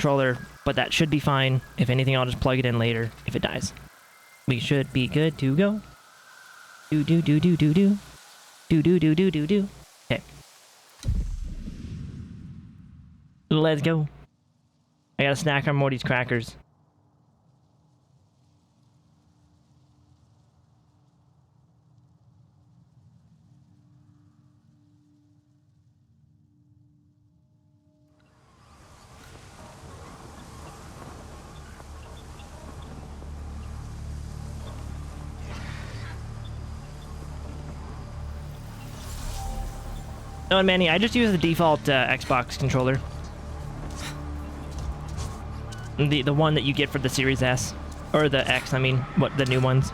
controller, but that should be fine. If anything, I'll just plug it in later if it dies. We should be good to go. Do do do do do do. Do do do do do do. Okay. Let's go. I gotta snack on Morty's crackers. No, Manny, I just use the default Xbox controller. The one that you get for the Series S. Or the X, I mean. What, the new ones.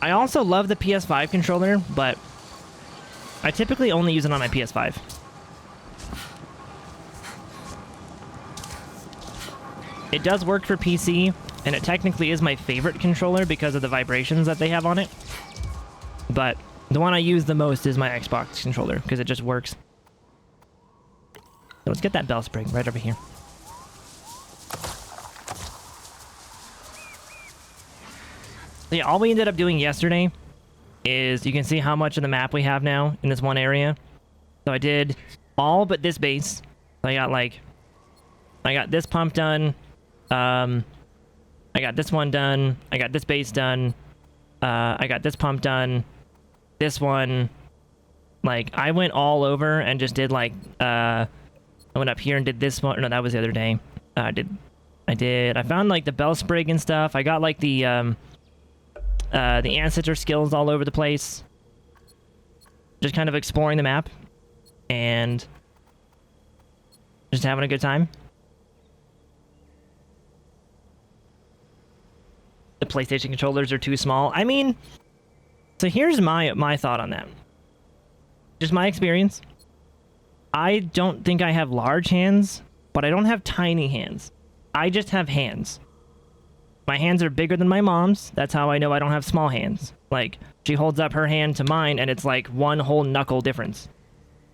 I also love the PS5 controller, but I typically only use it on my PS5. It does work for PC, and it technically is my favorite controller because of the vibrations that they have on it. But the one I use the most is my Xbox controller, because it just works. So let's get that bell spring right over here. So yeah, all we ended up doing yesterday is, you can see how much of the map we have now in this one area. So I did all but this base. So I got this pump done. I got this one done. I got this base done. I got this pump done. This one, like, I went all over and just did, like, I went up here and did this one. No, that was the other day. I found, like, the bell sprig and stuff. I got, like, the ancestor skills all over the place. Just kind of exploring the map. And just having a good time. The PlayStation controllers are too small. I mean, so here's my thought on that. Just my experience. I don't think I have large hands, but I don't have tiny hands. I just have hands. My hands are bigger than my mom's. That's how I know I don't have small hands. Like, she holds up her hand to mine, and it's like one whole knuckle difference.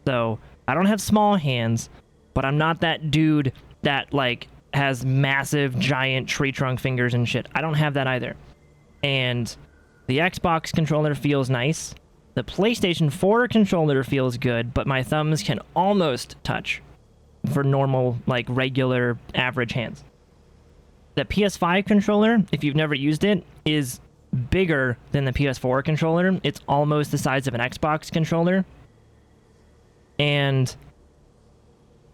So, I don't have small hands, but I'm not that dude that, like, has massive, giant tree trunk fingers and shit. I don't have that either. And the Xbox controller feels nice. The PlayStation 4 controller feels good, but my thumbs can almost touch for normal, like, regular, average hands. The PS5 controller, if you've never used it, is bigger than the PS4 controller. It's almost the size of an Xbox controller. And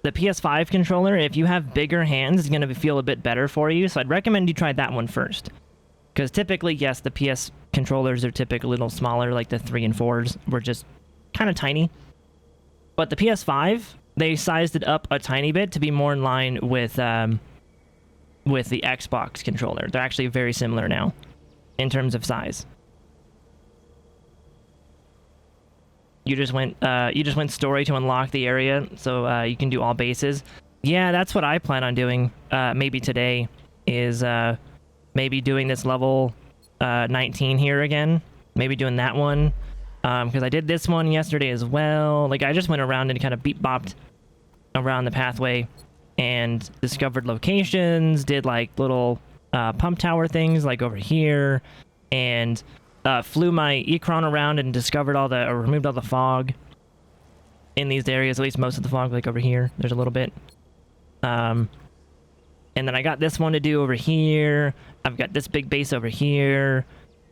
the PS5 controller, if you have bigger hands, is going to feel a bit better for you. So I'd recommend you try that one first. Because typically, yes, the PS controllers are typically a little smaller, like the 3 and 4s were just kind of tiny. But the PS5, they sized it up a tiny bit to be more in line with the Xbox controller. They're actually very similar now in terms of size. You just went story to unlock the area, so you can do all bases. Yeah, that's what I plan on doing. Maybe today is maybe doing this level 19 here again. Maybe doing that one because I did this one yesterday as well. Like, I just went around and kind of beat-bopped around the pathway and discovered locations. Did like little pump tower things like over here, and flew my Ecron around and removed all the fog in these areas, at least most of the fog, like over here. There's a little bit. And then I got this one to do over here. I've got this big base over here,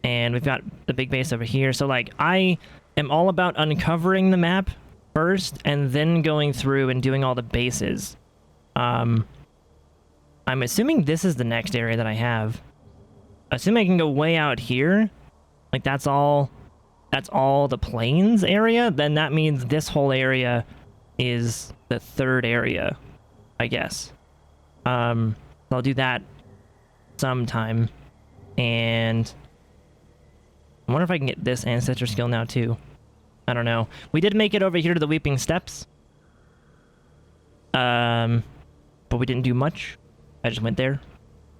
and we've got the big base over here. So, like, I am all about uncovering the map first and then going through and doing all the bases. I'm assuming this is the next area that I have. Assuming I can go way out here. Like, that's all the plains area, then that means this whole area is the third area, I guess. So I'll do that sometime. And I wonder if I can get this ancestor skill now too. I don't know. We did make it over here to the Weeping Steps. But we didn't do much. I just went there.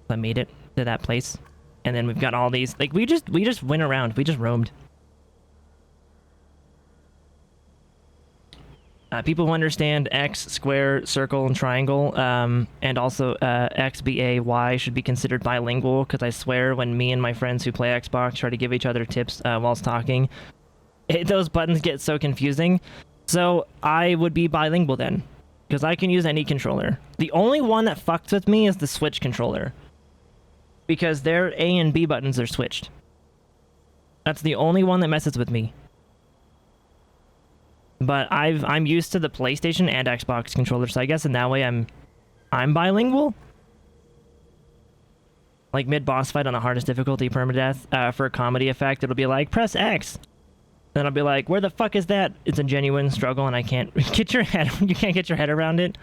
I made it to that place. And then we've got all these, like, we just went around. We just roamed. People who understand X, square, circle, and triangle, and also X, B, A, Y should be considered bilingual, because I swear when me and my friends who play Xbox try to give each other tips whilst talking, those buttons get so confusing. So I would be bilingual then, because I can use any controller. The only one that fucks with me is the Switch controller, because their A and B buttons are switched. That's the only one that messes with me. But I'm used to the PlayStation and Xbox controller, so I guess in that way I'm bilingual. Like mid-boss fight on the hardest difficulty permadeath, for a comedy effect, it'll be like, press X. Then I'll be like, where the fuck is that? It's a genuine struggle and I can't get your head, you can't get your head around it.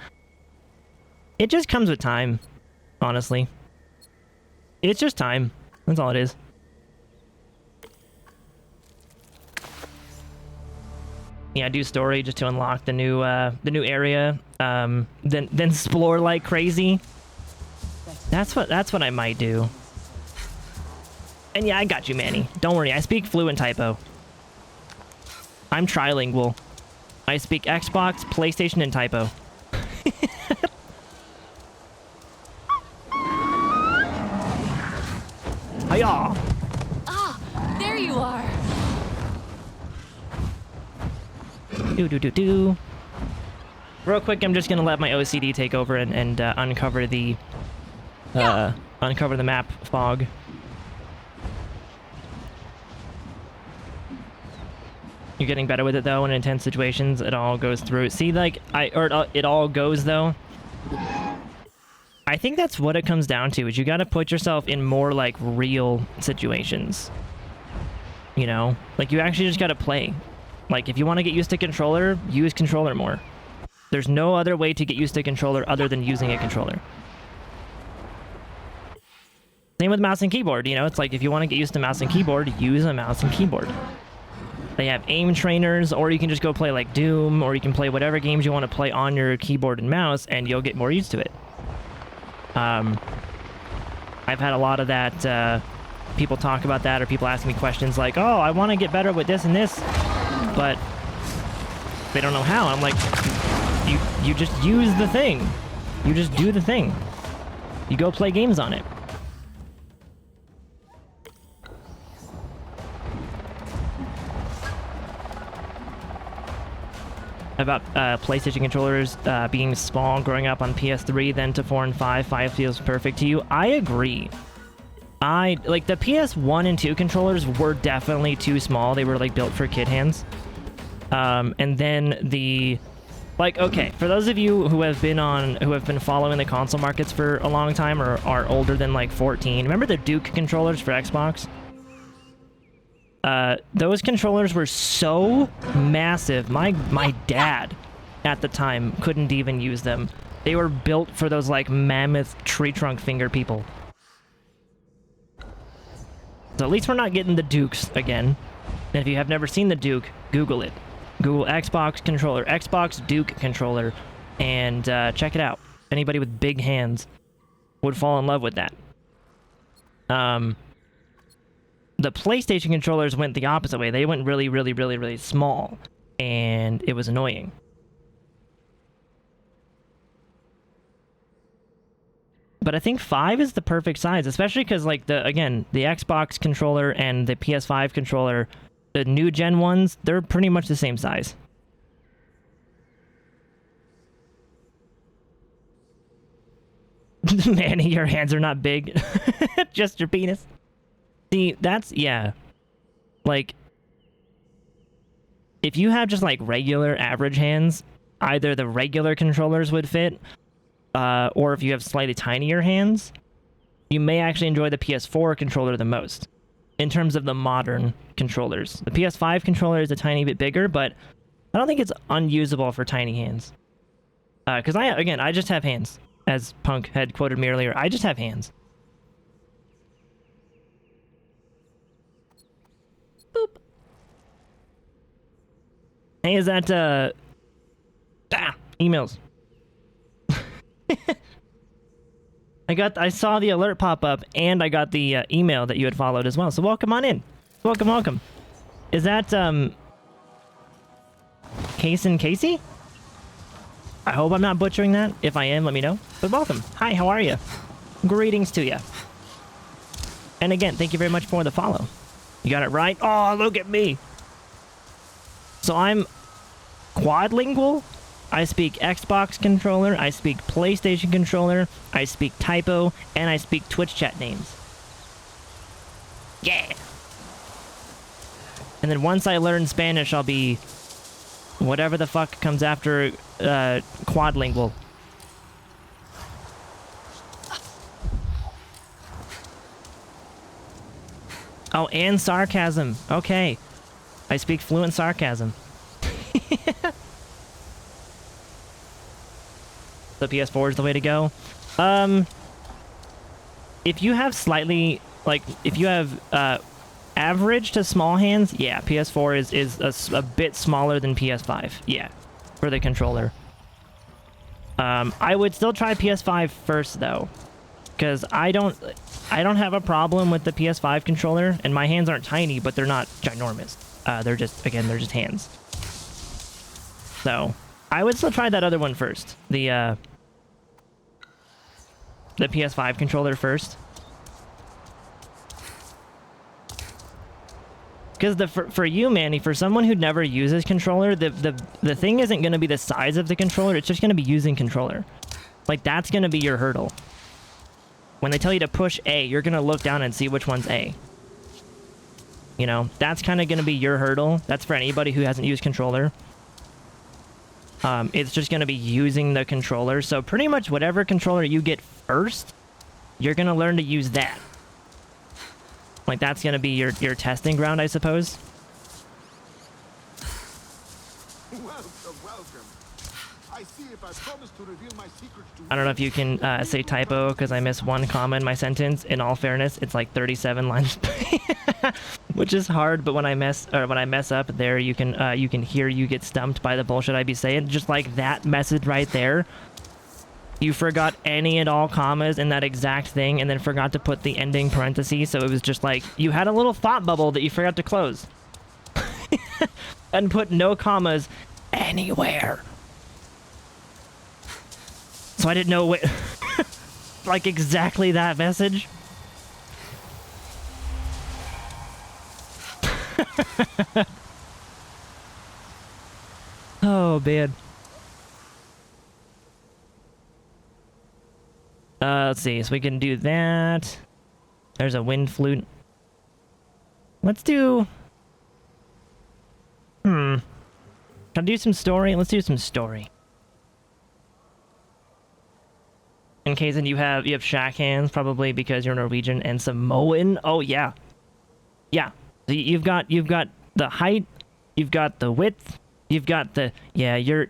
It just comes with time, honestly. It's just time. That's all it is. Yeah, do story just to unlock the new area. Then explore like crazy. That's what I might do. And yeah, I got you, Manny. Don't worry, I speak fluent typo. I'm trilingual. I speak Xbox, PlayStation, and typo. Hiya! Ah, there you are. Do. Real quick, I'm just gonna let my OCD take over and uncover the uncover the map fog. You're getting better with it though. In intense situations, it all goes through. See, like it all goes though. I think that's what it comes down to. Is you got to put yourself in more like real situations. You know, like you actually just got to play. Like, if you want to get used to controller, use controller more. There's no other way to get used to controller other than using a controller. Same with mouse and keyboard, you know? It's like, if you want to get used to mouse and keyboard, use a mouse and keyboard. They have aim trainers, or you can just go play, like, Doom, or you can play whatever games you want to play on your keyboard and mouse, and you'll get more used to it. I've had a lot of that, people talk about that, or people ask me questions like, oh, I want to get better with this and this. But they don't know how. I'm like, you just use the thing. You just do the thing. You go play games on it. About PlayStation controllers being small growing up on PS3, then to 4 and 5. 5 feels perfect to you. I agree. Like, the PS1 and 2 controllers were definitely too small. They were, like, built for kid hands. And then like, okay, for those of you who have been following the console markets for a long time or are older than, like, 14, remember the Duke controllers for Xbox? Those controllers were so massive. My dad, at the time, couldn't even use them. They were built for those, like, mammoth tree trunk finger people. So at least we're not getting the Dukes again. And if you have never seen the Duke, Google it. Google Xbox controller, Xbox Duke controller, and check it out. Anybody with big hands would fall in love with that. The PlayStation controllers went the opposite way. They went really, really, really, really small, and it was annoying. But I think 5 is the perfect size, especially because, like, the Xbox controller and the PS5 controller, the new gen ones, they're pretty much the same size. Manny, your hands are not big. Just your penis. See, yeah. Like, if you have just, like, regular average hands, either the regular controllers would fit, or if you have slightly tinier hands, you may actually enjoy the PS4 controller the most, in terms of the modern controllers. The PS5 controller is a tiny bit bigger, but I don't think it's unusable for tiny hands. Because I just have hands. As Punk had quoted me earlier, I just have hands. Boop. Hey, is that, emails. I saw the alert pop up, and I got the email that you had followed as well. So welcome on in. Welcome. Is that, Case and Casey? I hope I'm not butchering that. If I am, let me know. But welcome. Hi, how are you? Greetings to you. And again, thank you very much for the follow. You got it right. Oh, look at me. So I'm quadlingual. I speak Xbox controller, I speak PlayStation controller, I speak typo, and I speak Twitch chat names. Yeah. And then once I learn Spanish, I'll be whatever the fuck comes after quadlingual. Oh, and sarcasm. Okay. I speak fluent sarcasm. The PS4 is the way to go. If you have slightly, like, if you have average to small hands, yeah, PS4 is a bit smaller than PS5. Yeah, for the controller. I would still try PS5 first though, because I don't have a problem with the PS5 controller, and my hands aren't tiny, but they're not ginormous. They're just hands. So I would still try that other one first. The PS5 controller first. Because for you, Manny, for someone who never uses controller, the thing isn't going to be the size of the controller, it's just going to be using controller. Like, that's going to be your hurdle. When they tell you to push A, you're going to look down and see which one's A. You know, that's kind of going to be your hurdle. That's for anybody who hasn't used controller. It's just going to be using the controller. So pretty much whatever controller you get first, you're going to learn to use that. Like, that's going to be your testing ground, I suppose. Welcome. I see if I promise to reveal my secrets to I don't know if you can say typo because I missed one comma in my sentence. In all fairness, it's like 37 lines, which is hard. But when I mess up there, you can hear you get stumped by the bullshit I be saying. Just like that message right there. You forgot any and all commas in that exact thing, and then forgot to put the ending parentheses. So it was just like you had a little thought bubble that you forgot to close, and put no commas anywhere. So I didn't know what, like exactly that message. Oh, man. Let's see. So we can do that. There's a wind flute. Let's do... Can I do some story? Let's do some story. In case you have shack hands, probably because you're Norwegian, and Samoan. Oh yeah, yeah. So you've got the height, you've got the width, you've got the yeah. You're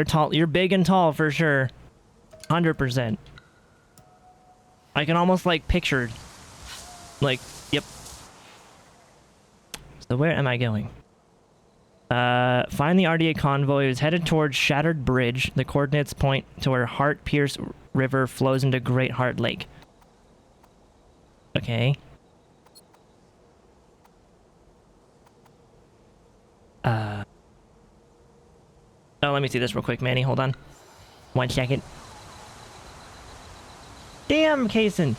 tall. You're big and tall for sure, 100%. I can almost like picture, like, yep. So where am I going? Find the RDA convoy. It was headed towards Shattered Bridge. The coordinates point to where Heart Pierce River flows into Great Heart Lake. Okay. Oh, let me see this real quick, Manny. Hold on. 1 second. Damn, Kaysen.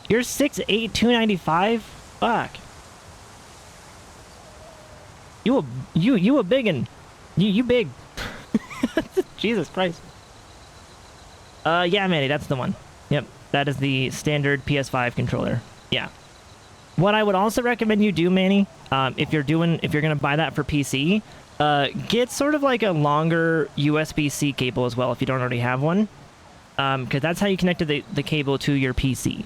You're 6'8", 295? Fuck. You a biggin'. You big. Jesus Christ. Yeah, Manny, that's the one. Yep, that is the standard PS5 controller. Yeah. What I would also recommend you do, Manny, if you're gonna buy that for PC, get sort of like a longer USB-C cable as well if you don't already have one, because that's how you connect the cable to your PC.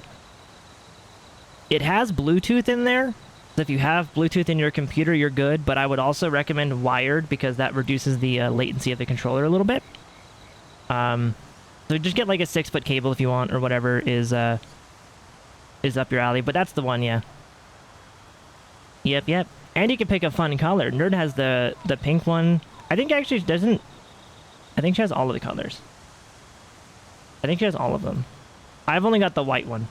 It has Bluetooth in there. If you have Bluetooth in your computer, you're good, but I would also recommend wired because that reduces the latency of the controller a little bit. So just get like a 6-foot cable if you want, or whatever is up your alley. But that's the one, yeah. Yep. And you can pick a fun color. Nerd has the pink one. I think actually doesn't. I think she has all of the colors. I think she has all of them. I've only got the white one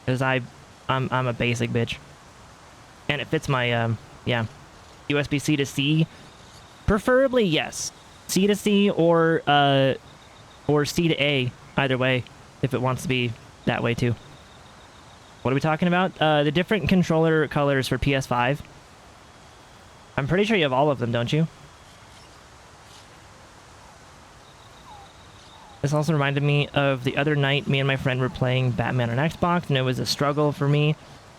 because I'm a basic bitch. And it fits my, yeah, USB-C to C Preferably, yes. C to C or C to A, either way, if it wants to be that way too. What are we talking about? The different controller colors for PS5. I'm pretty sure you have all of them, don't you? This also reminded me of the other night me and my friend were playing Batman on Xbox, and it was a struggle for me.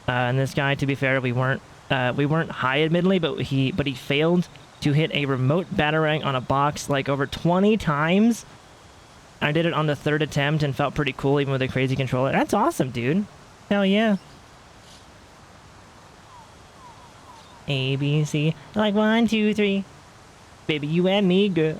And this guy, to be fair, we weren't high admittedly, but he failed to hit a remote batarang on a box like over 20 times. I did it on the 3rd attempt and felt pretty cool even with a crazy controller. That's awesome, dude. Hell yeah. A, B, C. Like 1, 2, 3. Baby, you and me, girl.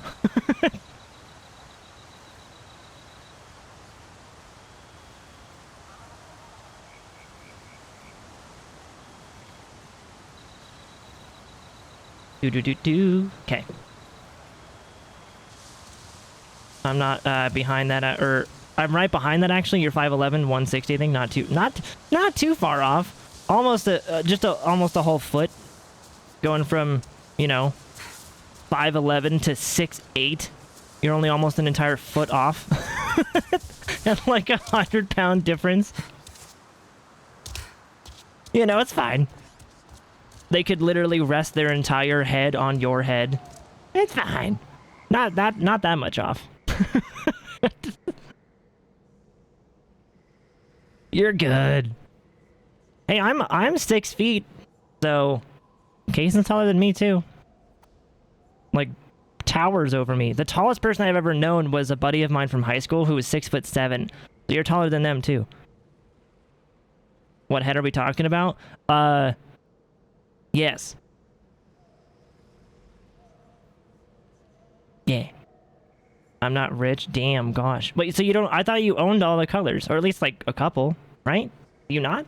Okay. I'm not behind that, or I'm right behind that actually. You're 5'11", 160, I think. Not too far off. Almost almost a whole foot. Going from, you know, 5'11" to 6'8". You're only almost an entire foot off. And like 100-pound difference. You know, it's fine. They could literally rest their entire head on your head. It's fine. Not that much off. You're good. Hey, I'm 6 feet, so Cason's taller than me too. Like, towers over me. The tallest person I've ever known was a buddy of mine from high school who was 6'7". So you're taller than them too. What head are we talking about? Yes. Yeah. I'm not rich. Damn, gosh. Wait, so you don't... I thought you owned all the colors. Or at least, like, a couple, right? You not?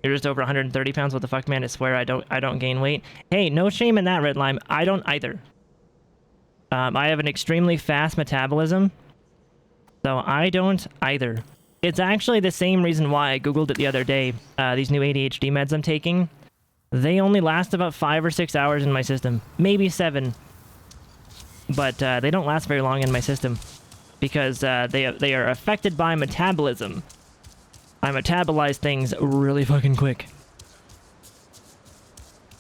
You're just over 130 pounds? What the fuck, man? I swear I don't gain weight. Hey, no shame in that, Red Lime. I don't either. I have an extremely fast metabolism. So I don't either. It's actually the same reason why I googled it the other day. These new ADHD meds I'm taking, they only last about 5 or 6 hours in my system. Maybe 7. But they don't last very long in my system. Because they are affected by metabolism. I metabolize things really fucking quick.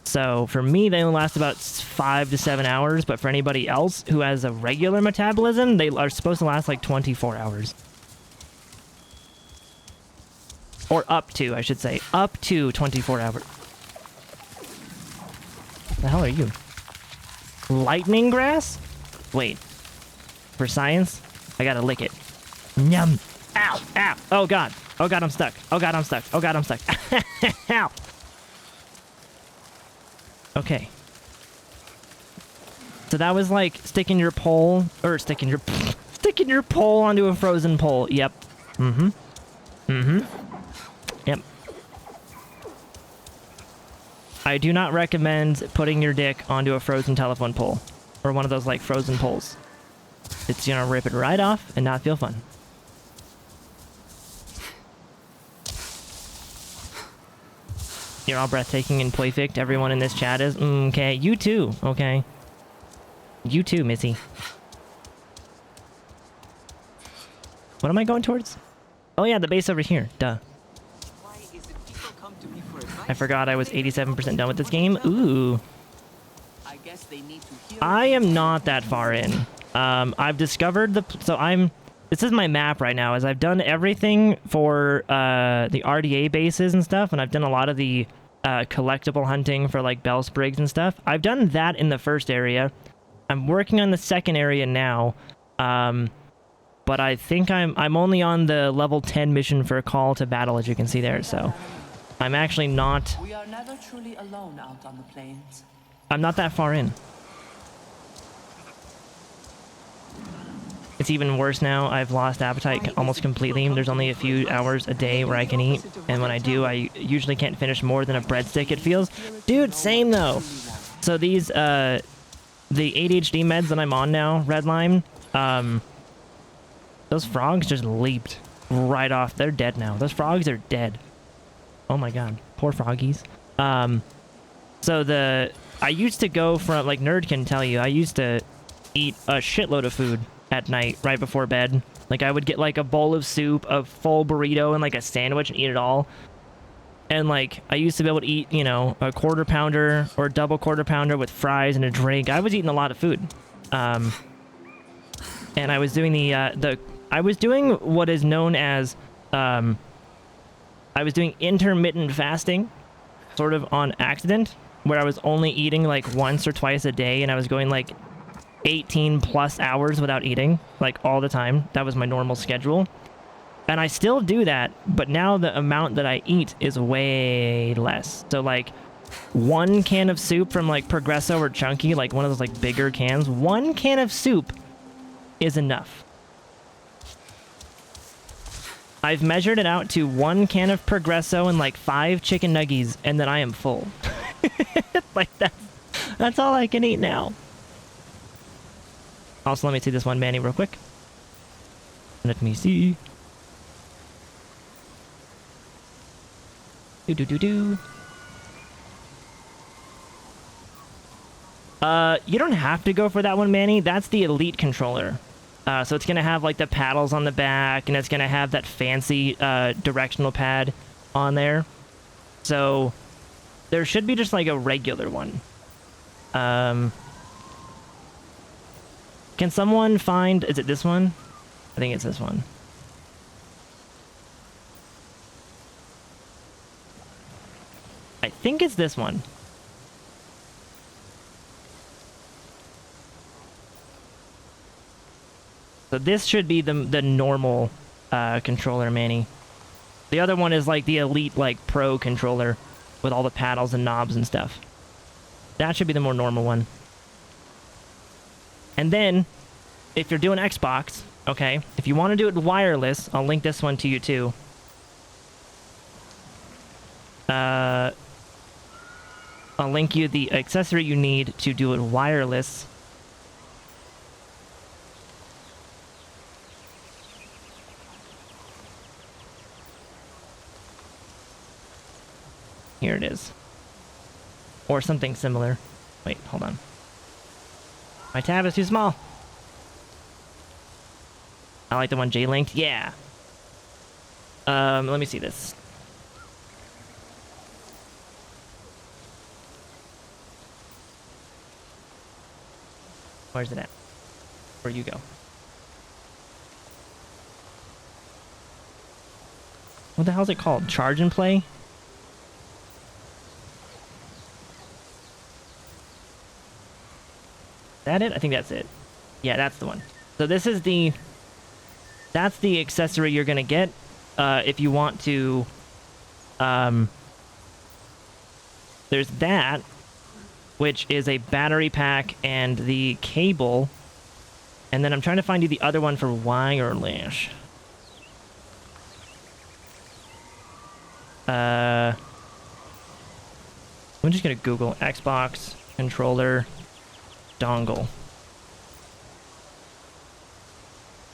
So for me, they only last about 5 to 7 hours. But for anybody else who has a regular metabolism, they are supposed to last like 24 hours. Or up to, I should say. Up to 24 hours. The hell are you? Lightning grass? Wait. For science? I gotta lick it. Yum. Ow! Ow! Oh god. Oh god, I'm stuck. Oh god, I'm stuck. Oh god, I'm stuck. Ow! Okay. So that was like sticking your pole, or sticking your pole onto a frozen pole. Yep. Mm-hmm. Mm-hmm. Yep. I do not recommend putting your dick onto a frozen telephone pole. Or one of those, like, frozen poles. It's gonna rip it right off and not feel fun. You're all breathtaking and perfect. Everyone in this chat is. Okay, you too. Okay. You too, Missy. What am I going towards? Oh yeah, the base over here. Duh. I forgot I was 87% done with this game. Ooh. I am not that far in. I've discovered the... So I'm... This is my map right now, as I've done everything for the RDA bases and stuff, and I've done a lot of the collectible hunting for, like, bell sprigs and stuff. I've done that in the first area. I'm working on the second area now. But I think I'm only on the level 10 mission for a call to battle, as you can see there, so... I'm actually not... We are never truly alone out on the plains. I'm not that far in. It's even worse now. I've lost appetite almost completely. There's only a few hours a day where I can eat. And when I do, I usually can't finish more than a breadstick, it feels. Dude, same though. So these, the ADHD meds that I'm on now, Red Lime, those frogs just leaped right off. They're dead now. Those frogs are dead. Oh my god. Poor froggies. So I used to go from, like, Nerd can tell you, I used to eat a shitload of food at night right before bed. Like, I would get like a bowl of soup, a full burrito, and like a sandwich and eat it all. And like, I used to be able to eat, you know, a quarter pounder or a double quarter pounder with fries and a drink. I was eating a lot of food. And I was doing I was doing what is known as, I was doing intermittent fasting, sort of on accident, where I was only eating like once or twice a day, and I was going like 18 plus hours without eating, like all the time. That was my normal schedule. And I still do that, but now the amount that I eat is way less. So like 1 can of soup from like Progresso or Chunky, like one of those like bigger cans, 1 can of soup is enough. I've measured it out to 1 can of Progresso and like 5 chicken nuggies, and then I am full. Like that's all I can eat now. Also, let me see this one Manny real quick. Let me see. Do. You don't have to go for that one, Manny. That's the Elite controller. So it's gonna have like the paddles on the back, and it's gonna have that fancy directional pad on there. So there should be just like a regular one. Can someone find? Is it this one? I think it's this one. I think it's this one. So this should be the normal controller, Manny. The other one is like the Elite, like Pro controller with all the paddles and knobs and stuff. That should be the more normal one. And then, if you're doing Xbox, okay, if you want to do it wireless, I'll link this one to you too. I'll link you the accessory you need to do it wireless. Here it is. Or something similar. Wait, hold on. My tab is too small. I like the one J-linked. Yeah. Let me see this. Where's it at? Where you go? What the hell is it called? Charge and play? Is that it? I think that's it. Yeah, that's the one. So this is that's the accessory you're gonna get if you want to. There's that, which is a battery pack and the cable, and then I'm trying to find you the other one for wireless. I'm just gonna Google Xbox controller dongle.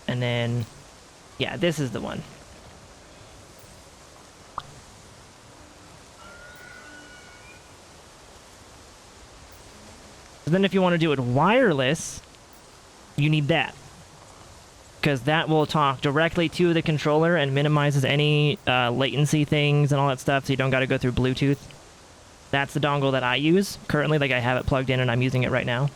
And then, yeah, this is the one. So then if you want to do it wireless, you need that. Because that will talk directly to the controller and minimizes any latency things and all that stuff, so you don't got to go through Bluetooth. That's the dongle that I use currently, like I have it plugged in and I'm using it right now.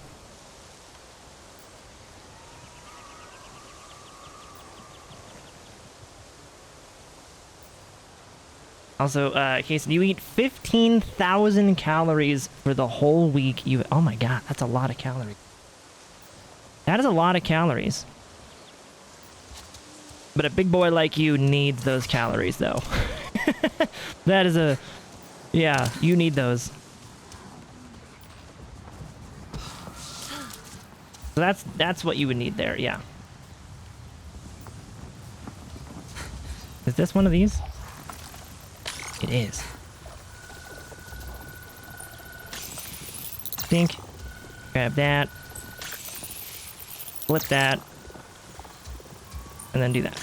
Also, Casey, you eat 15,000 calories for the whole week. Oh my god, that's a lot of calories. That is a lot of calories. But a big boy like you needs those calories, though. That is a... Yeah, you need those. So that's what you would need there, yeah. Is this one of these? It is. Think. Grab that. Flip that. And then do that.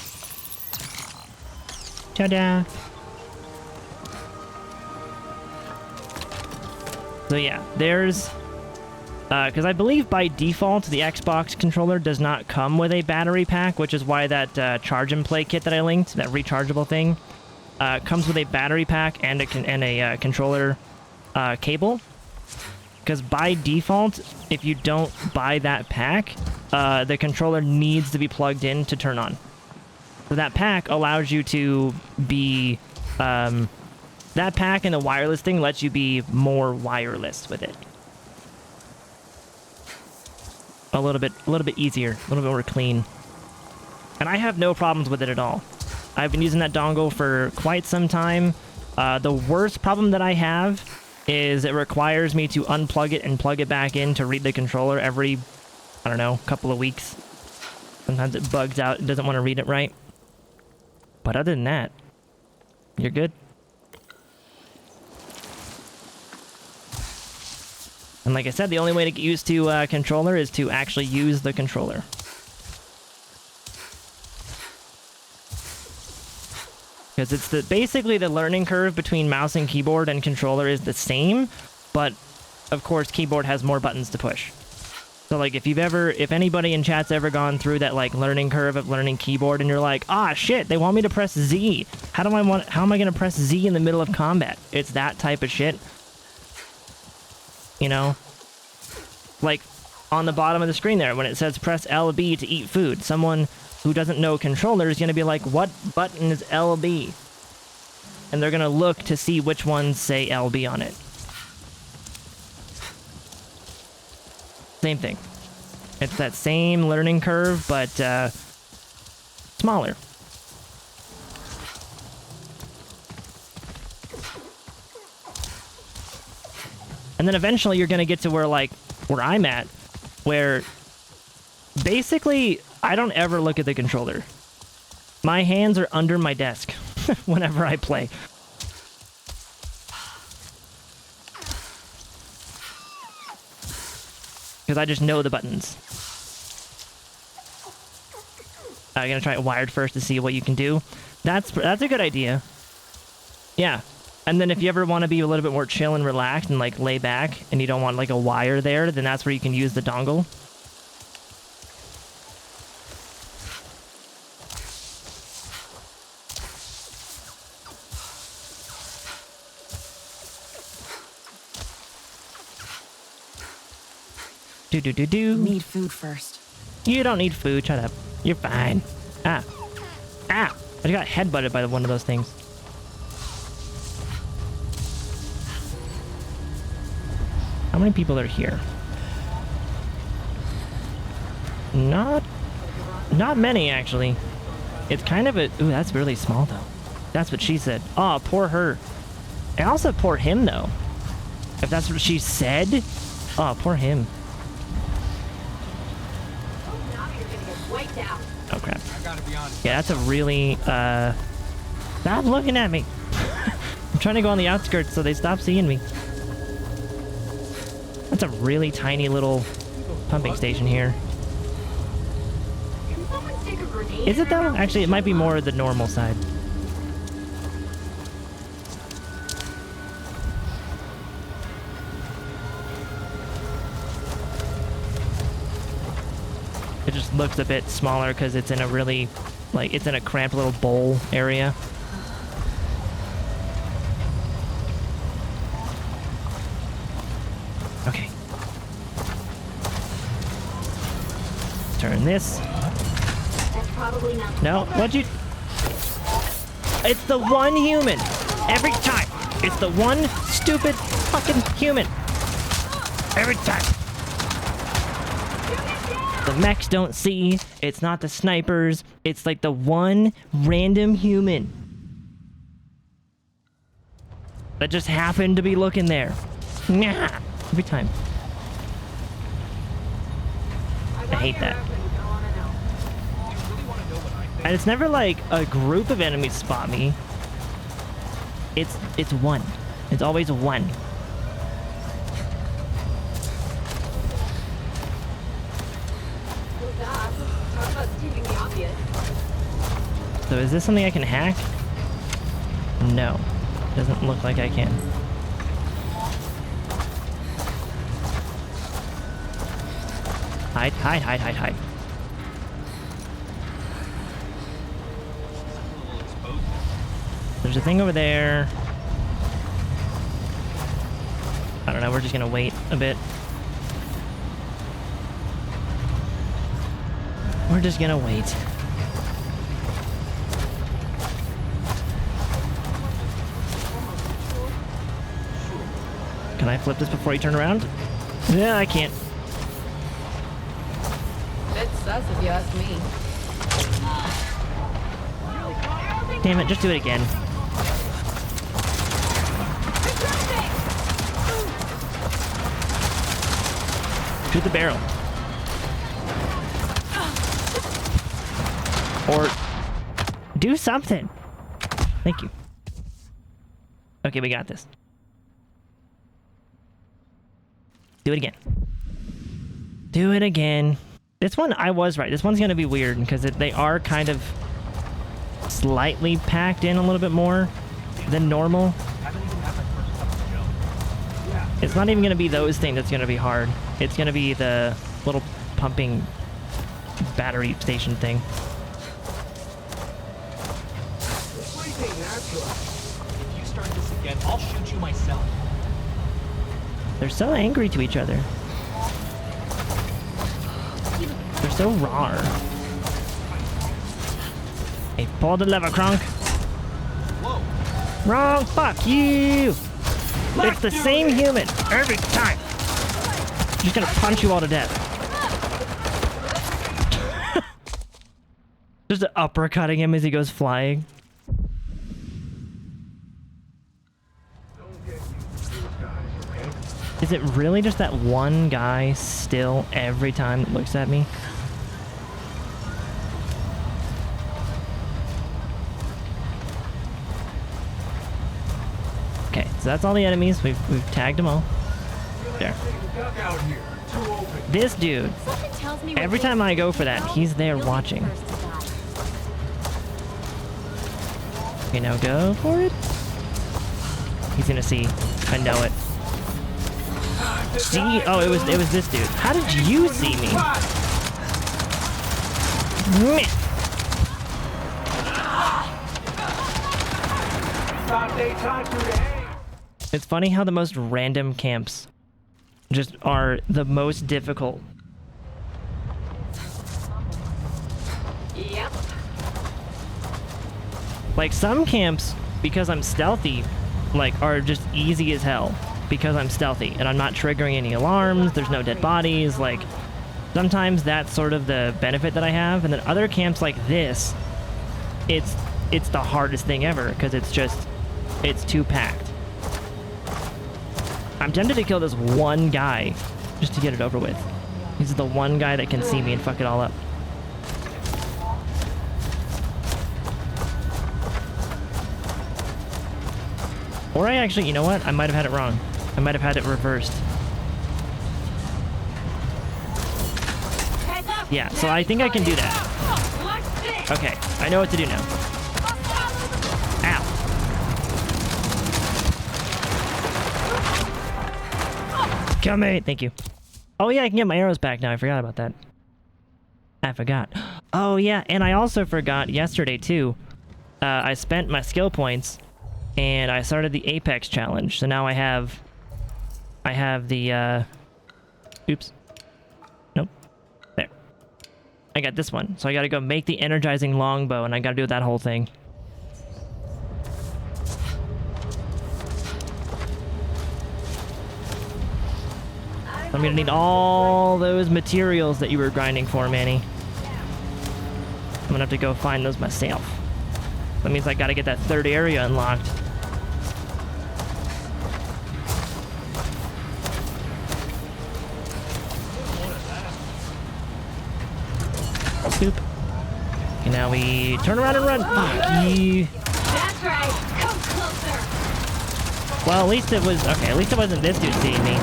Ta-da! So yeah, there's... Because I believe by default, the Xbox controller does not come with a battery pack, which is why that charge and play kit that I linked, that rechargeable thing, comes with a battery pack and a controller cable. Because by default, if you don't buy that pack, the controller needs to be plugged in to turn on. So that pack allows you to be... that pack and the wireless thing lets you be more wireless with it. A little bit easier, a little bit more clean. And I have no problems with it at all. I've been using that dongle for quite some time. The worst problem that I have is it requires me to unplug it and plug it back in to read the controller every, I don't know, couple of weeks. Sometimes it bugs out and doesn't want to read it right. But other than that, you're good. And like I said, the only way to get used to a controller is to actually use the controller. Because it's basically the learning curve between mouse and keyboard and controller is the same, but of course keyboard has more buttons to push. So like if anybody in chat's ever gone through that like learning curve of learning keyboard and you're like, ah shit, they want me to press Z. How am I gonna press Z in the middle of combat? It's that type of shit. You know, like on the bottom of the screen there, when it says press LB to eat food, someone who doesn't know controller is going to be like, what button is LB? And they're going to look to see which ones say LB on it. Same thing. It's that same learning curve, but smaller. And then eventually you're going to get to where I'm at, where basically I don't ever look at the controller. My hands are under my desk whenever I play. Because I just know the buttons. I'm going to try it wired first to see what you can do. That's a good idea. Yeah. And then if you ever want to be a little bit more chill and relaxed and like lay back and you don't want like a wire there, then that's where you can use the dongle. Do. Need food first. You don't need food. Shut up. You're fine. Ah. I just got headbutted by one of those things. How many people are here? Not many, actually. It's kind of a... Ooh, that's really small, though. That's what she said. Oh, poor her. And also poor him, though. If that's what she said. Oh, poor him. Oh, crap. Yeah, that's a really... Stop looking at me! I'm trying to go on the outskirts so they stop seeing me. That's a really tiny little pumping station here. Is it though? Actually, it might be more the normal side. It just looks a bit smaller because it's in a really, like, it's in a cramped little bowl area. Okay. Turn this. That's probably not. No, what'd you... It's the one human! Every time! It's the one stupid fucking human! Every time! The mechs don't see, it's not the snipers, it's like the one random human that just happened to be looking there. Every time. I hate that. And it's never like a group of enemies spot me. It's one. It's always one. So is this something I can hack? No. Doesn't look like I can. Hide, hide, hide, hide, hide. There's a thing over there. I don't know, we're just gonna wait a bit. We're just gonna wait. Can I flip this before you turn around? Yeah, I can't. It's sus if you ask me. Damn it, just do it again. Shoot the barrel. Or do something. Thank you. Okay, we got this. Do it again. Do it again. This one, I was right. This one's gonna be weird because they are kind of slightly packed in a little bit more than normal. It's not even gonna be those things that's gonna be hard. It's gonna be the little pumping battery station thing. If you start this again, I'll shoot you myself. They're so angry to each other. They're so raw. Hey, pull the lever, Kronk. Whoa. Wrong. Fuck you. It's the same human every time. Just gonna punch you all to death. Just uppercutting him as he goes flying. Is it really just that one guy still every time that looks at me? Okay, so that's all the enemies. We've tagged them all. There. This dude, Something tells me every time I go for that, he's there you'll be the watching. first to die. Okay, now go for it. He's gonna see. I know it. See? Oh, it was this dude. How did you see me? Meh. It's funny how the most random camps just are the most difficult. Yep. Like some camps, because I'm stealthy, like are just easy as hell. Because I'm stealthy and I'm not triggering any alarms, there's no dead bodies, like sometimes that's sort of the benefit that I have. And then other camps like this, it's the hardest thing ever because it's too packed. I'm tempted to kill this one guy just to get it over with. He's the one guy that can see me and fuck it all up. Or I actually, you know what? I might have had it wrong. I might have had it reversed. Yeah, so I think I can do that. Okay, I know what to do now. Ow. Kill me! Thank you. Oh yeah, I can get my arrows back now. I forgot about that. I forgot. Oh yeah, and I also forgot yesterday too. I spent my skill points and I started the Apex challenge. So now I have the, oops. Nope. There. I got this one. So I gotta go make the energizing longbow and I gotta do that whole thing. I'm gonna need all those materials that you were grinding for, Manny. I'm gonna have to go find those myself. That means I gotta get that third area unlocked. Boop. And now we turn around and run. Fuck you. That's right. Come closer. Well, at least it was... Okay, at least it wasn't this dude seeing me.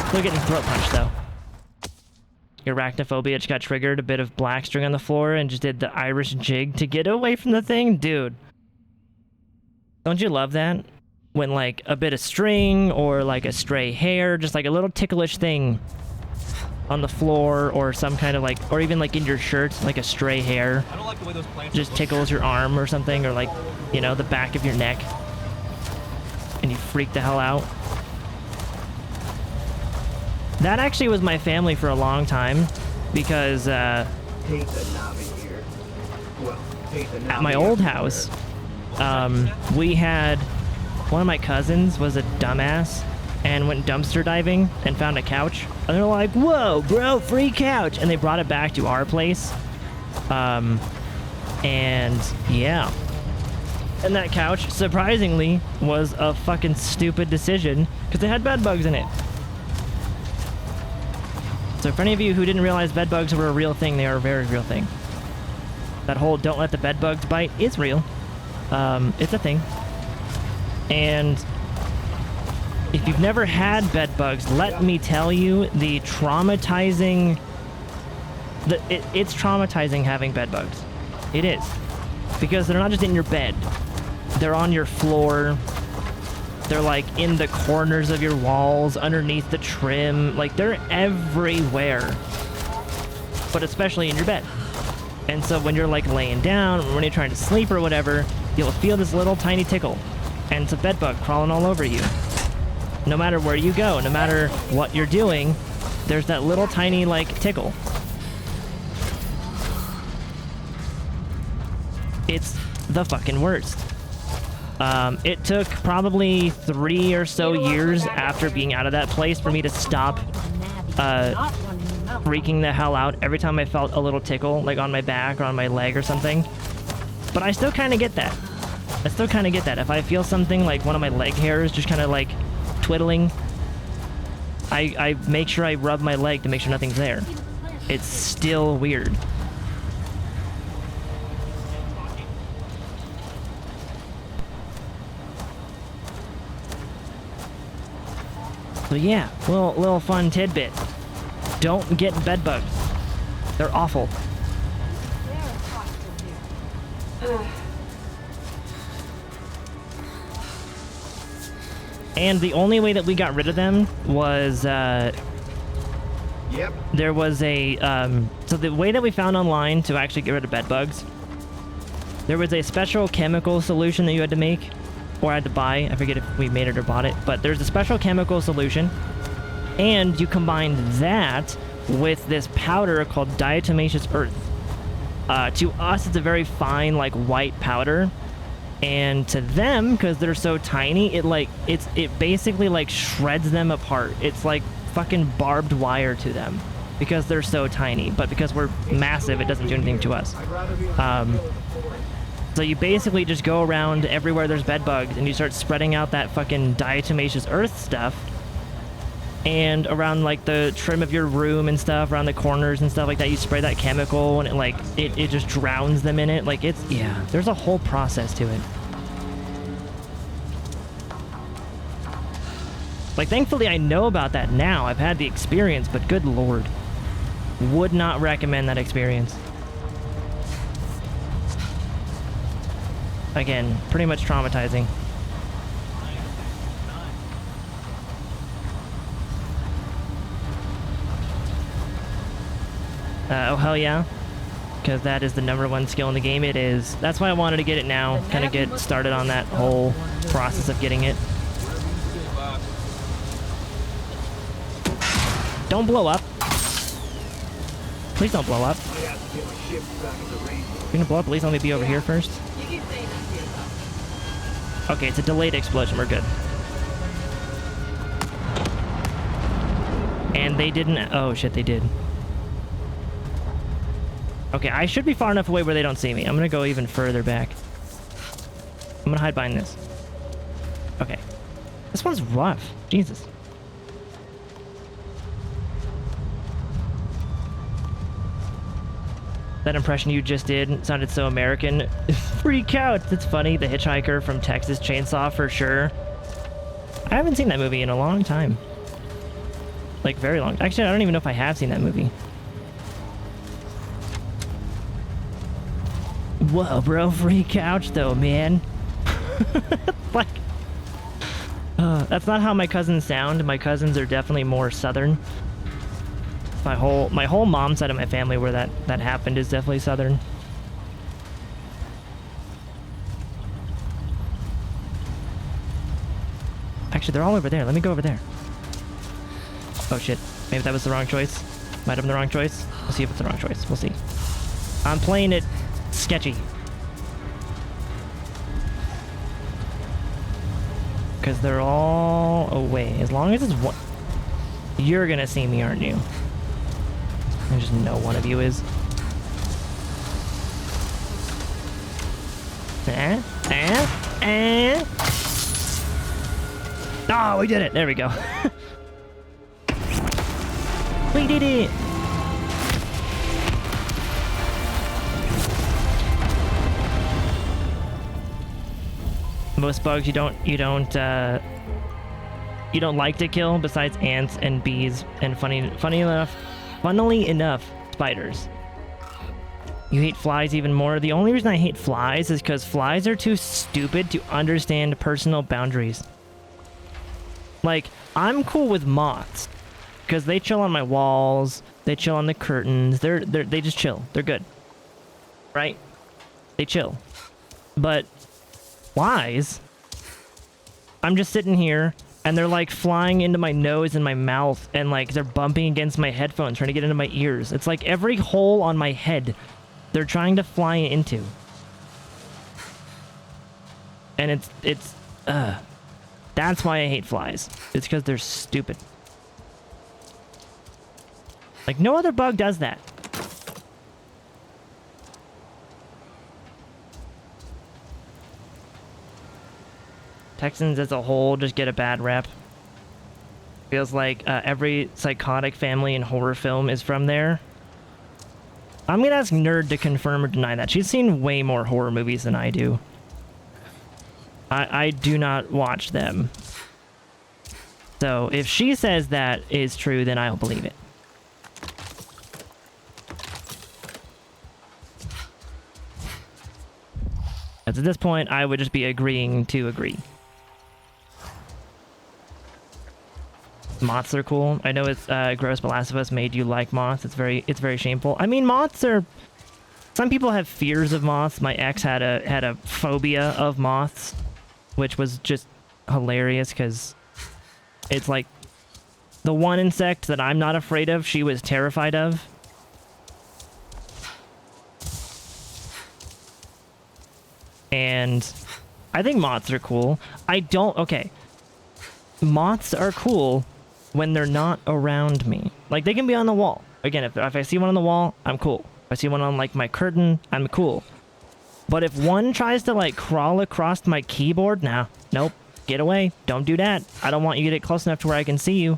Still getting throat punched, though. Your arachnophobia just got triggered. A bit of black string on the floor and just did the Irish jig to get away from the thing. Dude. Don't you love that? When, like, a bit of string or, like, a stray hair, just, like, a little ticklish thing on the floor or some kind of like, or even like in your shirt, like a stray hair I don't like the way those plants just tickles your arm or something, or like, you know, the back of your neck, and you freak the hell out. That actually was my family for a long time, because at my old house, we had one of my cousins was a dumbass and went dumpster diving and found a couch, and they're like, "Whoa, bro, free couch!" And they brought it back to our place. And yeah, and that couch surprisingly was a fucking stupid decision because it had bed bugs in it. So for any of you who didn't realize bed bugs were a real thing, they are a very real thing. That whole "don't let the bed bugs bite" is real. It's a thing. And if you've never had bed bugs, let me tell you, the traumatizing... it's traumatizing having bed bugs. It is. Because they're not just in your bed. They're on your floor. They're like in the corners of your walls, underneath the trim. Like, they're everywhere. But especially in your bed. And so when you're like laying down, when you're trying to sleep or whatever, you'll feel this little tiny tickle. And it's a bed bug crawling all over you. No matter where you go, no matter what you're doing, there's that little tiny like tickle. It's the fucking worst. It took probably 3 or so years after being out of that place for me to stop freaking the hell out every time I felt a little tickle, like on my back or on my leg or something. But I still kind of get that. If I feel something like one of my leg hairs just kind of like twiddling, I make sure I rub my leg to make sure nothing's there. It's still weird. So yeah, little fun tidbit. Don't get bed bugs. They're awful. And the only way that we got rid of them was, there was a, so the way that we found online to actually get rid of bed bugs, there was a special chemical solution that you had to make, or had to buy. I forget if we made it or bought it, but there's a special chemical solution, and you combine that with this powder called diatomaceous earth. To us, it's a very fine, like, white powder. And to them, because they're so tiny, it basically like shreds them apart. It's like fucking barbed wire to them because they're so tiny. But because we're massive, it doesn't do anything to us. So you basically just go around everywhere there's bed bugs and you start spreading out that fucking diatomaceous earth stuff. And around like the trim of your room and stuff, around the corners and stuff like that, you spray that chemical and it just drowns them in it. Like, it's, yeah, there's a whole process to it. Like, thankfully I know about that now. I've had the experience, but good lord. Would not recommend that experience. Again, pretty much traumatizing. Oh, hell yeah. Because that is the #1 skill in the game. It is. That's why I wanted to get it now. Kind of get started on that whole process of getting it. Don't blow up. Please don't blow up. If you're gonna blow up, at least let me be over here first. Okay, it's a delayed explosion. We're good. And they didn't... Oh, shit, they did. Okay, I should be far enough away where they don't see me. I'm gonna go even further back. I'm gonna hide behind this. Okay. This one's rough. Jesus. That impression you just did sounded so American. Freak out! It's funny. The Hitchhiker from Texas Chainsaw for sure. I haven't seen that movie in a long time. Like, very long. Actually, I don't even know if I have seen that movie. Whoa, bro, free couch though, man. Like, that's not how my cousins sound. My cousins are definitely more southern. My whole mom's side of my family where that happened is definitely southern. Actually, they're all over there. Let me go over there. Oh shit. Maybe that was the wrong choice. Might have been the wrong choice. We'll see if it's the wrong choice. We'll see. I'm playing it sketchy. Because they're all away. As long as it's one... You're gonna see me, aren't you? I just know one of you is. Oh, we did it. There we go. We did it. Most bugs you don't like to kill besides ants and bees and funnily enough spiders. You hate flies even more. The only reason I hate flies is because flies are too stupid to understand personal boundaries. Like, I'm cool with moths because they chill on my walls, they chill on the curtains, they just chill. They're good. Right? They chill. But flies, I'm just sitting here and they're like flying into my nose and my mouth and like they're bumping against my headphones trying to get into my ears. It's like every hole on my head they're trying to fly into. And that's why I hate flies. It's because they're stupid. Like no other bug does that. Texans as a whole just get a bad rep. Feels like every psychotic family in horror film is from there. I'm gonna ask Nerd to confirm or deny that. She's seen way more horror movies than I do. I do not watch them. So if she says that is true, then I'll believe it. At this point, I would just be agreeing to agree. Moths are cool. I know it's gross, but Last of Us made you like moths. It's very shameful. I mean, moths are... Some people have fears of moths. My ex had a phobia of moths, which was just hilarious because it's like the one insect that I'm not afraid of, she was terrified of. And I think moths are cool. Okay. Moths are cool when they're not around me. Like, they can be on the wall. Again, if I see one on the wall, I'm cool. If I see one on, like, my curtain, I'm cool. But if one tries to, like, crawl across my keyboard, nope. Get away. Don't do that. I don't want you to get close enough to where I can see you.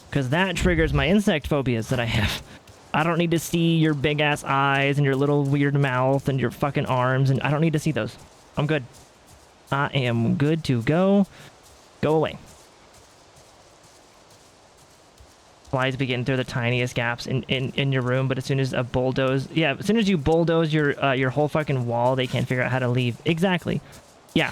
Because that triggers my insect phobias that I have. I don't need to see your big-ass eyes and your little weird mouth and your fucking arms, and I don't need to see those. I'm good. I am good to go. Go away. Flies begin through the tiniest gaps in your room, but as soon as as soon as you bulldoze your whole fucking wall, they can't figure out how to leave. Exactly. Yeah.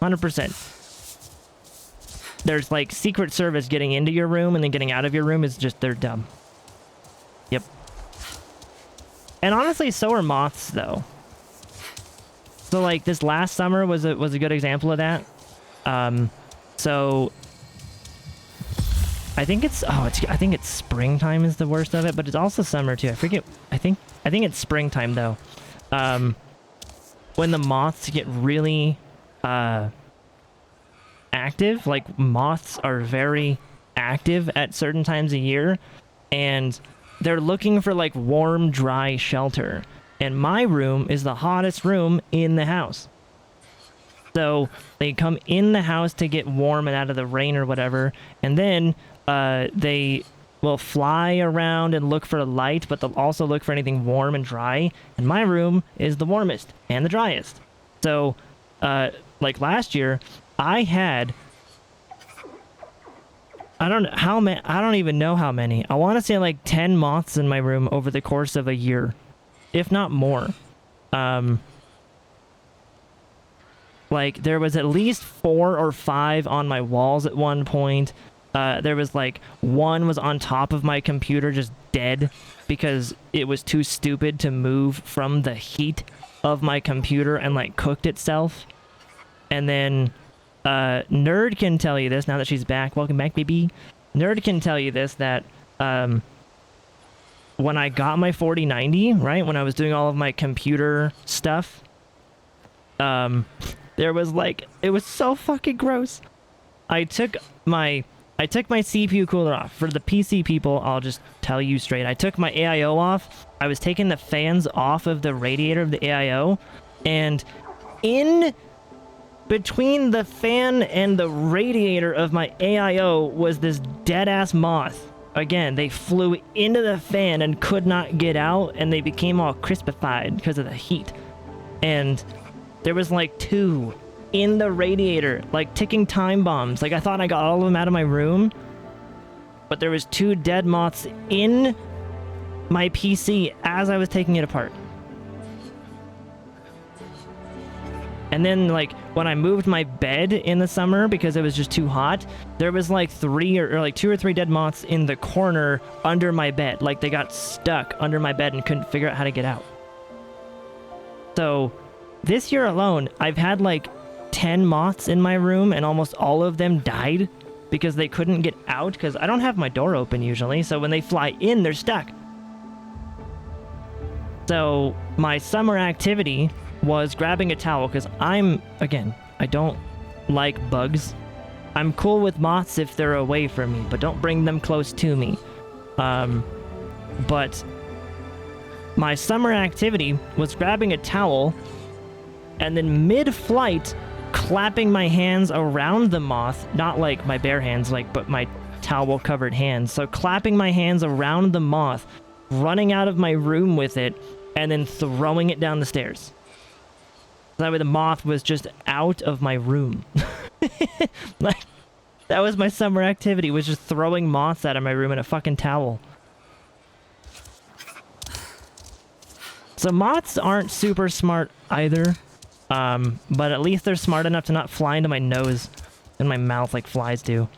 100%. There's like Secret Service getting into your room and then getting out of your room is just, they're dumb. Yep. And honestly, so are moths though. So like this last summer was a good example of that. So I think I think it's springtime is the worst of it, but it's also summer too. I forget. I think it's springtime though. When the moths get really active, like moths are very active at certain times of year, and they're looking for like warm, dry shelter. And my room is the hottest room in the house. So they come in the house to get warm and out of the rain or whatever, and then they will fly around and look for light, but they'll also look for anything warm and dry. And my room is the warmest and the driest. So, like last year, I had... I don't even know how many. I want to say like 10 moths in my room over the course of a year, if not more. Like there was at least 4 or 5 on my walls at one point. There was like one was on top of my computer just dead because it was too stupid to move from the heat of my computer and like cooked itself. And then Nerd can tell you this now that she's back. Welcome back, baby. Nerd can tell you this, that when I got my 4090, right, when I was doing all of my computer stuff, there was like, it was so fucking gross. I took my CPU cooler off. For the PC people, I'll just tell you straight. I took my AIO off. I was taking the fans off of the radiator of the AIO, and in between the fan and the radiator of my AIO was this dead-ass moth. Again, they flew into the fan and could not get out, and they became all crispified because of the heat. And there was like 2 in the radiator, like ticking time bombs. Like I thought I got all of them out of my room, but there was 2 dead moths in my PC as I was taking it apart. And then like when I moved my bed in the summer because it was just too hot, there was like 3 or like 2 or 3 dead moths in the corner under my bed. Like they got stuck under my bed and couldn't figure out how to get out. So this year alone, I've had like 10 moths in my room, and almost all of them died because they couldn't get out, because I don't have my door open usually, so when they fly in, they're stuck. So my summer activity was grabbing a towel, because again, I don't like bugs. I'm cool with moths if they're away from me, but don't bring them close to me. But my summer activity was grabbing a towel and then mid-flight clapping my hands around the moth, not like my bare hands, like, but my towel covered hands. So clapping my hands around the moth, running out of my room with it, and then throwing it down the stairs. That way the moth was just out of my room. Like, that was my summer activity, was just throwing moths out of my room in a fucking towel. So moths aren't super smart either. But at least they're smart enough to not fly into my nose and my mouth like flies do.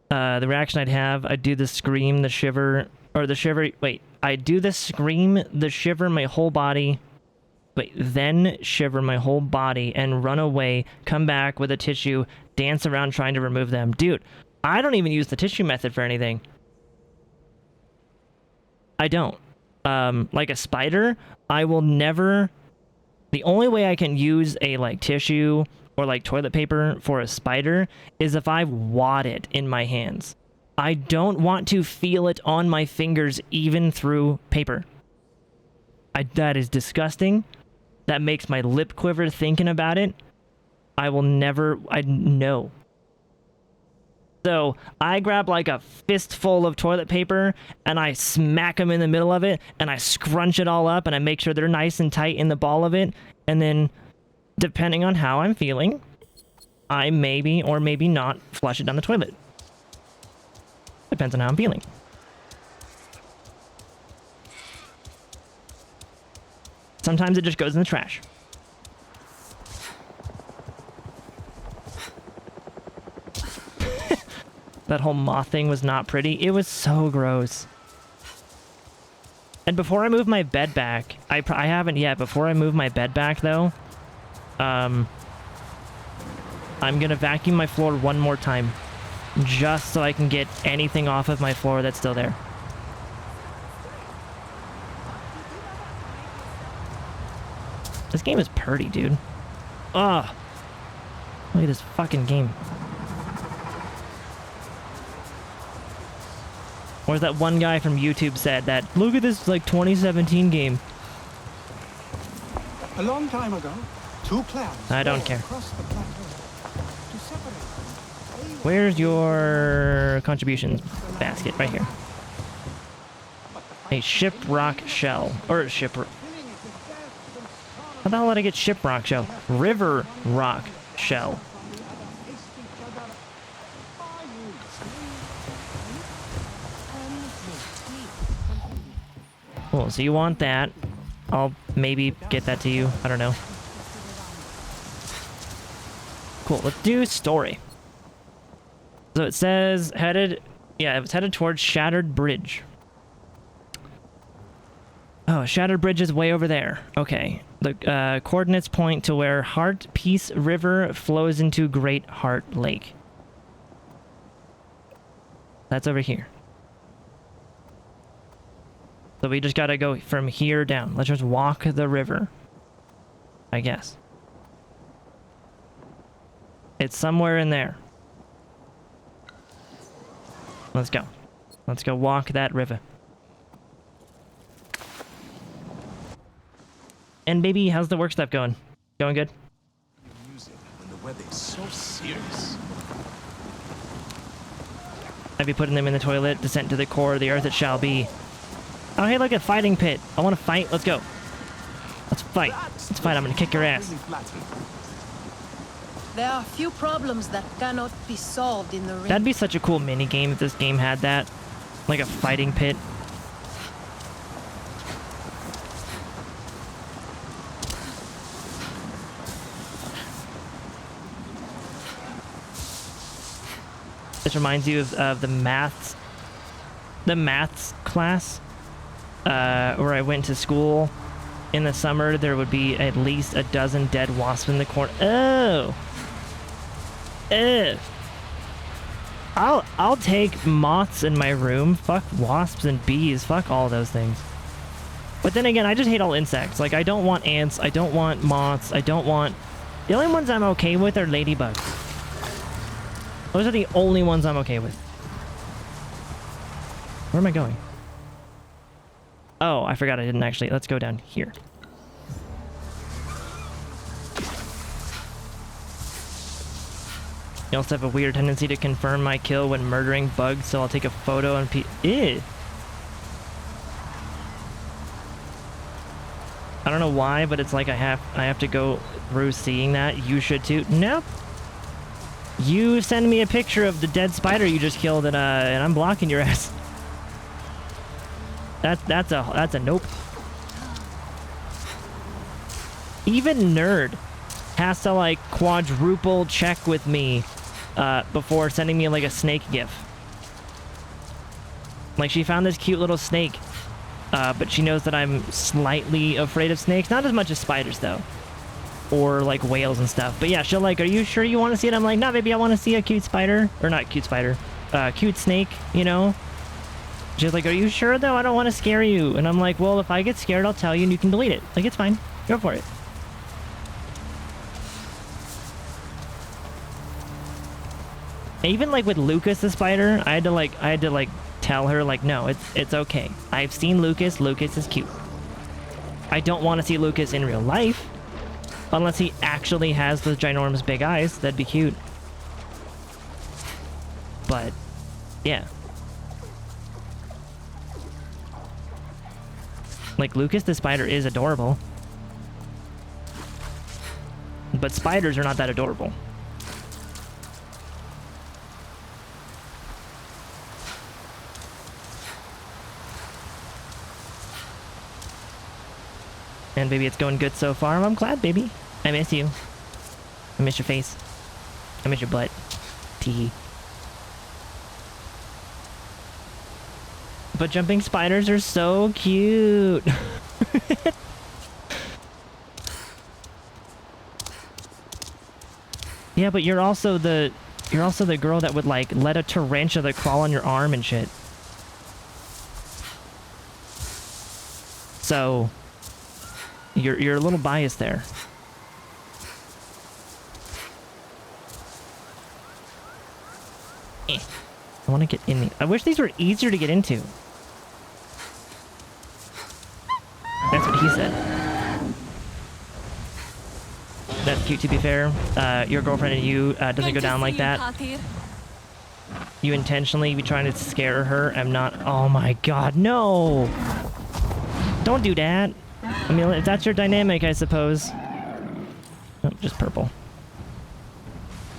The reaction I'd have, I'd do the scream, the shiver, or the shiver, wait, I'd do the scream, the shiver my whole body, wait, then shiver my whole body and run away, come back with a tissue, dance around trying to remove them. Dude, I don't even use the tissue method for anything. I don't. Like a spider, I will never... The only way I can use a, like, tissue or, like, toilet paper for a spider is if I wad it in my hands. I don't want to feel it on my fingers even through paper. That is disgusting. That makes my lip quiver thinking about it. I will never... no. So I grab like a fistful of toilet paper and I smack them in the middle of it and I scrunch it all up and I make sure they're nice and tight in the ball of it. And then depending on how I'm feeling, I maybe or maybe not flush it down the toilet. Depends on how I'm feeling. Sometimes it just goes in the trash. That whole moth thing was not pretty. It was so gross. And before I move my bed back, I haven't yet. Before I move my bed back, though, I'm gonna vacuum my floor one more time, just so I can get anything off of my floor that's still there. This game is pretty, dude. Ugh. Look at this fucking game. Or as that one guy from YouTube said, that, look at this, like, 2017 game. A long time ago, 2 clans I don't care. across the plateau to separate them. Where's your contributions basket? Right here. A shiprock shell. Or ship... How the hell did I get shiprock shell? River rock shell. Cool, so you want that. I'll maybe get that to you. I don't know. Cool, let's do story. So it says headed... Yeah, it's headed towards Shattered Bridge. Oh, Shattered Bridge is way over there. Okay. The coordinates point to where Heart Peace River flows into Great Heart Lake. That's over here. So we just gotta go from here down. Let's just walk the river, I guess. It's somewhere in there. Let's go. Let's go walk that river. And baby, how's the work stuff going? Going good? Music when the weather is so serious. I'd be putting them in the toilet. Descent to the core of the earth it shall be. Oh, hey, look, a fighting pit. I want to fight. Let's go. Let's fight. Let's fight. I'm going to kick your ass. There are few problems that cannot be solved in the ring. That'd be such a cool mini game if this game had that. Like a fighting pit. This reminds you of the maths class where I went to school in the summer. There would be at least a dozen dead wasps in the corner. Oh, I'll take moths in my room. Fuck wasps and bees. Fuck all those things. But then again, I just hate all insects. Like, I don't want ants. I don't want moths. I don't want... The only ones I'm okay with are ladybugs. Those are the only ones I'm okay with. Where am I going? Oh, I forgot I didn't actually. Let's go down here. You also have a weird tendency to confirm my kill when murdering bugs, so I'll take a photo and Ew. I don't know why, but it's like I have to go through seeing that. You should too. Nope. You send me a picture of the dead spider you just killed, and I'm blocking your ass. That's a nope. Even Nerd has to like quadruple check with me before sending me like a snake gif. Like, she found this cute little snake, but she knows that I'm slightly afraid of snakes. Not as much as spiders though, or like whales and stuff. But yeah, she'll like, are you sure you want to see it? I'm like, no, baby, I want to see a cute spider, or not cute spider, cute snake, you know. She's like, are you sure though? I don't want to scare you. And I'm like, well, if I get scared, I'll tell you and you can delete it. Like, it's fine. Go for it. Even like with Lucas the spider, I had to like tell her like, no, it's okay. I've seen Lucas. Lucas is cute. I don't want to see Lucas in real life unless he actually has those ginormous big eyes. That'd be cute. But yeah. Like, Lucas the spider is adorable. But spiders are not that adorable. And baby, it's going good so far. I'm glad, baby. I miss you. I miss your face. I miss your butt. Teehee. But jumping spiders are so cute. Yeah, but you're also the girl that would like let a tarantula crawl on your arm and shit. So you're a little biased there. I want to get in. I wish these were easier to get into. That's what he said. That's cute, to be fair. Your girlfriend and you doesn't go down like that. You intentionally be trying to scare her. I'm not. Oh my god, no! Don't do that. I mean, if that's your dynamic, I suppose. Oh, just purple.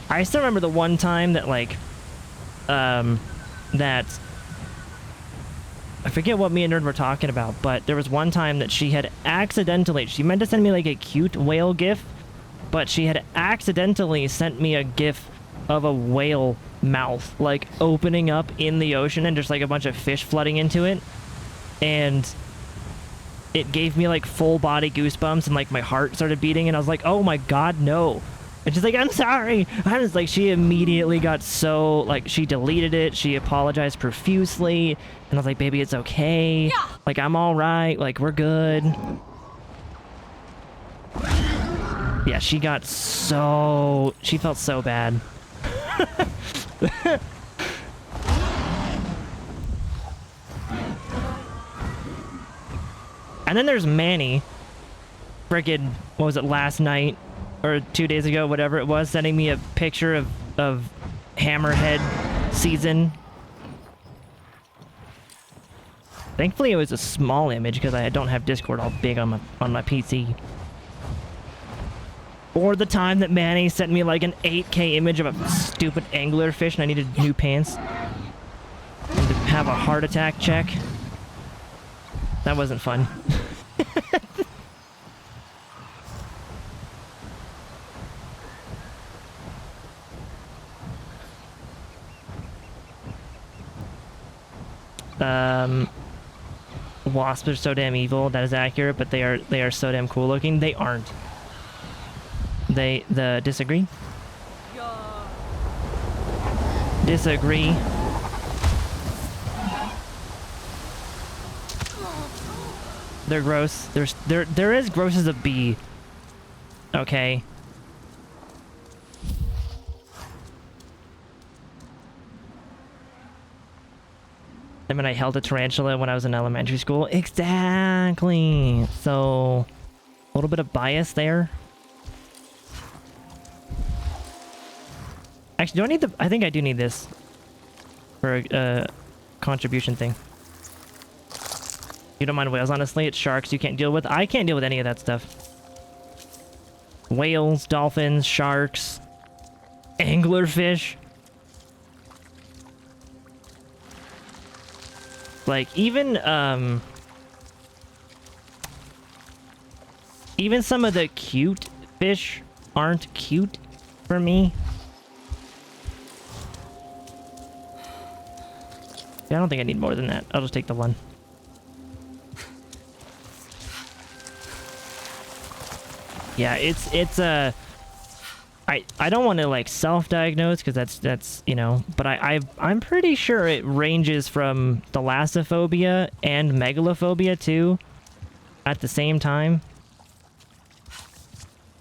I still remember the one time that, like, that I forget what me and Nerd were talking about, but there was one time that she had accidentally, she meant to send me like a cute whale gif, but she had accidentally sent me a gif of a whale mouth, like opening up in the ocean and just like a bunch of fish flooding into it. And it gave me like full body goosebumps and like my heart started beating and I was like, oh my god, no. And she's like, I'm sorry. I was like, she immediately got so, like, she deleted it. She apologized profusely. And I was like, baby, it's okay. Yeah. Like, I'm all right. Like, we're good. Yeah, she got so, she felt so bad. And then there's Manny. Frickin', what was it, last night? Or 2 days ago, whatever it was, sending me a picture of Hammerhead season. Thankfully, it was a small image because I don't have Discord all big on my PC. Or the time that Manny sent me like an 8K image of a stupid anglerfish and I needed new pants. And to have a heart attack check. That wasn't fun. Wasps are so damn evil. That is accurate, but they are so damn cool looking. They aren't. They disagree. Disagree. They're gross. There is gross as a bee. Okay. I mean, I held a tarantula when I was in elementary school. Exactly. So, a little bit of bias there. Actually, do I need the... I think I do need this for a contribution thing. You don't mind whales, honestly. It's sharks you can't deal with. I can't deal with any of that stuff. Whales, dolphins, sharks, anglerfish. Like, even some of the cute fish aren't cute for me. Yeah, I don't think I need more than that. I'll just take the one. Yeah, it's I don't want to like self-diagnose because that's you know, but I'm pretty sure it ranges from thalassophobia and megalophobia too at the same time.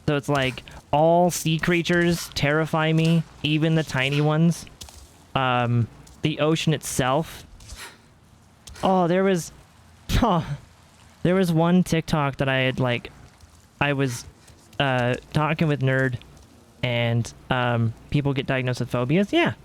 So it's like all sea creatures terrify me, even the tiny ones. The ocean itself. Oh, there was one TikTok that I had like I was talking with Nerd. And people get diagnosed with phobias. Yeah.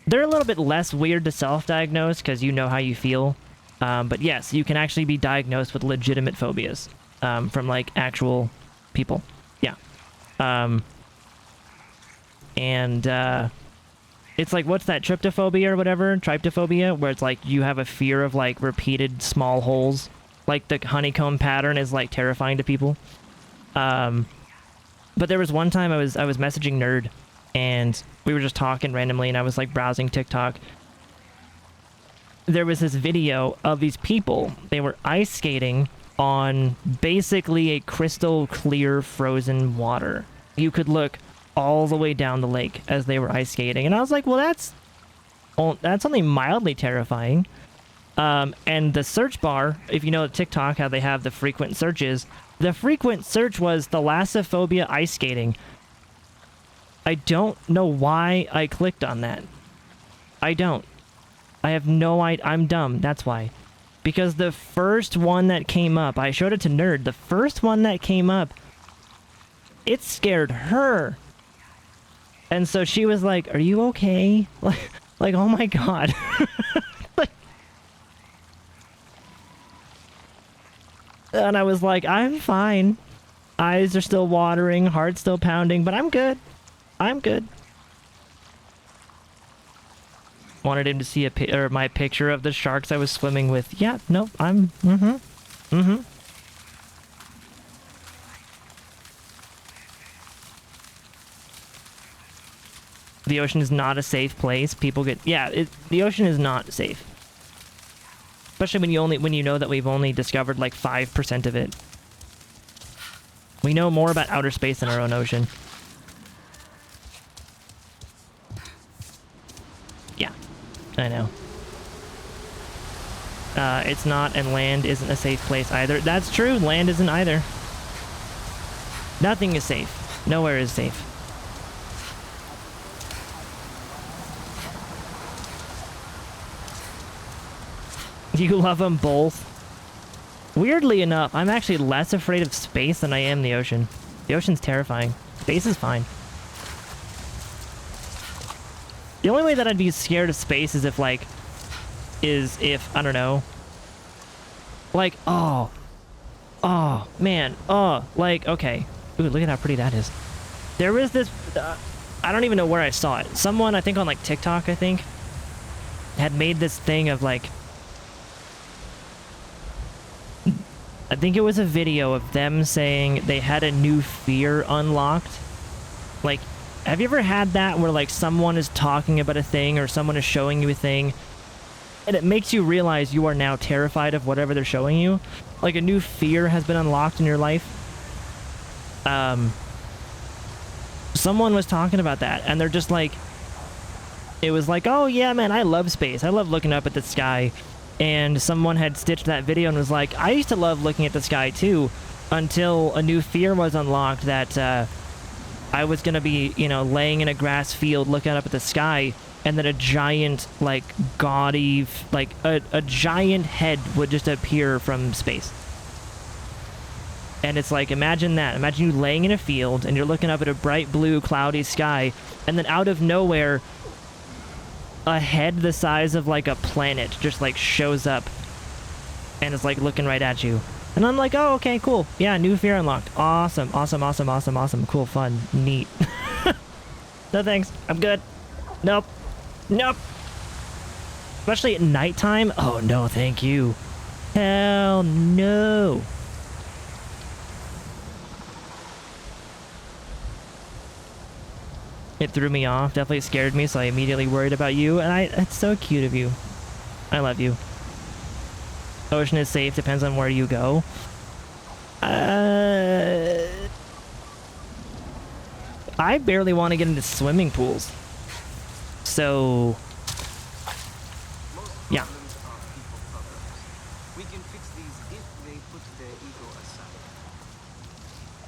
They're a little bit less weird to self-diagnose because you know how you feel. But yes, you can actually be diagnosed with legitimate phobias from like actual people. Yeah. It's like, what's that, tryptophobia or whatever? Tryptophobia, where it's like you have a fear of like repeated small holes. Like the honeycomb pattern is like terrifying to people. But there was one time I was messaging Nerd and we were just talking randomly and I was like browsing TikTok. There was this video of these people. They were ice skating on basically a crystal clear frozen water. You could look all the way down the lake as they were ice skating. And I was like, well, that's only mildly terrifying. And the search bar, if you know TikTok, how they have the frequent searches, the frequent search was thalassophobia ice skating. I don't know why I clicked on that. I don't. I have no idea. I'm dumb. That's why. Because the first one that came up, I showed it to Nerd. The first one that came up, it scared her. And so she was like, are you okay? Like, oh my god. And I was like, I'm fine. Eyes are still watering, heart still pounding, but I'm good. I'm good. Wanted him to see my picture of the sharks I was swimming with. Yeah, no, I'm. The ocean is not a safe place. People get the ocean is not safe. Especially when you know that we've only discovered like 5% of it. We know more about outer space than our own ocean. Yeah, I know. It's not, and land isn't a safe place either. That's true, land isn't either. Nothing is safe. Nowhere is safe. You love them both? Weirdly enough, I'm actually less afraid of space than I am the ocean. The ocean's terrifying. Space is fine. The only way that I'd be scared of space is if, I don't know. Like, oh, man, like, okay. Ooh, look at how pretty that is. There was this, I don't even know where I saw it. Someone, I think on, like, TikTok, I think, had made this thing of, like, I think it was a video of them saying they had a new fear unlocked. Like, have you ever had that where, like, someone is talking about a thing or someone is showing you a thing and it makes you realize you are now terrified of whatever they're showing you? Like, a new fear has been unlocked in your life. Someone was talking about that and they're just like, it was like, oh yeah, man, I love space. I love looking up at the sky. And someone had stitched that video and was like, I used to love looking at the sky too, until a new fear was unlocked that I was going to be, you know, laying in a grass field looking up at the sky, and then a giant, like, gaudy, like, a giant head would just appear from space. And it's like, imagine that. Imagine you laying in a field, and you're looking up at a bright blue, cloudy sky, and then out of nowhere, a head the size of like a planet just like shows up and is like looking right at you. And I'm like, oh, okay, cool. Yeah, new fear unlocked. Awesome, awesome, awesome, awesome, awesome. Cool, fun, neat. No thanks. I'm good. Nope. Nope. Especially at nighttime. Oh, no, thank you. Hell no. It threw me off, definitely scared me, so I immediately worried about you, and it's so cute of you. I love you. Ocean is safe, depends on where you go. I barely want to get into swimming pools. So, yeah.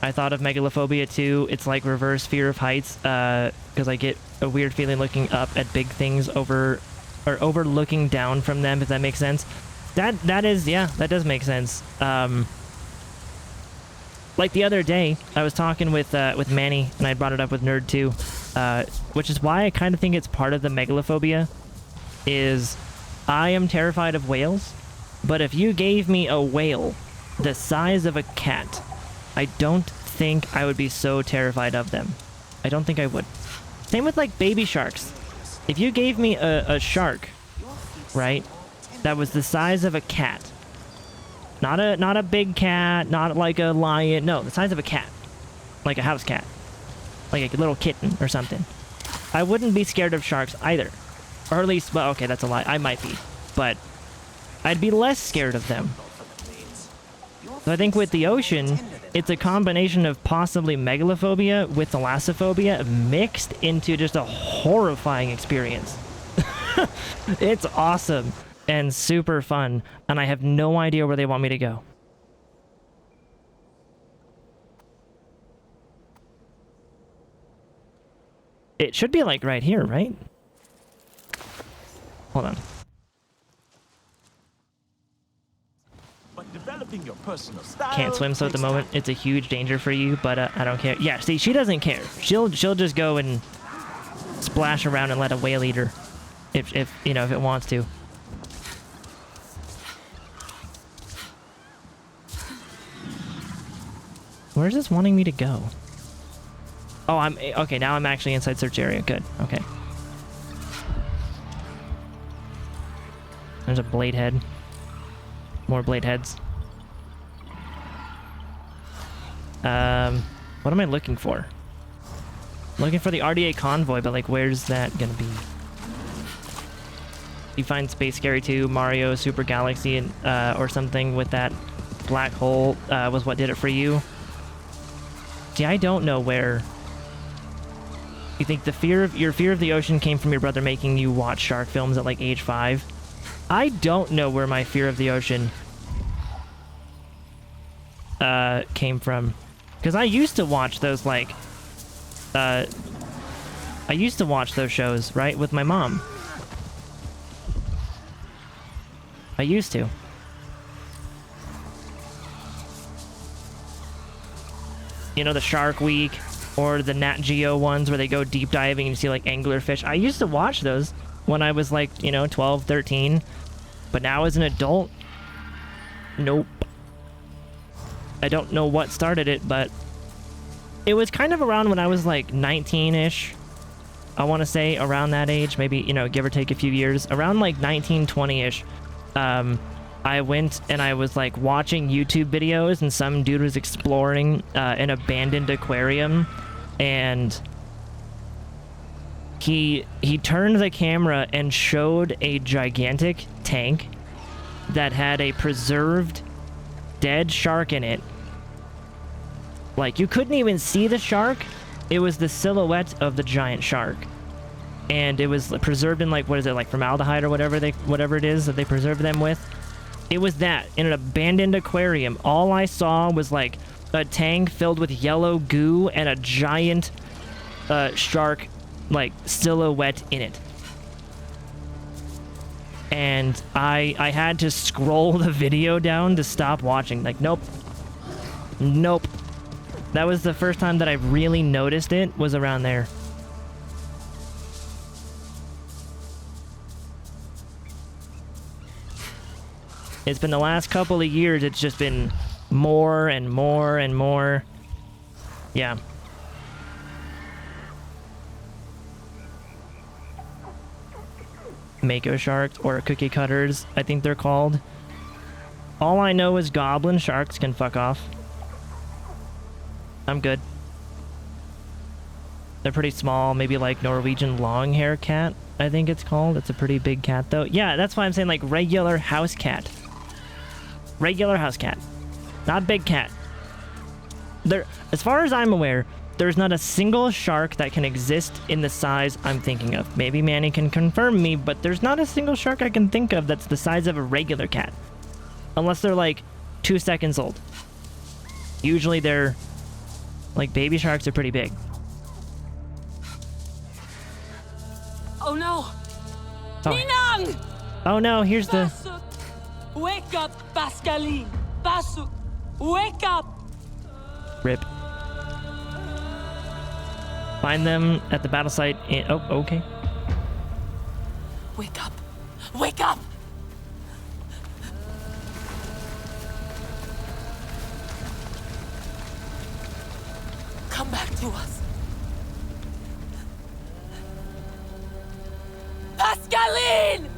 I thought of megalophobia too. It's like reverse fear of heights, because I get a weird feeling looking up at big things overlooking down from them, if that makes sense. That is, yeah, that does make sense. Like the other day, I was talking with Manny, and I brought it up with Nerd too, which is why I kind of think it's part of the megalophobia, is I am terrified of whales, but if you gave me a whale the size of a cat, I don't think I would be so terrified of them. I don't think I would. Same with like baby sharks. If you gave me a shark, right, that was the size of a cat, not a big cat, not like a lion, no, the size of a cat, like a house cat, like a little kitten or something, I wouldn't be scared of sharks either. Or at least, well, okay, that's a lie. I might be, but I'd be less scared of them. So I think with the ocean, it's a combination of possibly megalophobia with thalassophobia mixed into just a horrifying experience. It's awesome and super fun, and I have no idea where they want me to go. It should be like right here, right? Hold on. Developing your personal style. Can't swim, so at the moment it's a huge danger for you, but I don't care. Yeah, see, she doesn't care. She'll just go and splash around and let a whale eat her, if you know, if it wants to. Where's this wanting me to go? Oh, I'm okay. Now I'm actually inside search area. Good. Okay. There's a blade head. More blade heads. What am I looking for? I'm looking for the RDA convoy, but like, where's that gonna be? You find Space Scary 2, Mario, Super Galaxy, and, or something with that black hole was what did it for you. See, I don't know where. You think your fear of the ocean came from your brother making you watch shark films at like age 5? I don't know where my fear of the ocean came from, because I used to watch those like I used to watch those shows, right, with my mom. I used to. You know, the Shark Week or the Nat Geo ones where they go deep diving and you see like anglerfish. I used to watch those when I was like, you know, 12, 13. But now as an adult, nope. I don't know what started it, but it was kind of around when I was like 19-ish. I want to say around that age, maybe, you know, give or take a few years. Around like 19, 20-ish. I went and I was like watching YouTube videos and some dude was exploring an abandoned aquarium, and he turned the camera and showed a gigantic tank that had a preserved dead shark in it. Like, you couldn't even see the shark. It was the silhouette of the giant shark. And it was preserved in like, what is it, like formaldehyde or whatever it is that they preserve them with. It was that in an abandoned aquarium. All I saw was like a tank filled with yellow goo and a giant shark like silhouette in it. And I had to scroll the video down to stop watching. Like, nope. Nope. That was the first time that I really noticed it, was around there. It's been the last couple of years, it's just been more and more and more. Yeah. Mako sharks, or cookie cutters, I think they're called. All I know is goblin sharks can fuck off. I'm good. They're pretty small, maybe like Norwegian long hair cat, I think it's called. It's a pretty big cat though. Yeah, that's why I'm saying like regular house cat. Regular house cat. Not big cat. There, as far as I'm aware, there's not a single shark that can exist in the size I'm thinking of. Maybe Manny can confirm me, but there's not a single shark I can think of that's the size of a regular cat. Unless they're like 2 seconds old. Usually they're like, baby sharks are pretty big. Oh no! Oh. Ninang! Oh no, here's the... Basut! Wake up, Pascaline! Basut! Wake up! Rip. Find them at the battle site in... Oh, okay. Wake up! Wake up! Come back to us. Pascaline!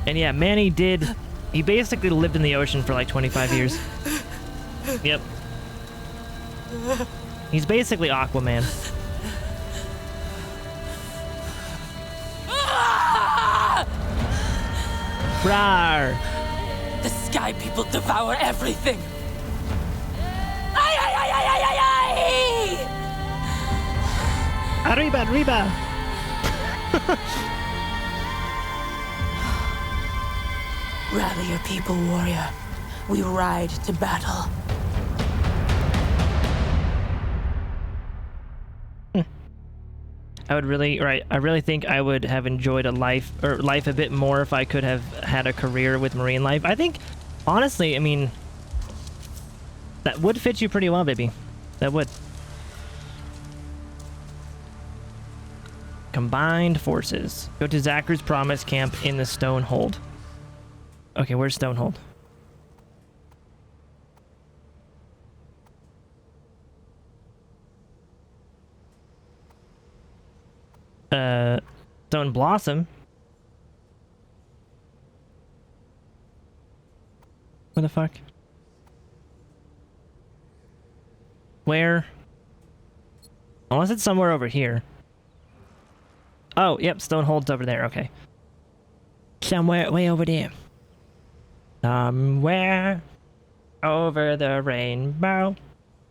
And yeah, Manny did... He basically lived in the ocean for like 25 years. Yep. He's basically Aquaman. Rawr! The sky people devour everything. Ay, ay, ay, ay, ay, ay, ay! Arriba, arriba! Rally your people, warrior. We ride to battle. I would really, right, I really think I would have enjoyed life a bit more if I could have had a career with marine life. I think, honestly, I mean, that would fit you pretty well, baby. That would. Combined forces. Go to Zachary's Promise Camp in the Stonehold. Okay, where's Stonehold? Stone Blossom. Where the fuck? Where? Unless it's somewhere over here. Oh, yep, Stonehold's over there, okay. Somewhere way over there. Somewhere over the rainbow.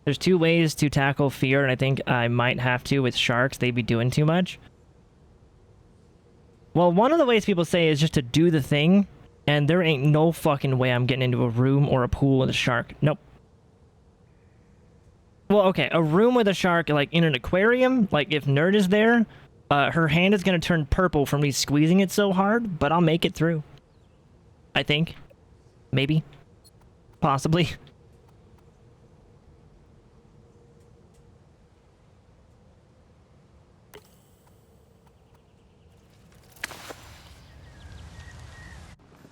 There's 2 ways to tackle fear, and I think I might have to with sharks. They'd be doing too much. Well, one of the ways people say is just to do the thing, and there ain't no fucking way I'm getting into a room or a pool with a shark. Nope. Well, okay, a room with a shark, like in an aquarium, like if Nerd is there, her hand is gonna turn purple from me squeezing it so hard, but I'll make it through. I think. Maybe. Possibly.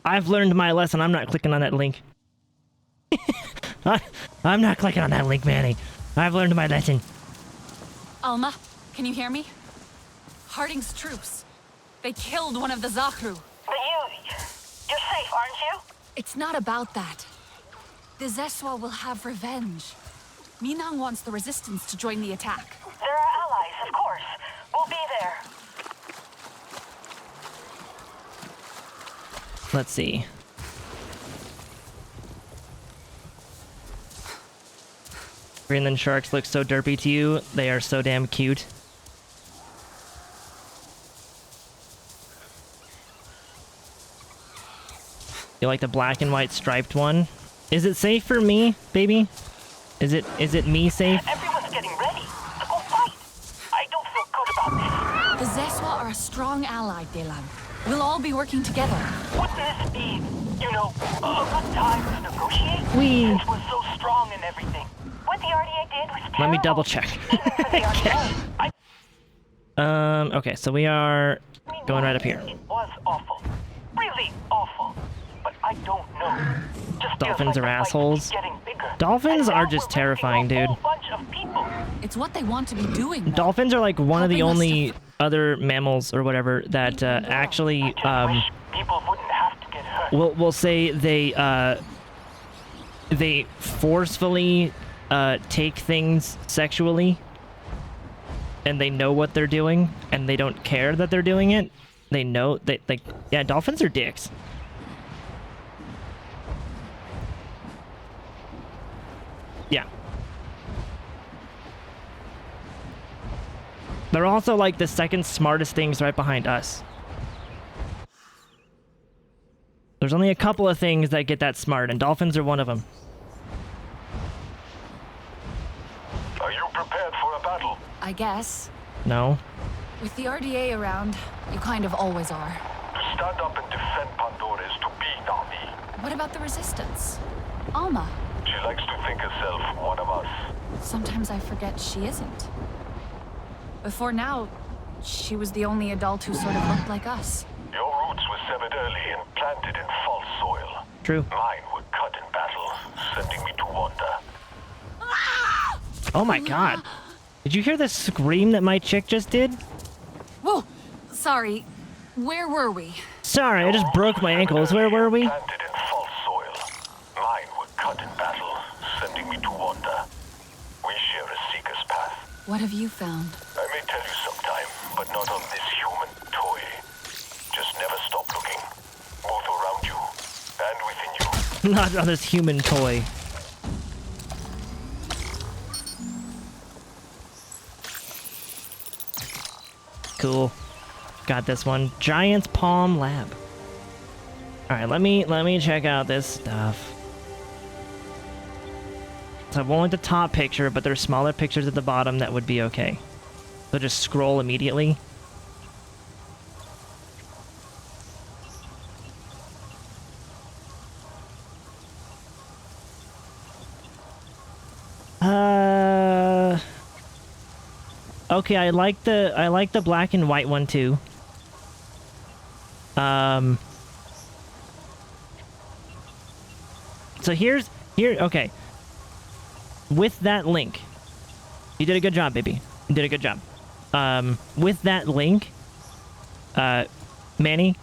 I've learned my lesson. I'm not clicking on that link. I'm not clicking on that link, Manny. I've learned my lesson. Alma, can you hear me? Harding's troops. They killed one of the Zakru. But you're safe, aren't you? It's not about that. The Zeswa will have revenge. Minang wants the resistance to join the attack. There are allies, of course. We'll be there. Let's see. Greenland sharks look so derpy to you. They are so damn cute. You like the black and white striped one? Is it safe for me, baby? Is it me safe? Everyone's getting ready to go fight. I don't feel good about this. The Zeswa are a strong ally, Delan. We'll all be working together. Would this be, you know, a good time to negotiate? Wee. Since we're so strong and everything. What the RDA did was terrible. Let me double check. Even for the RDA. Okay, so we are going right up here. It was awful. Really awful. But I don't know. Just Dolphins feels like are the fight assholes. keeps getting bigger. Dolphins And are now just we're terrifying, risking a dude. whole bunch of people. It's what they want to be doing. though. Dolphins are like one of the Helping us only other mammals or whatever that actually Wish people wouldn't have to get hurt. we'll say they forcefully take things sexually, and they know what they're doing, and they don't care that they're doing it. They know that, like, yeah, dolphins are dicks. Yeah. They're also like the second smartest things right behind us. There's only a couple of things that get that smart, and dolphins are one of them. Are you prepared for a battle? I guess. No? With the RDA around, you kind of always are. To stand up and defend Pandora is to be Na'vi. What about the resistance? Alma. She likes to think herself one of us. Sometimes I forget she isn't. Before now, she was the only adult who sort of looked like us. Your roots were severed early and planted in false soil. True. Mine were cut in battle, sending me to wander. Oh my god. Did you hear the scream that my chick just did? Whoa! Sorry. Where were we? Sorry, I just broke my ankles. Where were we? Planted in false soil. Mine were cut in battle, sending me to wander. We share a seeker's path. What have you found? I may tell you sometime, but not on this human toy. Just never stop looking. Both around you and within you. Not on this human toy. Cool. Got this one. Giant's Palm Lab. Alright, let me check out this stuff. So I've only the top picture, but there's smaller pictures at the bottom that would be okay. So just scroll immediately. Okay, I like the black and white one too. So here, okay. With that link, you did a good job, baby. You did a good job. With that link, Manny,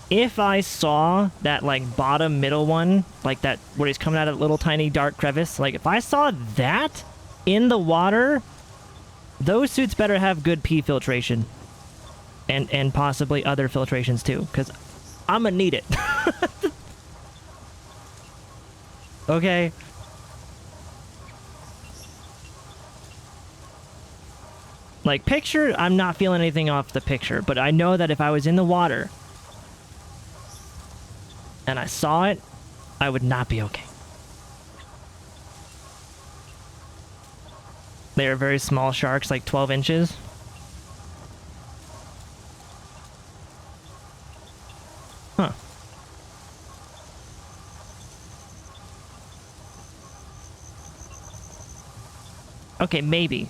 if I saw that, like, bottom middle one, like that where he's coming out of a little tiny dark crevice, like, if I saw that in the water, those suits better have good pee filtration. And possibly other filtrations too, because I'm gonna need it. Okay. Like, picture, I'm not feeling anything off the picture, but I know that if I was in the water and I saw it, I would not be okay. They are very small sharks, like 12 inches. Huh. Okay, maybe.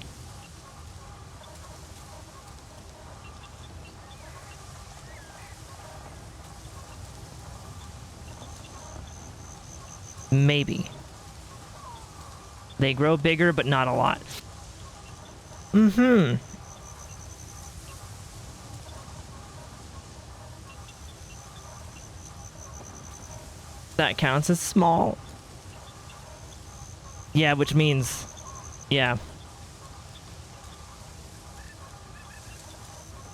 Maybe. They grow bigger, but not a lot. Mm-hmm. That counts as small. Yeah, which means... Yeah.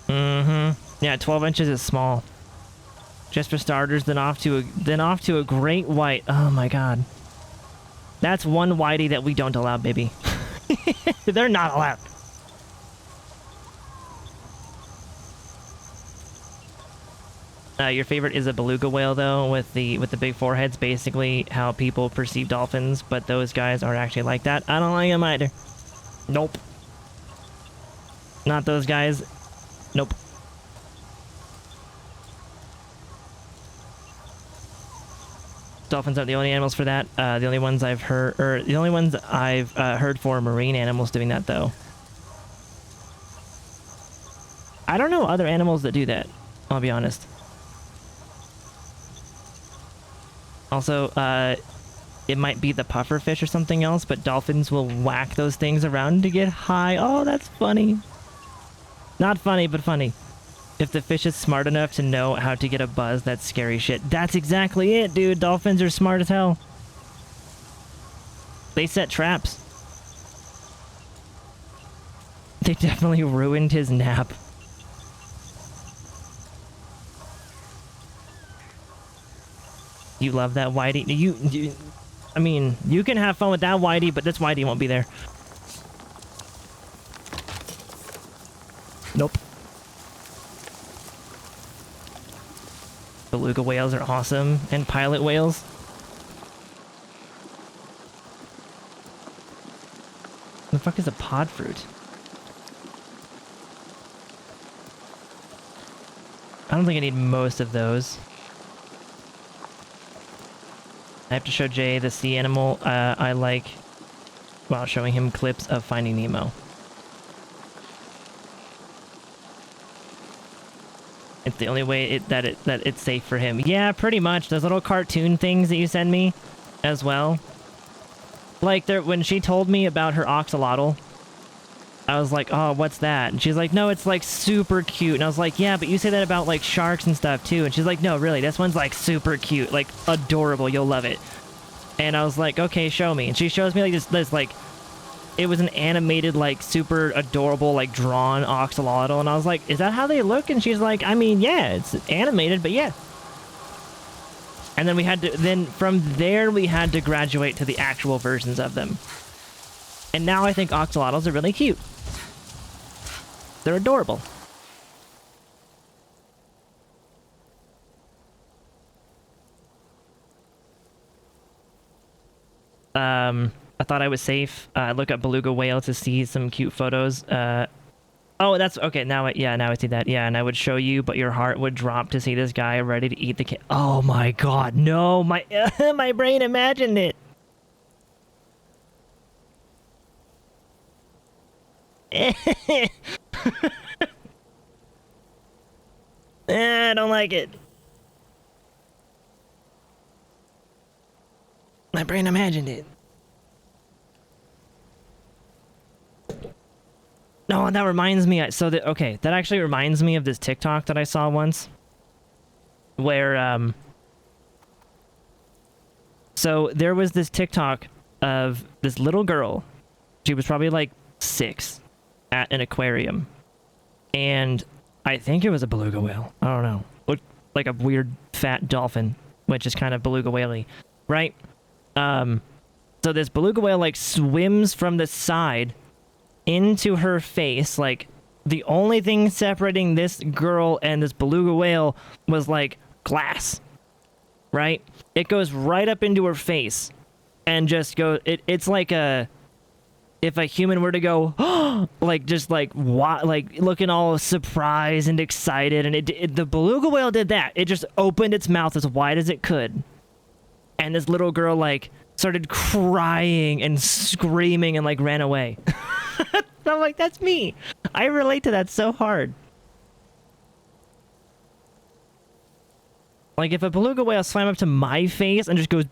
Mm-hmm. Yeah, 12 inches is small. Just for starters, then off to a great white. Oh my god. That's one whitey that we don't allow, baby. They're not allowed. Your favorite is a beluga whale, though, with the big foreheads. Basically, how people perceive dolphins, but those guys aren't actually like that. I don't like them either. Nope. Not those guys. Nope. Dolphins aren't the only animals for that. The only ones I've heard, heard for marine animals doing that, though. I don't know other animals that do that. I'll be honest. Also, it might be the pufferfish or something else, but dolphins will whack those things around to get high. Oh, that's funny. Not funny, but funny. If the fish is smart enough to know how to get a buzz, that's scary shit. That's exactly it, dude. Dolphins are smart as hell. They set traps. They definitely ruined his nap. You love that whitey. I mean, you can have fun with that whitey, but this whitey won't be there. Nope. Beluga whales are awesome, and pilot whales. The fuck is a pod fruit? I don't think I need most of those. I have to show Jay the sea animal I like while showing him clips of Finding Nemo. It's the only way that it's safe for him. Yeah, pretty much. Those little cartoon things that you send me as well. Like, when she told me about her axolotl, I was like, oh, what's that? And she's like, no, it's like super cute. And I was like, yeah, but you say that about like sharks and stuff too. And she's like, no, really, this one's like super cute, like adorable. You'll love it. And I was like, okay, show me. And she shows me like this like, it was an animated, like super adorable, like drawn axolotl. And I was like, is that how they look? And she's like, I mean, yeah, it's animated, but yeah. And then from there we had to graduate to the actual versions of them. And now I think axolotls are really cute. They're adorable. I thought I was safe. Look up beluga whale to see some cute photos. Oh, that's okay. Now I see that. Yeah, and I would show you, but your heart would drop to see this guy ready to eat the kid. Oh my god, no! My my brain imagined it. I don't like it. My brain imagined it. No, that reminds me. So that okay, that actually reminds me of this TikTok that I saw once, where so there was this TikTok of this little girl. She was probably like 6 at an aquarium, and I think it was a beluga whale. I don't know, looked like a weird fat dolphin, which is kind of beluga whaley, right? So this beluga whale like swims from the side into her face. Like the only thing separating this girl and this beluga whale was like glass, right? It goes right up into her face and just goes, it's like if a human were to go like just like what, like looking all surprised and excited, and the beluga whale did that. It just opened its mouth as wide as it could, and this little girl like started crying and screaming and like ran away. I'm like, that's me. I relate to that so hard. Like if a beluga whale swam up to my face and just goes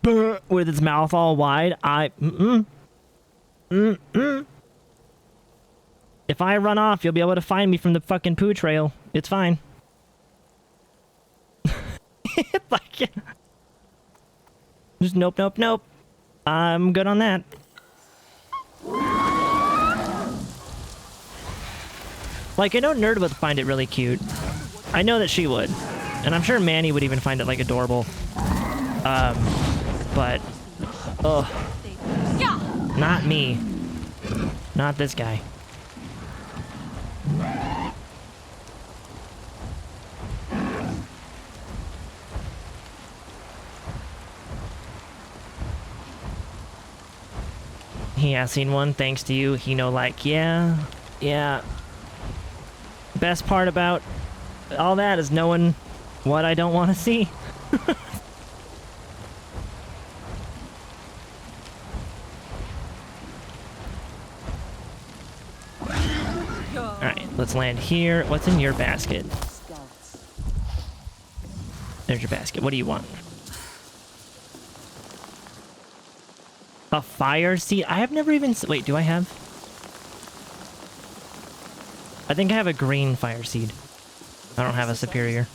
with its mouth all wide, if I run off, you'll be able to find me from the fucking poo trail. It's fine. Like, just nope, nope, nope. I'm good on that. Like, I know Nerd would find it really cute. I know that she would. And I'm sure Manny would even find it, like, adorable. But... ugh. Not me. Not this guy. He has seen one, thanks to you. He know, like, yeah. Best part about all that is knowing what I don't want to see. Alright, let's land here. What's in your basket? There's your basket. What do you want? A fire seed? I have never even... wait, do I have? I think I have a green fire seed. I don't have a superior.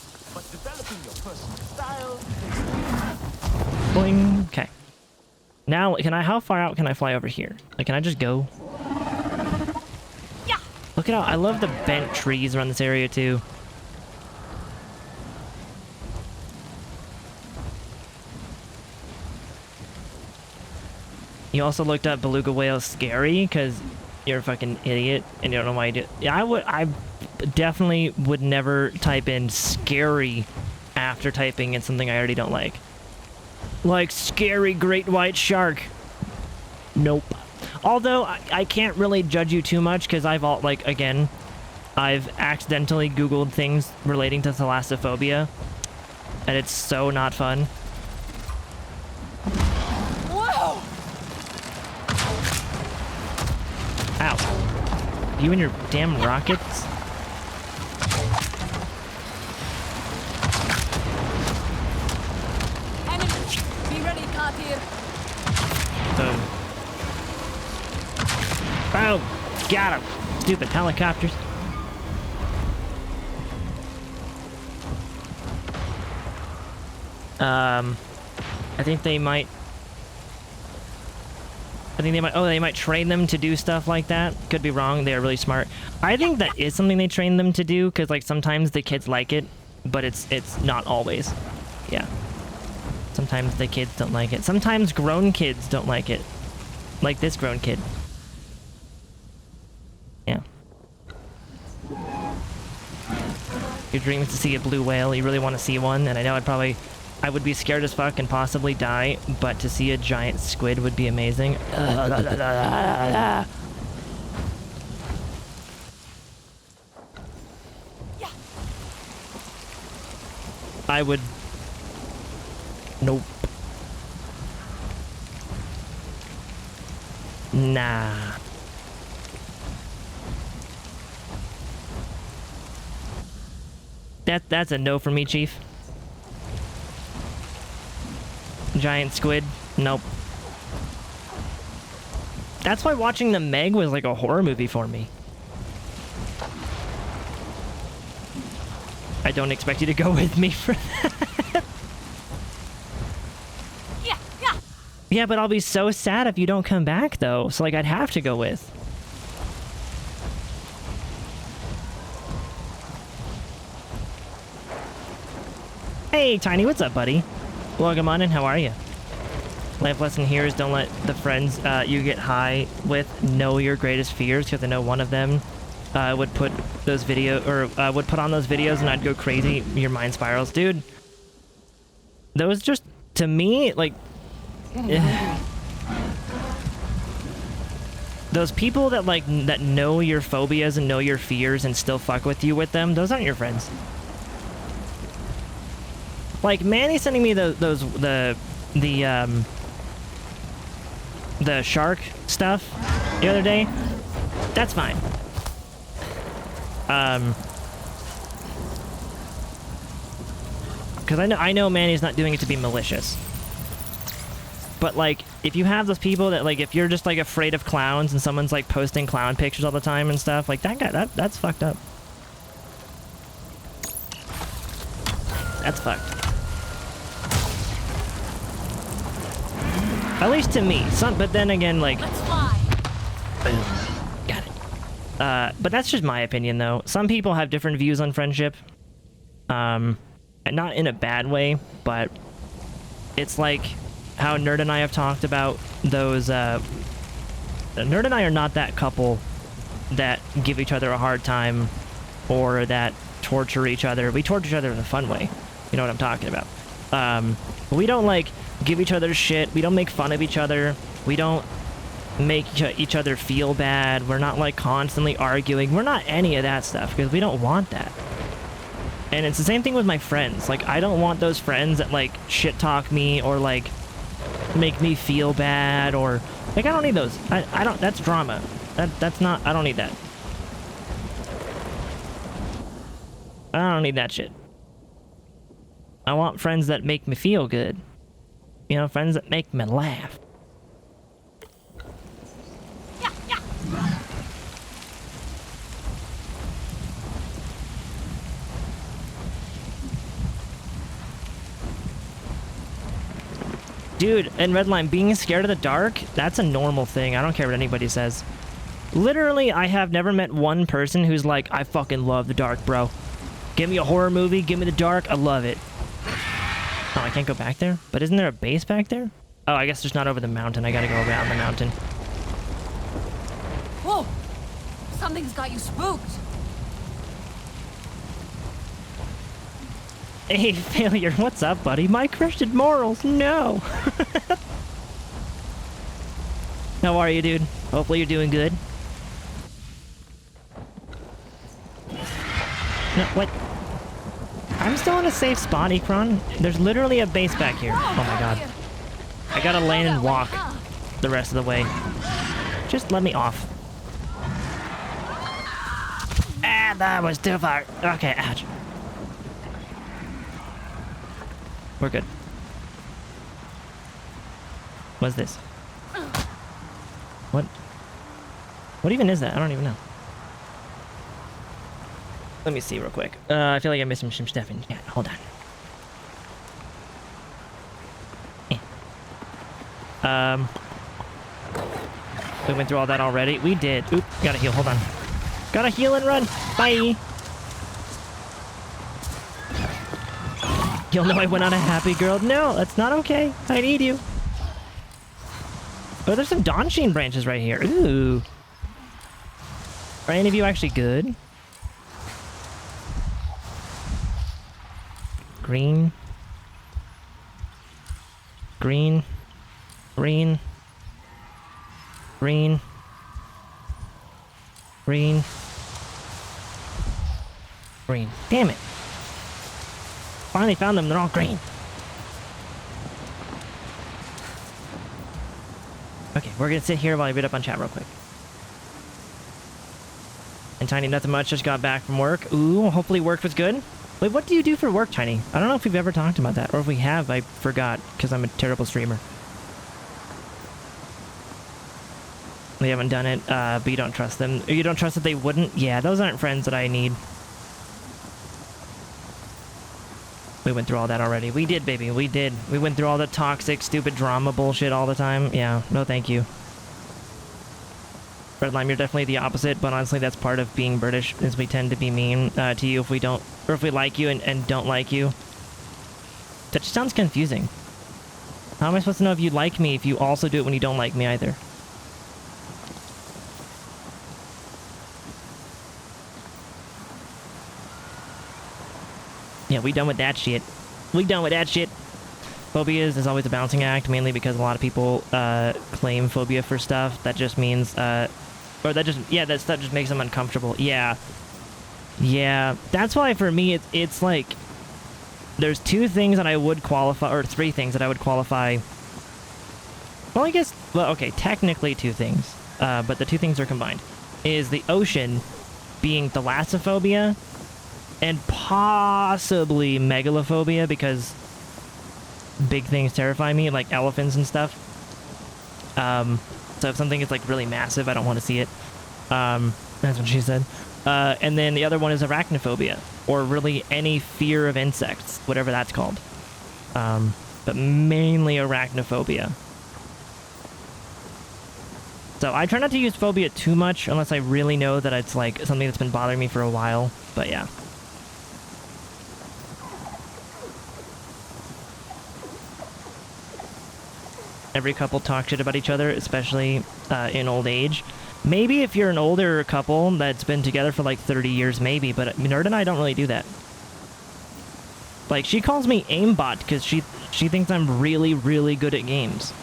Boing. Okay. Now, how far out can I fly over here? Like, can I just go? Yeah. Look at how... I love the bent trees around this area, too. You also looked up beluga whale scary because you're a fucking idiot and you don't know why you do. Yeah, I definitely would never type in scary after typing in something I already don't like. Like scary great white shark. Nope. Although I can't really judge you too much because I've accidentally Googled things relating to thalassophobia and it's so not fun. Ow. You and your damn rockets. Enemy, be ready, Katir. Boom. Boom. Got him. Stupid helicopters. I think they might... oh, they might train them to do stuff like that. Could be wrong. They are really smart. I think that is something they train them to do, because, like, sometimes the kids like it, but it's not always. Yeah. Sometimes the kids don't like it. Sometimes grown kids don't like it. Like this grown kid. Yeah. Your dream is to see a blue whale. You really want to see one, and I know I would be scared as fuck and possibly die, but to see a giant squid would be amazing. I would... Nope. Nah. That's a no for me, Chief. Giant squid? Nope. That's why watching The Meg was like a horror movie for me. I don't expect you to go with me for that. Yeah, yeah. Yeah, but I'll be so sad if you don't come back, though. So, like, I'd have to go with. Hey, Tiny, what's up, buddy? Welcome on in, how are you? Life lesson here is don't let the friends you get high with know your greatest fears, because I know one of them would put those would put on those videos and I'd go crazy. Your mind spirals. Dude, those just, to me, like, those people that, like, that know your phobias and know your fears and still fuck with you with them, those aren't your friends. Like, Manny sending me the shark stuff the other day, that's fine. Because I know Manny's not doing it to be malicious. But, like, if you have those people that, like, if you're just, like, afraid of clowns and someone's, like, posting clown pictures all the time and stuff, like, that guy, that's fucked up. That's fucked. At least to me. But then again, like... Let's fly. Boom. Got it. But that's just my opinion, though. Some people have different views on friendship. And not in a bad way, but... It's like how Nerd and I have talked about those... Nerd and I are not that couple that give each other a hard time or that torture each other. We torture each other in a fun way. You know what I'm talking about. We don't, like, give each other shit. We don't make fun of each other. We don't make each other feel bad. We're not, like, constantly arguing. We're not any of that stuff because we don't want that. And it's the same thing with my friends. Like, I don't want those friends that, like, shit talk me or, like, make me feel bad or... Like, I don't need those. I don't... That's drama. That's not... I don't need that. I don't need that shit. I want friends that make me feel good. You know, friends that make me laugh. Yeah, yeah. Dude, in Redline, being scared of the dark, that's a normal thing. I don't care what anybody says. Literally, I have never met one person who's like, I fucking love the dark, bro. Give me a horror movie, give me the dark, I love it. Oh, I can't go back there? But isn't there a base back there? Oh, I guess there's not over the mountain. I gotta go around the mountain. Whoa! Something's got you spooked. Hey, failure, what's up, buddy? My Christian morals, no! How are you, dude? Hopefully you're doing good. No, what? I'm still in a safe spot, Ekron. There's literally a base back here. Oh my god. I gotta land and walk the rest of the way. Just let me off. Ah, that was too far. Okay, ouch. We're good. What's this? What? What even is that? I don't even know. Let me see real quick. I feel like I missed some stuff in chat. Hold on. We went through all that already. We did. Oop, gotta heal. Hold on. Gotta heal and run. Bye. You'll know I went on a happy girl. No, that's not okay. I need you. Oh, there's some Dawnsheen branches right here. Ooh. Are any of you actually good? Green. Green. Green. Green. Green. Green. Damn it. Finally found them. They're all green. Okay, we're gonna sit here while I read up on chat real quick. And Tiny, nothing much. Just got back from work. Ooh, hopefully work was good. Wait, what do you do for work, Tiny? I don't know if we've ever talked about that. Or if we have, I forgot. Because I'm a terrible streamer. We haven't done it, but you don't trust them. You don't trust that they wouldn't? Yeah, those aren't friends that I need. We went through all that already. We did, baby. We did. We went through all the toxic, stupid drama bullshit all the time. Yeah, no thank you. Red Lime, you're definitely the opposite, but honestly, that's part of being British, is we tend to be mean to you if we don't, or if we like you and don't like you. That just sounds confusing. How am I supposed to know if you like me if you also do it when you don't like me either? Yeah, we done with that shit. We done with that shit. Phobias is always a balancing act, mainly because a lot of people claim phobia for stuff. That just means, or that just, yeah, that stuff just makes them uncomfortable. Yeah. Yeah. That's why for me, it's like, there's two things that I would qualify, or three things that I would qualify. Well, I guess, well, okay, technically two things, but the two things are combined. Is the ocean being thalassophobia and possibly megalophobia, because big things terrify me, like elephants and stuff. So if something is like really massive, I don't want to see it. That's what she said. And then the other one is arachnophobia, or really any fear of insects, whatever that's called. But mainly arachnophobia. So I try not to use phobia too much unless I really know that it's like something that's been bothering me for a while. But yeah. Every couple talk shit about each other, especially in old age. Maybe if you're an older couple that's been together for like 30 years, maybe, but Nerd and I don't really do that. Like, she calls me aimbot because she thinks I'm really, really good at games.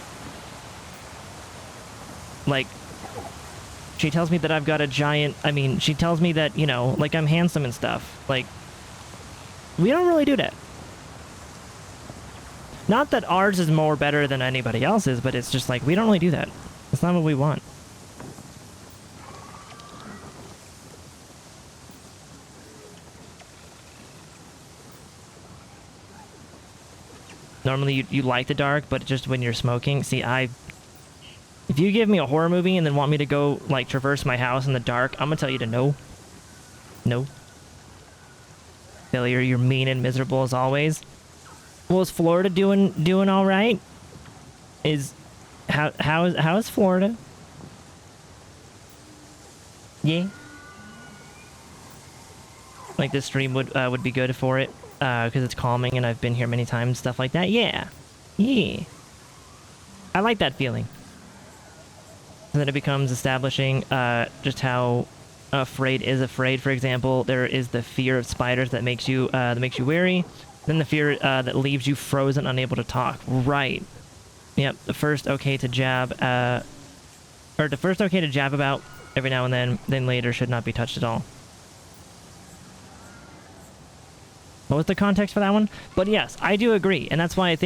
Like, she tells me that I've got a giant, I mean, she tells me that, you know, like I'm handsome and stuff. Like, we don't really do that. Not that ours is more better than anybody else's, but it's just like, we don't really do that. It's not what we want. Normally you like the dark, but just when you're smoking, see, if you give me a horror movie and then want me to go, like, traverse my house in the dark, I'm gonna tell you to no. No. Failure, you're mean and miserable as always. Well, is Florida doing all right? How is Florida? Yeah. Like, this stream would be good for it, because it's calming and I've been here many times, stuff like that. Yeah. Yeah. I like that feeling. And then it becomes establishing just how afraid is afraid. For example, there is the fear of spiders that makes you wary. Then the fear that leaves you frozen, unable to talk. Right. Yep. The first okay to jab, or the first okay to jab about every now and then later should not be touched at all. What was the context for that one? But yes, I do agree, and that's why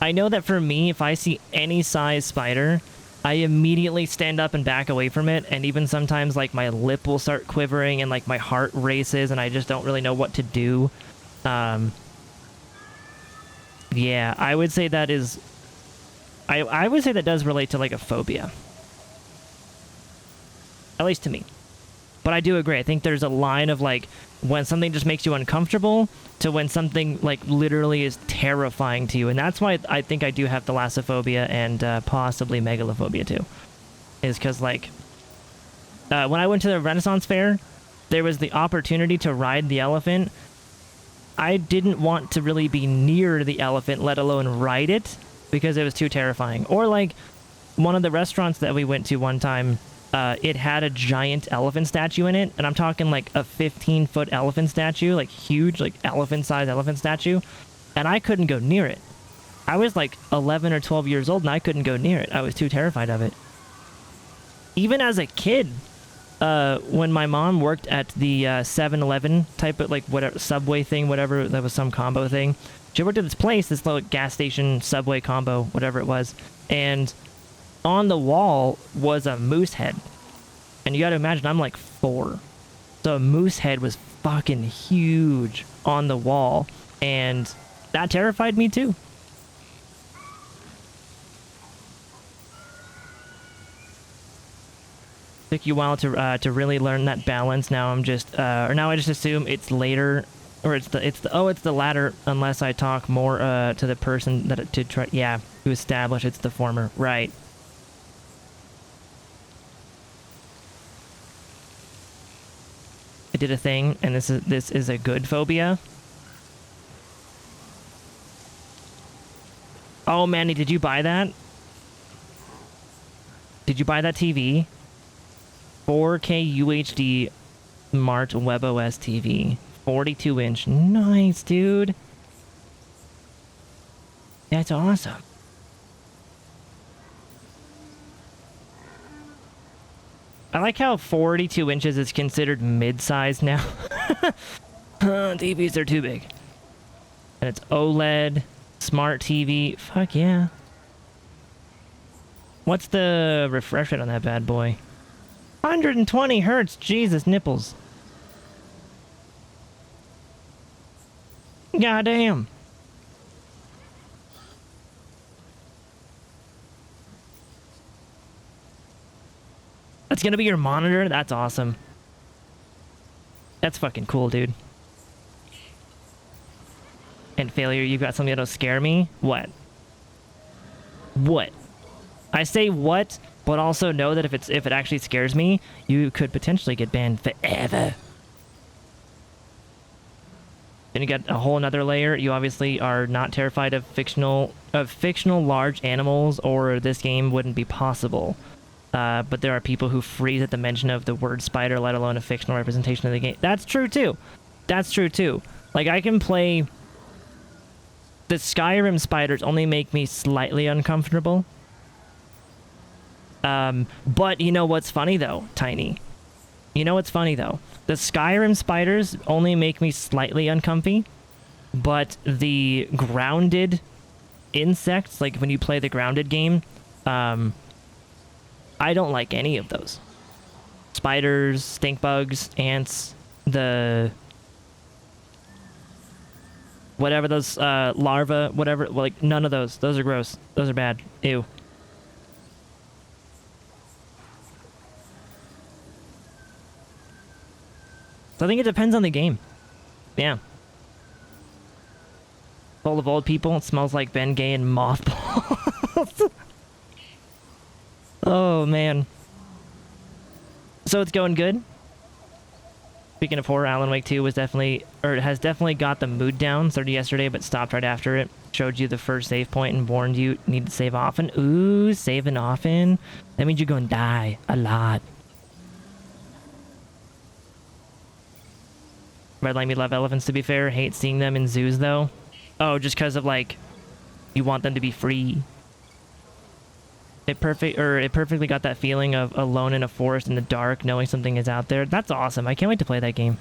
I know that for me, if I see any size spider, I immediately stand up and back away from it, and even sometimes, like, my lip will start quivering and, like, my heart races, and I just don't really know what to do. Yeah, I would say that is... I would say that does relate to, like, a phobia. At least to me. But I do agree. I think there's a line of, like, when something just makes you uncomfortable to when something, like, literally is terrifying to you. And that's why I think I do have thalassophobia and possibly megalophobia, too. Is because, like, when I went to the Renaissance Fair, there was the opportunity to ride the elephant. I didn't want to really be near the elephant, let alone ride it, because it was too terrifying. Or, like, one of the restaurants that we went to one time, it had a giant elephant statue in it, and I'm talking like a 15-foot elephant statue, like huge, like elephant-sized elephant statue, and I couldn't go near it. I was like 11 or 12 years old, and I couldn't go near it. I was too terrified of it. Even as a kid, when my mom worked at the 7-Eleven type of, like, whatever, Subway thing, whatever, that was some combo thing. She worked at this place, this little gas station, Subway combo, whatever it was, and on the wall was a moose head. And you gotta imagine, I'm like 4. So a moose head was fucking huge on the wall. And that terrified me too. Took you a while to really learn that balance. Now I'm just, or now I just assume it's later Or it's the latter unless I talk more to the person that to try to establish it's the former. Right. I did a thing and this is a good phobia. Oh Manny, did you buy that? Did you buy that TV? 4K UHD Smart WebOS TV. 42-inch. Nice, dude. That's awesome. I like how 42 inches is considered mid-size now. TVs are too big. And it's OLED, smart TV. Fuck yeah. What's the refresh rate on that bad boy? 120 hertz. Jesus, nipples. God damn. That's gonna be your monitor? That's awesome. That's fucking cool, dude. And failure, you've got something that'll scare me? What? What? I say what, but also know that if it actually scares me, you could potentially get banned forever. Then you got a whole another layer. You obviously are not terrified of fictional large animals, or this game wouldn't be possible. But there are people who freeze at the mention of the word spider, let alone a fictional representation of the game. That's true too. That's true too. Like, I can play... The Skyrim spiders only make me slightly uncomfortable. But you know what's funny though, Tiny? You know what's funny though? The Skyrim spiders only make me slightly uncomfy, but the grounded insects, like when you play the grounded game, I don't like any of those. Spiders, stink bugs, ants, the... whatever those, larvae, whatever, like, none of those. Those are gross. Those are bad. Ew. So I think it depends on the game. Yeah. Full of old people. It smells like Ben Gay and mothballs. Oh, man. So it's going good? Speaking of horror, Alan Wake 2 was definitely, or has definitely got the mood down. Started yesterday, but stopped right after it. Showed you the first save point and warned you need to save often. Ooh, saving often. That means you're going to die a lot. Red Light, me love elephants, to be fair. Hate seeing them in zoos, though. Oh, just because of, like, you want them to be free. It perfectly got that feeling of alone in a forest in the dark, knowing something is out there. That's awesome. I can't wait to play that game.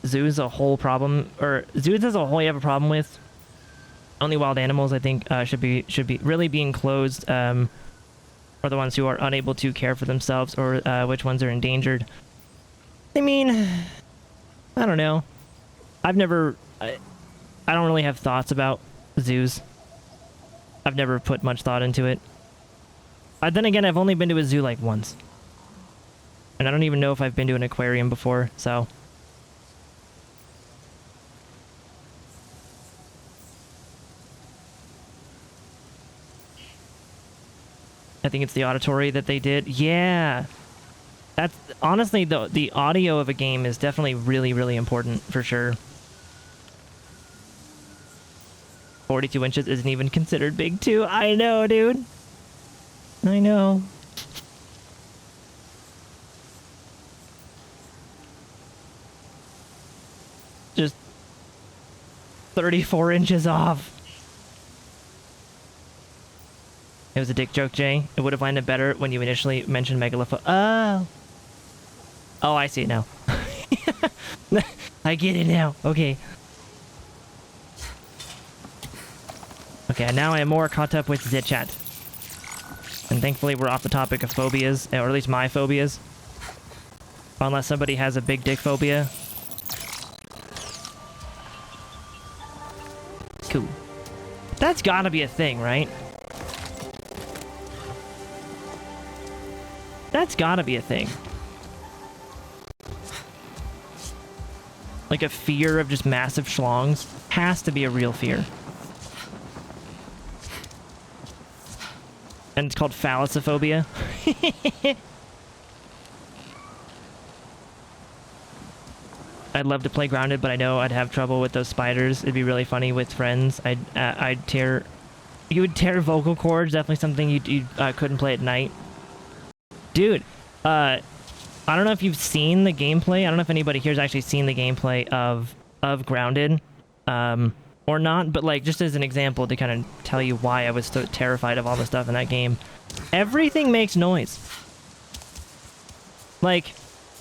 Zoos a whole problem, or zoos as a whole you have a problem with. Only wild animals, I think, should be really be enclosed, or the ones who are unable to care for themselves, or which ones are endangered. I mean, I don't know. I've never... I don't really have thoughts about zoos. I've never put much thought into it. Then again, I've only been to a zoo like once. And I don't even know if I've been to an aquarium before, so... I think it's the auditory that they did. Yeah! That's... Honestly, the audio of a game is definitely really, really important, for sure. 42 inches isn't even considered big, too. I know, dude. I know. Just 34 inches off. It was a dick joke, Jay. It would have landed better when you initially mentioned megalopho. Oh. Oh, I see it now. I get it now. Okay. Okay, now I am more caught up with the chat. And thankfully we're off the topic of phobias, or at least my phobias. Unless somebody has a big dick phobia. Cool. That's gotta be a thing, right? That's gotta be a thing. like a fear of just massive schlongs, has to be a real fear. And it's called phallosophobia. I'd love to play Grounded, but I know I'd have trouble with those spiders. It'd be really funny with friends. I'd tear... You would tear vocal cords. Definitely something you couldn't play at night. Dude, I don't know if you've seen the gameplay. I don't know if anybody here's actually seen the gameplay of Grounded, or not. But like, just as an example to kind of tell you why I was so terrified of all the stuff in that game. Everything makes noise. Like,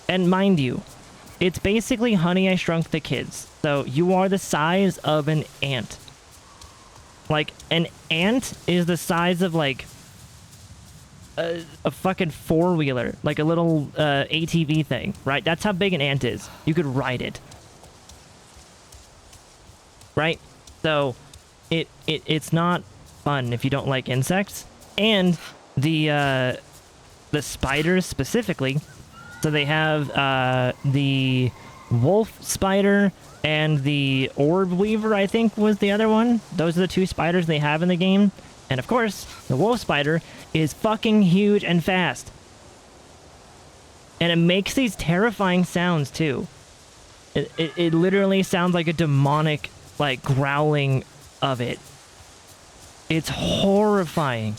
and mind you, it's basically Honey, I Shrunk the Kids. So you are the size of an ant. Like, an ant is the size of, like, a fucking four-wheeler. Like a little ATV thing, right? That's how big an ant is. You could ride it. Right? So, it's not fun if you don't like insects. And the spiders specifically... So they have the wolf spider and the orb weaver, I think was the other one. Those are the two spiders they have in the game. And of course, the wolf spider is fucking huge and fast. And it makes these terrifying sounds too. It literally sounds like a demonic, like, growling of it. It's horrifying.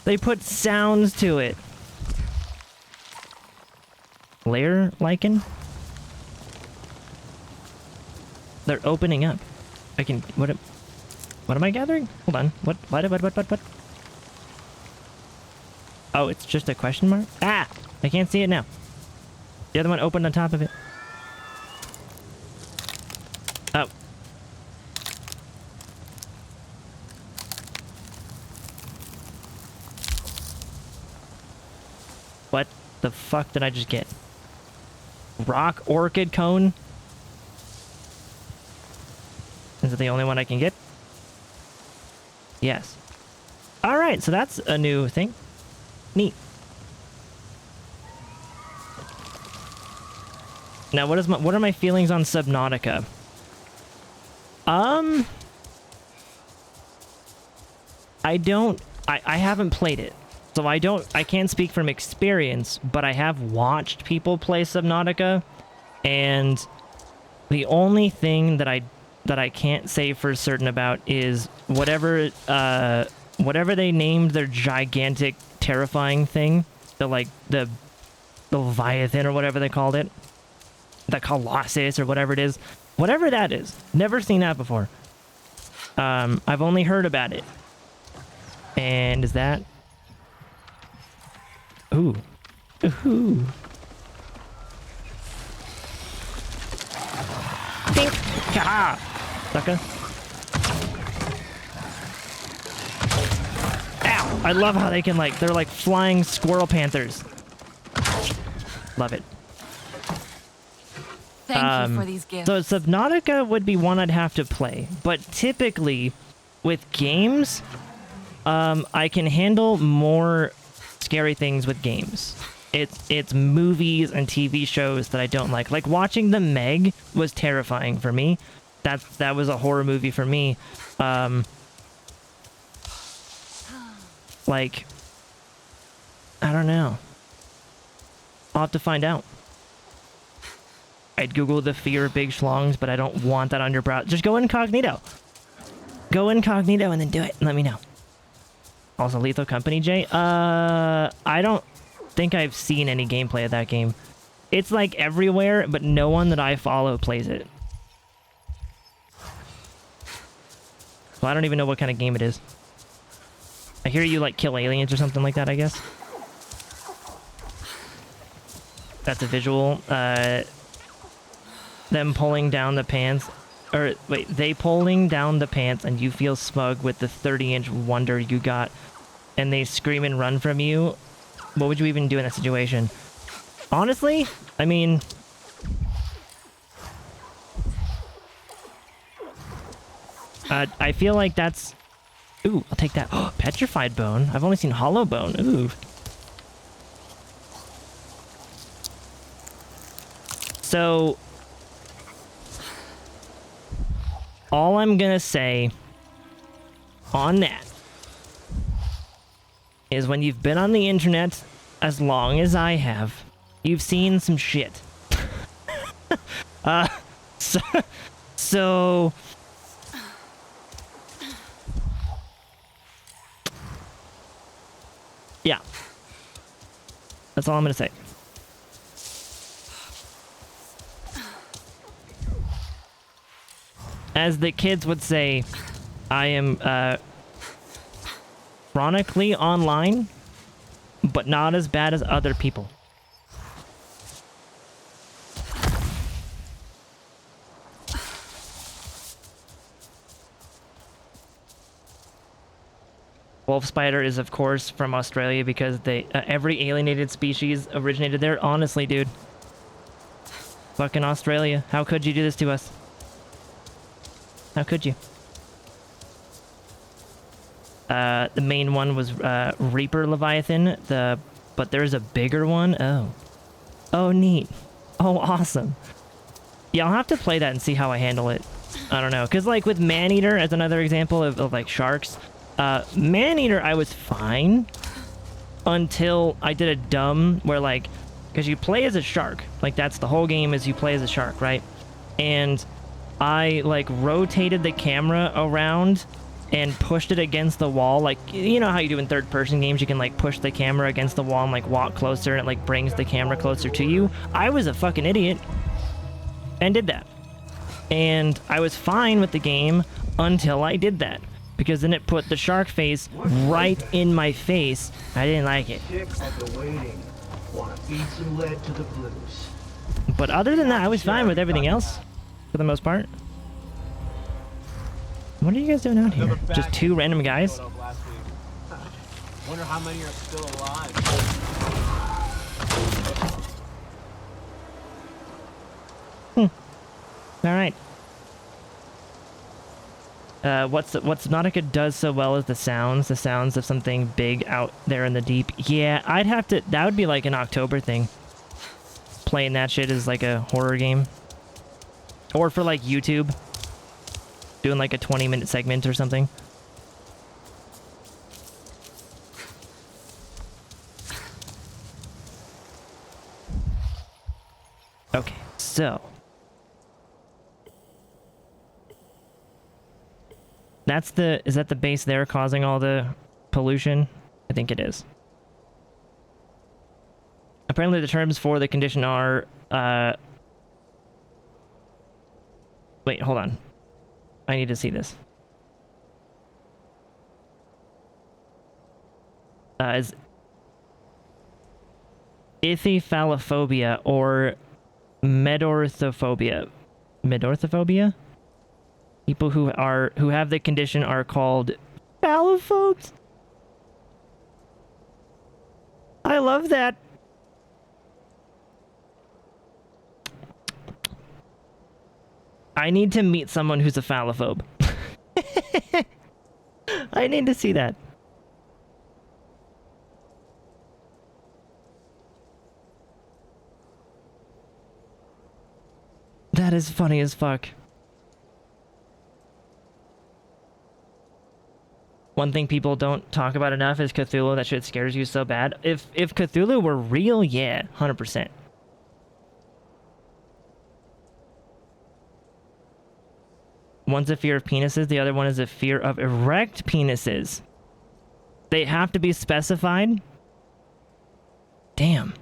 They put sounds to it. Layer lichen? They're opening up. I can... What am I gathering? Hold on. What? Oh, it's just a question mark? Ah! I can't see it now. The other one opened on top of it. Oh. What the fuck did I just get? Rock orchid cone? Is it the only one I can get? Yes. Alright, so that's a new thing. Neat. Now, what are my feelings on Subnautica? I haven't played it. So I can't speak from experience, but I have watched people play Subnautica, and the only thing that I can't say for certain about is whatever they named their gigantic, terrifying thing, the Leviathan or whatever they called it, the Colossus or whatever it is, whatever that is. Never seen that before. I've only heard about it. And is that... Ooh. Ooh. Think. Haha. Sucker. Ow. I love how they can, like, they're like flying squirrel panthers. Love it. Thank you for these gifts. So Subnautica would be one I'd have to play, but typically with games, I can handle more scary things with games. It's movies and TV shows that I don't like. Like watching The Meg was terrifying for me. That was a horror movie for me. Like, I don't know. I'll have to find out. I'd Google the fear of big schlongs, but I don't want that on your browser. Just go incognito. Go incognito and then do it. Let me know. Also, Lethal Company, Jay? I don't think I've seen any gameplay of that game. It's like everywhere, but no one that I follow plays it. Well, I don't even know what kind of game it is. I hear you, like, kill aliens or something like that, I guess. That's a visual. Them pulling down the pants. Or, wait, they pulling down the pants and you feel smug with the 30-inch wonder you got. And they scream and run from you. What would you even do in that situation? Honestly, I mean... I feel like that's... Ooh, I'll take that. Oh, petrified bone. I've only seen hollow bone. Ooh. So... All I'm gonna say on that is when you've been on the internet as long as I have, you've seen some shit. So, so yeah, that's all I'm gonna say. As the kids would say, I am chronically online, but not as bad as other people. Wolf spider is, of course, from Australia because they every alienated species originated there. Honestly, dude. Fucking Australia. How could you do this to us? How could you? The main one was Reaper Leviathan, but there's a bigger one. Oh, neat. Oh, awesome. Yeah, I'll have to play that and see how I handle it. I don't know, because like with Maneater, as another example of like sharks, Maneater I was fine until I did a dumb where like, because you play as a shark, like that's the whole game is you play as a shark, right? And I like rotated the camera around and pushed it against the wall, like you know how you do in third-person games, you can like push the camera against the wall and like walk closer and it like brings the camera closer to you. I was a fucking idiot and did that, and I was fine with the game until I did that, because then it put the shark face right in my face. I didn't like it. But other than that, I was fine with everything else for the most part. What are you guys doing out here? Just two random guys? Wonder how many are still alive. All right. What Subnautica does so well is the sounds of something big out there in the deep. Yeah, I'd have to. That would be like an October thing. Playing that shit is like a horror game, or for like YouTube, doing like a 20-minute segment or something. Okay, so is that the base there causing all the pollution? I think it is. Apparently the terms for the condition are, wait, hold on. I need to see this. Is ithiphallophobia or medorthophobia. Medorthophobia? People who have the condition are called phallophobes. I love that. I need to meet someone who's a phallophobe. I need to see that. That is funny as fuck. One thing people don't talk about enough is Cthulhu. That shit scares you so bad. If Cthulhu were real, yeah, 100%. One's a fear of penises, the other one is a fear of erect penises. They have to be specified? Damn.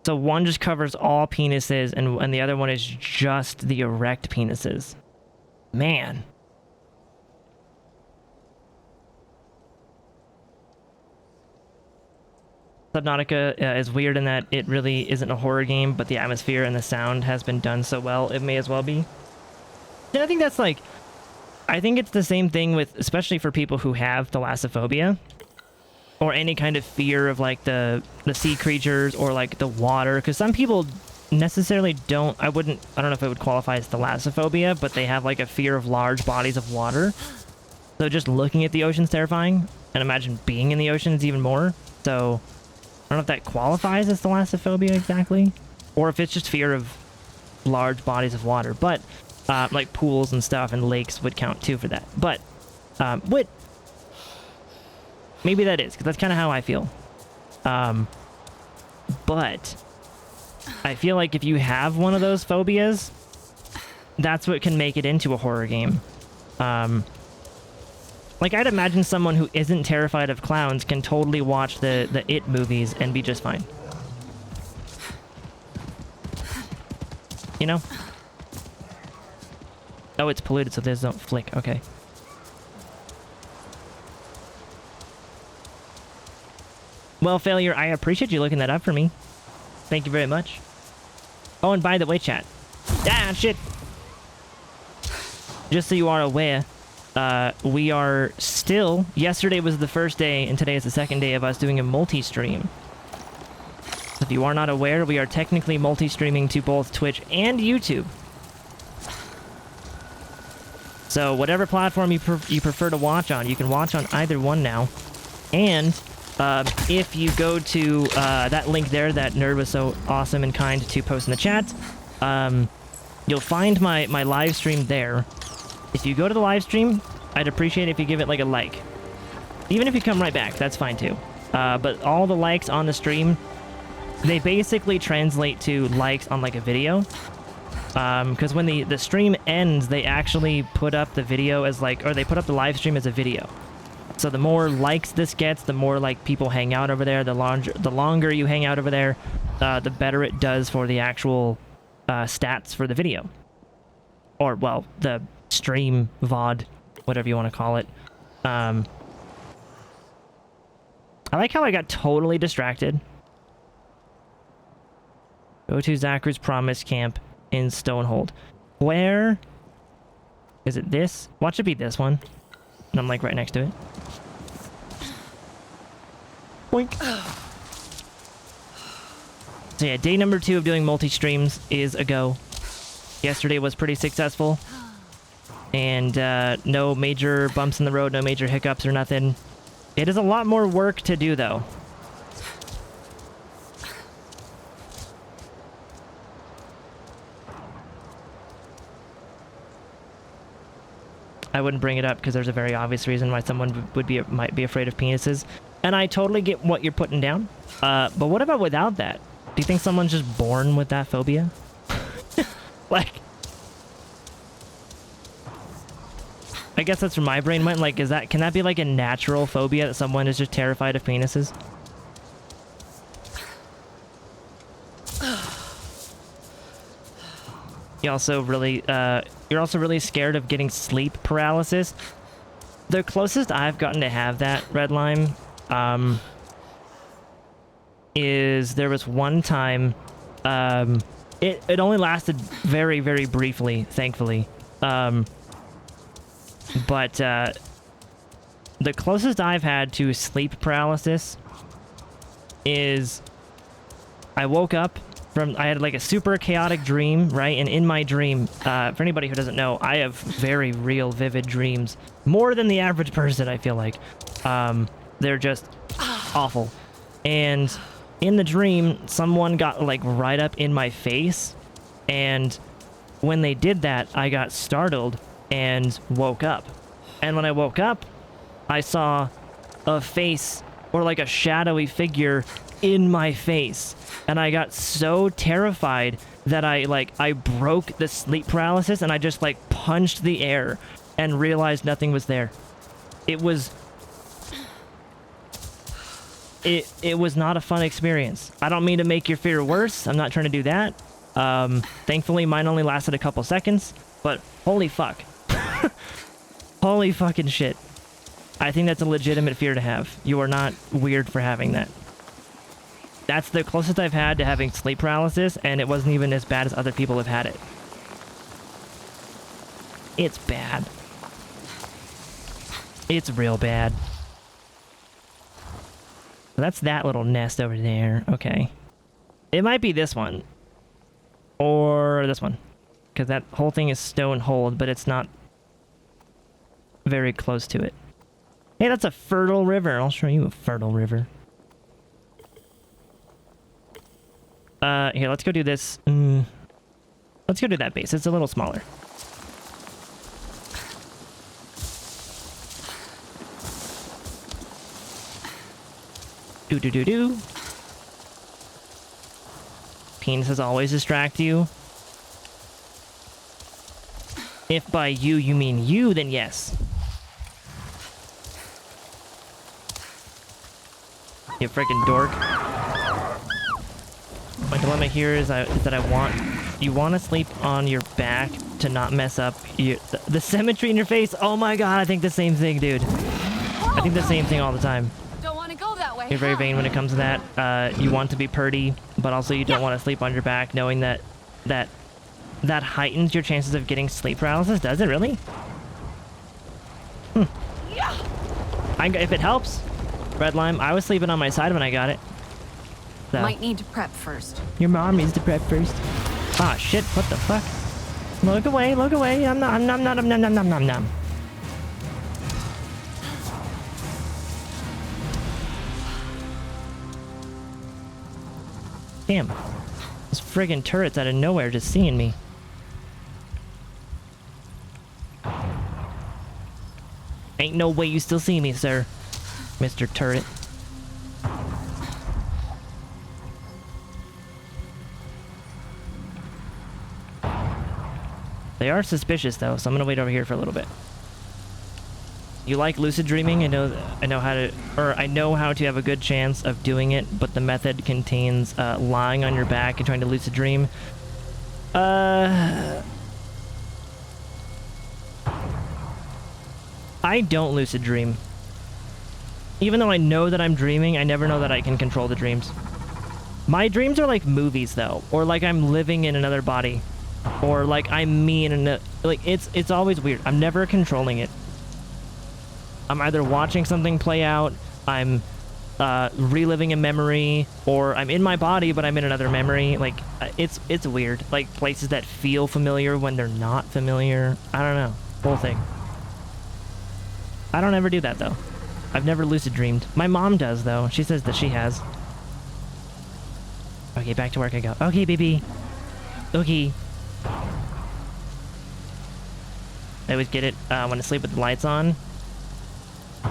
So one just covers all penises, and the other one is just the erect penises. Man. Subnautica is weird in that it really isn't a horror game, but the atmosphere and the sound has been done so well, it may as well be. And I think that's like, I think it's the same thing with, especially for people who have thalassophobia, or any kind of fear of like the sea creatures or like the water, because some people necessarily don't, I don't know if it would qualify as thalassophobia, but they have like a fear of large bodies of water. So just looking at the ocean's terrifying, and imagine being in the ocean is even more. So I don't know if that qualifies as thalassophobia exactly, or if it's just fear of large bodies of water. But Like pools and stuff and lakes would count too for that. But, what? Maybe that is, because that's kind of how I feel. But I feel like if you have one of those phobias, that's what can make it into a horror game. Like, I'd imagine someone who isn't terrified of clowns can totally watch the It movies and be just fine. You know? Oh, it's polluted, so those don't flick. Okay. Well, Failure, I appreciate you looking that up for me. Thank you very much. Oh, and by the way, chat. Ah, shit! Just so you are aware, we are still... Yesterday was the first day, and today is the second day of us doing a multi-stream. If you are not aware, we are technically multi-streaming to both Twitch and YouTube. So whatever platform you prefer to watch on, you can watch on either one now. And if you go to that link there that Nerd was so awesome and kind to post in the chat, you'll find my live stream there. If you go to the live stream, I'd appreciate it if you give it like a like. Even if you come right back, that's fine too. But all the likes on the stream, they basically translate to likes on like a video. Because when the stream ends, they actually put up the video as like, or they put up the live stream as a video. So the more likes this gets, the more like people hang out over there. The longer you hang out over there, the better it does for the actual stats for the video. Or, well, the stream, VOD, whatever you want to call it. I like how I got totally distracted. Go to Zachary's Promise Camp in Stonehold. Where is it? This? Watch it be this one. And I'm like right next to it. Boink. So yeah, day number 2 of doing multi-streams is a go. Yesterday was pretty successful. And no major bumps in the road, no major hiccups or nothing. It is a lot more work to do though. I wouldn't bring it up because there's a very obvious reason why someone might be afraid of penises. And I totally get what you're putting down. But what about without that? Do you think someone's just born with that phobia? Like... I guess that's where my brain went. Like, can that be like a natural phobia that someone is just terrified of penises? You're also really scared of getting sleep paralysis. The closest I've gotten to have that, Red Lime, is there was one time, it only lasted very, very briefly, thankfully. But the closest I've had to sleep paralysis is I woke up from, I had like a super chaotic dream, right? And in my dream, for anybody who doesn't know, I have very real, vivid dreams. More than the average person, I feel like. They're just awful. And in the dream, someone got like right up in my face. And when they did that, I got startled and woke up. And when I woke up, I saw a face or like a shadowy figure in my face. And I got so terrified that I broke the sleep paralysis and I just like punched the air and realized nothing was there. It was not a fun experience. I don't mean to make your fear worse. I'm not trying to do that. Thankfully mine only lasted a couple seconds, but holy fuck. Holy fucking shit. I think that's a legitimate fear to have. You are not weird for having that. That's the closest I've had to having sleep paralysis, and it wasn't even as bad as other people have had it. It's bad. It's real bad. So that's that little nest over there. Okay. It might be this one. Or this one. Because that whole thing is Stonehold, but it's not very close to it. Hey, that's a fertile river. I'll show you a fertile river. Here, let's go do this. Let's go do that base. It's a little smaller. Do do do do. Penises always distract you. If by you you mean you, then yes. You freaking dork. My dilemma here is that you want to sleep on your back to not mess up the symmetry in your face. Oh my god, I think the same thing, dude. I think the same thing all the time. Don't want to go that way. You're very vain when it comes to that. You want to be purdy, but also you don't want to sleep on your back, knowing that heightens your chances of getting sleep paralysis. Does it really? If it helps. Red Lime, I was sleeping on my side when I got it. So. Might need to prep first. Your mom needs to prep first. Ah, shit, what the fuck? Look away, look away. I'm not, nom. Damn. Those friggin' turrets out of nowhere just seeing me. Ain't no way you still see me, sir. Mr. Turret. They are suspicious though, so I'm gonna wait over here for a little bit. You like lucid dreaming? I know how to have a good chance of doing it, but the method contains lying on your back and trying to lucid dream. I don't lucid dream. Even though I know that I'm dreaming, I never know that I can control the dreams. My dreams are like movies though, or like I'm living in another body, or like I'm me in another, like it's always weird. I'm never controlling it. I'm either watching something play out, I'm reliving a memory, or I'm in my body but I'm in another memory. Like it's weird. Like places that feel familiar when they're not familiar. I don't know. Whole thing. I don't ever do that though. I've never lucid dreamed. My mom does though. She says that she has. Okay, back to work I go. Okay, baby. Okay. I always get it when I sleep with the lights on.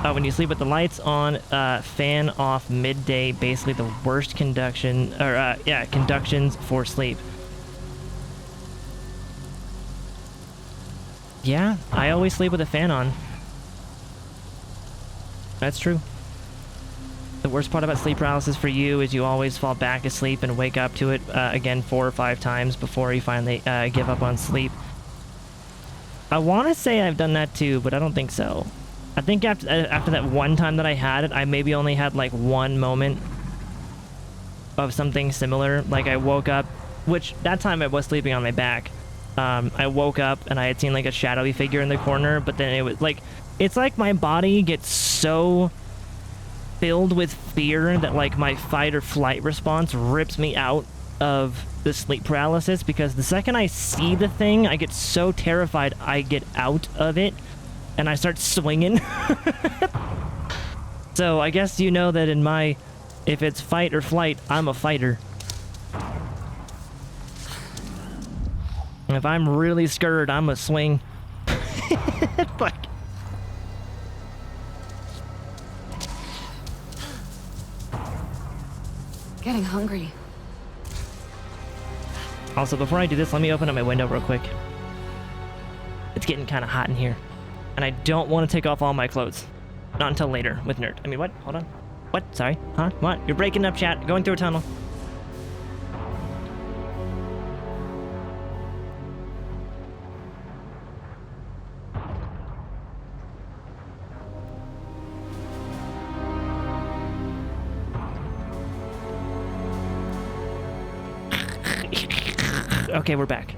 When you sleep with the lights on, fan off midday, basically the worst conduction, or conductions for sleep. Yeah, I always sleep with a fan on. That's true. The worst part about sleep paralysis for you is you always fall back asleep and wake up to it again 4 or 5 times before you finally give up on sleep. I want to say I've done that too, but I don't think so. I think after that one time that I had it, I maybe only had like one moment of something similar. Like I woke up, which that time I was sleeping on my back. I woke up and I had seen like a shadowy figure in the corner, but then it was like, it's like my body gets so filled with fear that like my fight or flight response rips me out of the sleep paralysis, because the second I see the thing, I get so terrified I get out of it and I start swinging. So I guess you know that in my, if it's fight or flight, I'm a fighter. And if I'm really scared, I'm a swing. Fuck. Getting hungry. Also, before I do this, let me open up my window real quick. It's getting kind of hot in here. And I don't want to take off all my clothes. Not until later with Nerd. I mean, what? Hold on. What? Sorry. Huh? What? You're breaking up, chat. Going through a tunnel. Okay, we're back.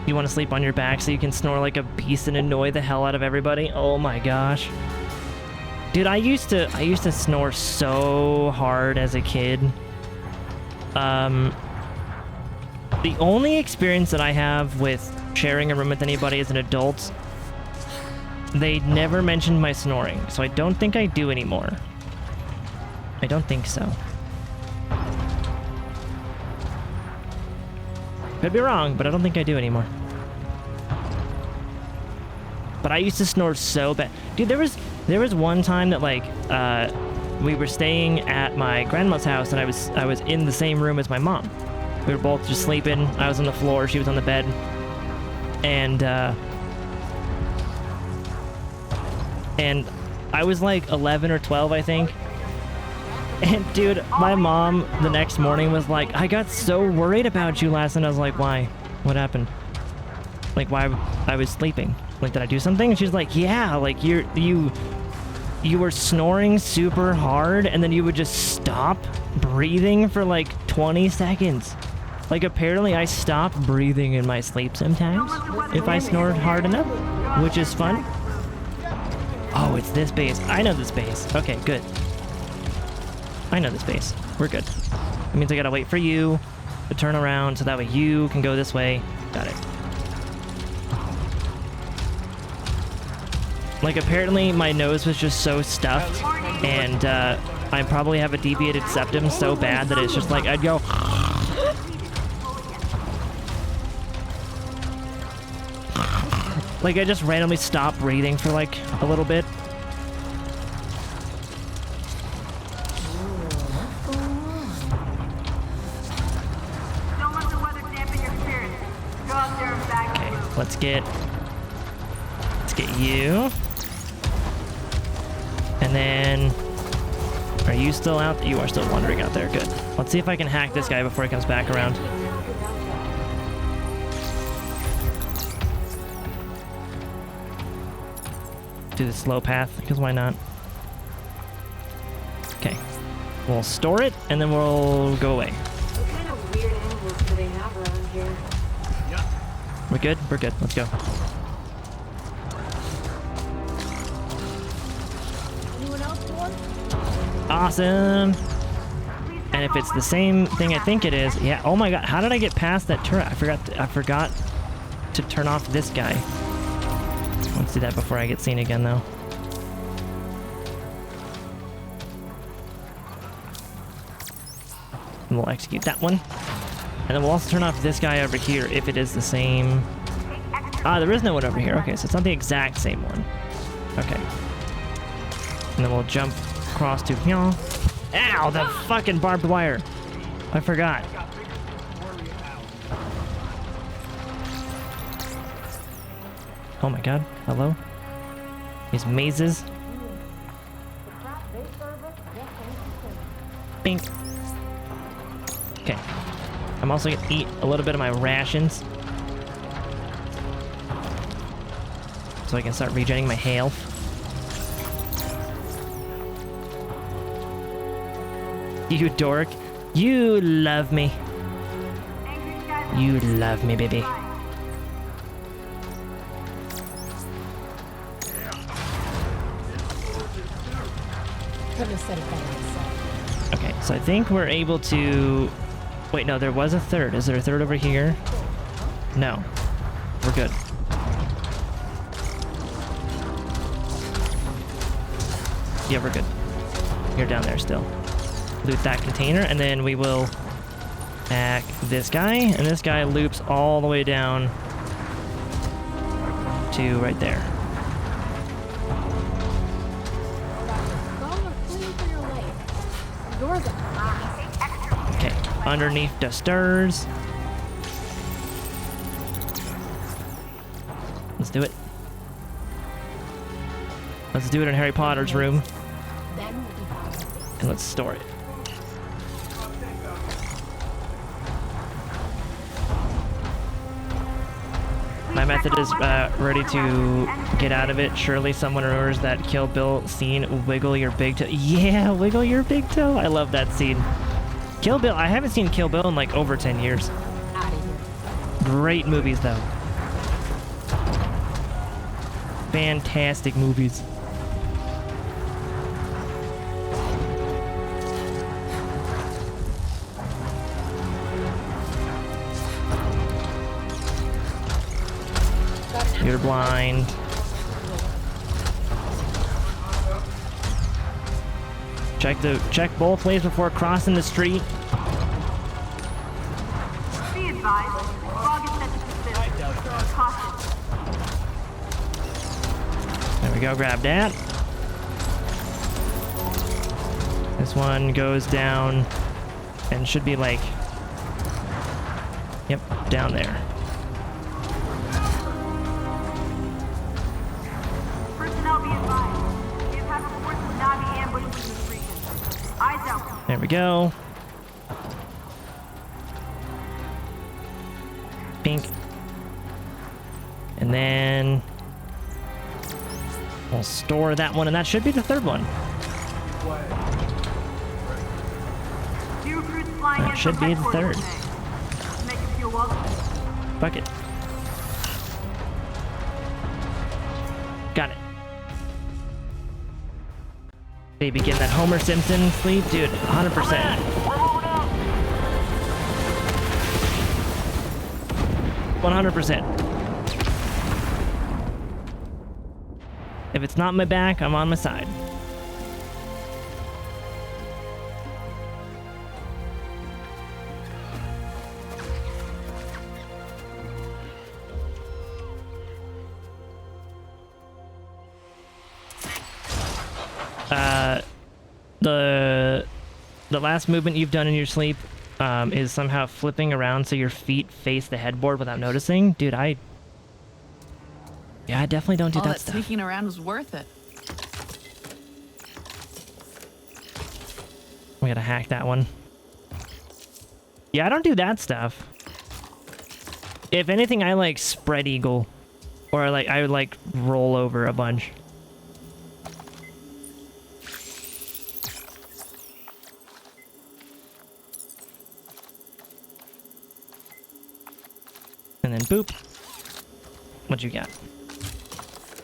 You want to sleep on your back so you can snore like a beast and annoy the hell out of everybody? Oh my gosh. Dude, I used to snore so hard as a kid. The only experience that I have with sharing a room with anybody as an adult, they never mentioned my snoring, so I don't think I do anymore. I don't think so. Could be wrong, but I don't think I do anymore. But I used to snore so bad. Dude, there was one time that like we were staying at my grandma's house and I was in the same room as my mom. We were both just sleeping. I was on the floor, she was on the bed. And I was like 11 or 12, I think. And dude, my mom the next morning was like, I got so worried about you last night. I was like, why? What happened? Like, why? I was sleeping. Like, did I do something? And she's like, yeah, like you were snoring super hard and then you would just stop breathing for like 20 seconds. Like, apparently I stop breathing in my sleep sometimes if I snore hard enough, which is fun. Oh, it's this base. I know this base. Okay, good. I know this base. We're good. It means I gotta wait for you to turn around so that way you can go this way. Got it. Like, apparently my nose was just so stuffed and I probably have a deviated septum so bad that it's just like I'd go like I just randomly stop breathing for like a little bit. Okay, let's get you. And then, are you still out? You are still wandering out there. Good. Let's see if I can hack this guy before he comes back around. Do the slow path, because why not? Okay. We'll store it, and then we'll go away. What kind of weird animals do they have around here? We're good? We're good. Let's go. Anyone else born? Awesome. And if it's the same thing I think it is, yeah. Oh my god, how did I get past that turret? I forgot to turn off this guy. Let's do that before I get seen again, though. And we'll execute that one. And then we'll also turn off this guy over here if it is the same. Ah, there is no one over here. Okay, so it's not the exact same one. Okay. And then we'll jump across to here. Ow, the fucking barbed wire. I forgot. Oh my god, hello? These mazes. Bink. Okay. I'm also gonna eat a little bit of my rations. So I can start regenerating my health. You dork. You love me. You love me, baby. Couldn't have said it better myself. Okay, so I think we're able to... Wait, no, there was a third. Is there a third over here? No. We're good. Yeah, we're good. You're down there still. Loot that container, and then we will hack this guy, and this guy loops all the way down to right there. Okay, underneath the stairs. Let's do it. Let's do it in Harry Potter's room. And let's store it. My method is ready to get out of it. Surely someone remembers that Kill Bill scene, wiggle your big toe. Yeah, wiggle your big toe. I love that scene. Kill Bill, I haven't seen Kill Bill in like over 10 years. Great movies though. Fantastic movies. You're blind. Check both ways before crossing the street. Be advised, fog is set to persist. Caution. we go, grab that. This one goes down and should be like, yep, down there. Personnel be advised. The attack reports will not be ambushed in this region. Eyes out. There we go. Pink. And then we'll store that one, and that should be the third one. Two crews flying That in should from be the headquarters third. today. Make it feel welcome. Fuck it. Got it. Baby, getting that Homer Simpson sleep, dude, 100%. 100%. If it's not my back, I'm on my side. The last movement you've done in your sleep is somehow flipping around so your feet face the headboard without noticing. Dude, I definitely don't do All that that stuff. sneaking around was worth it. We gotta hack that one. Yeah, I don't do that stuff. If anything, I like spread eagle, or like I would like roll over a bunch. And then boop. What you got?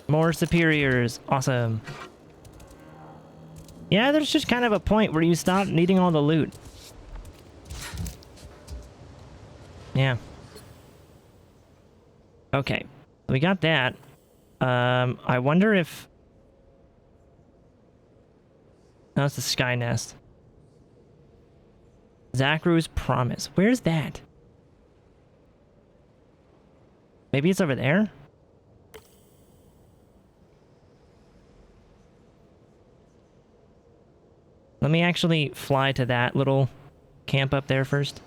More superiors. Awesome. Yeah, there's just kind of a point where you stop needing all the loot. Yeah. Okay. We got that. I wonder if... No, it's the Sky Nest. Zachru's Promise. Where's that? Maybe it's over there? Let me actually fly to that little camp up there first.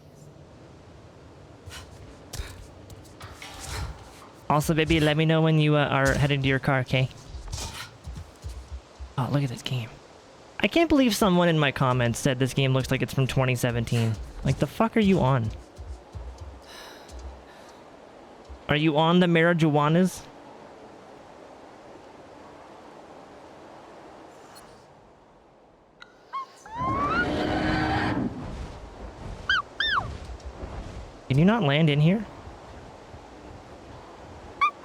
Also, baby, let me know when you are heading to your car, okay? Oh, look at this game. I can't believe someone in my comments said this game looks like it's from 2017. Like, the fuck are you on? Are you on the marijuanas? Can you not land in here?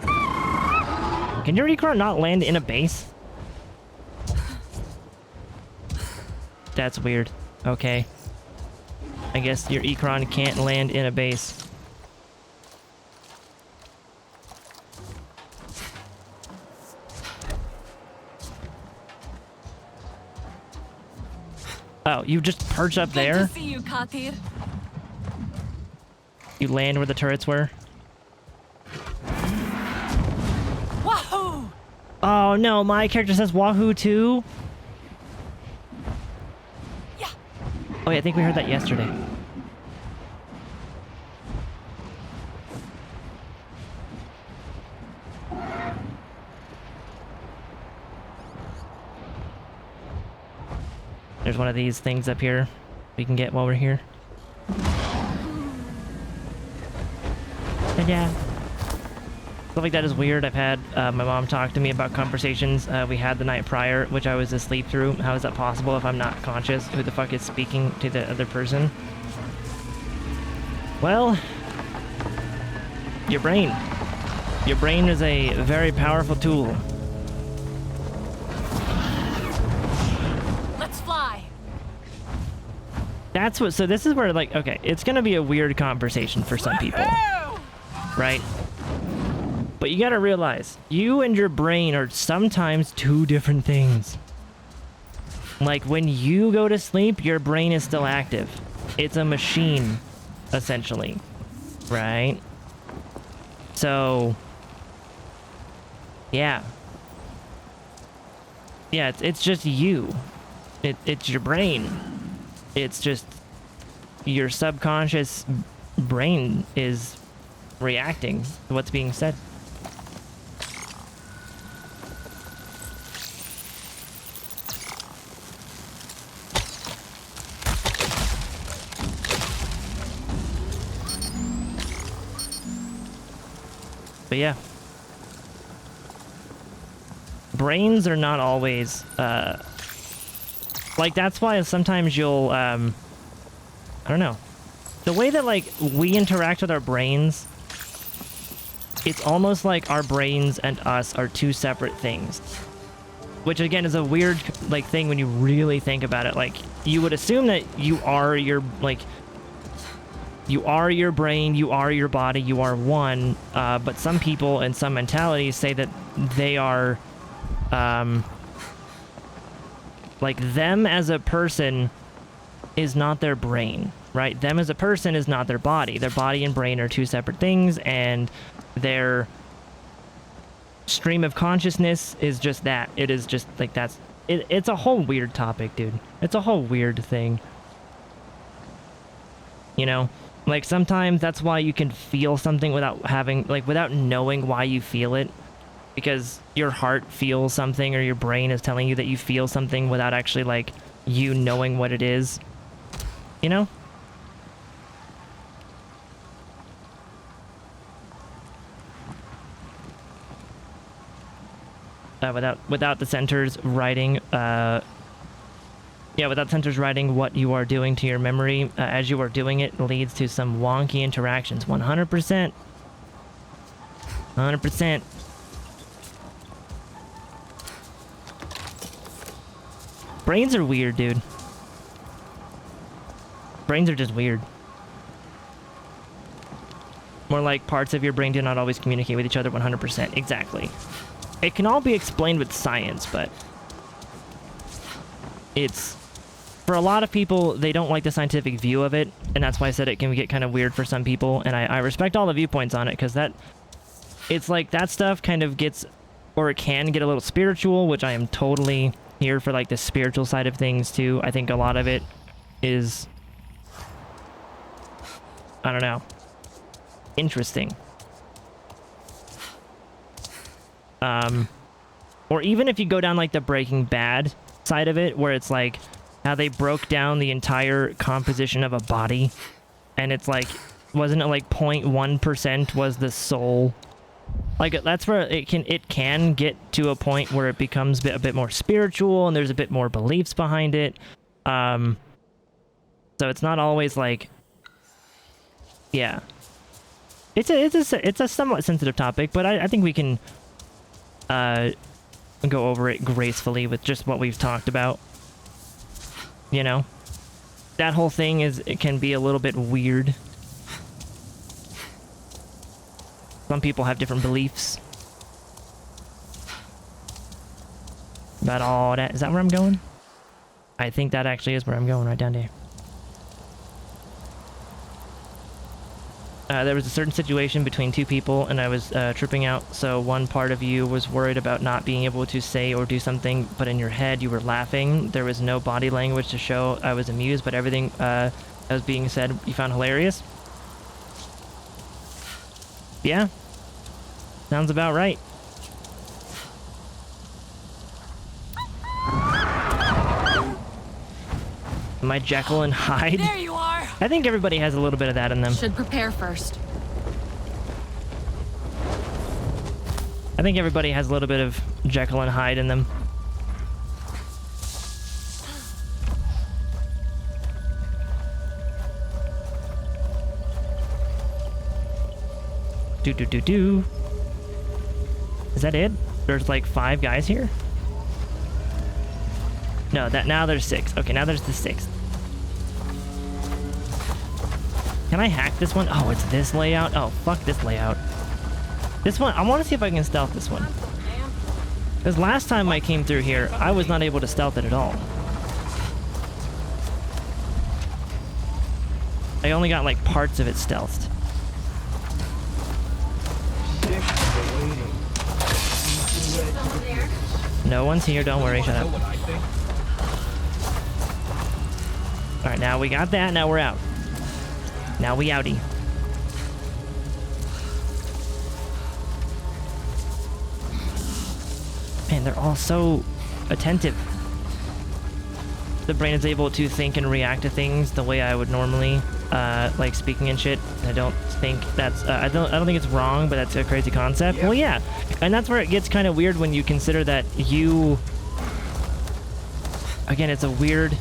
Can your Ecron not land in a base? That's weird. Okay. I guess your Ecron can't land in a base. Oh, you just perch up there? Good to see you, Katir. You land where the turrets were? Wahoo! Oh no, my character says Wahoo too? Yeah. Oh yeah, I think we heard that yesterday. There's one of these things up here we can get while we're here. Yeah. Stuff like that is weird. I've had my mom talk to me about conversations we had the night prior, which I was asleep through. How is that possible if I'm not conscious? Who the fuck is speaking to the other person? Well, your brain. Your brain is a very powerful tool. Let's fly. That's what, so this is where, like, okay, it's gonna be a weird conversation for some people, right? But you gotta realize, you and your brain are sometimes two different things. Like, when you go to sleep, your brain is still active. It's a machine, essentially, right? So, yeah. Yeah, it's just you. It's your brain. It's just your subconscious brain is reacting to what's being said. But yeah. Brains are not always, like, that's why sometimes you'll, I don't know. The way that, like, we interact with our brains, it's almost like our brains and us are two separate things. Which, again, is a weird, like, thing when you really think about it. Like, you would assume that you are your, like, you are your brain, you are your body, you are one, but some people and some mentalities say that they are, like, them as a person is not their brain, right? Them as a person is not their body. Their body and brain are two separate things, and their stream of consciousness is just that. It is just, like, it's a whole weird topic, dude. It's a whole weird thing. You know? Like, sometimes that's why you can feel something without having, like, without knowing why you feel it. Because your heart feels something, or your brain is telling you that you feel something without actually, like, you knowing what it is. You know? Without the centers writing, yeah, without centers writing what you are doing to your memory as you are doing it leads to some wonky interactions. 100%. 100%. Brains are weird, dude. Brains are just weird. More like parts of your brain do not always communicate with each other 100%. Exactly. It can all be explained with science, but it's, for a lot of people, they don't like the scientific view of it, and that's why I said it can get kind of weird for some people, and I respect all the viewpoints on it, because it's like that stuff kind of gets, or it can get a little spiritual, which I am totally here for, like, the spiritual side of things too. I think a lot of it is, I don't know, interesting. Or even if you go down, like, the Breaking Bad side of it, where it's like how they broke down the entire composition of a body, and it's like, wasn't it like 0.1% was the soul? Like, that's where it can get to a point where it becomes a bit more spiritual, and there's a bit more beliefs behind it. So it's not always like, yeah. It's a somewhat sensitive topic, but I think we can go over it gracefully with just what we've talked about. You know? That whole thing it can be a little bit weird. Some people have different beliefs about all that. Is that where I'm going? I think that actually is where I'm going, right down there. There was a certain situation between two people, and I was tripping out, so one part of you was worried about not being able to say or do something, but in your head you were laughing. There was no body language to show I was amused, but everything that was being said you found hilarious. Yeah. Sounds about right. Am I Jekyll and Hyde? There you are. I think everybody has a little bit of that in them. Should prepare first. I think everybody has a little bit of Jekyll and Hyde in them. Do. Is that it? There's like 5 guys here? No, now there's 6. Okay, now there's the 6th. Can I hack this one? Oh, it's this layout? Oh, fuck this layout. This one, I want to see if I can stealth this one. Because last time I came through here, I was not able to stealth it at all. I only got like parts of it stealthed. No one's here. Don't worry. Shut Know up. what I think? All right, now we got that. Now we're out. Now we outie. Man, they're all so attentive. The brain is able to think and react to things the way I would normally, like speaking and shit. I don't think that's, I don't think it's wrong, but that's a crazy concept. Yep. Well, yeah, and that's where it gets kind of weird when you consider that you, again, it's weird,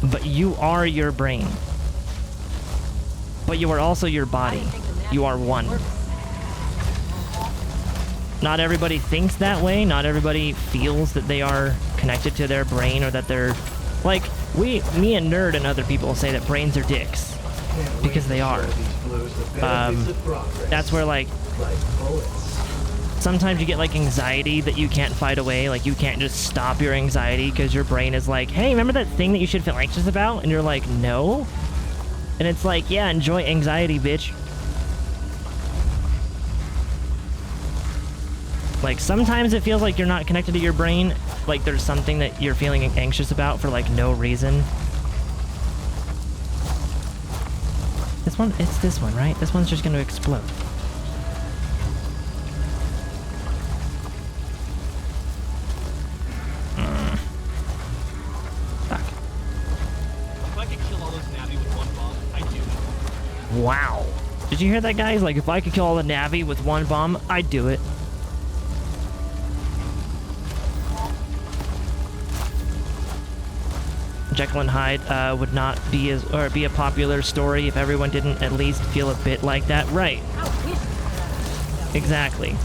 but you are your brain. But you are also your body. You are one. Not everybody thinks that way. Not everybody feels that they are connected to their brain, or that they're like me and Nerd and other people say that brains are dicks, because they are. That's where like sometimes you get like anxiety that you can't fight away. Like you can't just stop your anxiety because your brain is like, hey, remember that thing that you should feel anxious about? And you're like, no. And it's like, yeah, enjoy anxiety, bitch. Like, sometimes it feels like you're not connected to your brain. Like, there's something that you're feeling anxious about for, like, no reason. This one, it's this one, right? This one's just gonna explode. Fuck. If I could kill all those Navi with one bomb, I'd do it. Wow. Did you hear that, guys? Like, if I could kill all the Navi with one bomb, I'd do it. Jekyll and Hyde would not be be a popular story if everyone didn't at least feel a bit like that, right? Exactly.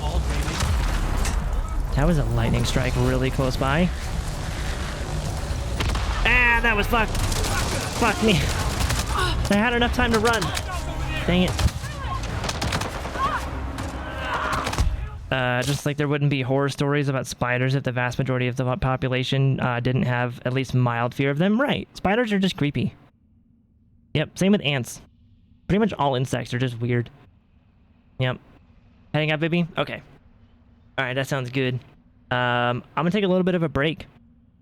All damage. That was a lightning strike really close by. Ah, that was fucked. Fuck me. I had enough time to run. Dang it. Just like there wouldn't be horror stories about spiders if the vast majority of the population didn't have at least mild fear of them. Right. Spiders are just creepy. Yep, same with ants. Pretty much all insects are just weird. Yep. Heading out, baby? Okay. Alright, that sounds good. I'm gonna take a little bit of a break.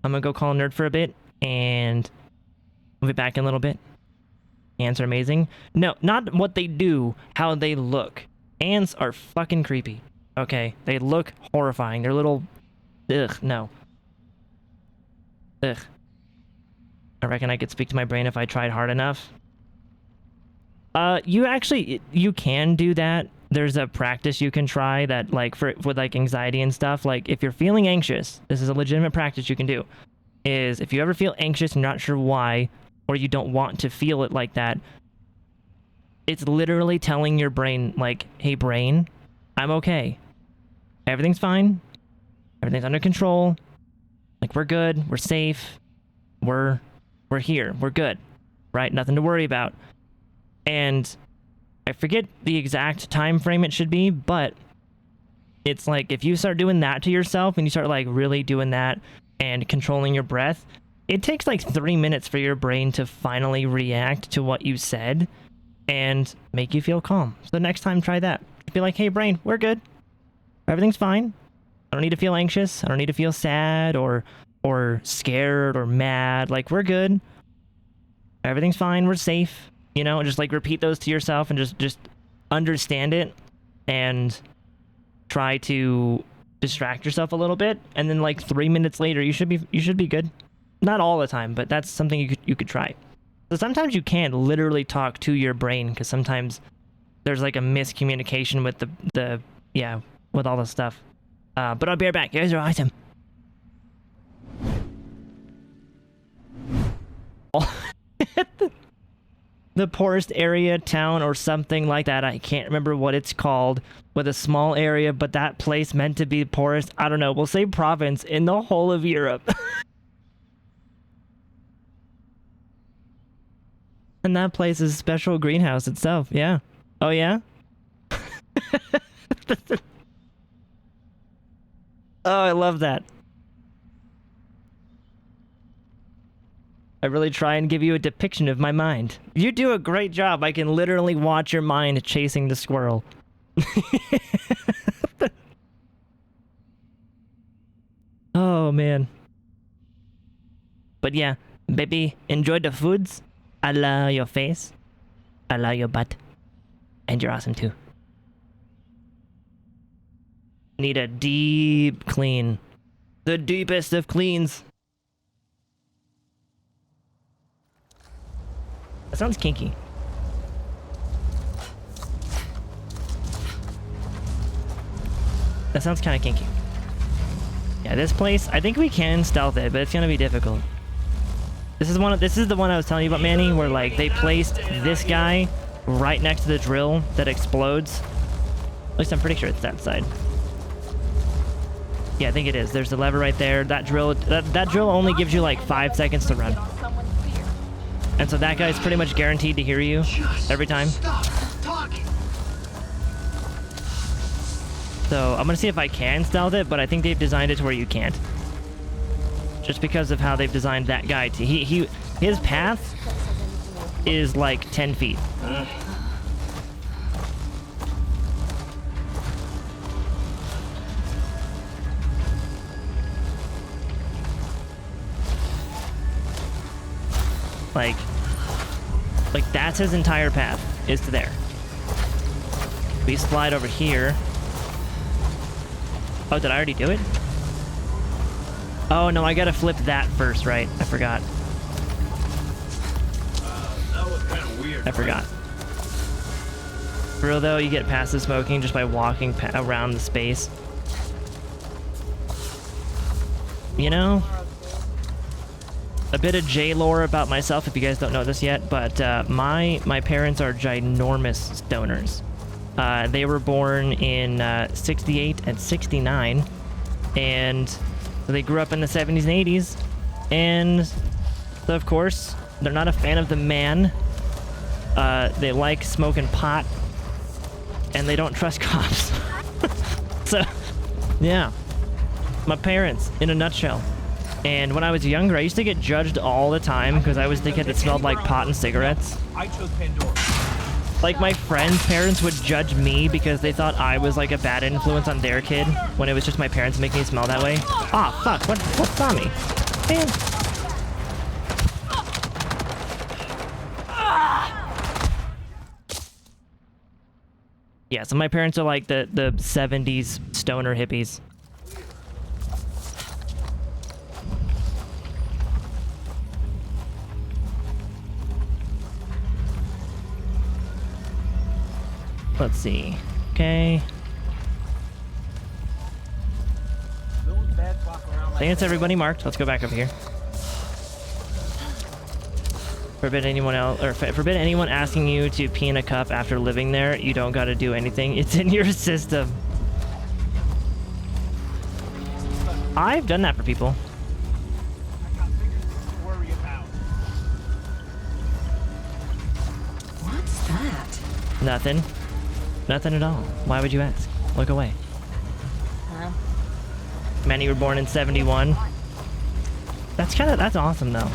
I'm gonna go call Nerd for a bit, and we'll be back in a little bit. Ants are amazing. No, not what they do, how they look. Ants are fucking creepy. Okay, they look horrifying. They're little... Ugh, no. Ugh. I reckon I could speak to my brain if I tried hard enough. You can do that. There's a practice you can try that, like, with like anxiety and stuff. Like, if you're feeling anxious, this is a legitimate practice you can do. Is if you ever feel anxious and you're not sure why, or you don't want to feel it like that, it's literally telling your brain, like, hey brain, I'm okay. Everything's fine. Everything's under control. Like, we're good. We're safe. We're here. We're good. Right? Nothing to worry about. And I forget the exact time frame it should be, but it's like if you start doing that to yourself and you start like really doing that and controlling your breath, it takes like 3 minutes for your brain to finally react to what you said and make you feel calm. So next time, try that. Be like, hey brain, we're good. Everything's fine. I don't need to feel anxious. I don't need to feel sad or scared or mad. Like, we're good. Everything's fine. We're safe. You know, just like repeat those to yourself and just understand it and try to distract yourself a little bit. And then like 3 minutes later, you should be good. Not all the time, but that's something you could try. So sometimes you can literally talk to your brain because sometimes there's like a miscommunication with with all the stuff. But I'll be right back. You guys are awesome. The poorest area, town, or something like that. I can't remember what it's called. With a small area, but that place meant to be poorest. I don't know. We'll say province in the whole of Europe. And that place is a special greenhouse itself. Yeah. Oh, yeah? Oh, I love that. I really try and give you a depiction of my mind. You do a great job. I can literally watch your mind chasing the squirrel. Oh man. But yeah, baby, enjoy the foods. I love your face. I love your butt. And you're awesome too. Need a deep clean. The deepest of cleans. That sounds kinky. That sounds kind of kinky. Yeah, this place, I think we can stealth it, but it's gonna be difficult. This is the one I was telling you about, Manny, where like they placed this guy right next to the drill that explodes. At least I'm pretty sure it's that side. Yeah, I think it is. There's the lever right there. That drill only gives you like 5 seconds to run. And so that guy's pretty much guaranteed to hear you every time. So I'm gonna see if I can stealth it, but I think they've designed it to where you can't. Just because of how they've designed that guy. His path is like 10 feet. Like that's his entire path, is to there. We slide over here. Oh, did I already do it? Oh no, I gotta flip that first, right? I forgot. That was kind of weird. I forgot. For real though, you get passive smoking just by walking around the space. You know? A bit of J-lore about myself, if you guys don't know this yet, but my parents are ginormous stoners. They were born in 68 and 69, and so they grew up in the 70s and 80s, and so of course, they're not a fan of the man. They like smoking pot, and they don't trust cops. So, yeah. My parents, in a nutshell. And when I was younger, I used to get judged all the time because I was the kid that smelled like pot and cigarettes. I chose Pandora. Like, my friends' parents would judge me because they thought I was like a bad influence on their kid when it was just my parents making me smell that way. Ah, fuck, what's on me? Man. Yeah, so my parents are like the 70s stoner hippies. Let's see. Okay. I think it's everybody marked. Let's go back over here. Forbid anyone else, or forbid anyone asking you to pee in a cup after living there. You don't got to do anything. It's in your system. I've done that for people. What's that? Nothing. Nothing at all. Why would you ask? Look away. Manny, you were born in 71. That's awesome though.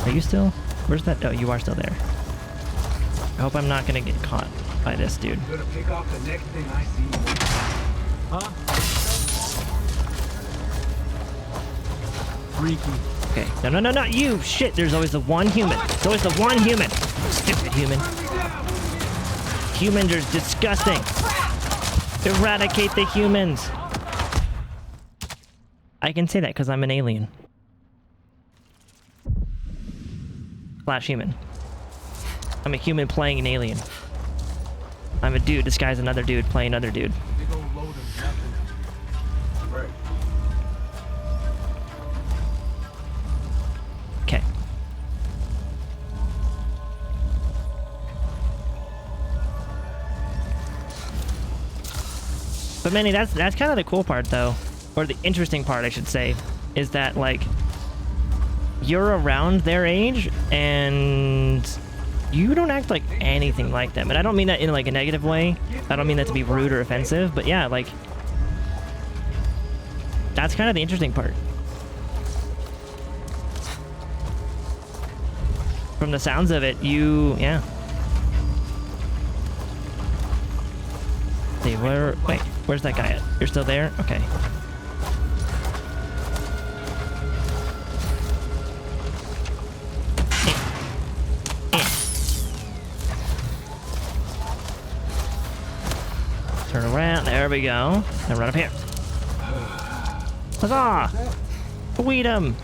Are you still? Where's that? Oh, you are still there. I hope I'm not gonna get caught by this dude. Gonna pick off the next thing I see. Huh? Freaky. Okay. No, not you! Shit, there's always the one human. There's always the one human! Stupid human. Humans are disgusting. Eradicate the humans. I can say that because I'm an alien. Slash human. I'm a human playing an alien. I'm a dude disguised another dude playing another dude. Big old load of nothing. Right. Okay. But Manny, that's kind of the cool part though, or the interesting part I should say, is that like you're around their age and you don't act like anything like them. And I don't mean that in like a negative way. I don't mean that to be rude or offensive, but yeah, like that's kind of the interesting part. From the sounds of it, yeah. They were, wait. Where's that guy at? You're still there? Okay. Turn around. There we go. And run up here. Huzzah! Weed him!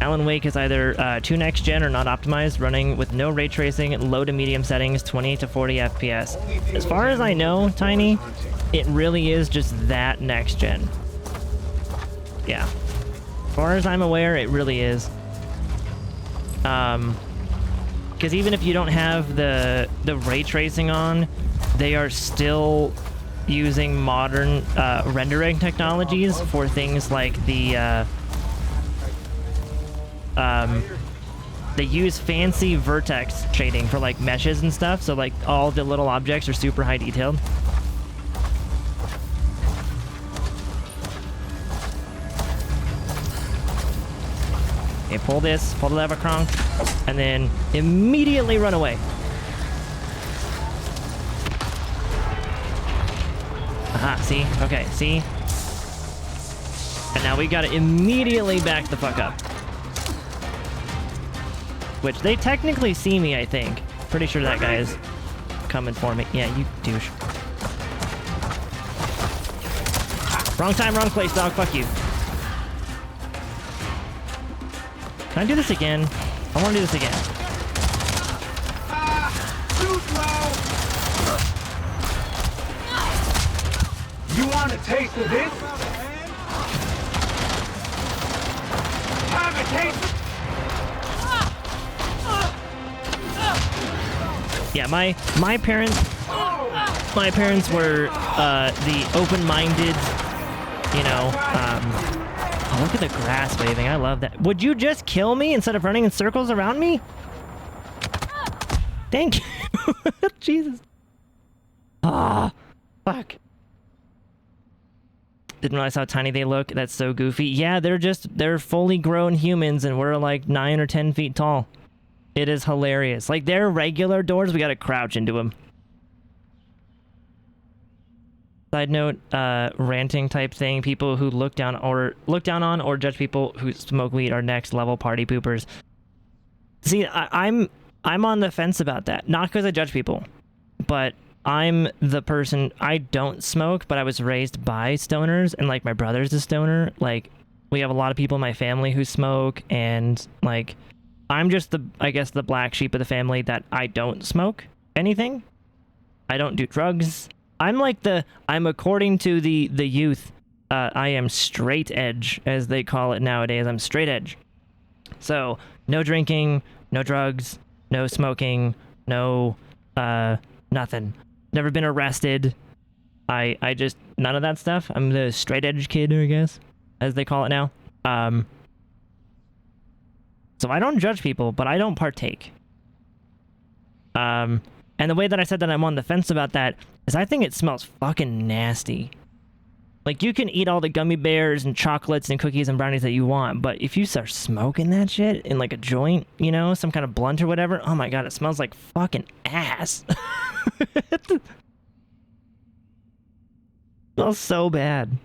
Alan Wake is either too next gen or not optimized, running with no ray tracing, low to medium settings, 28 to 40 FPS. As far as I know, Tiny, it really is just that next gen. Yeah. As far as I'm aware, it really is. Because even if you don't have the ray tracing on, they are still using modern rendering technologies for things like the they use fancy vertex shading for like meshes and stuff, so like all the little objects are super high detailed. Okay, pull this, pull the lever, Kronk, and then immediately run away. Aha, see? Okay, see? And now we gotta immediately back the fuck up. Which, they technically see me, I think. Pretty sure that guy is coming for me. Yeah, you douche. Wrong time, wrong place, dog. Fuck you. Can I do this again? I want to do this again. You want a taste of this? Have a taste. Yeah, my parents were the open-minded, you know. Oh, look at the grass waving. I love that. Would you just kill me instead of running in circles around me? Thank you. Jesus. Ah, fuck. Didn't realize how tiny they look. That's so goofy. Yeah, they're fully grown humans, and we're like 9 or 10 feet tall. It is hilarious. Like, they're regular doors, we gotta crouch into them. Side note, ranting type thing, people who look down on or judge people who smoke weed are next level party poopers. See, I'm on the fence about that. Not because I judge people, but I'm the person, I don't smoke, but I was raised by stoners, and like my brother's a stoner. Like, we have a lot of people in my family who smoke, and like, I'm just I guess the black sheep of the family that I don't smoke anything. I don't do drugs. I'm according to the youth, I am straight edge, as they call it nowadays. I'm straight edge. So, no drinking, no drugs, no smoking, no, nothing. Never been arrested. I just, none of that stuff. I'm the straight edge kid, I guess, as they call it now. So I don't judge people, but I don't partake. And the way that I said that I'm on the fence about that is I think it smells fucking nasty. Like, you can eat all the gummy bears and chocolates and cookies and brownies that you want, but if you start smoking that shit in like a joint, you know, some kind of blunt or whatever, oh my god, it smells like fucking ass. It smells so bad.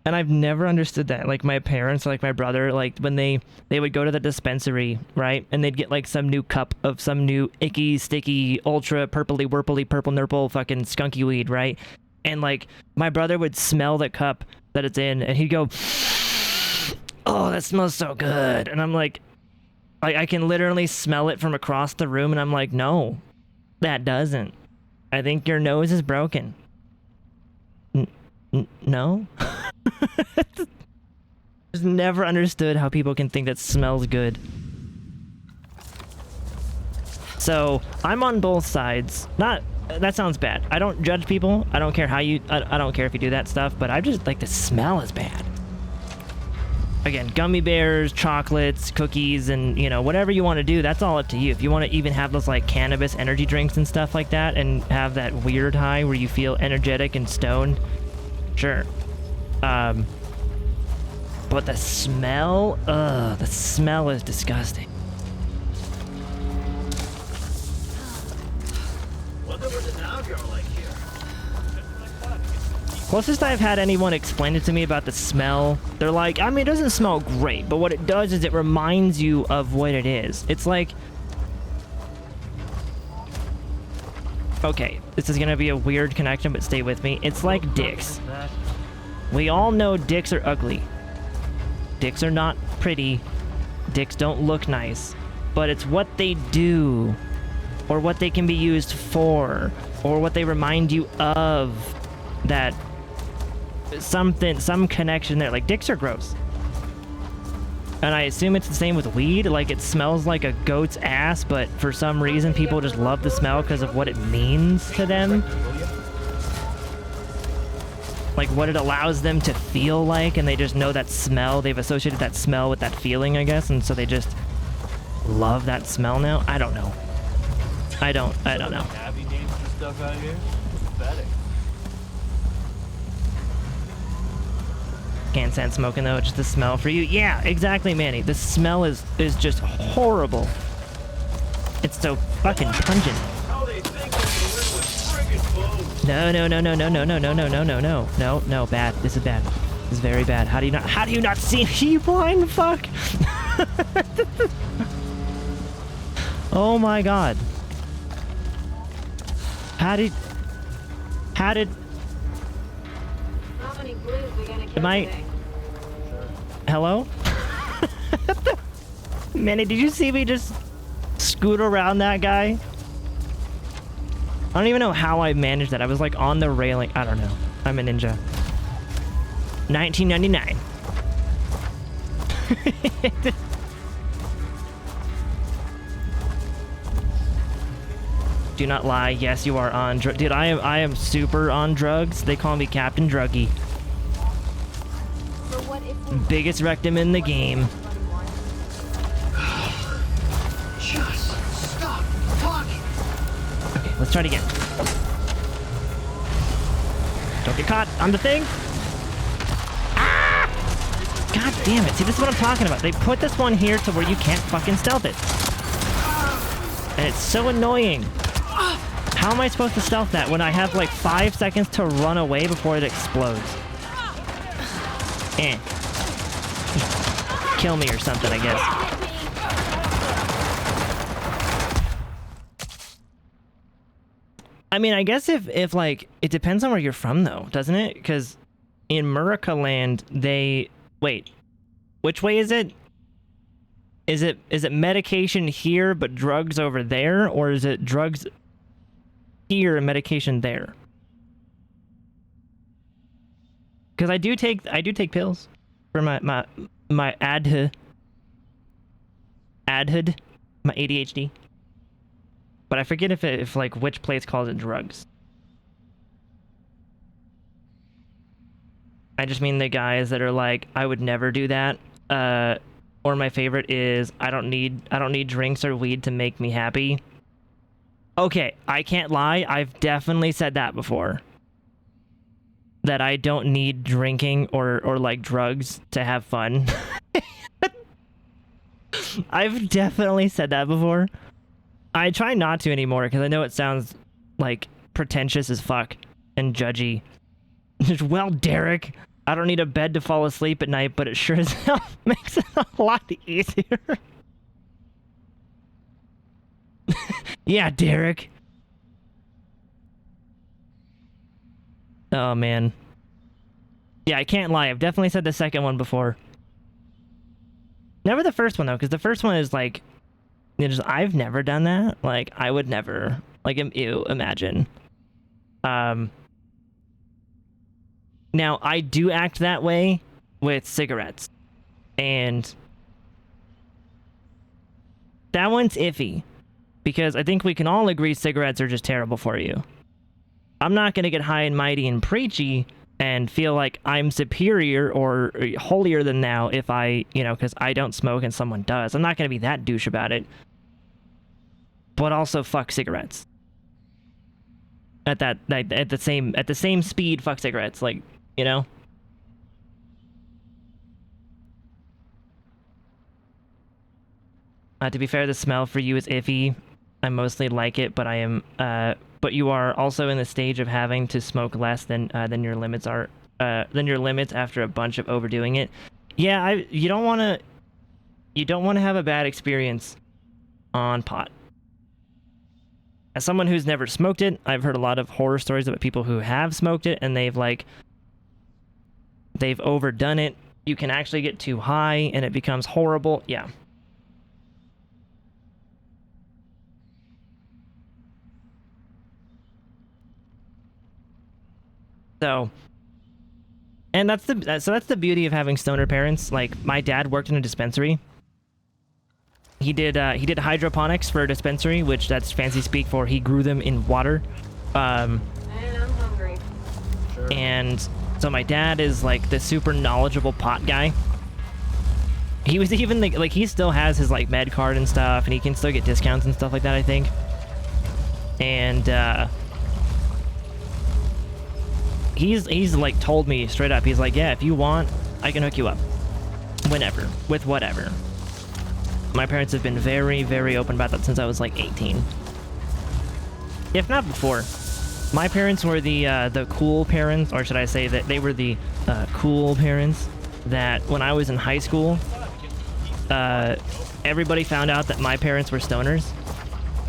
And I've never understood that. Like, my parents, like my brother, like when they would go to the dispensary, right? And they'd get like some new cup of some new icky, sticky, ultra purpley, wurpley, purple nurple fucking skunky weed, right? And like my brother would smell the cup that it's in and he'd go, oh, that smells so good. And I'm like I can literally smell it from across the room, and I'm like, no, that doesn't. I think your nose is broken. No? Just never understood how people can think that smells good. So I'm on both sides. That sounds bad. I don't judge people. I don't care how you, I don't care if you do that stuff, but I just like the smell is bad. Again, gummy bears, chocolates, cookies, and you know, whatever you want to do, that's all up to you. If you want to even have those like cannabis energy drinks and stuff like that and have that weird high where you feel energetic and stoned, sure. But the smell is disgusting. Closest I've had anyone explain it to me about the smell, they're like, I mean, it doesn't smell great, but what it does is it reminds you of what it is. It's like... Okay, this is gonna be a weird connection, but stay with me. It's like dicks. We all know dicks are ugly. Dicks are not pretty. Dicks don't look nice. But it's what they do, or what they can be used for, or what they remind you of, that some connection there. Like, dicks are gross. And I assume it's the same with weed. Like, it smells like a goat's ass, but for some reason people just love the smell because of what it means to them. Like, what it allows them to feel like, and they just know that smell. They've associated that smell with that feeling, I guess, and so they just love that smell now. I don't know. I don't know. Navy names and stuff out here. Pathetic. Can't stand smoking though, just the smell for you. Yeah, exactly, Manny. The smell is just horrible. It's so fucking pungent. How they think they can win with friggin' bows. No, bad. This is bad. This is very bad. How do you not see me, blind fuck? Oh my god. How did am I... Hello? Manny, did you see me just scoot around that guy? I don't even know how I managed that. I was like on the railing. I don't know. I'm a ninja. 1999. Do not lie. Yes, you are on drugs. Dude, I am super on drugs. They call me Captain Druggy. Biggest rectum in the game. Just stop talking. Okay, let's try it again. Don't get caught on the thing. Ah! God damn it. See, this is what I'm talking about. They put this one here to where you can't fucking stealth it. And it's so annoying. How am I supposed to stealth that when I have like 5 seconds to run away before it explodes? Eh. Kill me or something, I guess. I mean, I guess if like, it depends on where you're from though, doesn't it? Because in Murica land, they... Wait. Which way is it? Is it medication here but drugs over there? Or is it drugs here and medication there? Because I do take pills for my ADHD, my ADHD. But I forget if like which place calls it drugs. I just mean the guys that are like, I would never do that. Or my favorite is, I don't need drinks or weed to make me happy. Okay, I can't lie. I've definitely said that before. That I don't need drinking or like drugs to have fun. I've definitely said that before. I try not to anymore because I know it sounds like pretentious as fuck and judgy. Well, Derek, I don't need a bed to fall asleep at night, but it sure as hell makes it a lot easier. Yeah, Derek. Oh, man. Yeah, I can't lie. I've definitely said the second one before. Never the first one, though, because the first one is like... I've never done that. Like, I would never... Like, ew, imagine. Now, I do act that way with cigarettes. And... that one's iffy. Because I think we can all agree cigarettes are just terrible for you. I'm not going to get high and mighty and preachy and feel like I'm superior or holier than thou if I, because I don't smoke and someone does. I'm not going to be that douche about it. But also fuck cigarettes. At the same speed, fuck cigarettes, like, To be fair, the smell for you is iffy. I mostly like it, but I am but you are also in the stage of having to smoke less than your limits are than your limits after a bunch of overdoing it. Yeah, you don't want to have a bad experience on pot. As someone who's never smoked it, I've heard a lot of horror stories about people who have smoked it and they've overdone it. You can actually get too high and it becomes horrible. Yeah. So that's the beauty of having stoner parents. Like, my dad worked in a dispensary. He did hydroponics for a dispensary, which that's fancy speak for he grew them in water. And I'm hungry. And so my dad is like the super knowledgeable pot guy. He was even like he still has his like med card and stuff, and he can still get discounts and stuff like that, I think. And he's like told me straight up, he's like, yeah, if you want, I can hook you up whenever with whatever. My parents have been very, very open about that since I was like 18, if not before. My parents were the cool parents, or should I say that they were the cool parents that when I was in high school, everybody found out that my parents were stoners.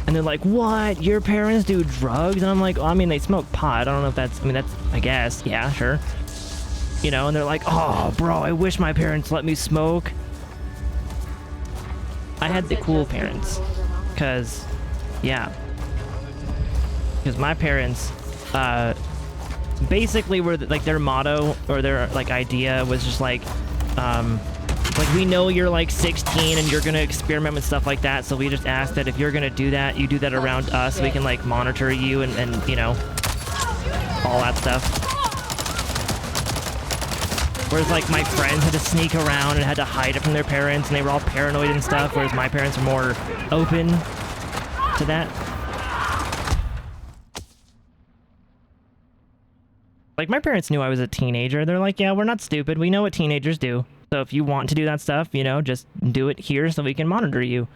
And they're like, what? Your parents do drugs? And I'm like, oh, I mean, they smoke pot. I don't know if that's, I mean, that's, I guess, yeah, sure. You know, and they're like, oh, bro, I wish my parents let me smoke. I had the cool parents. Because, yeah. Because my parents, basically were, like, their motto, or their, like, idea was just like, we know you're like 16 and you're gonna experiment with stuff like that, so we just ask that if you're gonna do that, you do that around us so we can like monitor you and you know, all that stuff. Whereas like my friends had to sneak around and had to hide it from their parents and they were all paranoid and stuff, whereas my parents were more open to that. Like, my parents knew I was a teenager. They're like, yeah, we're not stupid. We know what teenagers do. So if you want to do that stuff, you know, just do it here so we can monitor you.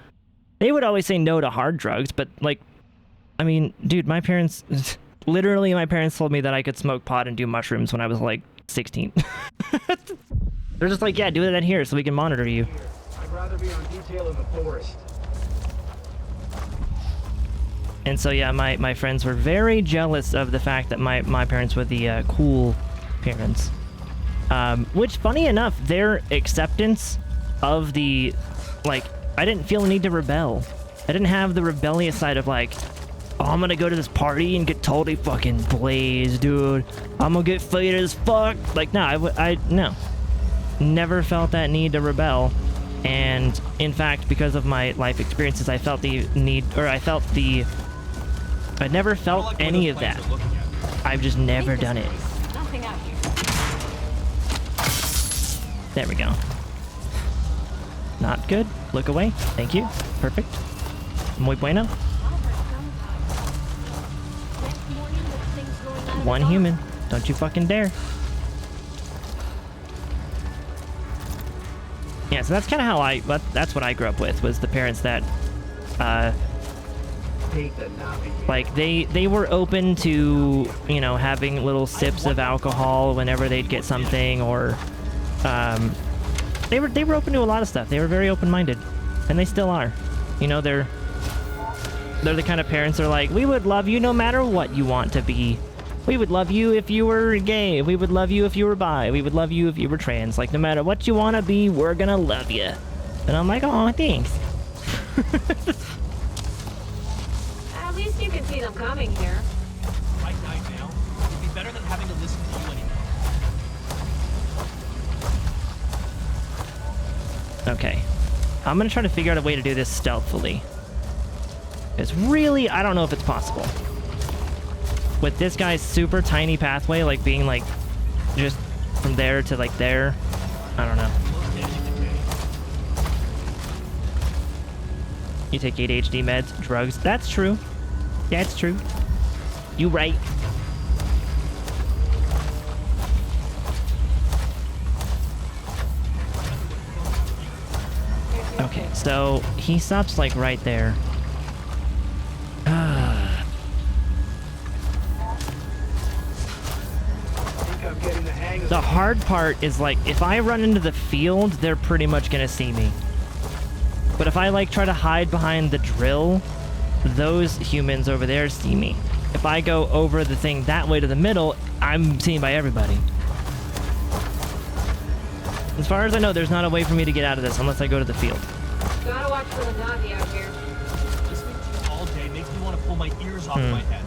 They would always say no to hard drugs, but, like, I mean, dude, my parents... Literally, my parents told me that I could smoke pot and do mushrooms when I was, like, 16. They're just like, yeah, do that here so we can monitor you. I'd rather be on detail in the forest. And so, yeah, my friends were very jealous of the fact that my parents were the cool parents. Which, funny enough, their acceptance of the, like, I didn't feel the need to rebel. I didn't have the rebellious side of, like, oh, I'm gonna go to this party and get totally fucking blazed, dude. I'm gonna get faded as fuck. Like, no, no. Never felt that need to rebel. And, in fact, because of my life experiences, I felt the need, or I never felt any of that. I've just never done it. Nothing out here. There we go. Not good. Look away. Thank you. Perfect. Muy bueno. One human. Don't you fucking dare. Yeah, so that's kind of how that's what I grew up with, was the parents that, like, they were open to, you know, having little sips of alcohol whenever they'd get something, or, they were open to a lot of stuff. They were very open-minded, and they still are. You know, they're the kind of parents that are like, we would love you no matter what you want to be. We would love you if you were gay. We would love you if you were bi. We would love you if you were trans. Like, no matter what you want to be, we're gonna love you. And I'm like, oh, thanks. At least you can see them coming here. Right now, it'd be better than having to listen to you anymore. Okay. I'm gonna try to figure out a way to do this stealthily. Because really, I don't know if it's possible. With this guy's super tiny pathway, like being like just from there to like there, I don't know. You take ADHD meds, drugs. That's true. That's true. You right. Okay, so he stops like right there. The hard part is like, if I run into the field, they're pretty much gonna see me. But if I like try to hide behind the drill, those humans over there see me. If I go over the thing that way to the middle, I'm seen by everybody. As far as I know, there's not a way for me to get out of this unless I go to the field. Gotta watch for the Navi out here. Listening to you all day makes me want to pull my ears off my head.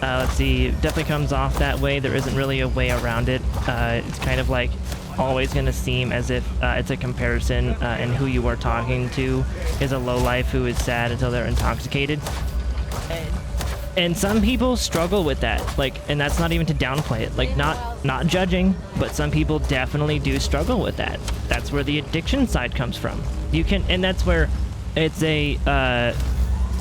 Let's see, it definitely comes off that way. There isn't really a way around it. It's kind of like always going to seem as if it's a comparison, and who you are talking to is a lowlife who is sad until they're intoxicated. And some people struggle with that, like, and that's not even to downplay it, like, not judging, but some people definitely do struggle with that. That's where the addiction side comes from. You can, and that's where it's a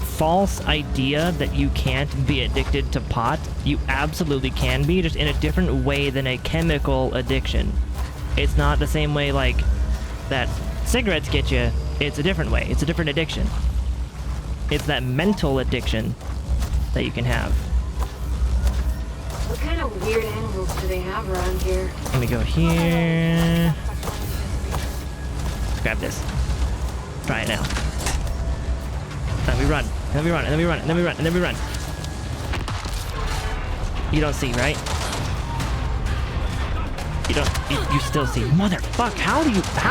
false idea that you can't be addicted to pot. You absolutely can be, just in a different way than a chemical addiction. It's not the same way like that cigarettes get you. It's a different way. It's a different addiction. It's that mental addiction that you can have. What kind of weird animals do they have around here? Let me go here. Grab this. Try it now. Then we run. And then we run. And then we run. And then we run. And then we run. You don't see, right? You don't. You still see. Motherfuck! How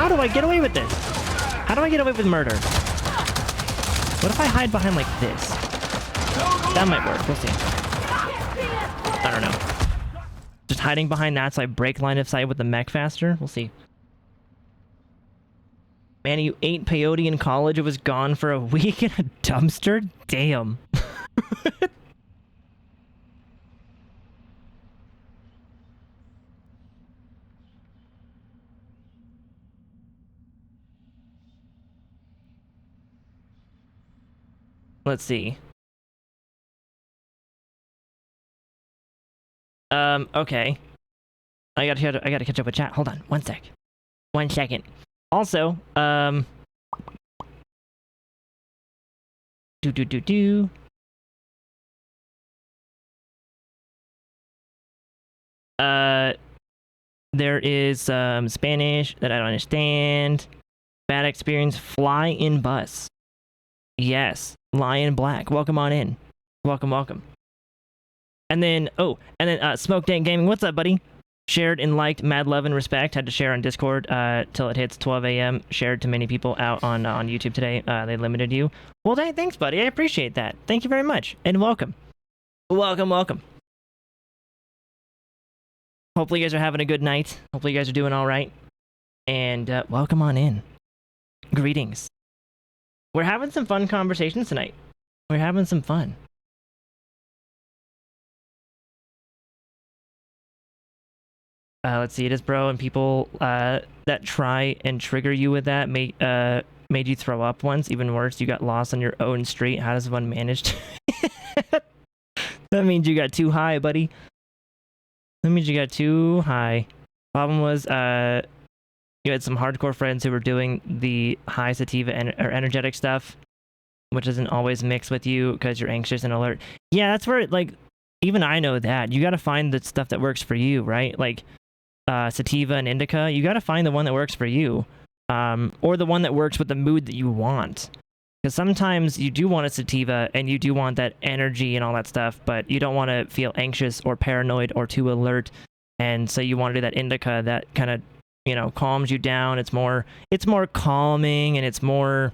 do I get away with this? How do I get away with murder? What if I hide behind like this? That might work. We'll see. I don't know. Just hiding behind that so I break line of sight with the mech faster? We'll see. Man, you ate peyote in college. It was gone for a week in a dumpster? Damn. Let's see. Okay. I gotta catch up with chat. Hold on, 1 sec. 1 second. Also, there is Spanish that I don't understand. Bad experience. Fly in bus. Yes. Lion Black. Welcome on in. Welcome, welcome. And then, Smoke Dank Gaming. What's up, buddy? Shared and liked, mad love and respect. Had to share on Discord till it hits 12 a.m. Shared to many people out on YouTube today. They limited you. Well, thanks, buddy. I appreciate that. Thank you very much. And welcome. Welcome, welcome. Hopefully you guys are having a good night. Hopefully you guys are doing all right. And welcome on in. Greetings. We're having some fun conversations tonight. We're having some fun. Let's see, it is bro, and people that try and trigger you with that made you throw up once. Even worse, you got lost on your own street. How does one manage to... That means you got too high, buddy. That means you got too high. Problem was, you had some hardcore friends who were doing the high sativa or energetic stuff, which isn't always mixed with you because you're anxious and alert. Yeah, that's where, like, even I know that. You got to find the stuff that works for you, right? Like, sativa and indica, you got to find the one that works for you, or the one that works with the mood that you want. Because sometimes you do want a sativa and you do want that energy and all that stuff, but you don't want to feel anxious or paranoid or too alert, and so you want to do that indica that kind of, you know, calms you down. It's more calming, and it's more,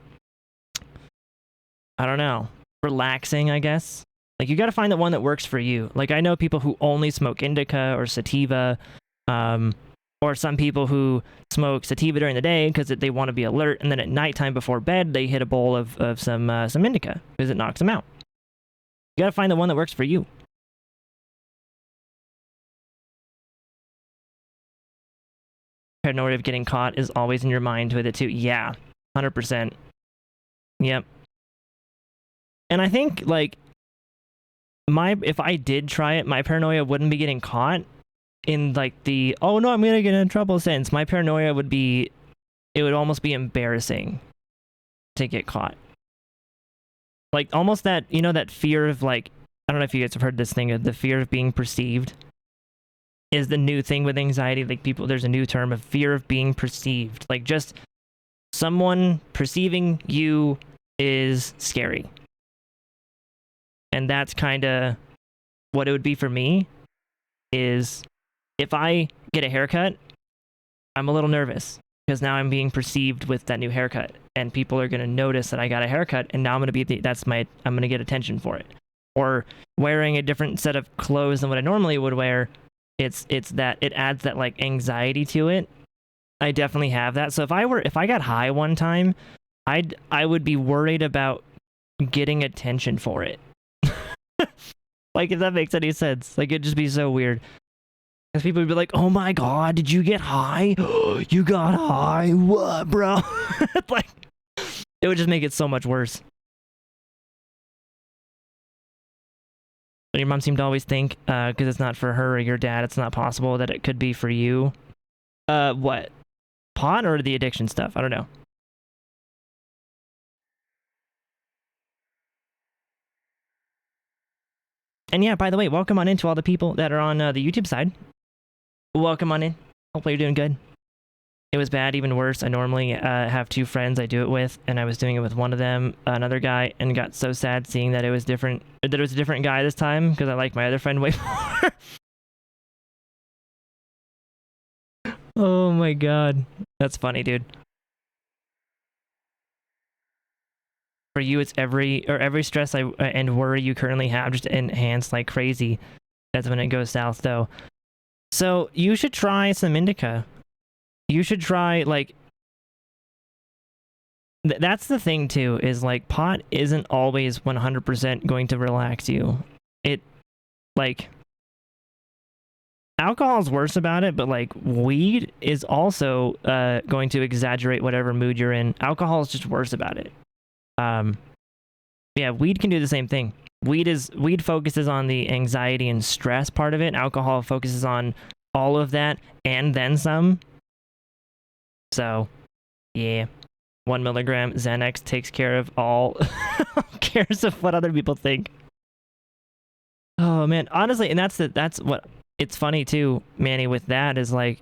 I don't know, relaxing, I guess. Like, you got to find the one that works for you. Like, I know people who only smoke indica or sativa, or some people who smoke sativa during the day because they want to be alert, and then at nighttime before bed they hit a bowl of some indica because it knocks them out. You got to find the one that works for you. Paranoia of getting caught is always in your mind with it too. Yeah, 100%. Yep. And I think, like, if I did try it, my paranoia wouldn't be getting caught in, like, the, oh no, I'm gonna get in trouble sense. My paranoia would be, it would almost be embarrassing to get caught. Like almost that, you know, that fear of like, I don't know if you guys have heard this thing of the fear of being perceived is the new thing with anxiety. Like people, there's a new term of fear of being perceived. Like just someone perceiving you is scary. And that's kind of what it would be for me is if I get a haircut, I'm a little nervous because now I'm being perceived with that new haircut and people are going to notice that I got a haircut and now I'm going to be I'm going to get attention for it. Or wearing a different set of clothes than what I normally would wear, it's that it adds that like anxiety to it. I definitely have that. So if I got high one time, I would be worried about getting attention for it. Like if that makes any sense. Like it'd just be so weird. Because people would be like, "Oh my god, did you get high? You got high? What, bro?" Like it would just make it so much worse. But your mom seemed to always think, because it's not for her or your dad, it's not possible that it could be for you. What? Pot or the addiction stuff? I don't know. And yeah, by the way, welcome on in to all the people that are on the YouTube side. Welcome on in. Hopefully you're doing good. It was bad, even worse. I normally have two friends I do it with, and I was doing it with one of them, another guy, and got so sad seeing that it was different. That it was a different guy this time because I like my other friend way more. Oh my god, that's funny, dude. For you, it's every stress and worry you currently have just enhanced like crazy. That's when it goes south, though. So you should try some indica. You should try like. That's the thing too. Is like pot isn't always 100% going to relax you. It like. Alcohol's worse about it, but like weed is also going to exaggerate whatever mood you're in. Alcohol is just worse about it. Yeah, weed can do the same thing. Weed focuses on the anxiety and stress part of it. Alcohol focuses on all of that and then some. So, yeah, 1 milligram Xanax takes care of all. Who cares of what other people think? Oh man, honestly, and that's what. It's funny too, Manny, with that is like,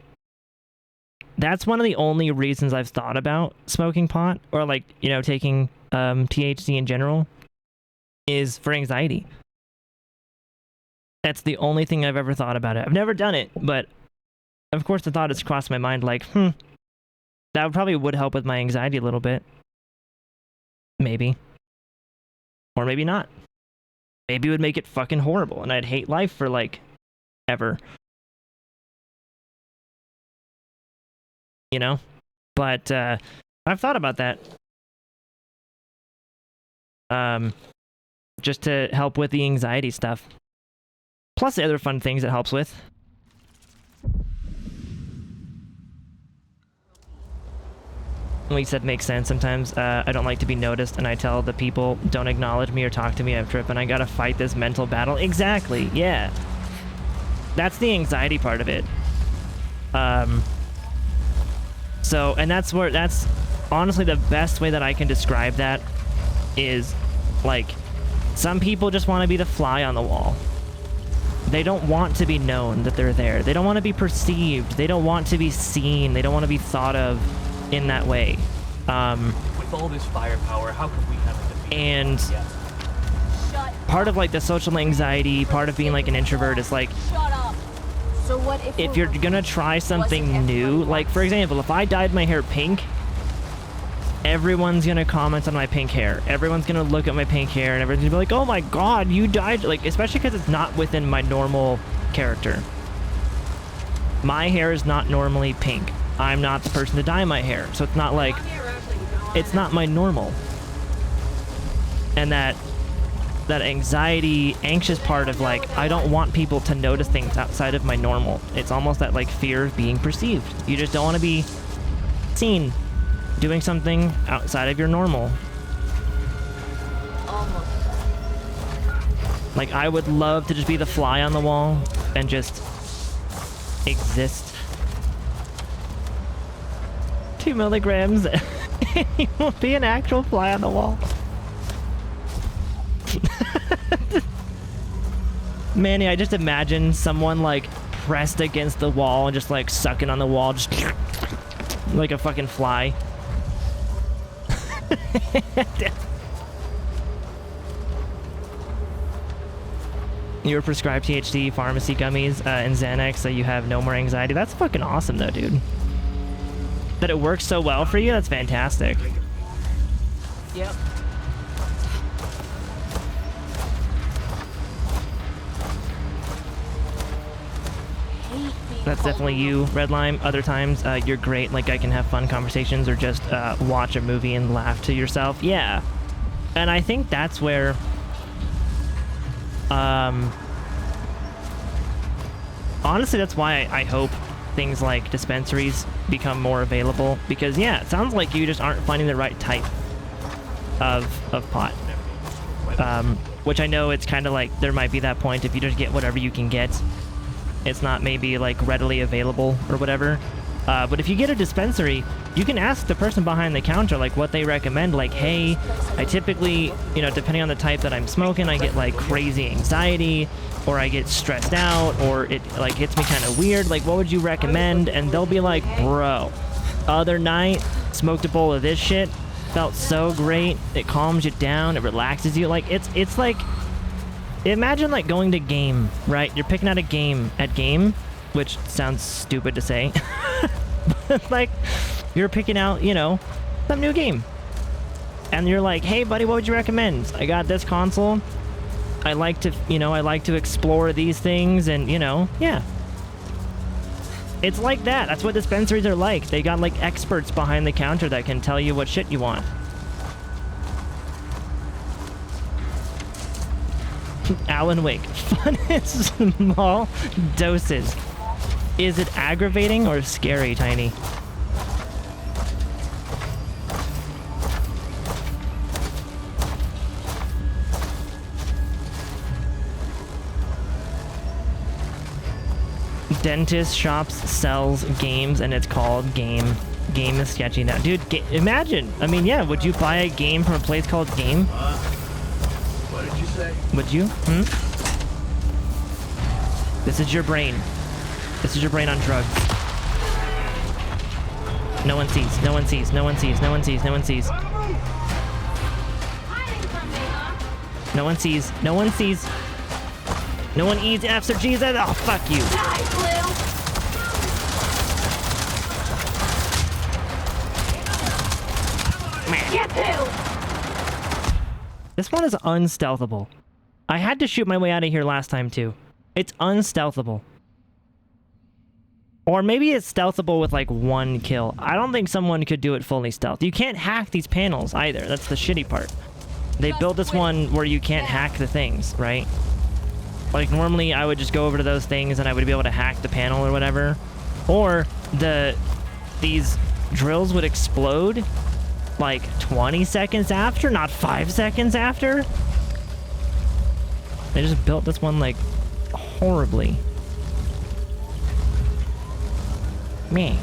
that's one of the only reasons I've thought about smoking pot or like, you know, taking THC in general is for anxiety. That's the only thing I've ever thought about it. I've never done it, but of course the thought has crossed my mind like, that probably would help with my anxiety a little bit. Maybe. Or maybe not. Maybe it would make it fucking horrible and I'd hate life for like ever, you know, but I've thought about that just to help with the anxiety stuff, plus the other fun things it helps with. What you said makes sense. Sometimes I don't like to be noticed and I tell the people don't acknowledge me or talk to me, I have trip and I gotta fight this mental battle. Exactly, yeah. That's the anxiety part of it. So, and that's honestly the best way that I can describe that is like, some people just want to be the fly on the wall. They don't want to be known that they're there. They don't want to be perceived. They don't want to be seen. They don't want to be thought of in that way. With all this firepower, how could we have a defeat? And part of like the social anxiety, part of being like an introvert is like, So what if you're gonna try something new, like for example, if I dyed my hair pink, everyone's gonna comment on my pink hair. Everyone's gonna look at my pink hair and everyone's gonna be like, oh my god, you dyed, like, especially because it's not within my normal character. My hair is not normally pink. I'm not the person to dye my hair, so it's not like, it's not my normal. And that anxiety, anxious part of like, I don't want people to notice things outside of my normal. It's almost that like fear of being perceived. You just don't want to be seen doing something outside of your normal. almost Like I would love to just be the fly on the wall and just exist. 2 milligrams. You won't be an actual fly on the wall. Manny, I just imagine someone like pressed against the wall and just like sucking on the wall, just like a fucking fly. You were prescribed THC, pharmacy gummies, and Xanax, so you have no more anxiety. That's fucking awesome, though, dude. That it works so well for you, that's fantastic. Yep. That's definitely you, Red Lime. Other times, you're great. Like, I can have fun conversations or just watch a movie and laugh to yourself. Yeah. And I think that's where... honestly, that's why I hope things like dispensaries become more available. Because, yeah, it sounds like you just aren't finding the right type of pot. Which I know it's kind of like there might be that point if you just get whatever you can get. It's not maybe like readily available or whatever. But if you get a dispensary, you can ask the person behind the counter like what they recommend. Like, hey, I typically, you know, depending on the type that I'm smoking, I get like crazy anxiety, or I get stressed out, or it like hits me kind of weird. Like, what would you recommend? And they'll be like, bro, other night smoked a bowl of this shit, felt so great. It calms you down, it relaxes you. Like it's like, imagine like going to game, right? You're picking out a game at game, which sounds stupid to say. But like, you're picking out, you know, some new game. And you're like, hey buddy, what would you recommend? I got this console. I like to, you know, I like to explore these things and, you know, yeah. It's like that. That's what dispensaries are like. They got like experts behind the counter that can tell you what shit you want. Alan Wake. Fun in small doses. Is it aggravating or scary, Tiny? Dentist shops sells games and it's called Game. Game is sketchy now. Dude, imagine. I mean, yeah, would you buy a game from a place called Game? What did you say? Would you? This is your brain. This is your brain on drugs. No one sees. No one sees. No one sees. No one sees. No one sees. No one sees. No one sees. No one eats F's or G's. Oh, fuck you. This one is unstealthable. I had to shoot my way out of here last time too. It's unstealthable. Or maybe it's stealthable with like one kill. I don't think someone could do it fully stealth. You can't hack these panels either. That's the shitty part. They built this one where you can't hack the things, right? Like normally I would just go over to those things and I would be able to hack the panel or whatever. Or these drills would explode like 20 seconds after, not 5 seconds after. They just built this one like horribly. Me.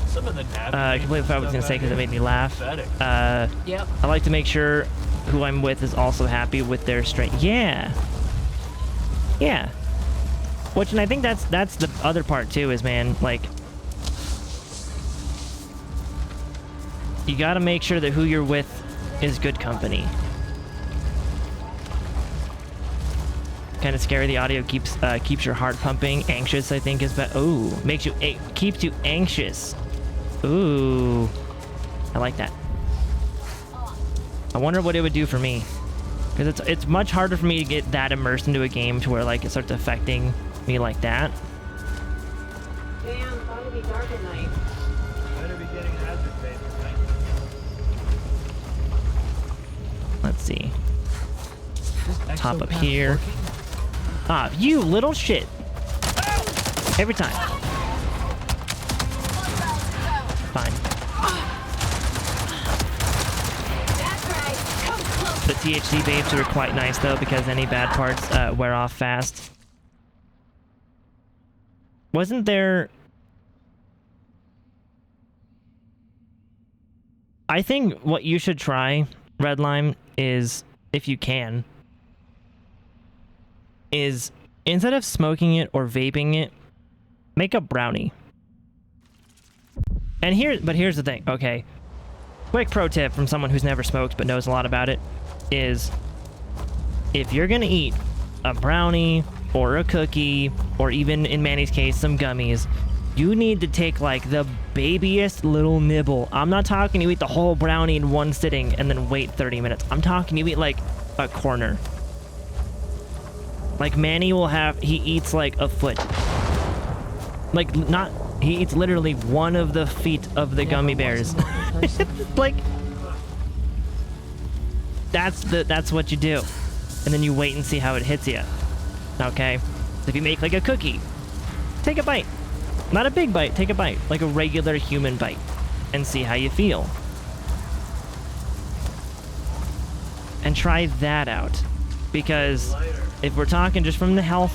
Some of the I completely forgot what I was gonna say because it made me laugh. Yep. I like to make sure who I'm with is also happy with their strength. Yeah. Yeah. Which, and I think that's the other part too, is, man, like, you gotta make sure that who you're with is good company. Kind of scary. The audio keeps your heart pumping. Anxious, I think, is better. Ooh, makes you keeps you anxious. Ooh, I like that. I wonder what it would do for me, because it's much harder for me to get that immersed into a game to where like it starts affecting me like that. Damn, thought it'd be dark at night. Better be getting hazard pay tonight. Let's see. Top up here. Ah, you little shit. Every time. Fine. The THC vapes are quite nice though, because any bad parts wear off fast. Wasn't there... I think what you should try, Red Lime, is, if you can, is instead of smoking it or vaping it, make a brownie. And here's the thing, okay. Quick pro tip from someone who's never smoked but knows a lot about it is, if you're gonna eat a brownie or a cookie, or even in Manny's case, some gummies, you need to take like the babiest little nibble. I'm not talking you eat the whole brownie in one sitting and then wait 30 minutes. I'm talking you eat like a corner. Like Manny he eats like a foot. Like he eats literally one of the feet of the gummy bears. Like, that's what you do. And then you wait and see how it hits you. Okay? So if you make like a cookie, take a bite. Not a big bite, take a bite. Like a regular human bite. And see how you feel. And try that out. Because if we're talking just from the health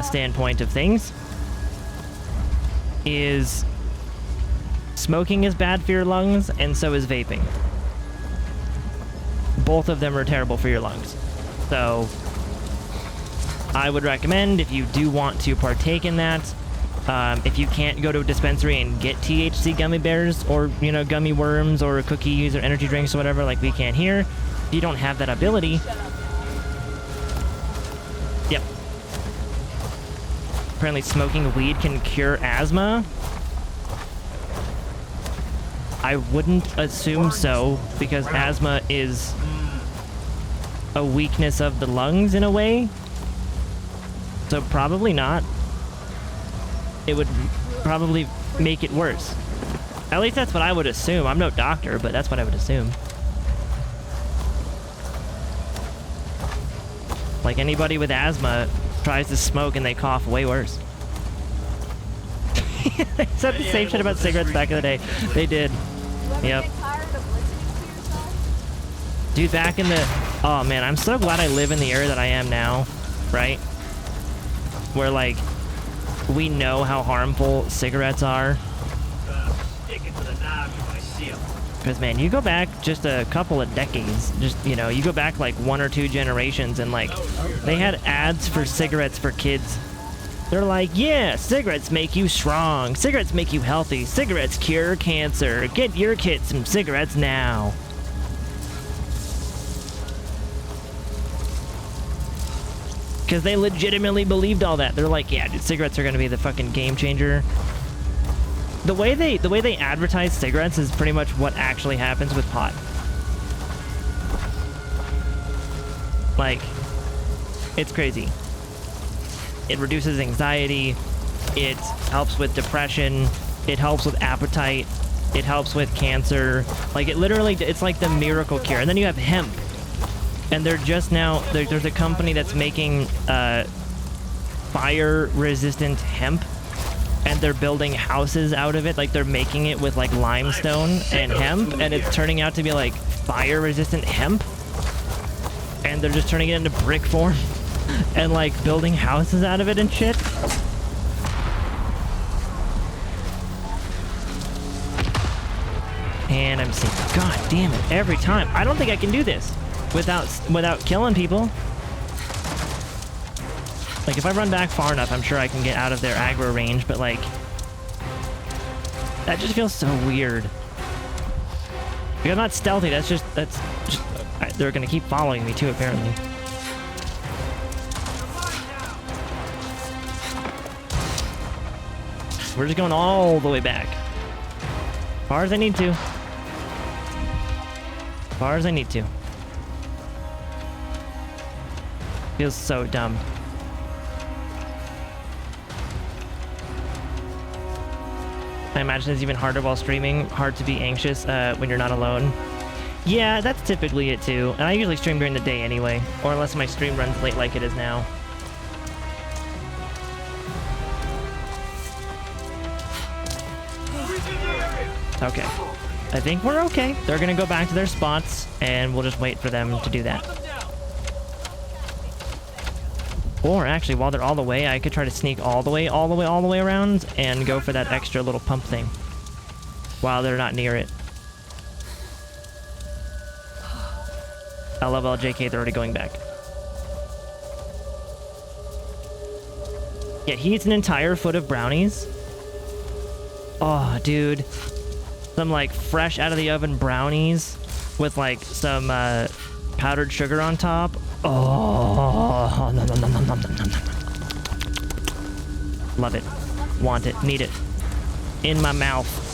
standpoint of things, is smoking is bad for your lungs, and so is vaping. Both of them are terrible for your lungs. So I would recommend, if you do want to partake in that, if you can't go to a dispensary and get THC gummy bears, or, you know, gummy worms, or cookies, or energy drinks, or whatever, like we can here, if you don't have that ability, yep. Apparently smoking weed can cure asthma. I wouldn't assume so, because asthma is a weakness of the lungs in a way. So probably not. It would probably make it worse. At least that's what I would assume. I'm no doctor, but that's what I would assume. Like, anybody with asthma tries to smoke and they cough way worse. They said the same shit about cigarettes back in the day. They did. Yep. Dude, back in the... Oh, man, I'm so glad I live in the area that I am now, right? Where, like, we know how harmful cigarettes are. Because, man, you go back just a couple of decades, just, you know, you go back like 1 or 2 generations, and, like, they had ads for cigarettes for kids. They're like, yeah, cigarettes make you strong, cigarettes make you healthy, cigarettes cure cancer, get your kids some cigarettes now. Because they legitimately believed all that. They're like, yeah, dude, cigarettes are going to be the fucking game changer. The way they advertise cigarettes is pretty much what actually happens with pot. Like, it's crazy. It reduces anxiety, it helps with depression, it helps with appetite, it helps with cancer. Like, it literally, it's like the miracle cure. And then you have hemp. And they're just now, there's a company that's making fire-resistant hemp. And they're building houses out of it. Like, they're making it with, like, limestone and hemp. And it's turning out to be, like, fire-resistant hemp. And they're just turning it into brick form. And, like, building houses out of it and shit. And I'm seeing, god damn it, every time. I don't think I can do this without killing people. Like, if I run back far enough, I'm sure I can get out of their aggro range, but, like, that just feels so weird. Like, I'm not stealthy, that's just they're gonna keep following me too, apparently. We're just going all the way back. As far as I need to. As far as I need to. Feels so dumb. I imagine it's even harder while streaming. Hard to be anxious when you're not alone. Yeah, that's typically it too. And I usually stream during the day anyway. Or unless my stream runs late like it is now. Okay. I think we're okay. They're gonna go back to their spots, and we'll just wait for them to do that. Or actually, while they're all the way, I could try to sneak all the way around and go for that extra little pump thing while they're not near it. LOL, JK, they're already going back. Yeah, he eats an entire foot of brownies. Oh, dude. Some, like, fresh out of the oven brownies with, like, some powdered sugar on top. Oh, nom, nom, nom, nom, nom, nom, nom, nom. Love it. Want it. Need it. In my mouth.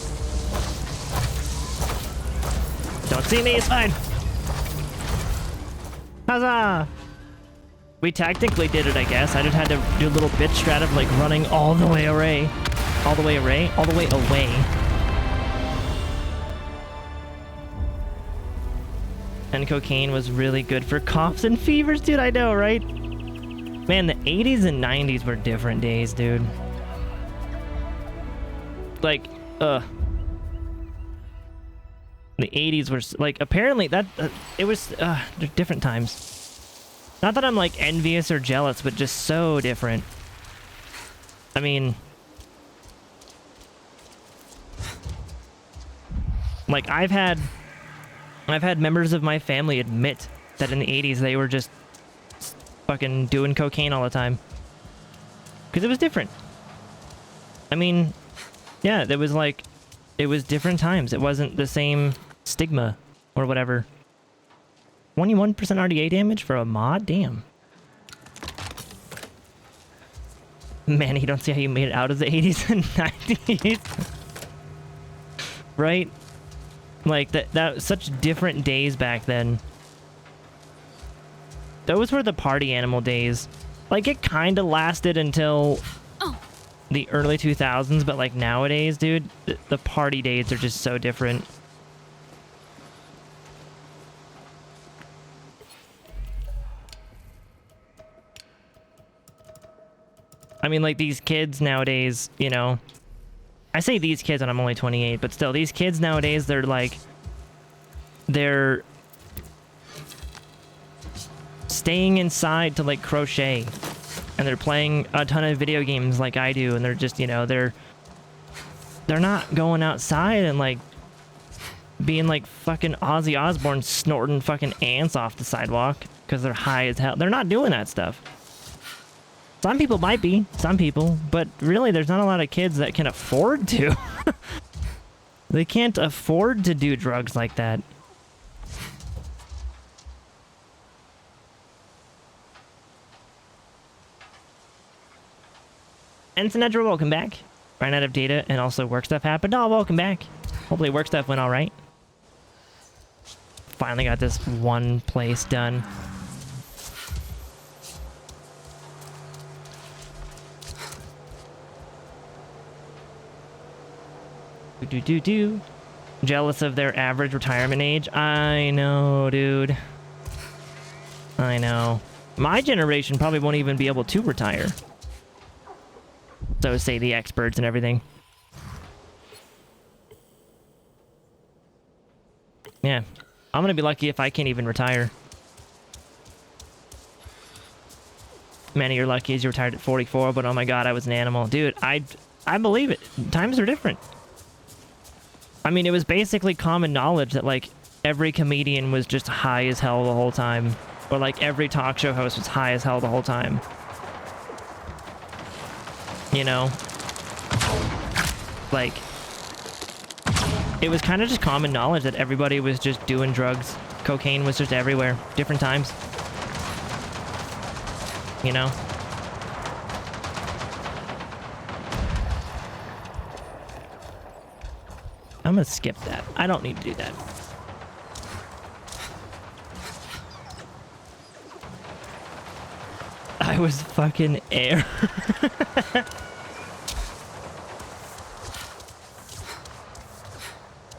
Don't see me, it's fine. Huzzah! We tactically did it, I guess. I just had to do a little bitch strat of like running all the way away. All the way away? All the way away. And cocaine was really good for coughs and fevers, dude. I know, right? Man, the 80s and 90s were different days, dude. Like, the 80s were like, apparently that it was different times. Not that I'm like envious or jealous, but just so different. I mean, like I've had members of my family admit that in the 80s they were just fucking doing cocaine all the time. Because it was different. I mean, yeah, there was like, it was different times. It wasn't the same stigma or whatever. 21% RDA damage for a mod? Damn. Man, you don't see how you made it out of the 80s and 90s. Right? Like, that was such different days back then. Those were the party animal days. Like, it kind of lasted until the early 2000s, but like nowadays, dude, the party days are just so different. I mean, like, these kids nowadays, you know, I say these kids and I'm only 28, but still, these kids nowadays, they're like, they're staying inside to like crochet, and they're playing a ton of video games like I do, and they're just, you know, they're not going outside and like being like fucking Ozzy Osbourne snorting fucking ants off the sidewalk because they're high as hell. They're not doing that stuff. Some people might be, some people, but really there's not a lot of kids that can afford to. They can't afford to do drugs like that. Ensign Edger, welcome back. Ran out of data and also work stuff happened. Oh, welcome back. Hopefully work stuff went all right. Finally got this one place done. Do. Jealous of their average retirement age? I know, dude. I know. My generation probably won't even be able to retire. So say the experts and everything. Yeah. I'm gonna be lucky if I can't even retire. Man, you're lucky as you retired at 44, but oh my god, I was an animal. Dude, I believe it. Times are different. I mean, it was basically common knowledge that, like, every comedian was just high as hell the whole time. Or, like, every talk show host was high as hell the whole time. You know? Like, it was kind of just common knowledge that everybody was just doing drugs. Cocaine was just everywhere. Different times. You know? I'm gonna skip that. I don't need to do that. I was fucking air.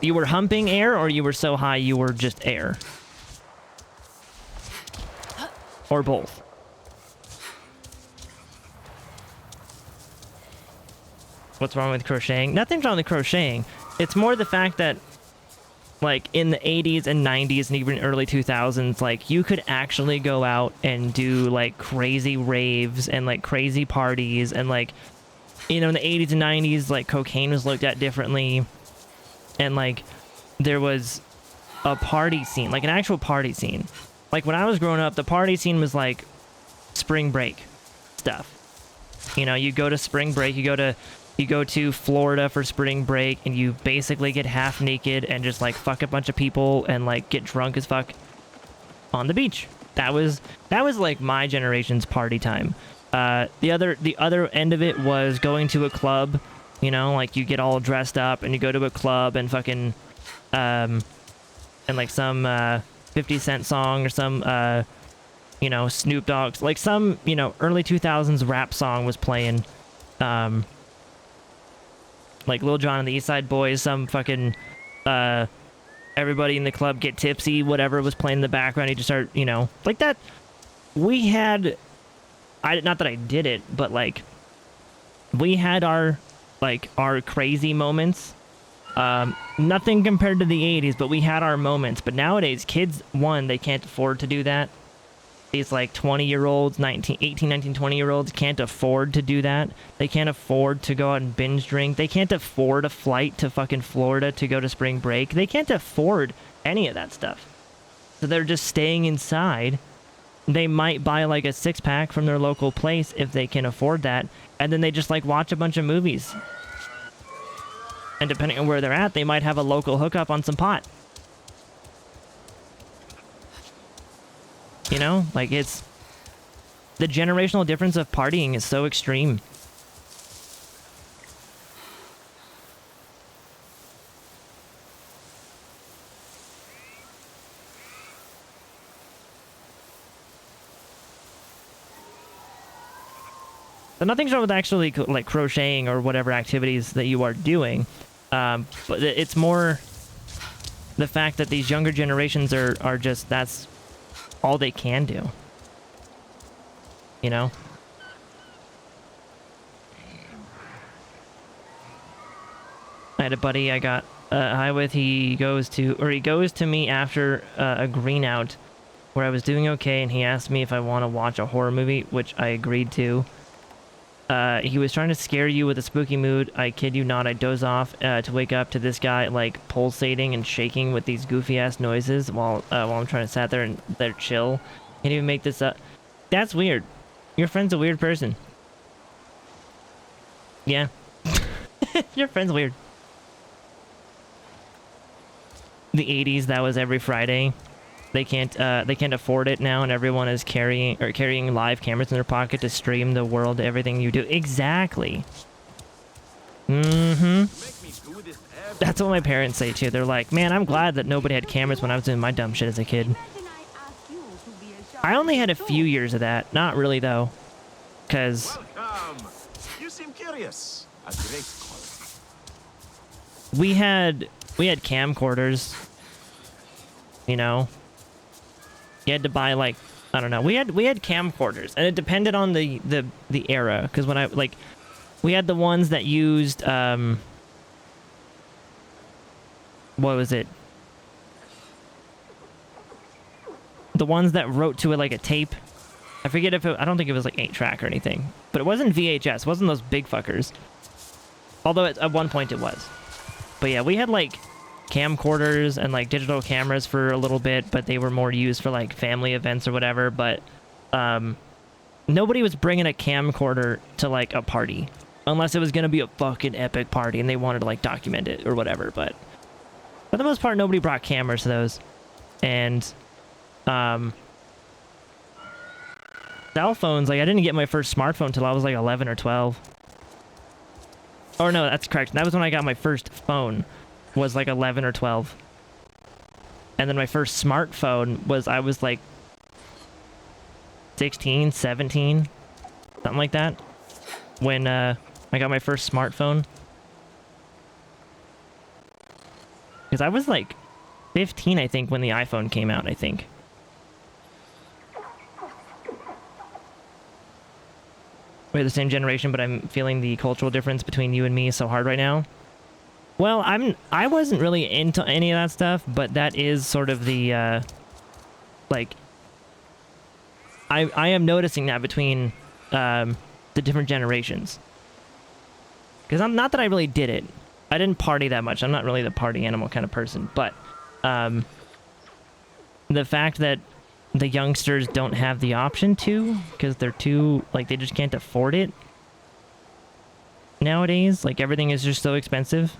You were humping air, or you were so high you were just air? Or both? What's wrong with crocheting? Nothing's wrong with crocheting. It's more the fact that, like, in the 80s and 90s and even early 2000s, like, you could actually go out and do, like, crazy raves and, like, crazy parties. And, like, you know, in the 80s and 90s, like, cocaine was looked at differently. And, like, there was a party scene, like, an actual party scene. like when I was growing up, the party scene was like spring break stuff. You know, you go to spring break, you go to Florida for spring break, and you basically get half naked and just like fuck a bunch of people and like get drunk as fuck on the beach. That was like my generation's party time. The other end of it was going to a club. You know, like you get all dressed up and you go to a club and fucking and like some 50 Cent song or some you know, Snoop Dogg's, like some, you know, early 2000s rap song was playing. Like Lil Jon and the East Side Boys, some fucking everybody in the club get tipsy, whatever was playing in the background. You just start, you know, like that. We had, not that I did it, but like we had our crazy moments. Nothing compared to the 80s, but we had our moments. But nowadays, kids, one, they can't afford to do that. These like 20-year-olds, 18, 19, 20-year-olds can't afford to do that. They can't afford to go out and binge drink. They can't afford a flight to fucking Florida to go to spring break. They can't afford any of that stuff. So they're just staying inside. They might buy like a 6-pack from their local place if they can afford that. And then they just like watch a bunch of movies. And depending on where they're at, they might have a local hookup on some pot. You know, like it's the generational difference of partying is so extreme. So nothing's wrong with actually like crocheting or whatever activities that you are doing, but it's more the fact that these younger generations are just, that's all they can do, you know? I had a buddy I got high with. He goes to me after a green out where I was doing okay, and he asked me if I want to watch a horror movie, which I agreed to. He was trying to scare you with a spooky mood. I kid you not, I doze off to wake up to this guy like pulsating and shaking with these goofy ass noises while I'm trying to sit there and they're chill. Can't even make this up. That's weird. Your friend's a weird person. Yeah. Your friend's weird. The 80s, that was every Friday. They can't afford it now, and everyone is carrying live cameras in their pocket to stream the world, everything you do. Exactly. Mm-hmm. That's what my parents say too. They're like, man, I'm glad that nobody had cameras when I was doing my dumb shit as a kid. I only had a few years of that. Not really though, because You seem curious. A great quality. we had camcorders. You know. You had to buy like, I don't know. We had camcorders, and it depended on the era. Because when we had the ones that used what was it? The ones that wrote to it like a tape. I forget if I don't think it was like 8-track or anything, but it wasn't VHS. It wasn't those big fuckers. Although at one point it was. But yeah, we had like camcorders and like digital cameras for a little bit, but they were more used for like family events or whatever. But nobody was bringing a camcorder to like a party unless it was gonna be a fucking epic party and they wanted to like document it or whatever. But for the most part, nobody brought cameras to those. And cell phones, like I didn't get my first smartphone till I was like 11 or 12. Or no, that's correct. That was when I got my first phone. Was like 11 or 12. And then my first smartphone was, I was like 16, 17, something like that, when I got my first smartphone. Because I was like 15, I think, when the iPhone came out, I think. We're the same generation, but I'm feeling the cultural difference between you and me so hard right now. Well, I wasn't really into any of that stuff, but that is sort of the like I am noticing that between the different generations. Because I'm not that I really did it. I didn't party that much. I'm not really the party animal kind of person, but the fact that the youngsters don't have the option to, because they're too, like, they just can't afford it nowadays. Like, everything is just so expensive,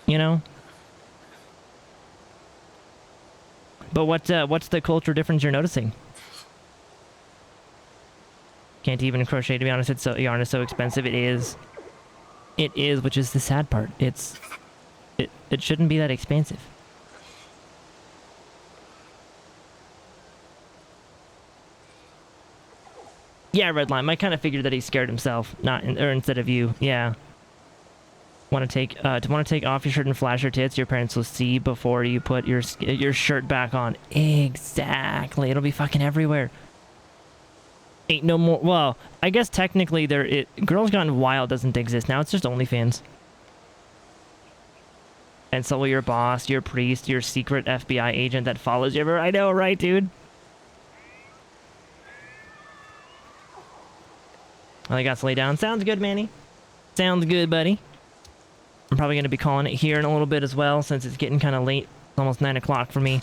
you know? But what's the cultural difference you're noticing? Can't even crochet, to be honest. It's so, yarn is so expensive. It is, which is the sad part. It shouldn't be that expensive. Yeah, Redline. I kind of figured that he scared himself, or instead of you. Yeah. Want to take off your shirt and flash your tits? Your parents will see before you put your shirt back on. Exactly. It'll be fucking everywhere. Ain't no more. Well, I guess technically Girls Gone Wild doesn't exist now. It's just OnlyFans. And so will your boss, your priest, your secret FBI agent that follows you everywhere. I know, right, dude? Well, I got to lay down. Sounds good, Manny. Sounds good, buddy. I'm probably going to be calling it here in a little bit as well, since it's getting kind of late. It's almost 9 o'clock for me.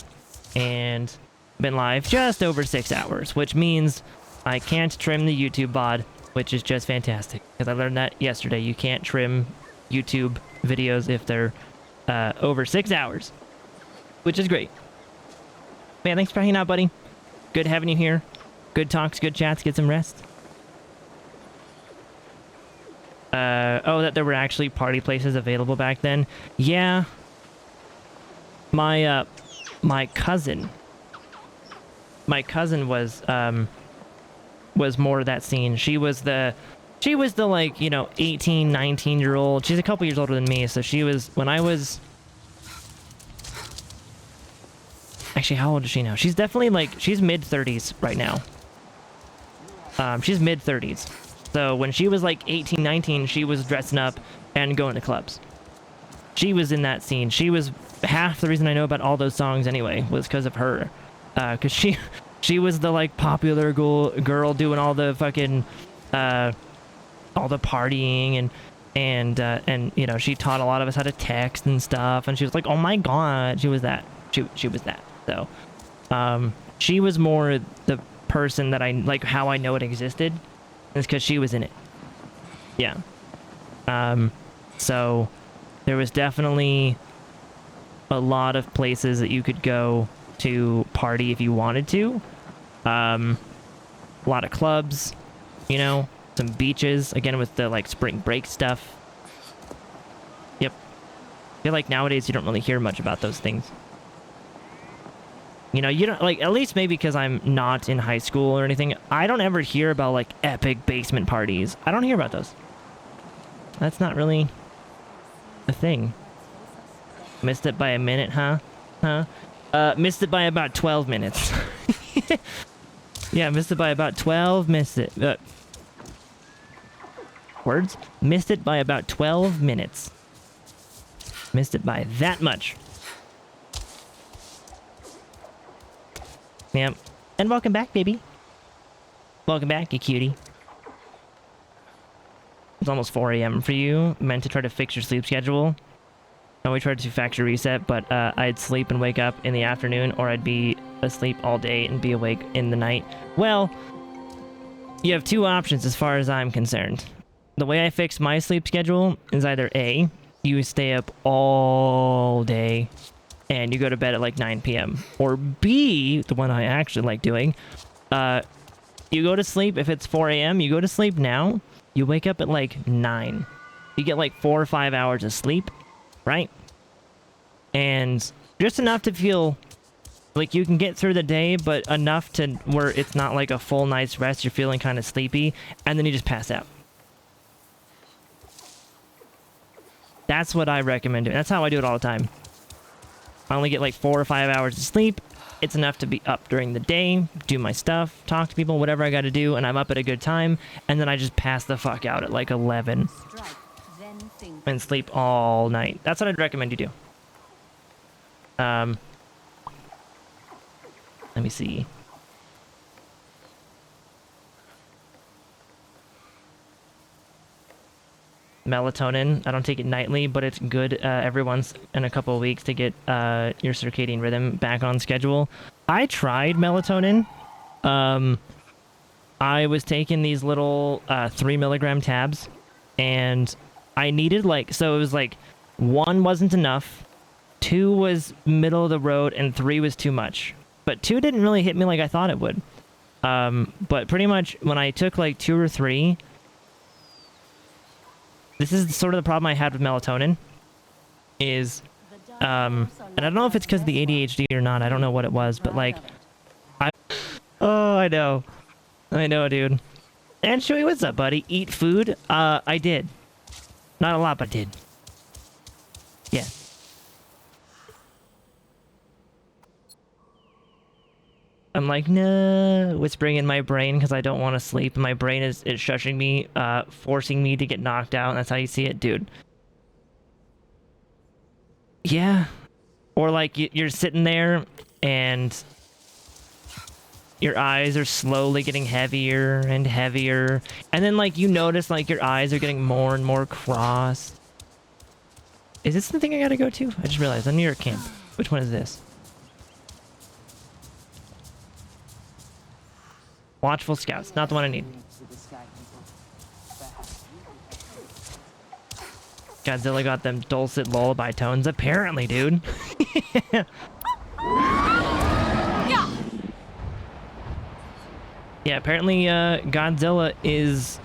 And been live just over 6 hours, which means I can't trim the YouTube VOD, which is just fantastic. Because I learned that yesterday. You can't trim YouTube videos if they're over 6 hours, which is great. Man, thanks for hanging out, buddy. Good having you here. Good talks, good chats. Get some rest. Oh, that there were actually party places available back then. Yeah. My cousin was more of that scene. She was the like, you know, 18, 19-year-old. She's a couple years older than me, so she was, when I was, actually, how old is she now? She's definitely like, she's mid-30s right now. She's mid-30s. So when she was like 18, 19, she was dressing up and going to clubs. She was in that scene. She was half the reason I know about all those songs anyway, was because of her. Because she was the like popular girl doing all the fucking, all the partying and you know, she taught a lot of us how to text and stuff. And she was like, oh my God, she was that. She was that. So, she was more the person that I like, how I know it existed. It's because she was in it. Yeah. So there was definitely a lot of places that you could go to party if you wanted to. A lot of clubs, you know, some beaches, again with the like spring break stuff. Yep. I feel like nowadays you don't really hear much about those things. You know, you don't, like, at least maybe because I'm not in high school or anything, I don't ever hear about, like, epic basement parties. I don't hear about those. That's not really a thing. Missed it by a minute, huh? Missed it by about 12 minutes. Yeah, missed it by about 12, words? Missed it by about 12 minutes. Missed it by that much. Yep. And welcome back, baby. Welcome back, you cutie. It's almost 4 a.m. for you. Meant to try to fix your sleep schedule. We tried to factory reset, but I'd sleep and wake up in the afternoon, or I'd be asleep all day and be awake in the night. Well, you have two options as far as I'm concerned. The way I fix my sleep schedule is either A, you stay up all day and you go to bed at like 9 p.m. Or B, the one I actually like doing, you go to sleep, if it's 4 a.m., you go to sleep now, you wake up at like 9. You get like 4 or 5 hours of sleep, right? And just enough to feel like you can get through the day, but enough to where it's not like a full night's rest, you're feeling kind of sleepy, and then you just pass out. That's what I recommend doing. That's how I do it all the time. I only get like 4 or 5 hours of sleep. It's enough to be up during the day, do my stuff, talk to people, whatever I got to do, and I'm up at a good time. And then I just pass the fuck out at like 11 and sleep all night. That's what I'd recommend you do. Let me see. Melatonin. I don't take it nightly, but it's good every once in a couple of weeks to get your circadian rhythm back on schedule. I tried melatonin. I was taking these little 3 milligram tabs, and I needed like, so it was like 1 wasn't enough, 2 was middle of the road, and 3 was too much. But 2 didn't really hit me like I thought it would. But pretty much when I took like 2 or 3, this is sort of the problem I had with melatonin, is, and I don't know if it's because of the ADHD or not, I don't know what it was, but like, oh, I know, dude. And Chewy, what's up, buddy? Eat food? I did. Not a lot, but did. Yeah. I'm like, nah, whispering in my brain because I don't want to sleep. My brain is shushing me, forcing me to get knocked out. And that's how you see it, dude. Yeah. Or like you're sitting there and your eyes are slowly getting heavier and heavier. And then like you notice like your eyes are getting more and more crossed. Is this the thing I gotta go to? I just realized I'm near a camp. Which one is this? Watchful Scouts, not the one I need. Godzilla got them dulcet lullaby tones. Apparently, dude. Yeah, apparently Godzilla is...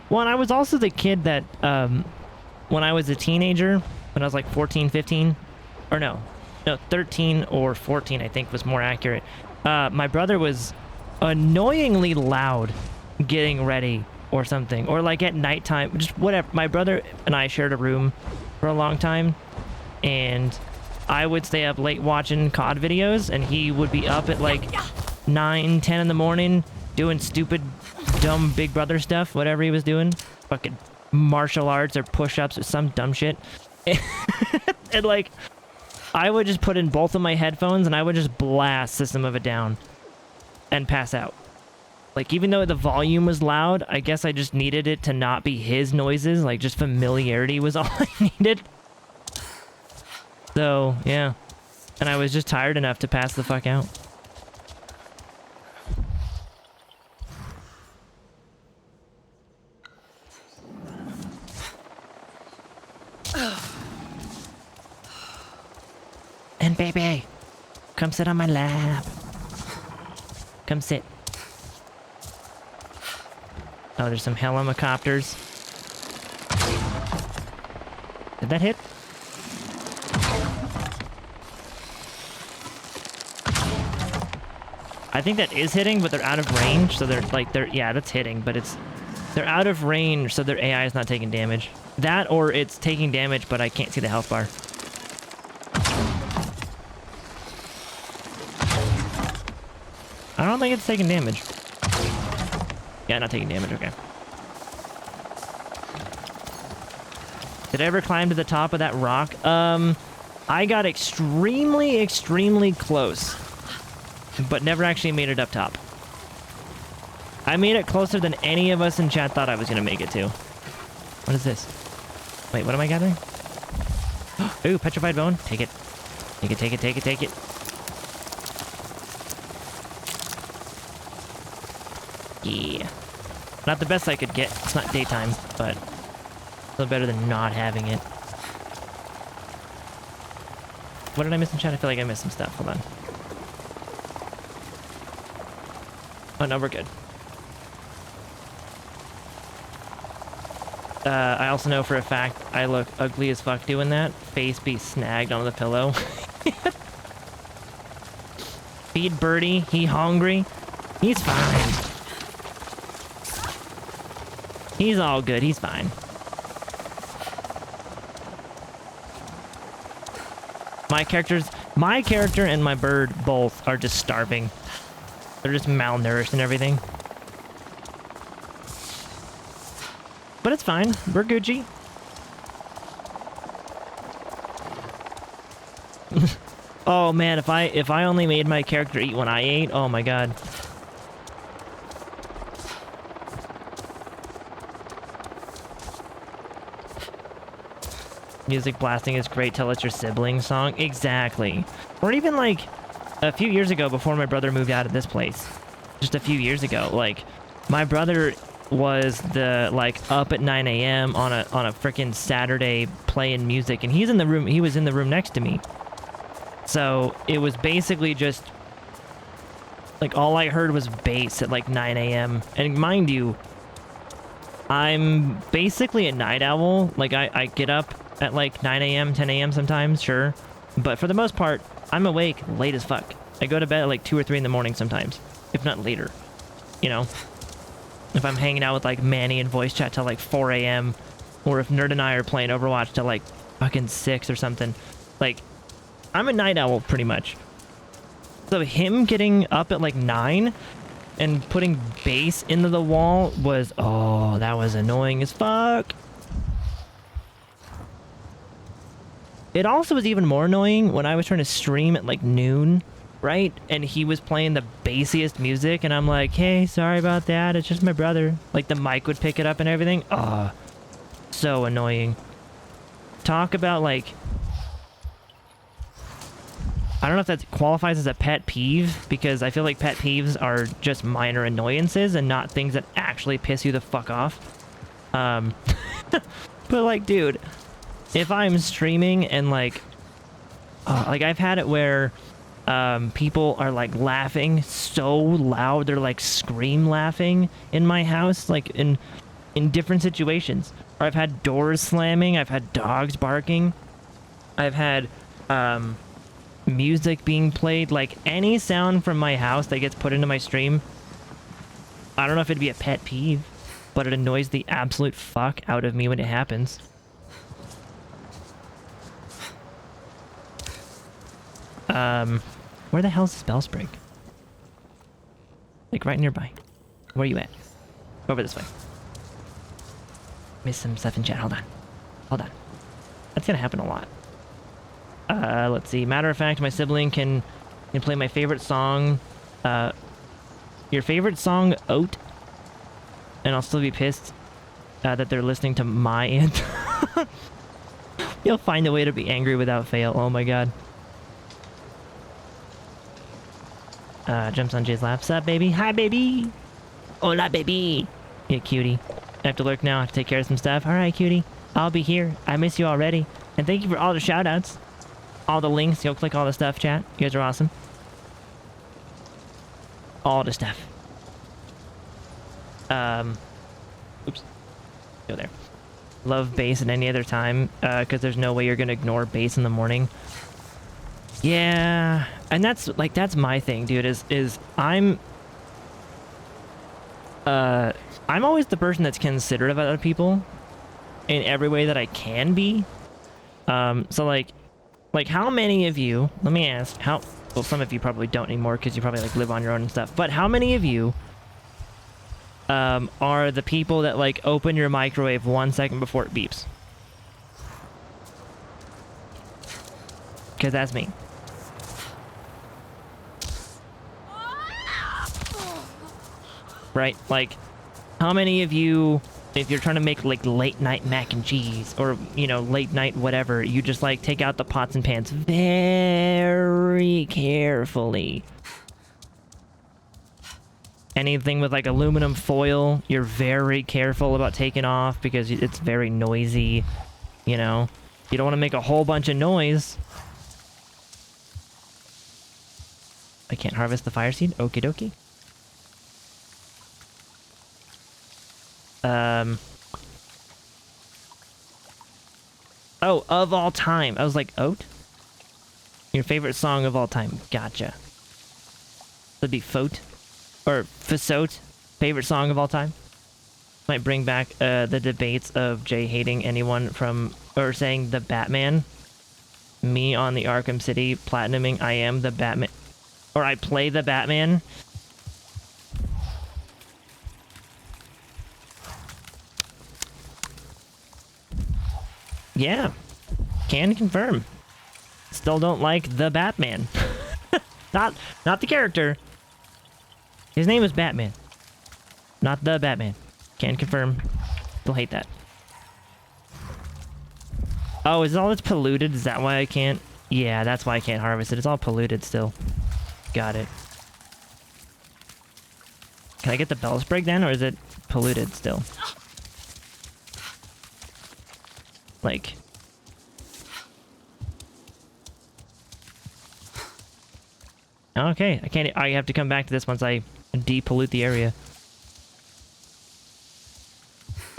Well, and I was also the kid that, when I was a teenager, when I was like 14, 15, or no, 13 or 14, I think was more accurate. My brother was annoyingly loud getting ready or something, or like at nighttime, just whatever. My brother and I shared a room for a long time, and I would stay up late watching COD videos, and he would be up at like 9, 10 in the morning doing stupid, dumb Big Brother stuff, whatever he was doing. Fucking martial arts or push-ups or some dumb shit. And like, I would just put in both of my headphones and I would just blast System of a Down and pass out. Like, even though the volume was loud, I guess I just needed it to not be his noises. Like, just familiarity was all I needed. So, yeah. And I was just tired enough to pass the fuck out. And baby, come sit on my lap. Come sit. Oh, there's some helicopters. Did that hit? I think that is hitting, but they're out of range, so yeah, that's hitting, but they're out of range, so their AI is not taking damage. That, or it's taking damage, but I can't see the health bar. I don't think it's taking damage. Yeah, not taking damage, okay. Did I ever climb to the top of that rock? I got extremely, extremely close, but never actually made it up top. I made it closer than any of us in chat thought I was gonna make it to. What is this? Wait, what am I gathering? Ooh, petrified bone. Take it. Take it, take it, take it, take it. Yeah. Not the best I could get. It's not daytime, but still better than not having it. What did I miss in chat? I feel like I missed some stuff. Hold on. Oh, no, we're good. I also know for a fact I look ugly as fuck doing that. Face be snagged on the pillow. Feed Birdie. He hungry. He's fine. He's all good. He's fine. My character and my bird both are just starving. They're just malnourished and everything. But it's fine. We're Gucci. Oh man, if I only made my character eat when I ate, oh my god. Music blasting is great till it's your sibling song. Exactly. Or even like, a few years ago, before my brother moved out of this place, just a few years ago, like, my brother was the, like, up at 9 a.m. on a freaking Saturday playing music, and he was in the room next to me. So it was basically just, like, all I heard was bass at, like, 9 a.m. And mind you, I'm basically a night owl. Like, I get up at, like, 9 a.m., 10 a.m. sometimes, sure. But for the most part, I'm awake late as fuck. I go to bed at, like, 2 or 3 in the morning sometimes, if not later. You know? If I'm hanging out with, like, Manny and voice chat till, like, 4 a.m. Or if Nerd and I are playing Overwatch till, like, fucking 6 or something. Like, I'm a night owl, pretty much. So him getting up at, like, 9 and putting bass into the wall was... Oh, that was annoying as fuck. It also was even more annoying when I was trying to stream at, like, noon, right? And he was playing the bassiest music, and I'm like, hey, sorry about that, it's just my brother. Like, the mic would pick it up and everything. Oh, so annoying. Talk about, like... I don't know if that qualifies as a pet peeve, because I feel like pet peeves are just minor annoyances and not things that actually piss you the fuck off. But, like, dude, if I'm streaming and, like, I've had it where people are, like, laughing so loud, they're, like, scream laughing in my house, like, in different situations. Or I've had doors slamming, I've had dogs barking, I've had, music being played, like, any sound from my house that gets put into my stream. I don't know if it'd be a pet peeve, but it annoys the absolute fuck out of me when it happens. Where the hell's the Spellsprig? Like, right nearby. Where are you at? Over this way. Miss some stuff in chat. Hold on. Hold on. That's gonna happen a lot. Let's see. Matter of fact, my sibling can play my favorite song. Your favorite song, Oat. And I'll still be pissed that they're listening to my anthem. You'll find a way to be angry without fail. Oh my god. Jumps on Jay's lap. What's up, baby? Hi, baby! Hola, baby! Yeah, cutie. I have to lurk now. I have to take care of some stuff. Alright, cutie. I'll be here. I miss you already. And thank you for all the shoutouts. All the links. You'll click all the stuff, chat. You guys are awesome. All the stuff. Oops. Go there. Love bass at any other time, because there's no way you're gonna ignore bass in the morning. Yeah, and that's my thing, dude, is I'm always the person that's considerate of other people in every way that I can be. So like how many of you, let me ask, well, some of you probably don't anymore because you probably, like, live on your own and stuff, but how many of you are the people that, like, open your microwave 1 second before it beeps? Because that's me. Right? Like, how many of you, if you're trying to make, like, late night mac and cheese or, you know, late night whatever, you just, like, take out the pots and pans very carefully. Anything with, like, aluminum foil, you're very careful about taking off because it's very noisy, you know? You don't want to make a whole bunch of noise. I can't harvest the fire seed? Okie dokie. Oh, of all time. I was like, Oat? Your favorite song of all time. Gotcha. That'd be Fote. Or Fasote. Favorite song of all time. Might bring back the debates of Jay hating anyone from, or saying the Batman. Me on the Arkham City platinuming I am the Batman. Or I play the Batman. Yeah, can confirm. Still don't like the Batman. not the character. His name is Batman. Not the Batman. Can confirm. Still hate that. Oh, is all it's polluted? Is that why I can't? Yeah, that's why I can't harvest it. It's all polluted still. Got it. Can I get the bell sprig then, or is it polluted still? Like... Okay, I can't... I have to come back to this once I depollute the area.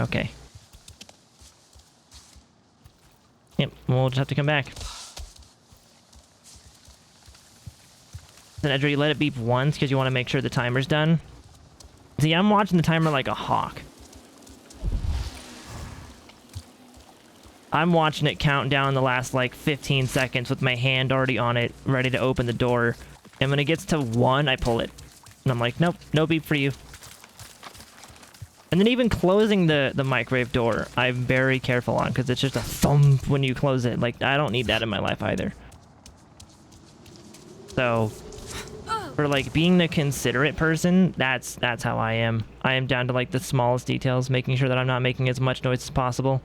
Okay. Yep, we'll just have to come back. Then Edgar, you let it beep once because you want to make sure the timer's done. See, I'm watching the timer like a hawk. I'm watching it count down the last like 15 seconds with my hand already on it, ready to open the door. And when it gets to 1, I pull it. And I'm like, nope, no beep for you. And then even closing the microwave door, I'm very careful on because it's just a thump when you close it. Like, I don't need that in my life either. So, for like being the considerate person, that's how I am. I am down to like the smallest details, making sure that I'm not making as much noise as possible.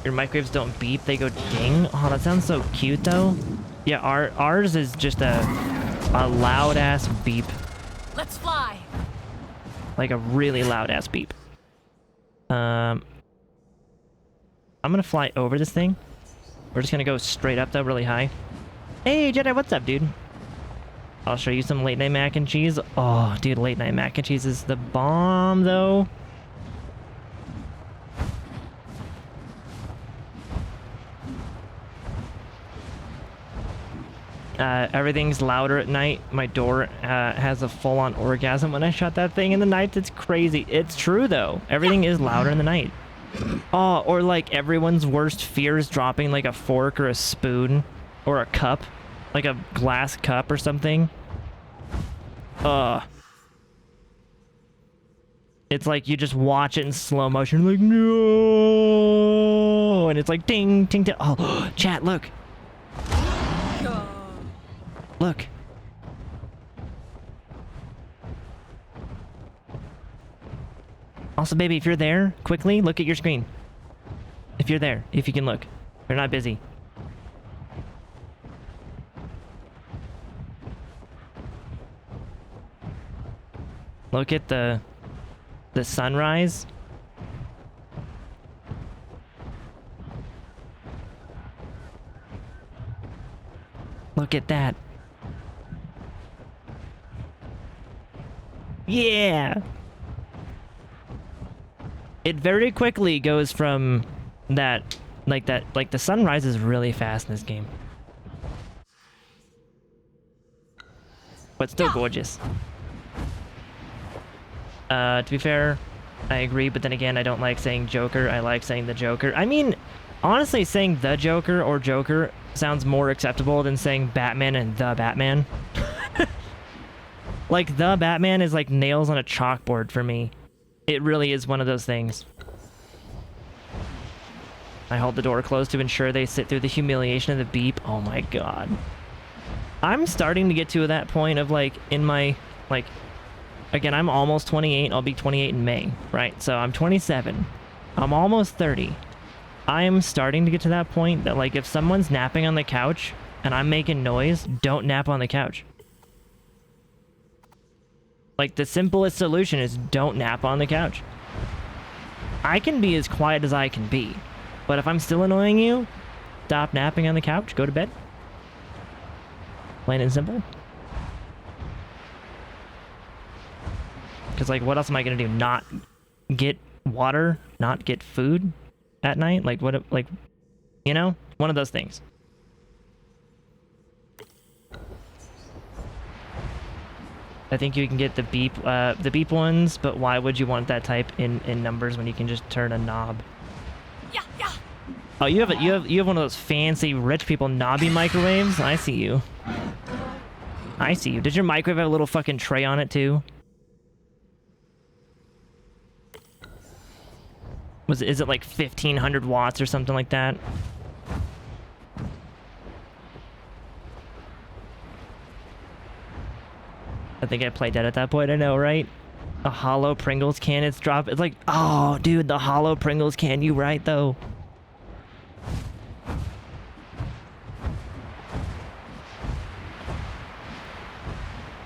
Your microwaves don't beep, they go ding. Oh, that sounds so cute though. Yeah, ours is just a loud ass beep. Let's fly. Like a really loud ass beep. I'm gonna fly over this thing. We're just gonna go straight up though, really high. Hey Jedi, what's up, dude? I'll show you some late night mac and cheese. Oh, dude, late night mac and cheese is the bomb though. Everything's louder at night. My door has a full-on orgasm when I shut that thing in the night. It's crazy. It's true though. Everything is louder in the night. Oh, or like everyone's worst fear is dropping like a fork or a spoon or a cup, like a glass cup or something. It's like you just watch it in slow motion, like no, and it's like ding, ding, ding. Oh, chat, look. Look. Also, baby, if you're there, quickly look at your screen. If you're there, if you can look. You're not busy. Look at the sunrise. Look at that. Yeah. It very quickly goes from that, like the sunrise is really fast in this game. But still gorgeous. To be fair, I agree, but then again, I don't like saying Joker. I like saying the Joker. I mean, honestly, saying the Joker or Joker sounds more acceptable than saying Batman and the Batman. Like, the Batman is like nails on a chalkboard for me. It really is one of those things. I hold the door closed to ensure they sit through the humiliation of the beep. Oh my god. I'm starting to get to that point of like, in my, like, again, I'm almost 28. I'll be 28 in May, right? So I'm 27. I'm almost 30. I am starting to get to that point that like, if someone's napping on the couch and I'm making noise, don't nap on the couch. Like, the simplest solution is don't nap on the couch. I can be as quiet as I can be, but if I'm still annoying you, stop napping on the couch, go to bed. Plain and simple. Because, like, what else am I going to do? Not get water? Not get food at night? Like, what, like, you know? One of those things. I think you can get the beep ones, but why would you want that type in numbers when you can just turn a knob? Yeah, yeah. Oh, you have one of those fancy rich people knobby microwaves? I see you. I see you. Does your microwave have a little fucking tray on it too? Is it like 1500 watts or something like that? I think I played that at that point. I know, right? A hollow Pringles can. It's like, oh, dude, the hollow Pringles can. You right though.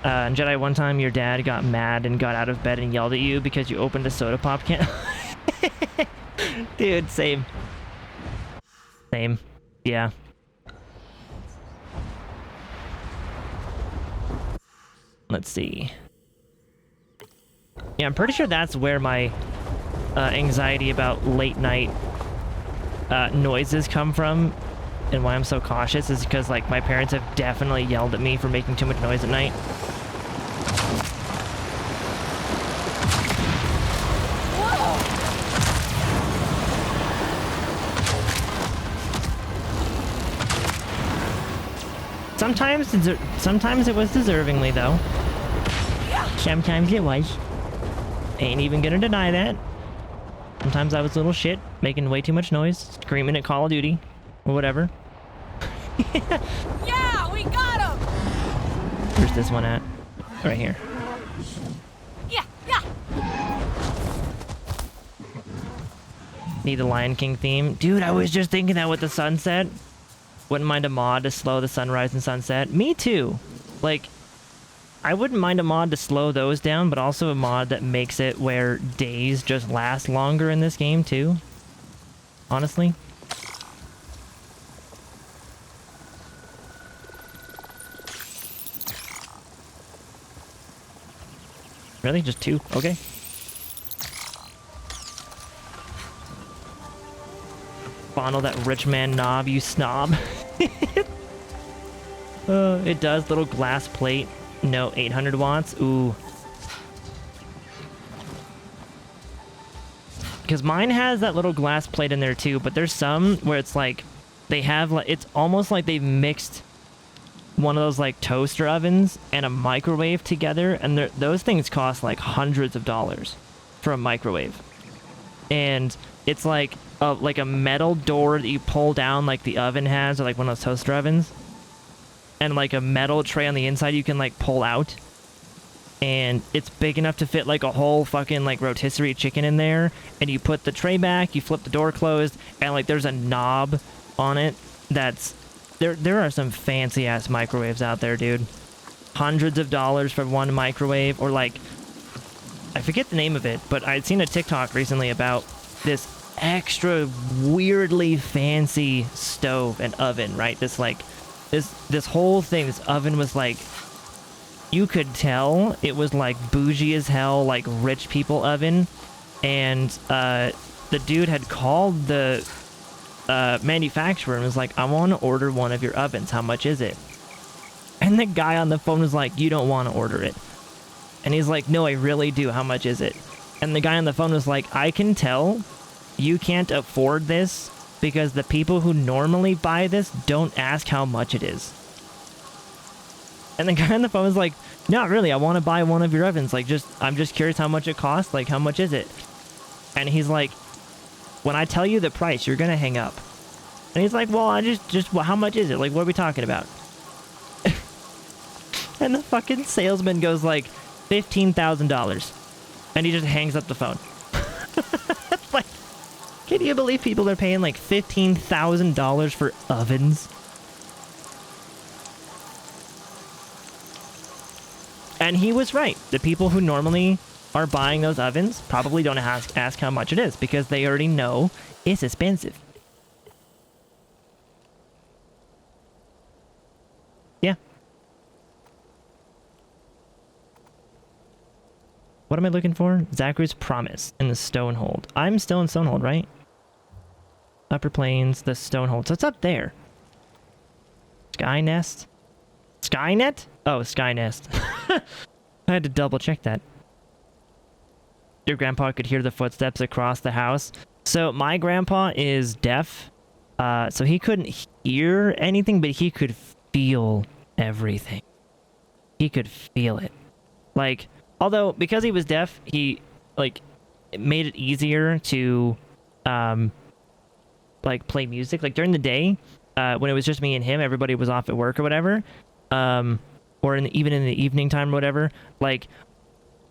Jedi, one time your dad got mad and got out of bed and yelled at you because you opened a soda pop can. Dude, same. Same. Yeah. Let's see. Yeah, I'm pretty sure that's where my anxiety about late night noises come from, and why I'm so cautious is because, like, my parents have definitely yelled at me for making too much noise at night. Sometimes it was deservingly, though. Sometimes it was. Ain't even gonna deny that. Sometimes I was a little shit, making way too much noise, screaming at Call of Duty, or whatever. Yeah, we got him! Where's this one at? Right here. Yeah, yeah! Need the Lion King theme. Dude, I was just thinking that with the sunset. Wouldn't mind a mod to slow the sunrise and sunset. Me too. Like, I wouldn't mind a mod to slow those down, but also a mod that makes it where days just last longer in this game too. Honestly. Really? Just 2? Okay. Fondle that rich man knob, you snob. It does. Little glass plate. No, 800 watts. Ooh. Because mine has that little glass plate in there too, but there's some where it's like, they have like, it's almost like they've mixed one of those like toaster ovens and a microwave together, and those things cost like hundreds of dollars for a microwave. And it's like a metal door that you pull down like the oven has, or like one of those toaster ovens. And like a metal tray on the inside you can like pull out. And it's big enough to fit like a whole fucking like rotisserie chicken in there. And you put the tray back, you flip the door closed, and like there's a knob on it that's... There are some fancy ass microwaves out there, dude. Hundreds of dollars for one microwave, or like... I forget the name of it, but I'd seen a TikTok recently about this extra weirdly fancy stove and oven, right? This like... This whole thing, this oven was like, you could tell it was like bougie as hell, like rich people oven. And the dude had called the manufacturer and was like, I want to order one of your ovens. How much is it? And the guy on the phone was like, you don't want to order it. And he's like, no, I really do. How much is it? And the guy on the phone was like, I can tell you can't afford this, because the people who normally buy this don't ask how much it is. And the guy on the phone was like, not really, I want to buy one of your ovens. Like, I'm just curious how much it costs. Like, how much is it? And he's like, when I tell you the price, you're going to hang up. And he's like, well, well, how much is it? Like, what are we talking about? And the fucking salesman goes like, $15,000. And he just hangs up the phone. Like, can you believe people are paying like $15,000 for ovens? And he was right. The people who normally are buying those ovens probably don't ask how much it is, because they already know it's expensive. Yeah. What am I looking for? Zachary's Promise in the Stonehold. I'm still in Stonehold, right? Upper Plains, the Stonehold. So it's up there. Skynest? Skynet? Oh, Skynest. I had to double check that. Your grandpa could hear the footsteps across the house. So my grandpa is deaf. So he couldn't hear anything, but he could feel everything. He could feel it. Like, although, because he was deaf, he, like, it made it easier to, like, play music. Like, during the day, when it was just me and him, everybody was off at work or whatever, or even in the evening time or whatever, like,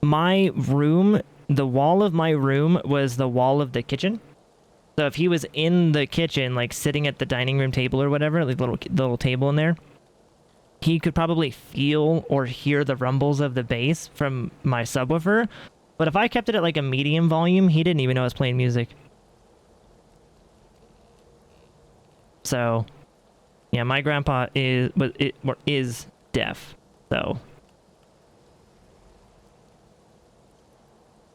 my room, the wall of my room was the wall of the kitchen. So if he was in the kitchen, like, sitting at the dining room table or whatever, like, the little table in there, he could probably feel or hear the rumbles of the bass from my subwoofer. But if I kept it at like a medium volume, he didn't even know I was playing music. So, yeah, my grandpa is deaf, so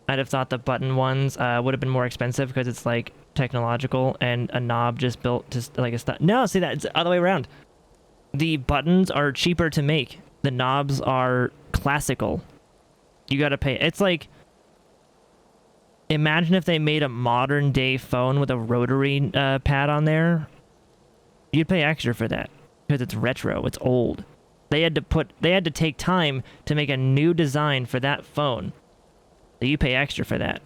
I'd have thought the button ones would have been more expensive because it's like technological and a knob just built just like a no, see that it's the other way around. The buttons are cheaper to make. The knobs are classical. You gotta pay. It's like, imagine if they made a modern day phone with a rotary pad on there. You'd pay extra for that because it's retro. It's old. They had to take time to make a new design for that phone. So you pay extra for that.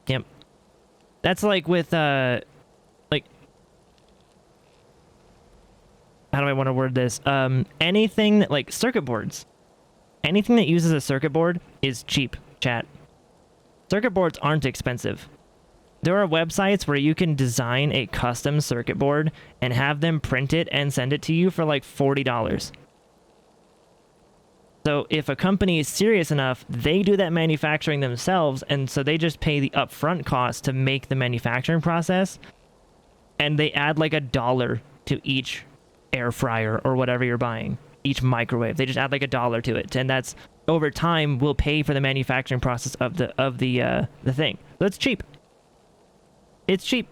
Yep. That's like with like, how do I want to word this? Anything that, like, circuit boards. Anything that uses a circuit board is cheap, chat. Circuit boards aren't expensive. There are websites where you can design a custom circuit board and have them print it and send it to you for like $40. So if a company is serious enough, they do that manufacturing themselves, and so they just pay the upfront cost to make the manufacturing process, and they add like $1 to each air fryer or whatever you're buying, each microwave. They just add like $1 to it, and that's over time will pay for the manufacturing process of the thing. So it's cheap. It's cheap.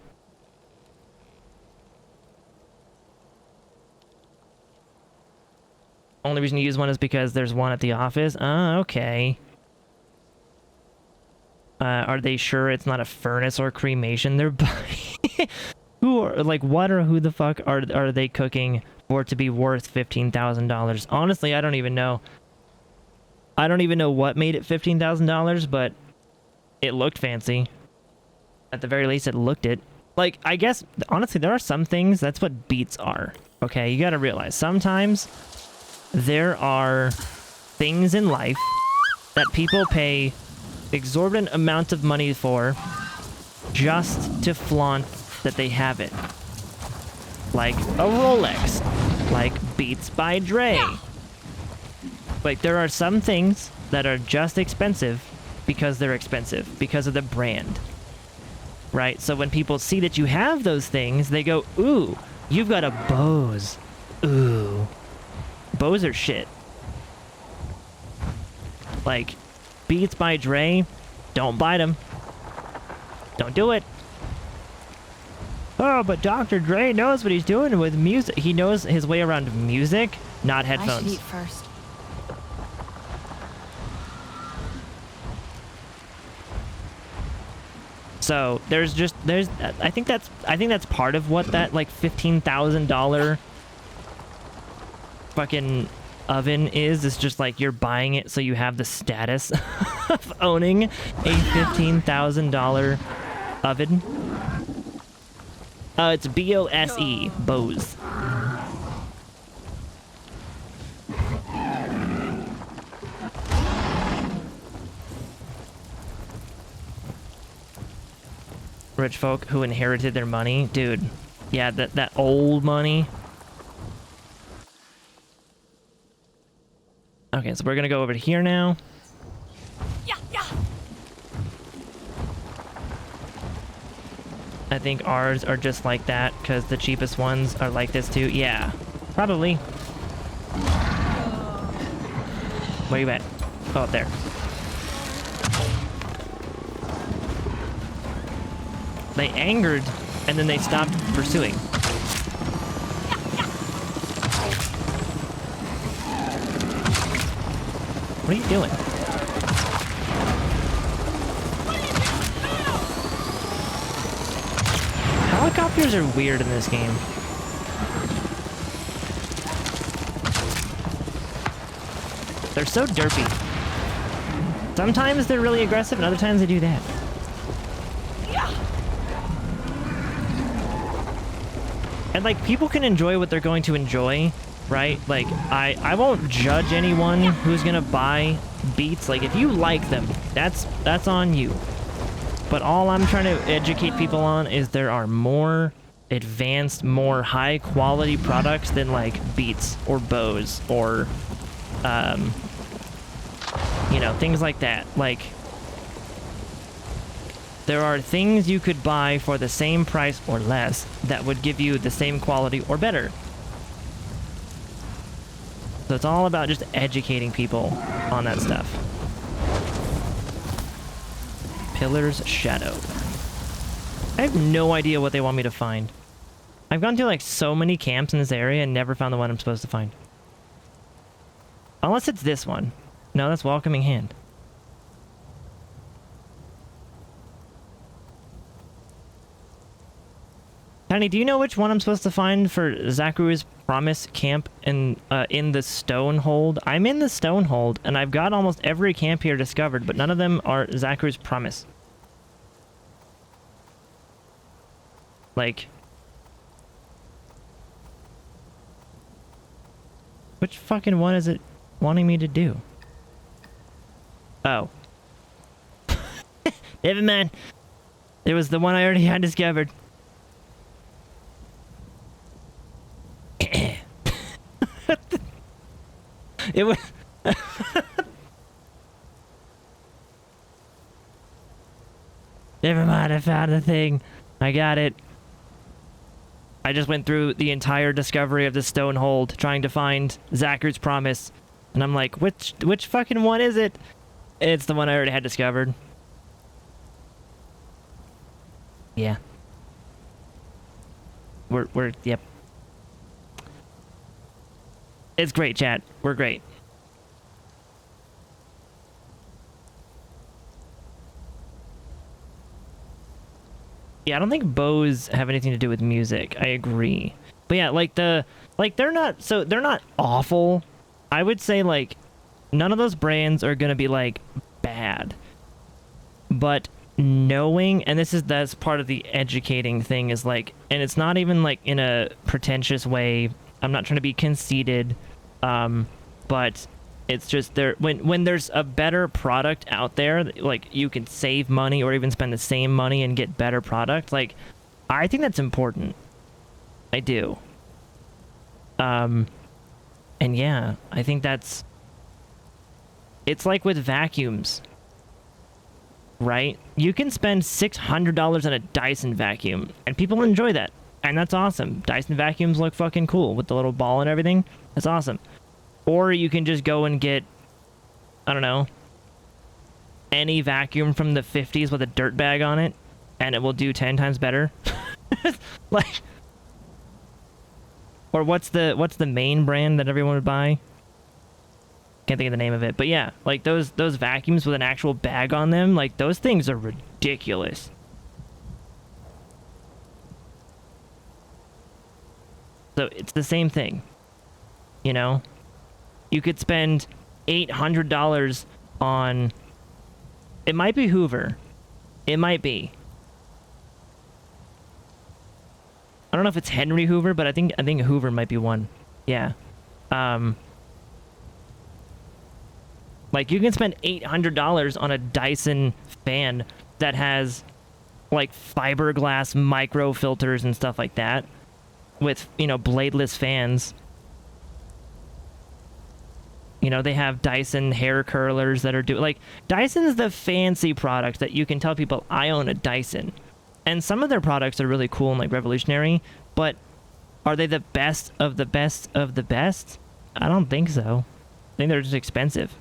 Only reason to use one is because there's one at the office. Okay. Are they sure it's not a furnace or cremation they're buying? Who are, like, what or who the fuck are they cooking for it to be worth $15,000? Honestly, I don't even know. I don't even know what made it $15,000, but it looked fancy. At the very least, it looked it. Like, I guess, honestly, there are some things, that's what beats are. Okay, you gotta realize, sometimes there are things in life that people pay exorbitant amounts of money for just to flaunt that they have it. Like a Rolex. Like Beats by Dre. Like, there are some things that are just expensive because they're expensive, because of the brand. Right? So when people see that you have those things, they go, ooh, you've got a Bose. Ooh. Bose are shit. Like, Beats by Dre, don't buy them. Don't do it. Oh, but Dr. Dre knows what he's doing with music. He knows his way around music, not headphones. I should eat first. So I think that's part of what that like $15,000 fucking oven is. It's just like you're buying it so you have the status of owning a $15,000 oven. It's B-O-S-E, Bose. Rich folk who inherited their money. Dude, yeah, that old money. Okay, so we're gonna go over to here now. Yeah, yeah. I think ours are just like that, because the cheapest ones are like this too. Yeah, probably. Where you at? Oh, up there. They angered, and then they stopped pursuing. What are you doing? Helicopters are weird in this game. They're so derpy. Sometimes they're really aggressive, and other times they do that. And, like, people can enjoy what they're going to enjoy, right? Like, I won't judge anyone who's gonna buy Beats. Like, if you like them, that's on you. But all I'm trying to educate people on is there are more advanced, more high quality products than like beats or bows or you know, things like that. Like, there are things you could buy for the same price or less that would give you the same quality or better. So it's all about just educating people on that stuff. Pillar's Shadow. I have no idea what they want me to find. I've gone to like so many camps in this area and never found the one I'm supposed to find. Unless it's this one. No, that's Welcoming Hand. Tiny, do you know which one I'm supposed to find for Zachariah's Promise camp in the Stonehold? I'm in the Stonehold, and I've got almost every camp here discovered, but none of them are Zachariah's Promise. Like, which fucking one is it wanting me to do? Oh. Never mind. It was the one I already had discovered. It was... Never mind, I found the thing. I got it. I just went through the entire discovery of the Stonehold trying to find Zachariah's Promise. And I'm like, which fucking one is it? It's the one I already had discovered. Yeah. We're yep. It's great, chat. We're great. Yeah, I don't think bows have anything to do with music. I agree. But yeah, like they're not awful. I would say like none of those brands are gonna be like bad. But knowing, and that's part of the educating thing, is like, and it's not even like in a pretentious way. I'm not trying to be conceited, but it's just there when there's a better product out there, like you can save money or even spend the same money and get better product. Like, I think that's important. I do. And yeah, I think it's like with vacuums, right? You can spend $600 on a Dyson vacuum and people enjoy that. And that's awesome. Dyson vacuums look fucking cool with the little ball and everything. That's awesome. Or you can just go and get, I don't know, any vacuum from the 50s with a dirt bag on it, and it will do 10 times better. Like, or what's the main brand that everyone would buy? Can't think of the name of it, but yeah, like those vacuums with an actual bag on them, like those things are ridiculous. So it's the same thing, you know? You could spend $800 on... It might be Hoover. It might be. I don't know if it's Henry Hoover, but I think Hoover might be one. Yeah. Like, you can spend $800 on a Dyson fan that has, like, fiberglass micro filters and stuff like that with, you know, bladeless fans. You know, they have Dyson hair curlers that are like, Dyson's the fancy product that you can tell people, I own a Dyson. And some of their products are really cool and like revolutionary, but are they the best of the best of the best? I don't think so. I think they're just expensive.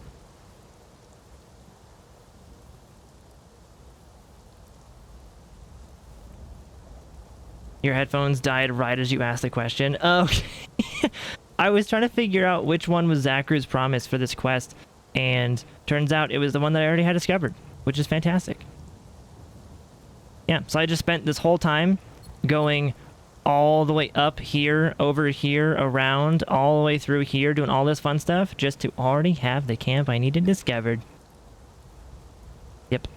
Your headphones died right as you asked the question. Okay. I was trying to figure out which one was Zachariah's Promise for this quest, and turns out it was the one that I already had discovered, which is fantastic. Yeah, so I just spent this whole time going all the way up here, over here, around, all the way through here, doing all this fun stuff, just to already have the camp I needed discovered. Yep.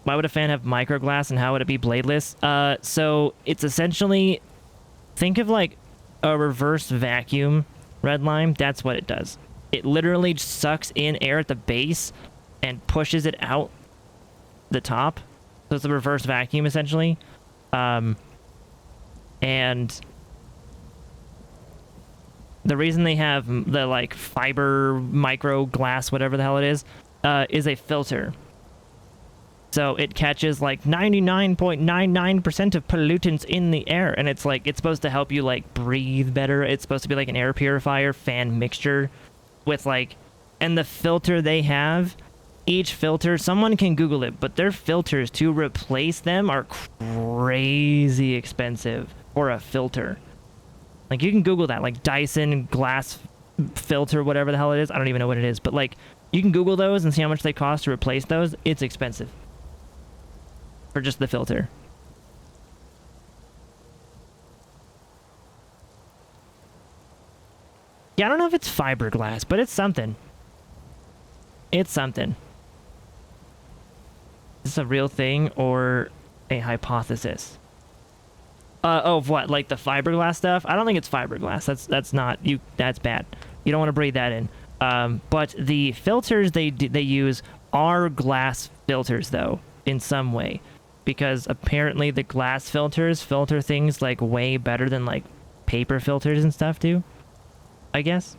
Why would a fan have microglass and how would it be bladeless? So it's essentially... Think of like a reverse vacuum, Redline. That's what it does. It literally sucks in air at the base and pushes it out the top. So it's a reverse vacuum essentially. And the reason they have the like fiber micro glass, whatever the hell it is a filter. So it catches like 99.99% of pollutants in the air, and it's like, it's supposed to help you like breathe better. It's supposed to be like an air purifier fan mixture with like, and the filter they have, each filter, someone can Google it, but their filters to replace them are crazy expensive for a filter. Like you can Google that, like Dyson glass filter, whatever the hell it is. I don't even know what it is, but like you can Google those and see how much they cost to replace those. It's expensive for just the filter. Yeah, I don't know if it's fiberglass, but it's something. It's something. Is this a real thing or a hypothesis? Oh, what? Like the fiberglass stuff? I don't think it's fiberglass. That's not you. That's bad. You don't want to breathe that in. But the filters they use are glass filters, though, in some way, because apparently the glass filters filter things like way better than like paper filters and stuff do, I guess.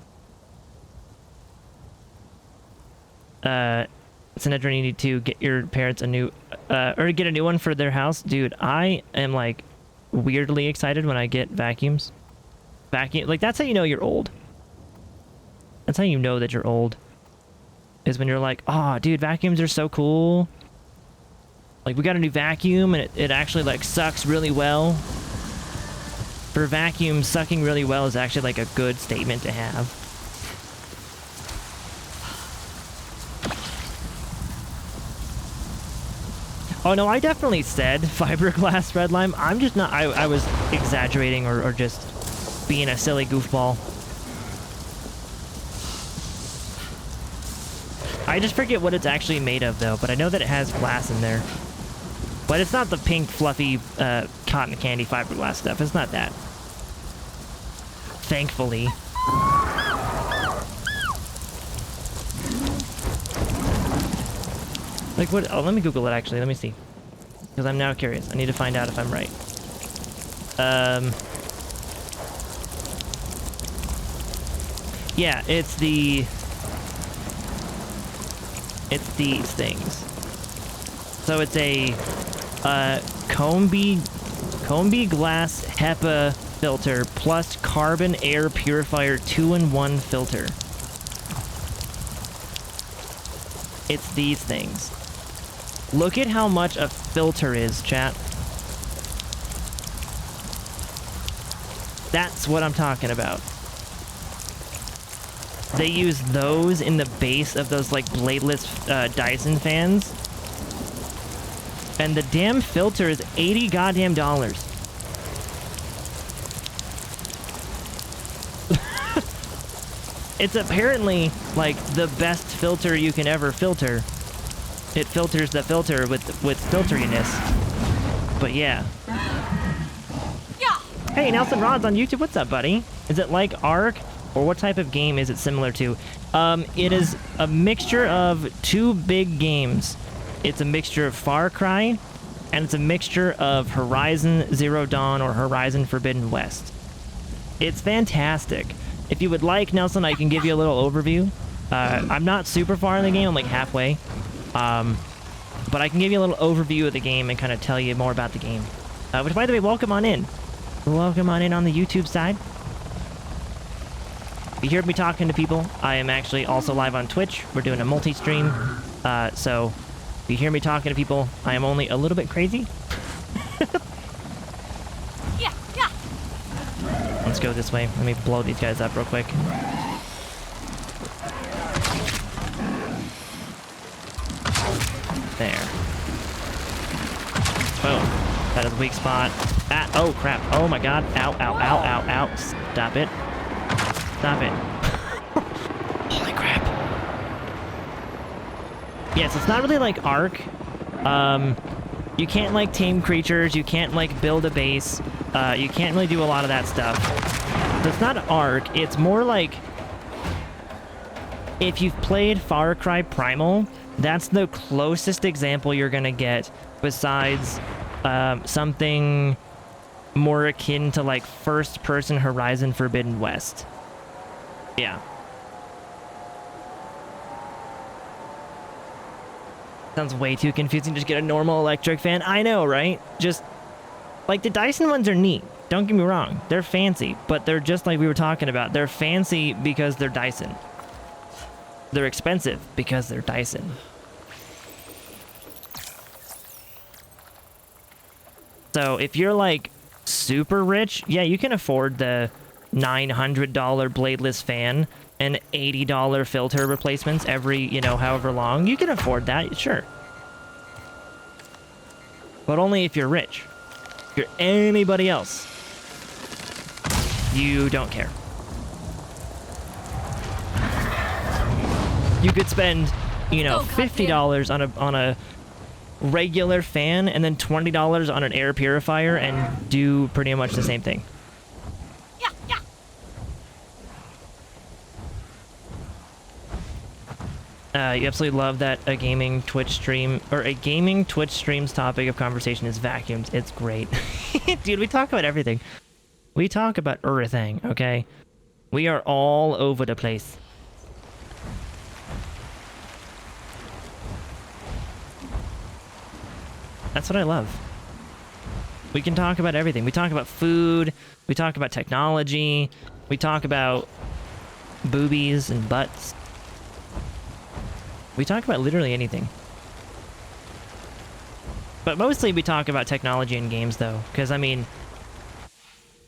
Sinedra, you need to get your parents a new, or get a new one for their house. Dude, I am like weirdly excited when I get vacuums. Like that's how you know you're old. That's how you know that you're old. Is when you're like, oh, dude, vacuums are so cool. Like we got a new vacuum and it actually like sucks really well. For vacuum, sucking really well is actually like a good statement to have. Oh no, I definitely said fiberglass red lime. I'm just not, I was exaggerating or just being a silly goofball. I just forget what it's actually made of though, but I know that it has glass in there. But it's not the pink fluffy cotton candy fiberglass stuff. It's not that. Thankfully. Like what? Oh, let me Google it actually. Let me see. Because I'm now curious. I need to find out if I'm right. Yeah, it's these things. So it's a Combi glass HEPA filter plus carbon air purifier 2-in-1 filter. It's these things. Look at how much a filter is, chat. That's what I'm talking about. They use those in the base of those like bladeless Dyson fans. And the damn filter is $80 goddamn dollars. It's apparently like the best filter you can ever filter. It filters the filter with filteriness. But yeah. Hey, Nelson Rod's on YouTube. What's up, buddy? Is it like Ark? Or what type of game is it similar to? It is a mixture of two big games. It's a mixture of Far Cry, and it's a mixture of Horizon Zero Dawn or Horizon Forbidden West. It's fantastic. If you would like, Nelson, I can give you a little overview. I'm not super far in the game. I'm like halfway. But I can give you a little overview of the game and kind of tell you more about the game. Which, by the way, welcome on in. Welcome on in on the YouTube side. If you heard me talking to people, I am actually also live on Twitch. We're doing a multi-stream. So if you hear me talking to people, I am only a little bit crazy. Let's go this way. Let me blow these guys up real quick. There. Boom. That is a weak spot. Ah, oh crap. Oh my god. Ow, ow, ow, ow, ow. Stop it. Stop it. Holy crap. Yes, it's not really like Ark. You can't like tame creatures. You can't like build a base. You can't really do a lot of that stuff. So it's not Ark. It's more like if you've played Far Cry Primal, that's the closest example you're gonna get besides something more akin to like first-person Horizon Forbidden West. Yeah. Sounds way too confusing. Just get a normal electric fan. I know, right? Just like the Dyson ones are neat. Don't get me wrong. They're fancy, but they're just like we were talking about. They're fancy because they're Dyson. They're expensive because they're Dyson. So if you're like super rich, yeah, you can afford the $900 bladeless fan and $80 filter replacements every, you know, however long. You can afford that, sure. But only if you're rich. If you're anybody else, you don't care. You could spend, you know, $50 on a regular fan and then $20 on an air purifier and do pretty much the same thing. Yeah, yeah. You absolutely love that a gaming Twitch stream's topic of conversation is vacuums. It's great. Dude, we talk about everything. We talk about everything, okay? We are all over the place. That's what I love. We can talk about everything. We talk about food. We talk about technology. We talk about boobies and butts. We talk about literally anything. But mostly we talk about technology in games, though. Because, I mean,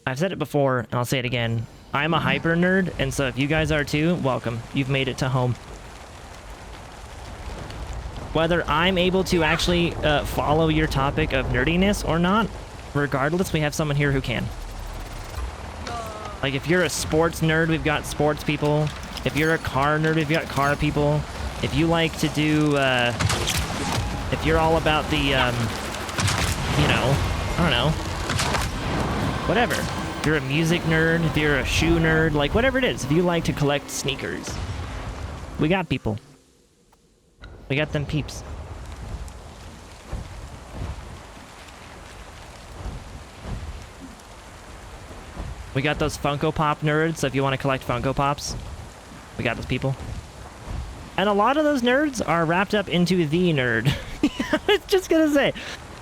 I've said it before, and I'll say it again. I'm a hyper nerd, and so if you guys are too, welcome. You've made it to home. Whether I'm able to actually follow your topic of nerdiness or not, regardless, we have someone here who can. Like, if you're a sports nerd, we've got sports people. If you're a car nerd, we've got car people. If you like to do, if you're all about the, you know, I don't know, whatever. If you're a music nerd, if you're a shoe nerd, like, whatever it is. If you like to collect sneakers, we got people. We got them peeps. We got those Funko Pop nerds, so if you want to collect Funko Pops, we got those people. And a lot of those nerds are wrapped up into the nerd. I was just gonna say.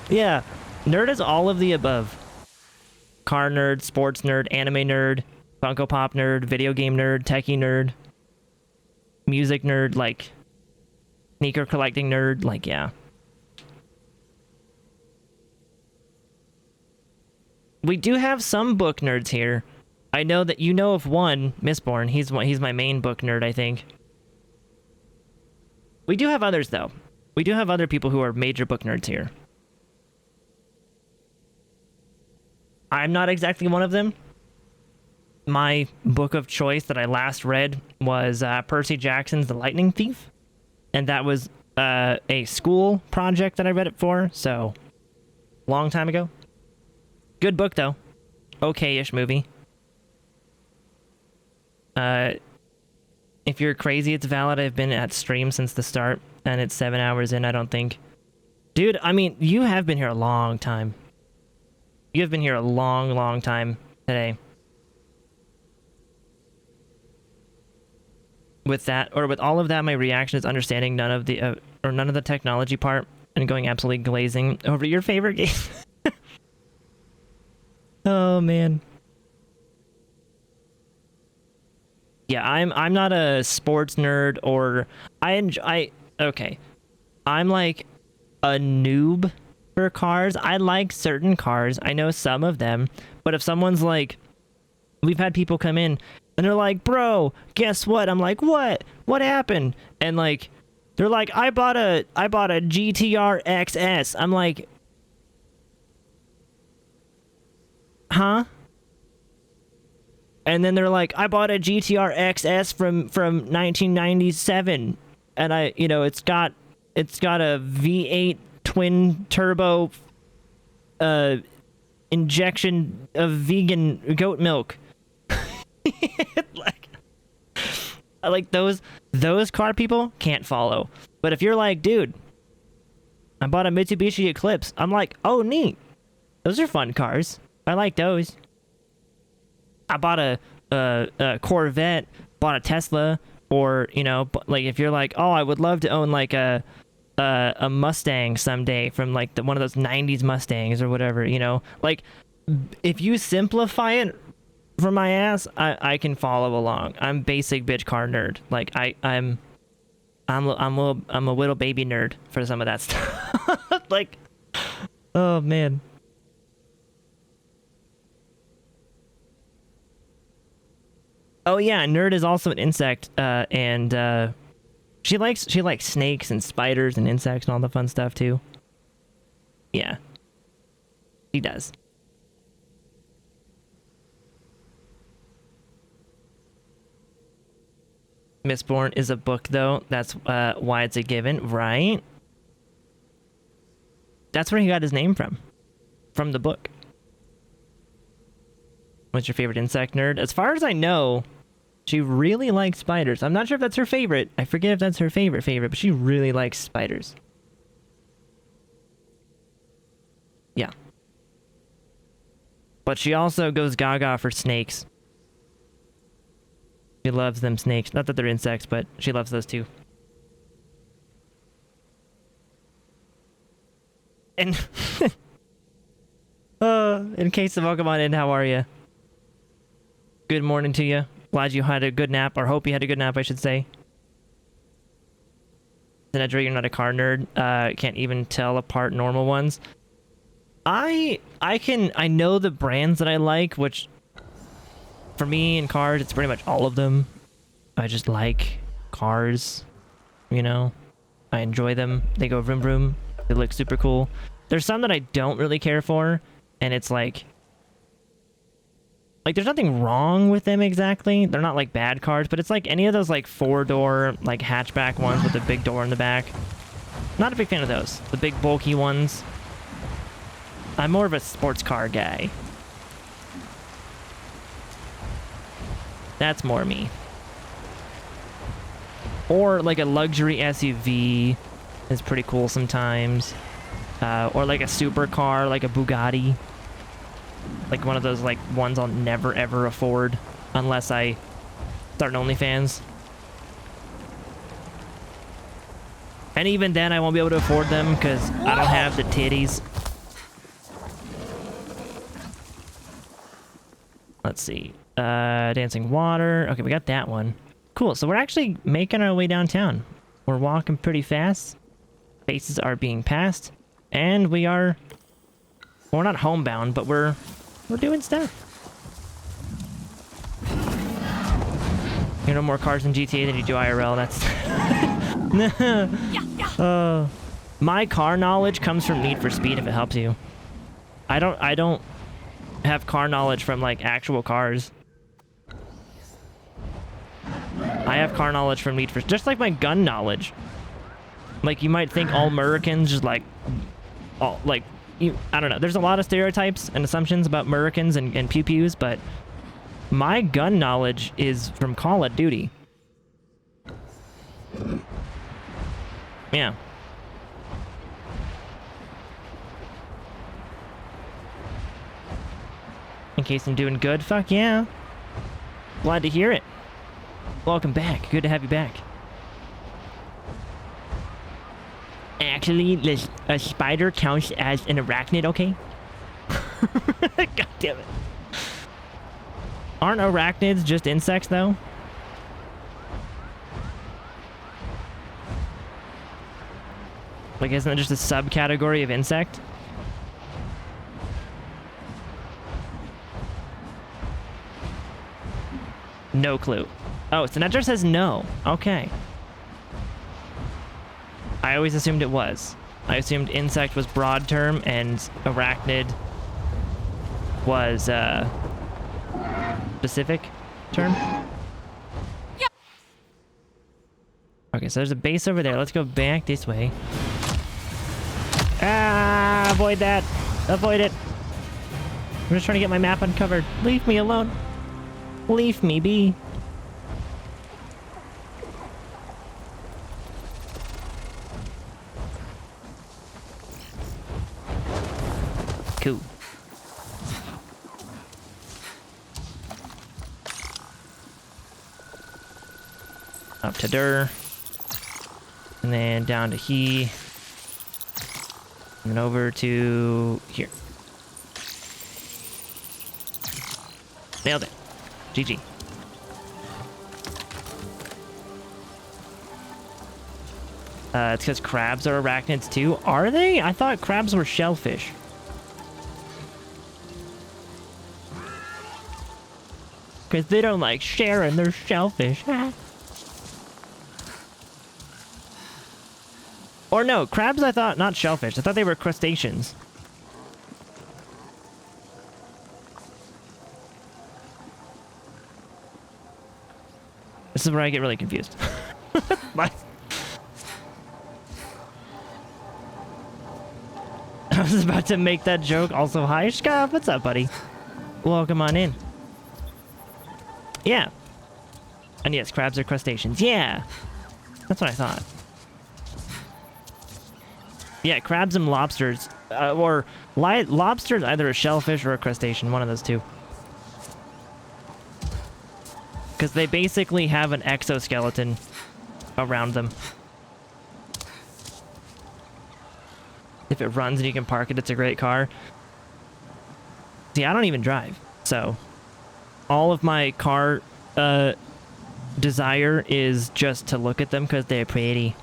Yeah, nerd is all of the above. Car nerd, sports nerd, anime nerd, Funko Pop nerd, video game nerd, techie nerd, music nerd, like sneaker collecting nerd, like, yeah. We do have some book nerds here. I know that you know of one, Mistborn. He's my main book nerd, I think. We do have others, though. We do have other people who are major book nerds here. I'm not exactly one of them. My book of choice that I last read was Percy Jackson's The Lightning Thief. And that was a school project that I read it for, so long time ago. Good book, though. Okay-ish movie. If you're crazy, it's valid. I've been at stream since the start, and it's 7 hours in, I don't think. Dude, I mean, you have been here a long time. You have been here a long, long time today. With that, or with all of that, my reaction is understanding none of the technology part and going absolutely glazing over your favorite game. Oh man. Yeah, I'm not a sports nerd, or okay. I'm like a noob for cars. I like certain cars. I know some of them, but if someone's like, we've had people come in and they're like, bro, guess what? I'm like, what? What happened? And like, they're like, I bought a GTR XS. I'm like, huh? And then they're like, I bought a GTR XS from 1997, and it's got a V8 twin turbo injection of vegan goat milk. like those car people can't follow. But if you're like, dude, I bought a Mitsubishi Eclipse. I'm like, oh, neat. Those are fun cars. I like those. I bought a Corvette, bought a Tesla, or, you know, like if you're like, oh, I would love to own like a Mustang someday from like one of those 90s Mustangs or whatever, you know, like if you simplify it for my ass, I can follow along. I'm basic bitch car nerd. Like I'm a little baby nerd for some of that stuff. Like, oh man. Oh yeah, nerd is also an insect, and she likes snakes and spiders and insects and all the fun stuff too. Yeah, she does. Mistborn is a book though. That's why it's a given, right? That's where he got his name from the book. What's your favorite insect, nerd? As far as I know, she really likes spiders. I'm not sure if that's her favorite. I forget if that's her favorite, but she really likes spiders. Yeah. But she also goes gaga for snakes. She loves them snakes. Not that they're insects, but she loves those too. And in case of welcome on in, how are you? Good morning to you. Glad you had a good nap, or hope you had a good nap, I should say. Sinedra, you're not a car nerd. Can't even tell apart normal ones. I know the brands that I like, which for me in cars, it's pretty much all of them. I just like cars, you know. I enjoy them. They go vroom vroom. They look super cool. There's some that I don't really care for, and it's like there's nothing wrong with them exactly. They're not like bad cars, but it's like any of those like 4-door like hatchback ones with a big door in the back. Not a big fan of those. The big bulky ones. I'm more of a sports car guy. That's more me. Or like a luxury SUV is pretty cool sometimes. Or like a supercar, like a Bugatti. Like one of those like ones I'll never ever afford unless I start an OnlyFans. And even then I won't be able to afford them because I don't have the titties. Let's see. Dancing water. Okay, we got that one. Cool, so we're actually making our way downtown. We're walking pretty fast. Faces are being passed. And we're not homebound, but we're doing stuff. You know more cars in GTA than you do IRL. That's my car knowledge comes from Need for Speed, if it helps you. I don't have car knowledge from like actual cars. I have car knowledge from Need for, just like my gun knowledge. Like you might think all Americans just like all like I don't know. There's a lot of stereotypes and assumptions about Americans and pew-pews, but my gun knowledge is from Call of Duty. Yeah. In case I'm doing good, fuck yeah. Glad to hear it. Welcome back. Good to have you back. Actually, a spider counts as an arachnid, okay? God damn it. Aren't arachnids just insects, though? Like, isn't it just a subcategory of insect? No clue. Oh, Sinatra says no. Okay. I always assumed it was. I assumed insect was broad term and arachnid was specific term. Yeah. Okay, so there's a base over there. Let's go back this way. Ah, avoid that. Avoid it. I'm just trying to get my map uncovered. Leave me alone. Leave me be. Up to der. And then down to he. And then over to here. Nailed it. GG. It's because crabs are arachnids too. Are they? I thought crabs were shellfish. Because they don't like sharing their shellfish. Or no, crabs I thought, not shellfish. I thought they were crustaceans. This is where I get really confused. Bye. I was about to make that joke. Also, hi, Scott. What's up, buddy? Welcome on in. Yeah. And yes, crabs are crustaceans. Yeah. That's what I thought. Yeah, crabs and lobsters. Lobster's either a shellfish or a crustacean. One of those two. Because they basically have an exoskeleton around them. If it runs and you can park it, it's a great car. See, I don't even drive. So, all of my car desire is just to look at them because they're pretty.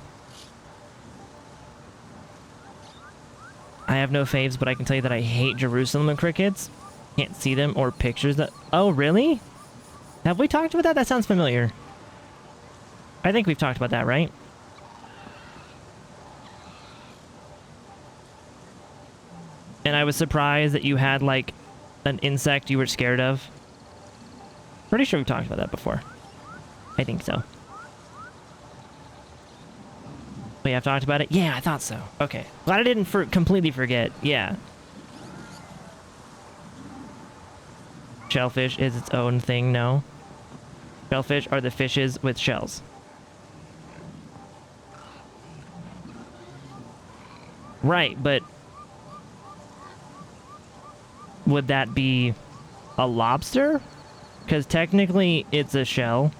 I have no faves, but I can tell you that I hate Jerusalem and crickets. Can't see them or pictures that... Oh, really? Have we talked about that? That sounds familiar. I think we've talked about that, right? And I was surprised that you had, like, an insect you were scared of. Pretty sure we've talked about that before. I think so. We have talked about it? Yeah, I thought so. Okay. Glad I didn't completely forget. Yeah. Shellfish is its own thing, no. Shellfish are the fishes with shells. Right, but... would that be a lobster? Because technically it's a shell.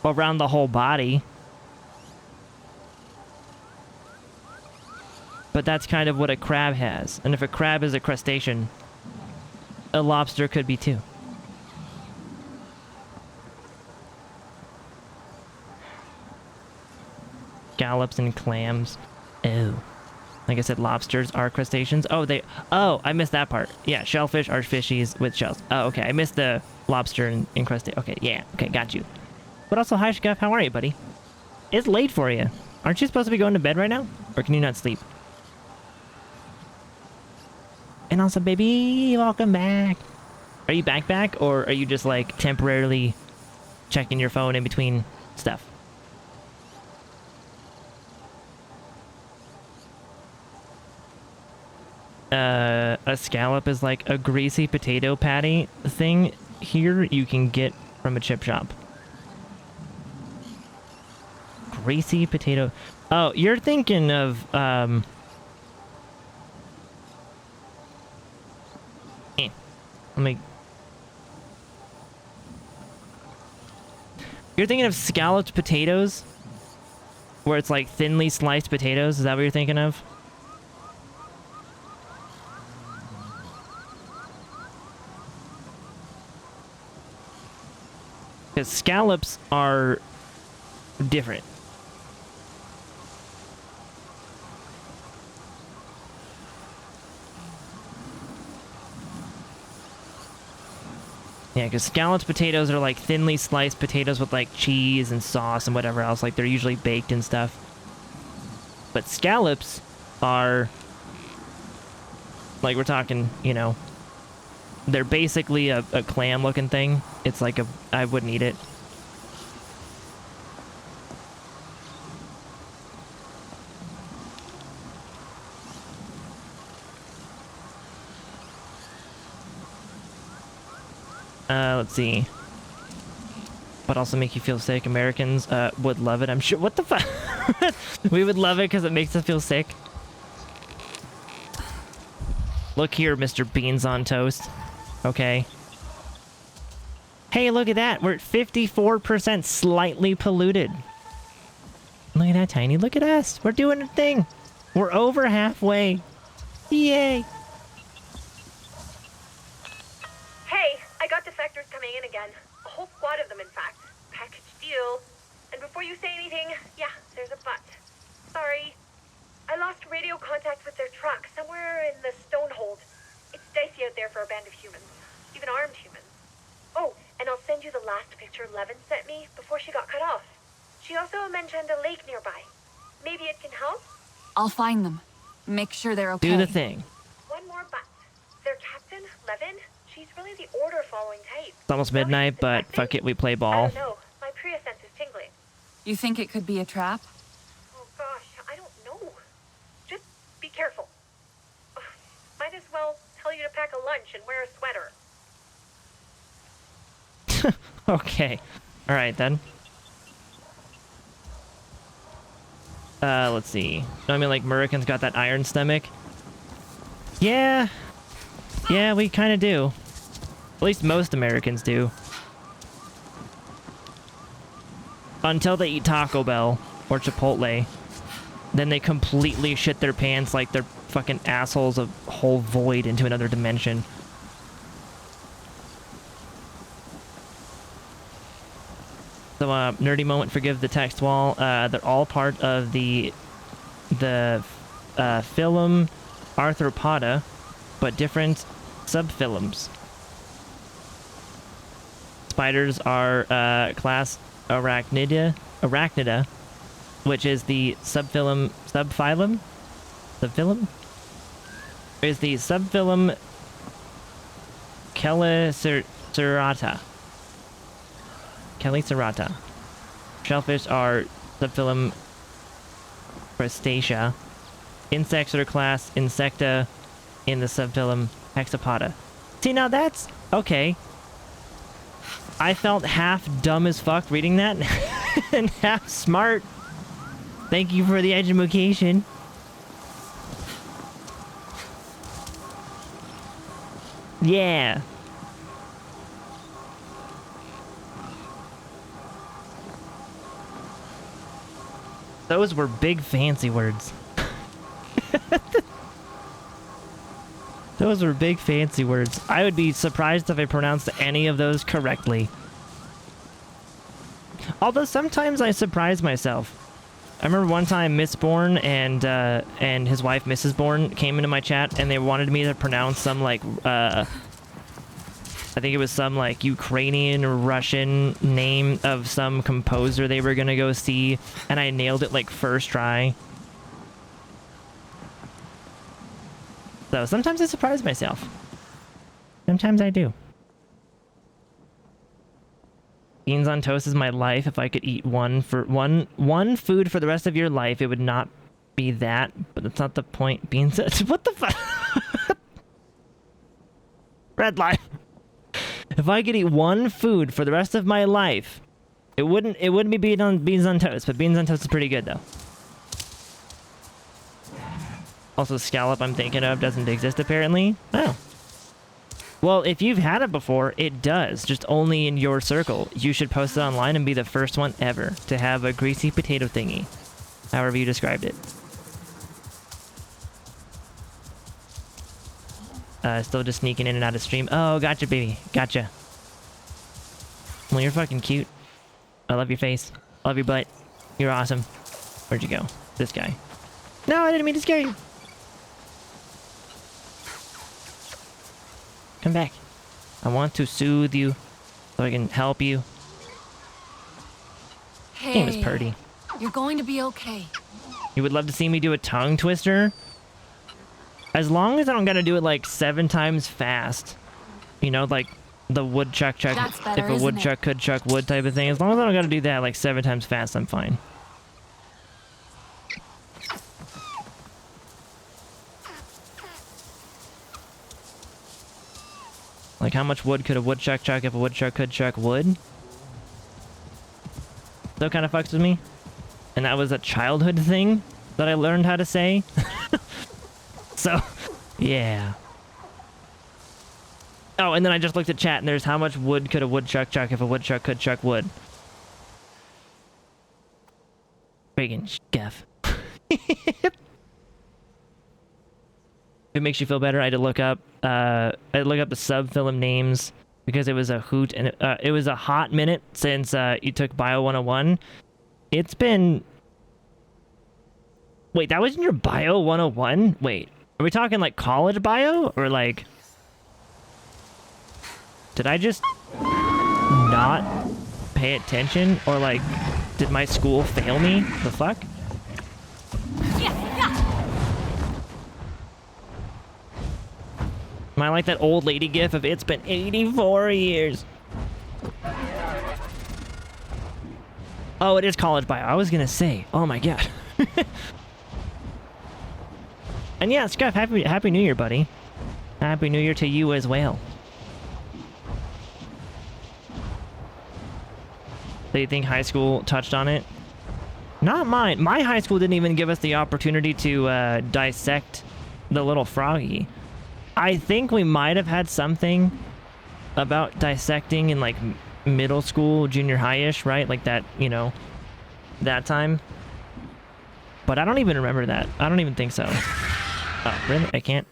Around the whole body. But that's kind of what a crab has. And if a crab is a crustacean, a lobster could be too. Scallops and clams. Oh. Like I said, lobsters are crustaceans. Oh, I missed that part. Yeah, shellfish are fishies with shells. Oh, okay. I missed the lobster and crustacean. Okay, yeah. Okay, got you. But also, hi, Shkuff. How are you, buddy? It's late for you. Aren't you supposed to be going to bed right now? Or can you not sleep? And also, baby, welcome back. Are you back? Or are you just, like, temporarily checking your phone in between stuff? A scallop is like a greasy potato patty thing here you can get from a chip shop. Greasy potato... Oh, you're thinking of, Let me... You're thinking of scalloped potatoes? Where it's like thinly sliced potatoes? Is that what you're thinking of? Because scallops are different. Yeah, because scalloped potatoes are like thinly sliced potatoes with like cheese and sauce and whatever else. Like they're usually baked and stuff. But scallops are... like we're talking, you know... they're basically a clam looking thing. It's like I wouldn't eat it. Let's see. But also make you feel sick. Americans would love it, I'm sure. What the fuck? We would love it because it makes us feel sick. Look here, Mr. Beans on Toast. Okay. Hey, look at that. We're at 54% slightly polluted. Look at that, Tiny. Look at us. We're doing a thing. We're over halfway. Yay. Hey, I got defectors coming in again. A whole squad of them, in fact. Package deal. And before you say anything, yeah, there's a but. Sorry. I lost radio contact with their truck somewhere in the Stonehold. It's dicey out there for a band of humans. Even armed humans. Oh, and I'll send you the last picture Levin sent me before she got cut off. She also mentioned a lake nearby. Maybe it can help? I'll find them. Make sure they're okay. Do the thing. One more but. Their captain, Levin, she's really the order-following type. It's almost midnight, but fuck it, we play I ball. don't know. My Priya sense is tingling. You think it could be a trap? Oh gosh, I don't know. Just be careful. Ugh, might as well tell you to pack a lunch and wear a sweater. Okay. Alright then. Let's see. No, I mean, like, Murikan's got that iron stomach. Yeah. Yeah, we kind of do. At least most Americans do. Until they eat Taco Bell or Chipotle. Then they completely shit their pants like they're fucking assholes a whole void into another dimension. So, nerdy moment, forgive the text wall. They're all part of the phylum Arthropoda, but different subphylums. Spiders are class Arachnida, which is the subphylum is the subphylum Chelicerata. Chelicerata. Shellfish are subphylum Crustacea. Insects are class Insecta in the subphylum Hexapoda. See, now that's okay. I felt half dumb as fuck reading that and half smart. Thank you for the education. Yeah. Those were big fancy words. Those were big fancy words. I would be surprised if I pronounced any of those correctly. Although sometimes I surprise myself. I remember one time Missborn and his wife Mrs. Born came into my chat and they wanted me to pronounce some like I think it was some like Ukrainian or Russian name of some composer they were gonna go see, and I nailed it like first try. So sometimes I surprise myself. Sometimes I do. Beans on toast is my life. If I could eat one food for the rest of your life, it would not be that, but that's not the point. Beans, what the fuck? Red line. If I could eat one food for the rest of my life, it wouldn't be beans on toast, but beans on toast is pretty good though. Also, scallop I'm thinking of doesn't exist apparently. Oh. Well, if you've had it before, it does, just only in your circle. You should post it online and be the first one ever to have a greasy potato thingy. However you described it. Still just sneaking in and out of stream. Oh, gotcha, baby. Gotcha. Well, you're fucking cute. I love your face. I love your butt. You're awesome. Where'd you go? This guy. No, I didn't mean to scare you. Come back. I want to soothe you so I can help you. Hey, Game is purty. you're going to be okay. You would love to see me do a tongue twister? As long as I don't gotta do it like 7 times fast. You know, like the woodchuck chuck. That's better, If a woodchuck could chuck wood type of thing. As long as I don't gotta do that like 7 times fast, I'm fine. Like how much wood could a woodchuck chuck if a woodchuck could chuck wood? That kind of fucks with me. And that was a childhood thing that I learned how to say. So, yeah. Oh, and then I just looked at chat, and there's how much wood could a woodchuck chuck if a woodchuck could chuck wood. Friggin' Skeff. If it makes you feel better, I had to look up the sub-film names because it was a hoot, and it was a hot minute since you took Bio 101. It's been... Wait, that was in your Bio 101? Wait, are we talking like college bio or like... Did I just not pay attention, or like did my school fail me? The fuck? Am I like that old lady gif of it's been 84 years? Oh, it is college bio. I was gonna say, oh my god. And yeah, Scuff, happy New Year, buddy. Happy New Year to you as well. Do you think high school touched on it? Not mine. My high school didn't even give us the opportunity to dissect the little froggy. I think we might have had something about dissecting in like middle school, junior high-ish, right? Like that, you know, that time. But I don't even remember that. I don't even think so. Oh, really? I can't?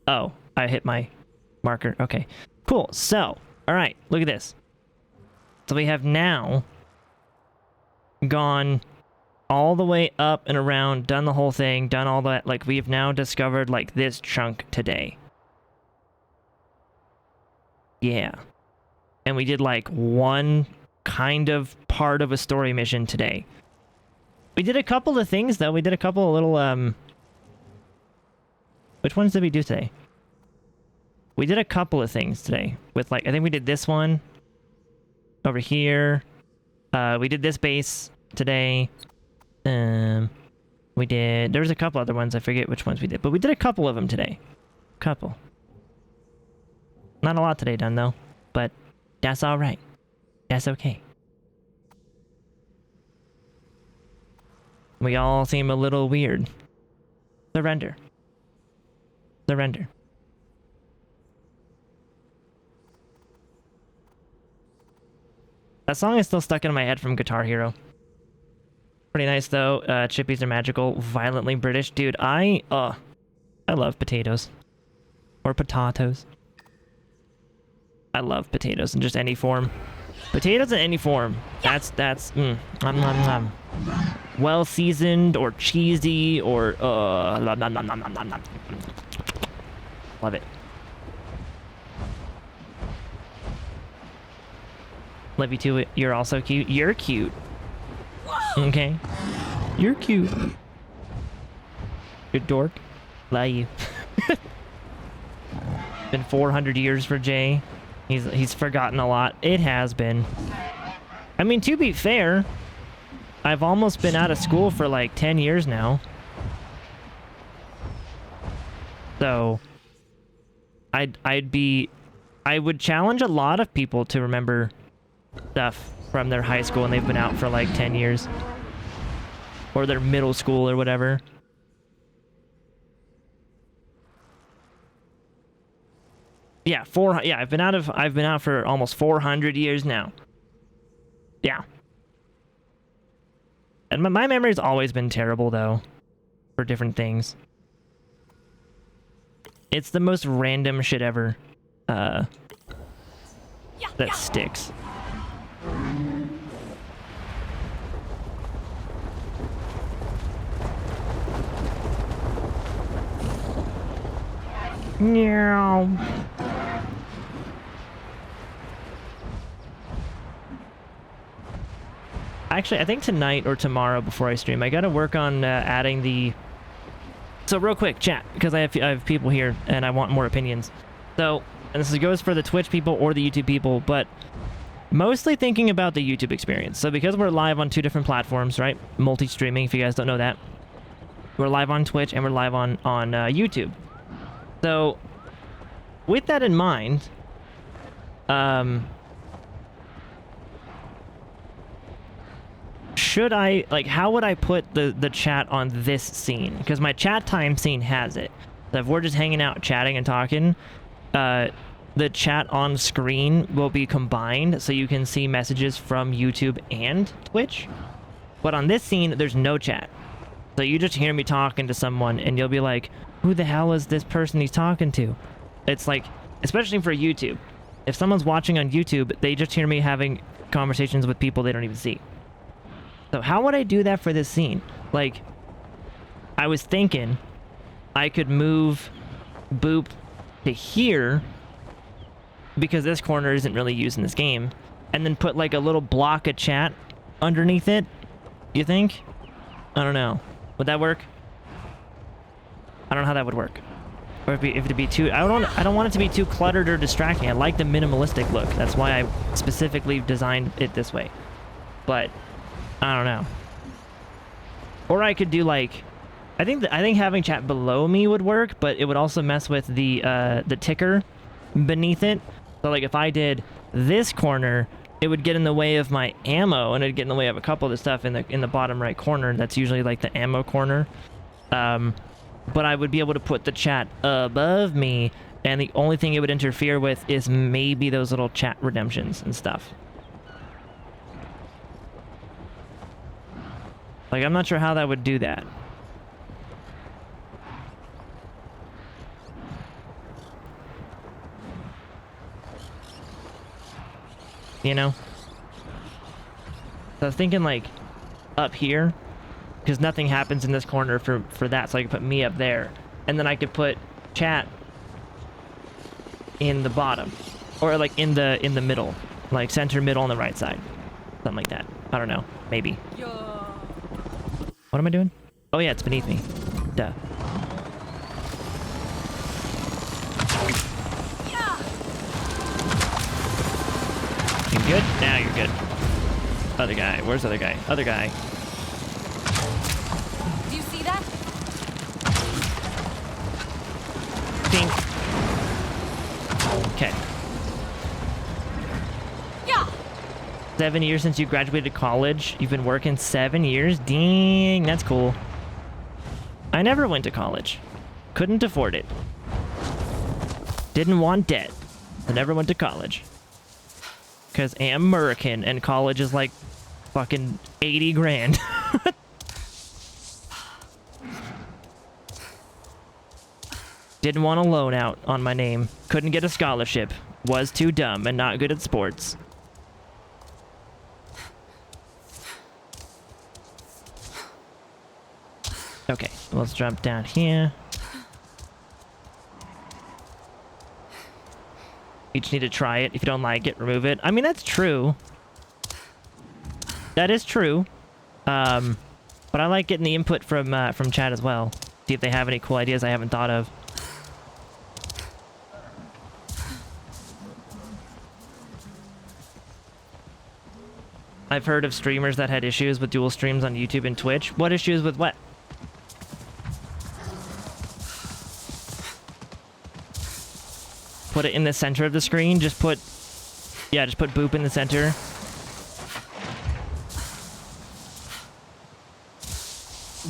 Oh, I hit my marker. Okay, cool. So, all right, look at this. So we have now gone all the way up and around, done the whole thing, done all that. Like, we've now discovered, like, this chunk today. Yeah. And we did, like, one kind of part of a story mission today. We did a couple of things, though. We did a couple of little, Which ones did we do today? We did a couple of things today. With, like, I think we did this one. Over here. We did this base today. We did... There was a couple other ones. I forget which ones we did. But we did a couple of them today. Couple. Not a lot today done, though. But that's alright. That's okay. We all seem a little weird. Surrender. Surrender. That song is still stuck in my head from Guitar Hero. Pretty nice, though. Chippies are magical. Violently British. Dude, I love potatoes. Or potatoes. I love potatoes in just any form. Potatoes in any form. That's well seasoned or cheesy or love it. Love you too. You're also cute. You're cute. Okay. You're cute. Good dork. Love you. Been 400 years for Jay. He's forgotten a lot. It has been. I mean, to be fair, I've almost been out of school for like 10 years now. So I would challenge a lot of people to remember stuff from their high school and they've been out for like 10 years. Or their middle school or whatever. Yeah, I've been out for almost 400 years now. Yeah. And my memory's always been terrible though for different things. It's the most random shit ever that sticks. Meow. Actually, I think tonight or tomorrow before I stream, I gotta work on adding the... So real quick, chat, because I have people here and I want more opinions. So, and this goes for the Twitch people or the YouTube people, but mostly thinking about the YouTube experience. So because we're live on 2 different platforms, right? Multi-streaming, if you guys don't know that. We're live on Twitch and we're live on YouTube. So, with that in mind, should I, like, how would I put the chat on this scene? Because my chat time scene has it. So if we're just hanging out, chatting and talking, the chat on screen will be combined so you can see messages from YouTube and Twitch. But on this scene, there's no chat. So you just hear me talking to someone and you'll be like, who the hell is this person he's talking to? It's like, especially for YouTube. If someone's watching on YouTube, they just hear me having conversations with people they don't even see. So how would I do that for this scene? Like, I was thinking I could move Boop to here because this corner isn't really used in this game, and then put like a little block of chat underneath it. You think? I don't know. Would that work? I don't know how that would work. Or if it'd be too... I don't want it to be too cluttered or distracting. I like the minimalistic look. That's why I specifically designed it this way. But I don't know. Or I could do like... I think having chat below me would work, but it would also mess with the ticker beneath it. So like if I did this corner, it would get in the way of my ammo, and it'd get in the way of a couple of the stuff in the bottom right corner. That's usually like the ammo corner. But I would be able to put the chat above me, and the only thing it would interfere with is maybe those little chat redemptions and stuff. Like, I'm not sure how that would do that. You know? So I was thinking, like, up here, because nothing happens in this corner for that, so I could put me up there. And then I could put chat in the bottom. Or, like, in the middle. Like, center, middle, on the right side. Something like that. I don't know. Maybe. What am I doing? Oh, yeah, it's beneath me. Duh. You good? Now you're good. Other guy. Where's the other guy? Other guy. Do you see that? Pink. Okay. Yeah. 7 years since you graduated college. You've been working 7 years? Dang, that's cool. I never went to college. Couldn't afford it. Didn't want debt. I never went to college. Because I'm American and college is like fucking 80 grand. Didn't want a loan out on my name. Couldn't get a scholarship. Was too dumb and not good at sports. Okay, let's jump down here. You just need to try it. If you don't like it, remove it. I mean, that's true. That is true. But I like getting the input from chat as well. See if they have any cool ideas I haven't thought of. I've heard of streamers that had issues with dual streams on YouTube and Twitch. What issues with what? Put it in the center of the screen. Just put Boop in the center.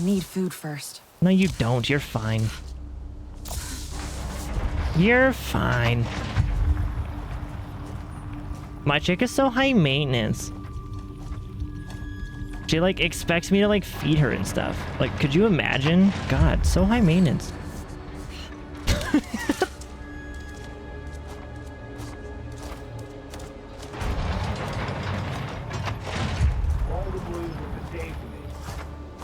Need food first. No, you don't. You're fine. You're fine. My chick is so high maintenance. She, like, expects me to, like, feed her and stuff. Like, could you imagine? God, so high maintenance.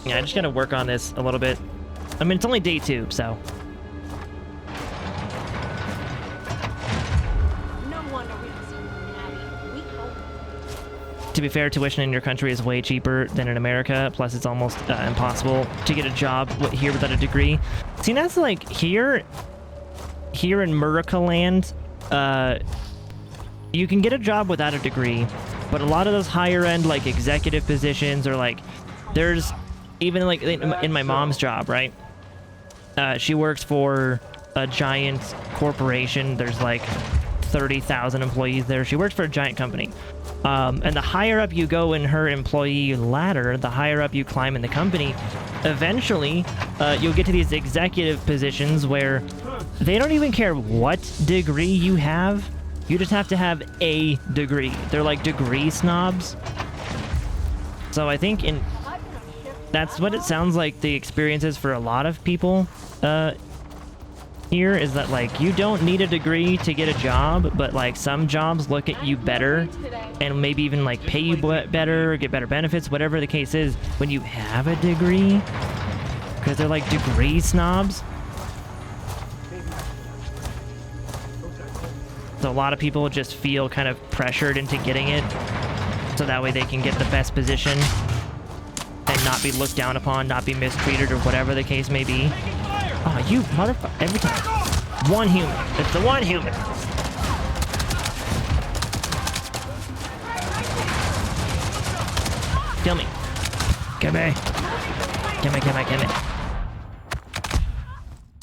Yeah, I just gotta work on this a little bit. I mean, it's only day 2, so. To be fair, tuition in your country is way cheaper than in America. Plus, it's almost impossible to get a job here without a degree. See, that's like here in Murica land, you can get a job without a degree, but a lot of those higher end, like, executive positions, or like, there's even like in my mom's job, right? She works for a giant corporation. There's like 30,000 employees there. She works for a giant company. And the higher up you go in her employee ladder, the higher up you climb in the company, eventually you'll get to these executive positions where they don't even care what degree you have. You just have to have a degree. They're like degree snobs. So I think that's what it sounds like the experience is for a lot of people here, is that like you don't need a degree to get a job, but like some jobs look at you better and maybe even like pay you better or get better benefits, whatever the case is, when you have a degree, because they're like degree snobs. So a lot of people just feel kind of pressured into getting it, so that way they can get the best position and not be looked down upon, not be mistreated, or whatever the case may be. Oh, you motherfucker. Every time. One human. It's the one human. Kill me. Kill me. Kill me, kill me, kill me.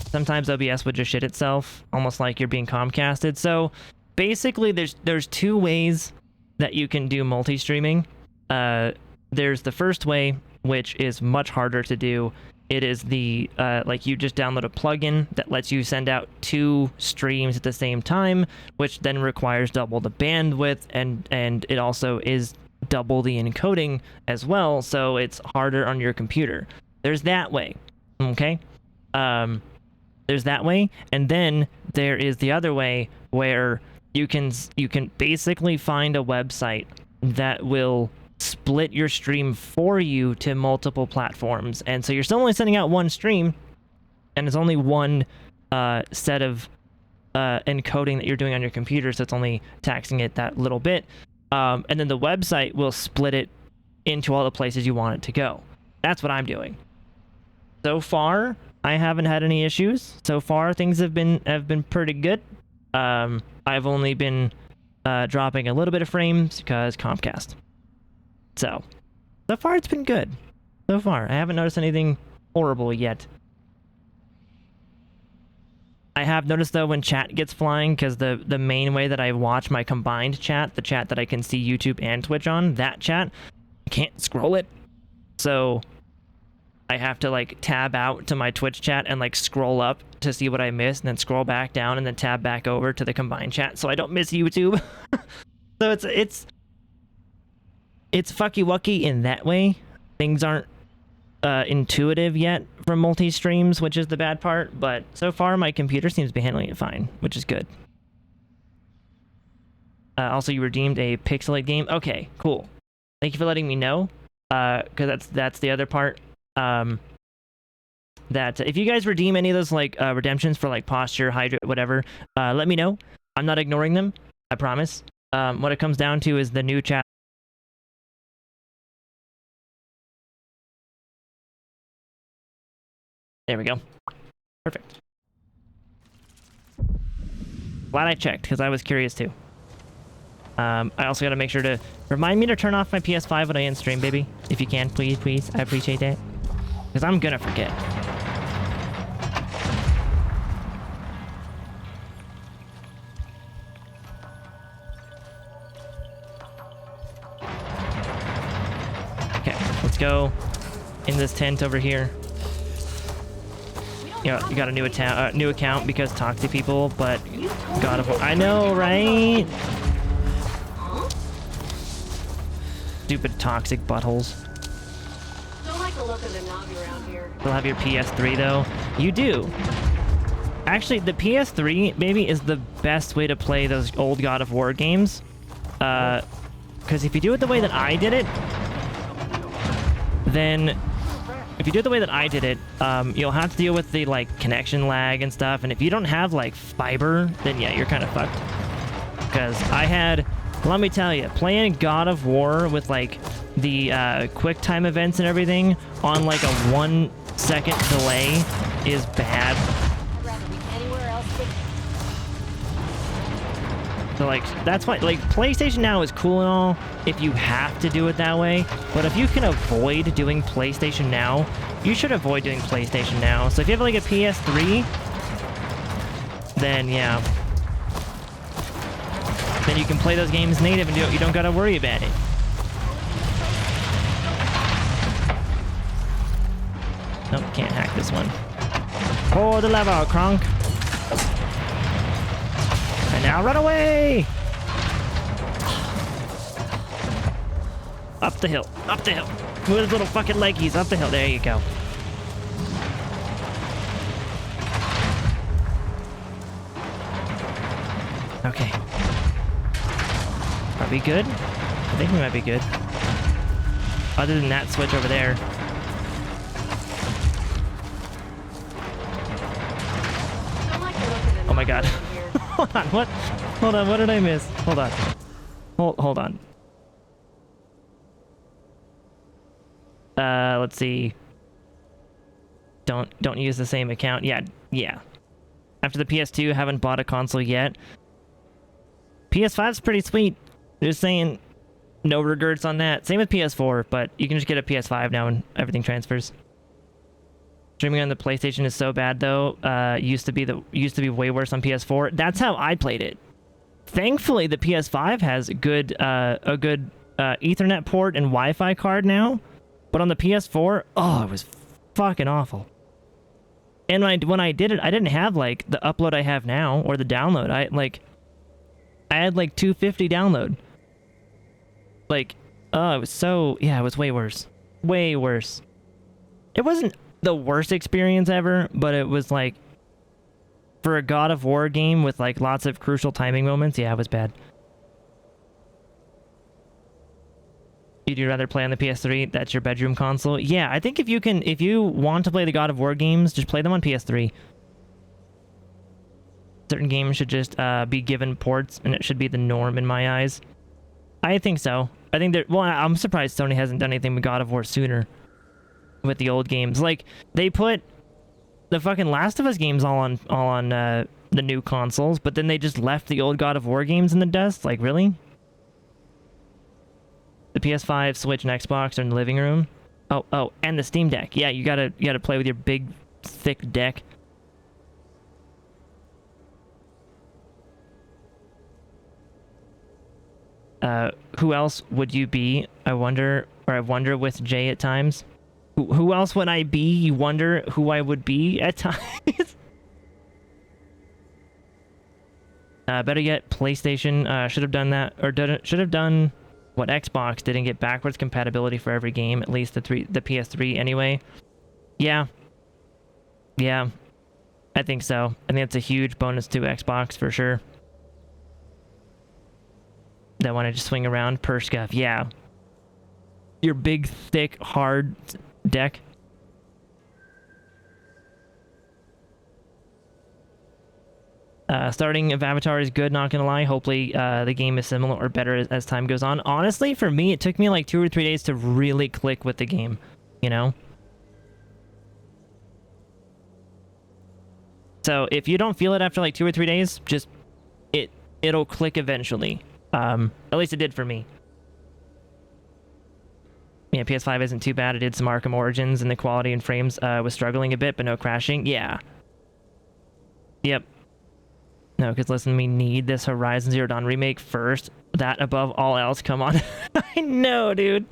Sometimes OBS would just shit itself, almost like you're being Comcasted. So basically there's two ways that you can do multi-streaming. There's the first way, which is much harder to do. It is the, like you just download a plugin that lets you send out 2 streams at the same time, which then requires double the bandwidth, and it also is double the encoding as well, so it's harder on your computer. There's that way, okay? There's that way, and then there is the other way where you can basically find a website that will split your stream for you to multiple platforms, and so you're still only sending out one stream, and it's only one set of encoding that you're doing on your computer, so it's only taxing it that little bit, and then the website will split it into all the places you want it to go. That's what I'm doing. So far, I haven't had any issues. So far, things have been pretty good. I've only been dropping a little bit of frames because Comcast. So far it's been good. So far, I haven't noticed anything horrible yet. I have noticed though when chat gets flying, because the main way that I watch my combined chat, the chat that I can see YouTube and Twitch on, that chat, I can't scroll it. So I have to like tab out to my Twitch chat and like scroll up to see what I missed, and then scroll back down and then tab back over to the combined chat so I don't miss YouTube. So it's fucky wucky in that way. Things aren't intuitive yet for multi-streams, which is the bad part, but so far my computer seems to be handling it fine, which is good. Also, you redeemed a Pixelate game. Okay, cool. Thank you for letting me know, because that's the other part. That if you guys redeem any of those like redemptions for like posture, hydrate, whatever, let me know. I'm not ignoring them, I promise. What it comes down to is the new chat. There we go. Perfect. Glad I checked, because I was curious too. I also got to make sure to remind me to turn off my PS5 when I end stream, baby. If you can, please. I appreciate that. Because I'm gonna forget. Okay, let's go in this tent over here. Yeah, you got a new account because toxic people, but God of War. I know, right? Stupid toxic buttholes. Don't like the look of the Navi around here. You'll have your PS3 though. You do. Actually, the PS3 maybe is the best way to play those old God of War games. Because if you do it the way that I did it, then you'll have to deal with the like connection lag and stuff. And if you don't have like fiber, then yeah, you're kind of fucked. Because I had, let me tell you, playing God of War with like the quick time events and everything on like a 1 second delay is bad. So like that's why like PlayStation Now is cool and all if you have to do it that way, but if you can avoid doing PlayStation Now, you should avoid doing PlayStation Now. So if you have like a PS3, then yeah, then you can play those games native and you don't gotta worry about it. Nope, can't hack this one. Pull the lever, Kronk. now. Run away! Up the hill. Up the hill. Move his little fucking leggies. Up the hill. There you go. Okay. Are we good? I think we might be good. Other than that switch over there. Oh my god. Hold on, what? Hold on, what did I miss? Hold on. Hold on. Let's see. Don't use the same account. Yeah. After the PS2, haven't bought a console yet. PS5's pretty sweet. Just saying, no regrets on that. Same with PS4, but you can just get a PS5 now and everything transfers. Streaming on the PlayStation is so bad though. Used to be way worse on PS4. That's how I played it. Thankfully, the PS5 has a good Ethernet port and Wi-Fi card now. But on the PS4, oh, it was fucking awful. And when I did it, I didn't have like the upload I have now or the download. I had like 250 download. Like, oh, it was so, yeah, it was way worse. Way worse. It wasn't the worst experience ever, but it was like, for a God of War game with like lots of crucial timing moments, yeah, it was bad. You'd rather play on the PS3? That's your bedroom console? Yeah, I think if you want to play the God of War games, just play them on PS3. Certain games should just be given ports, and it should be the norm in my eyes. I think so. I think that, well, I'm surprised Sony hasn't done anything with God of War sooner. With the old games. Like, they put the fucking Last of Us games all on the new consoles, but then they just left the old God of War games in the dust? Like, really? The PS5, Switch, and Xbox are in the living room. Oh, and the Steam Deck. Yeah, you gotta play with your big, thick deck. Who else would you be? I wonder with Jay at times. Who else would I be? You wonder who I would be at times? Better yet, PlayStation should have done that, or should have done what Xbox didn't get backwards compatibility for every game, at least the PS3 anyway. Yeah, I think so. I think it's a huge bonus to Xbox for sure. That want to just swing around per scuff. Yeah, your big, thick, hard deck. Starting of Avatar is good, not gonna lie. Hopefully the game is similar or better as time goes on. Honestly, for me, it took me like 2 or 3 days to really click with the game, you know? So if you don't feel it after like 2 or 3 days, just it'll click eventually. At least it did for me. Yeah, PS5 isn't too bad. It did some Arkham Origins and the quality and frames was struggling a bit, but no crashing. Yeah. Yep. No, because listen, we need this Horizon Zero Dawn remake first. That above all else, come on. I know, dude.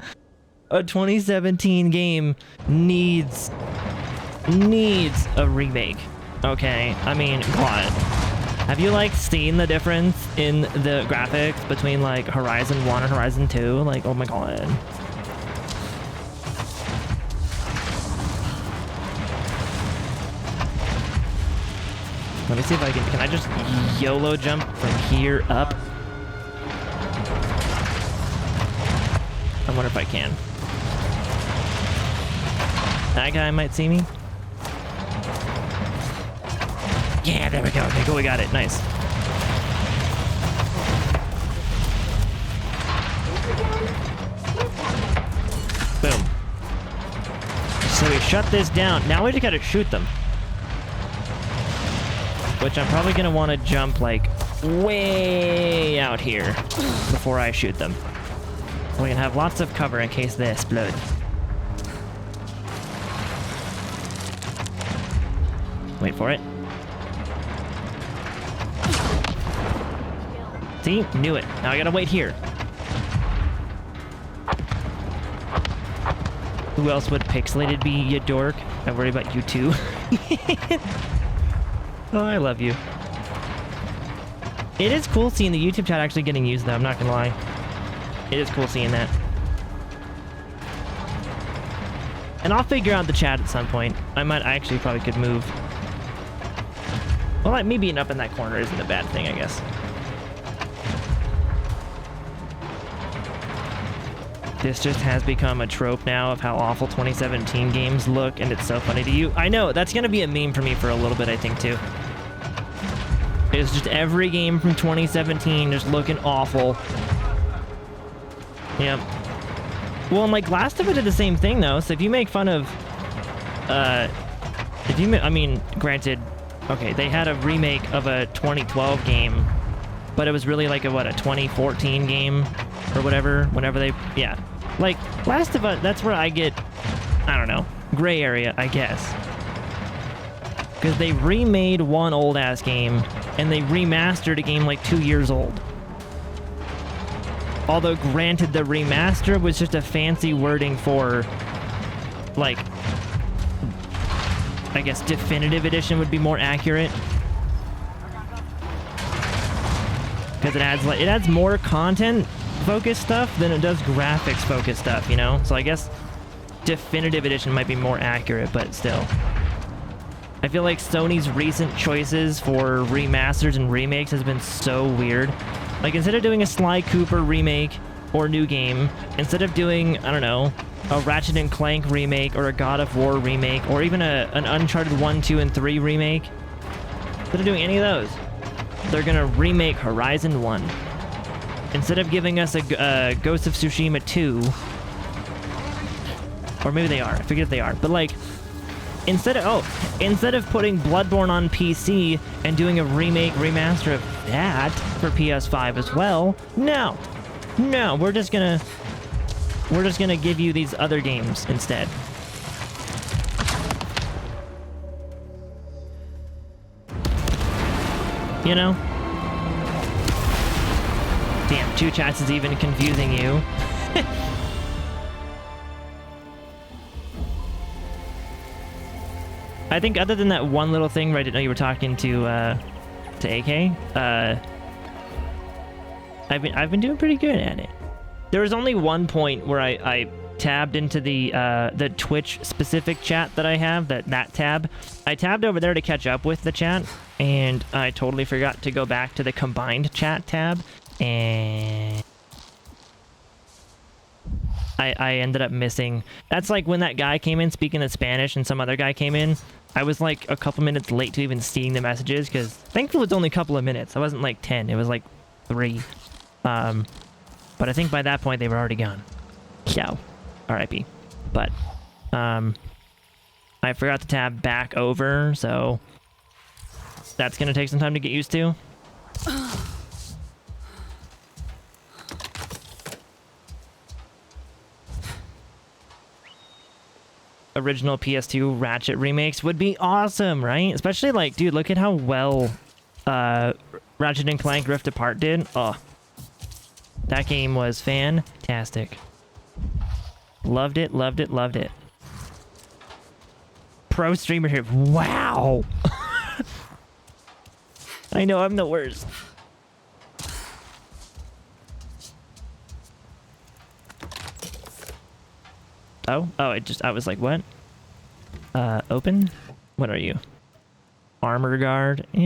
A 2017 game needs a remake. Okay, I mean, God. Have you, like, seen the difference in the graphics between, like, Horizon 1 and Horizon 2? Like, oh my God. Let me see if I can I just YOLO jump from here up? I wonder if I can. That guy might see me. Yeah, there we go. Okay, cool, we got it. Nice. Boom. So we shut this down. Now we just gotta shoot them. Which I'm probably gonna want to jump like way out here before I shoot them. We can have lots of cover in case they explode. Wait for it. See? Knew it. Now I gotta wait here. Who else would pixelated be, you dork? I worry about you too. Oh, I love you. It is cool seeing the YouTube chat actually getting used, though. I'm not gonna lie. It is cool seeing that. And I'll figure out the chat at some point. I actually probably could move. Well, like, me being up in that corner isn't a bad thing, I guess. This just has become a trope now of how awful 2017 games look, and it's so funny to you. I know, that's gonna be a meme for me for a little bit, I think, too. It's just every game from 2017 just looking awful. Yep. Well, and like Last of Us did the same thing, though, so if you make fun of... I mean, granted, okay, they had a remake of a 2012 game, but it was really like a 2014 game or whatever, whenever they... Yeah. Like, Last of Us, that's where I get, I don't know, gray area, I guess. Because they remade one old-ass game, and they remastered a game like 2 years old. Although, granted, the remaster was just a fancy wording for, like, I guess definitive edition would be more accurate. Because it adds more content focused stuff than it does graphics focused stuff, you know? So I guess definitive edition might be more accurate, but still. I feel like Sony's recent choices for remasters and remakes has been so weird. Like, instead of doing a Sly Cooper remake or new game, instead of doing, I don't know, a Ratchet and Clank remake or a God of War remake or even an Uncharted 1, 2, and 3 remake, instead of doing any of those, they're gonna remake Horizon 1. Instead of giving us a Ghost of Tsushima 2, or maybe they are, I forget if they are, but like, instead of putting Bloodborne on PC and doing a remaster of that for PS5 as well, no, we're just gonna give you these other games instead. You know? Damn, 2 chats is even confusing you. I think other than that one little thing where I didn't know you were talking to AK, I've been doing pretty good at it. There was only one point where I tabbed into the Twitch specific chat that I have, that tab. I tabbed over there to catch up with the chat, and I totally forgot to go back to the combined chat tab, and I ended up missing. That's like when that guy came in speaking in Spanish and some other guy came in. I was like a couple minutes late to even seeing the messages because thankfully it's only a couple of minutes. I wasn't like 10, it was like 3. But I think by that point they were already gone. So, RIP. But I forgot to tab back over, so that's gonna take some time to get used to. Original PS2 Ratchet remakes would be awesome, right? Especially like, dude, look at how well Ratchet and Clank Rift Apart did. Oh, that game was fantastic. Loved it, loved it, loved it. Pro streamer here. Wow. I know I'm the worst. Oh, I was like, what? Open? What are you? Armor guard? I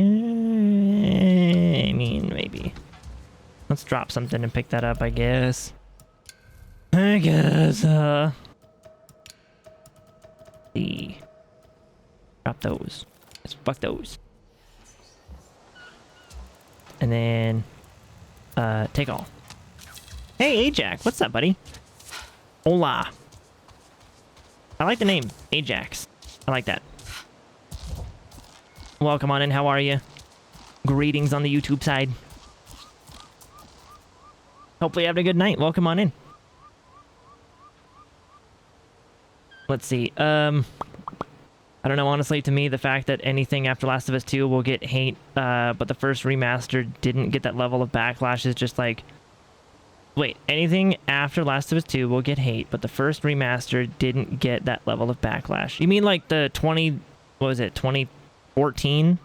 mean, maybe. Let's drop something and pick that up, I guess. Drop those. Let's fuck those. And then, take all. Hey, Ajax, what's up, buddy? Hola. I like the name, Ajax. I like that. Welcome on in, how are you? Greetings on the YouTube side. Hopefully you're having a good night. Welcome on in. Let's see. I don't know, honestly, to me, the fact that anything after Last of Us 2 will get hate, but the first remaster didn't get that level of backlash is just like... Wait, anything after Last of Us 2 will get hate, but the first remaster didn't get that level of backlash. You mean like the 2014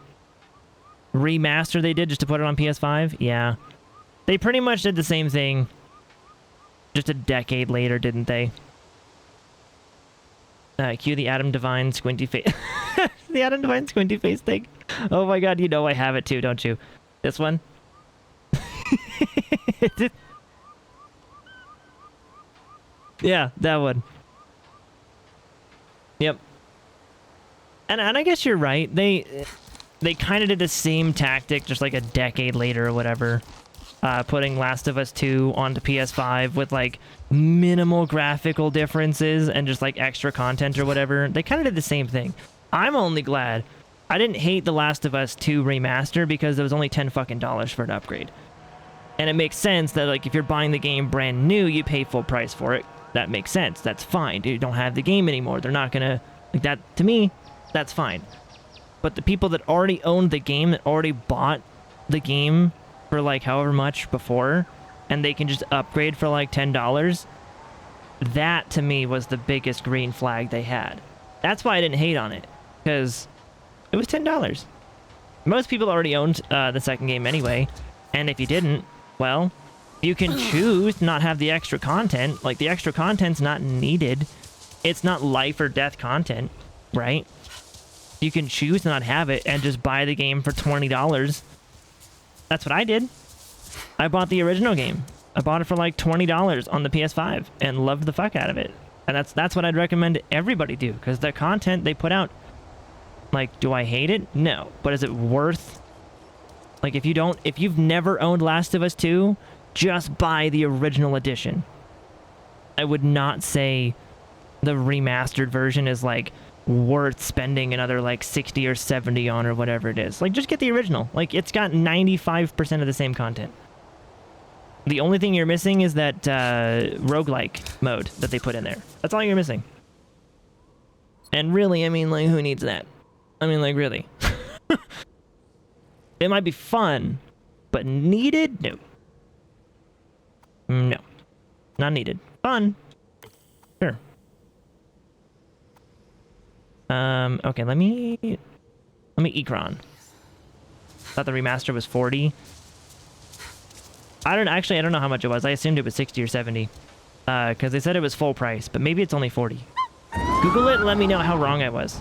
remaster they did just to put it on PS5? Yeah. They pretty much did the same thing just a decade later, didn't they? Cue the Adam Devine squinty face. The Adam Devine squinty face thing. Oh my god, you know I have it too, don't you? This one? Yeah, that one. Yep. And I guess you're right. They kind of did the same tactic just like a decade later or whatever. Putting Last of Us 2 onto PS5 with like minimal graphical differences and just like extra content or whatever. They kind of did the same thing. I'm only glad I didn't hate the Last of Us 2 remaster because it was only $10 fucking for an upgrade. And it makes sense that like if you're buying the game brand new, you pay full price for it. That makes sense. That's fine. You don't have the game anymore. They're not gonna like that. To me, that's fine. But the people that already owned the game, that already bought the game for like however much before, and they can just upgrade for like $10, that to me was the biggest green flag they had. That's why I didn't hate on it, because it was $10. Most people already owned the second game anyway, and if you didn't, well, you can choose to not have the extra content. Like, the extra content's not needed. It's not life or death content, right? You can choose to not have it and just buy the game for $20. That's what I did. I bought the original game. I bought it for like $20 on the PS5 and loved the fuck out of it. And that's what I'd recommend everybody do, because the content they put out, like, do I hate it? No. But is it worth... Like, if you've never owned Last of Us 2, just buy the original edition. I would not say the remastered version is like worth spending another like 60 or 70 on or whatever it is. Like, just get the original. Like, it's got 95% of the same content. The only thing you're missing is that roguelike mode that they put in there. That's all you're missing. And really, I mean, like, who needs that? I mean, like, really. It might be fun, but needed? No. No. Not needed. Fun. Sure. Okay, let me Ecron. Thought the remaster was 40. I don't know how much it was. I assumed it was 60 or 70. Because they said it was full price, but maybe it's only 40. Google it and let me know how wrong I was.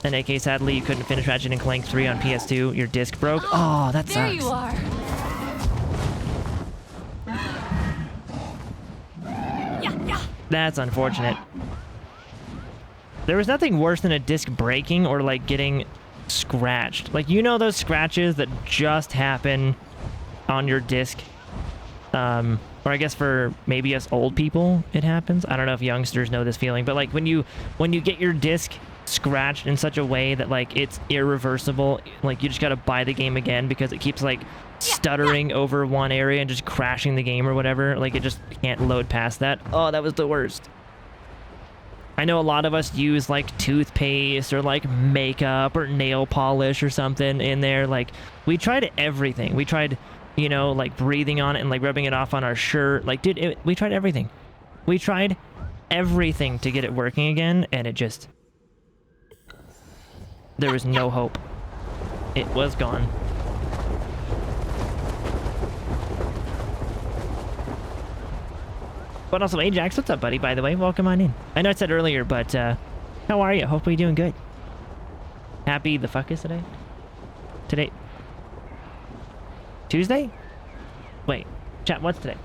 And AK, sadly, you couldn't finish Ratchet & Clank 3 on PS2. Your disc broke. Oh, that sucks. There you are. That's unfortunate. There was nothing worse than a disc breaking or like getting scratched. Like, you know those scratches that just happen on your disc? Or I guess for maybe us old people, it happens. I don't know if youngsters know this feeling, but like when you get your disc scratched in such a way that like it's irreversible, like you just gotta buy the game again because it keeps like stuttering over one area and just crashing the game or whatever. Like, it just can't load past that. Oh, that was the worst. I know a lot of us use like toothpaste or like makeup or nail polish or something in there. Like, we tried everything. We tried, you know, like breathing on it and like rubbing it off on our shirt. Like, dude, we tried everything. We tried everything to get it working again, and it just... There was no hope. It was gone. But also, Ajax, what's up, buddy, by the way? Welcome on in. I know I said earlier, but, how are you? Hopefully you're doing good. Happy the fuck is today? Today... Tuesday? Wait. Chat, what's today?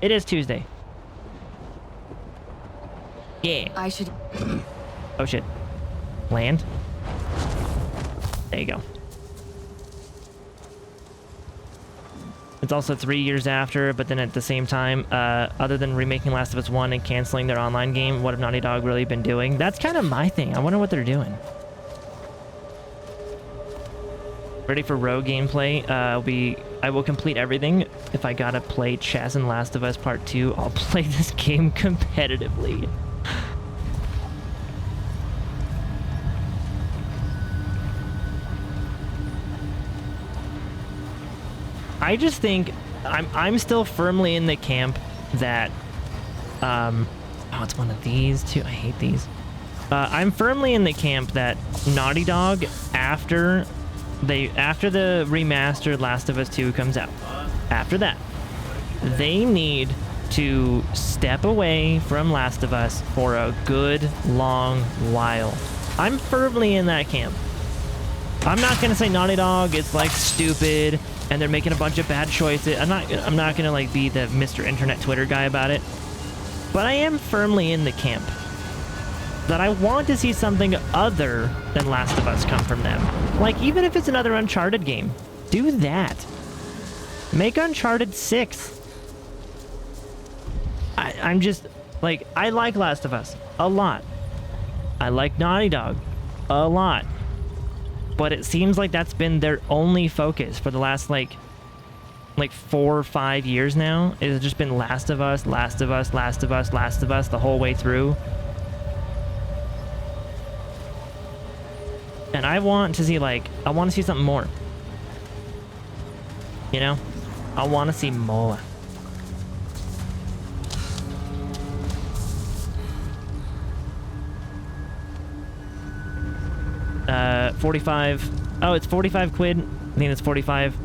It is Tuesday. Yeah. I should... Oh, shit. Land? There you go. It's also 3 years after, but then at the same time, other than remaking Last of Us 1 and canceling their online game, what have Naughty Dog really been doing? That's kind of my thing. I wonder what they're doing. Ready for Rogue gameplay? I will complete everything. If I gotta play chess in Last of Us Part 2, I'll play this game competitively. I just think I'm still firmly in the camp that oh, it's one of these too. I hate these. I'm firmly in the camp that Naughty Dog, after the remastered Last of Us 2 comes out, after that, they need to step away from Last of Us for a good long while. I'm firmly in that camp. I'm not gonna say Naughty Dog is like stupid and they're making a bunch of bad choices. I'm not gonna like be the Mr. Internet Twitter guy about it. But I am firmly in the camp that I want to see something other than Last of Us come from them. Like, even if it's another Uncharted game, do that. Make Uncharted 6. I'm just, like, I like Last of Us a lot. I like Naughty Dog a lot. But it seems like that's been their only focus for the last, like 4 or 5 years now. It's just been Last of Us, Last of Us, Last of Us, Last of Us the whole way through. And I want to see, like, I want to see something more. You know? I want to see more. $45. Oh, it's 45 quid. I think it's 45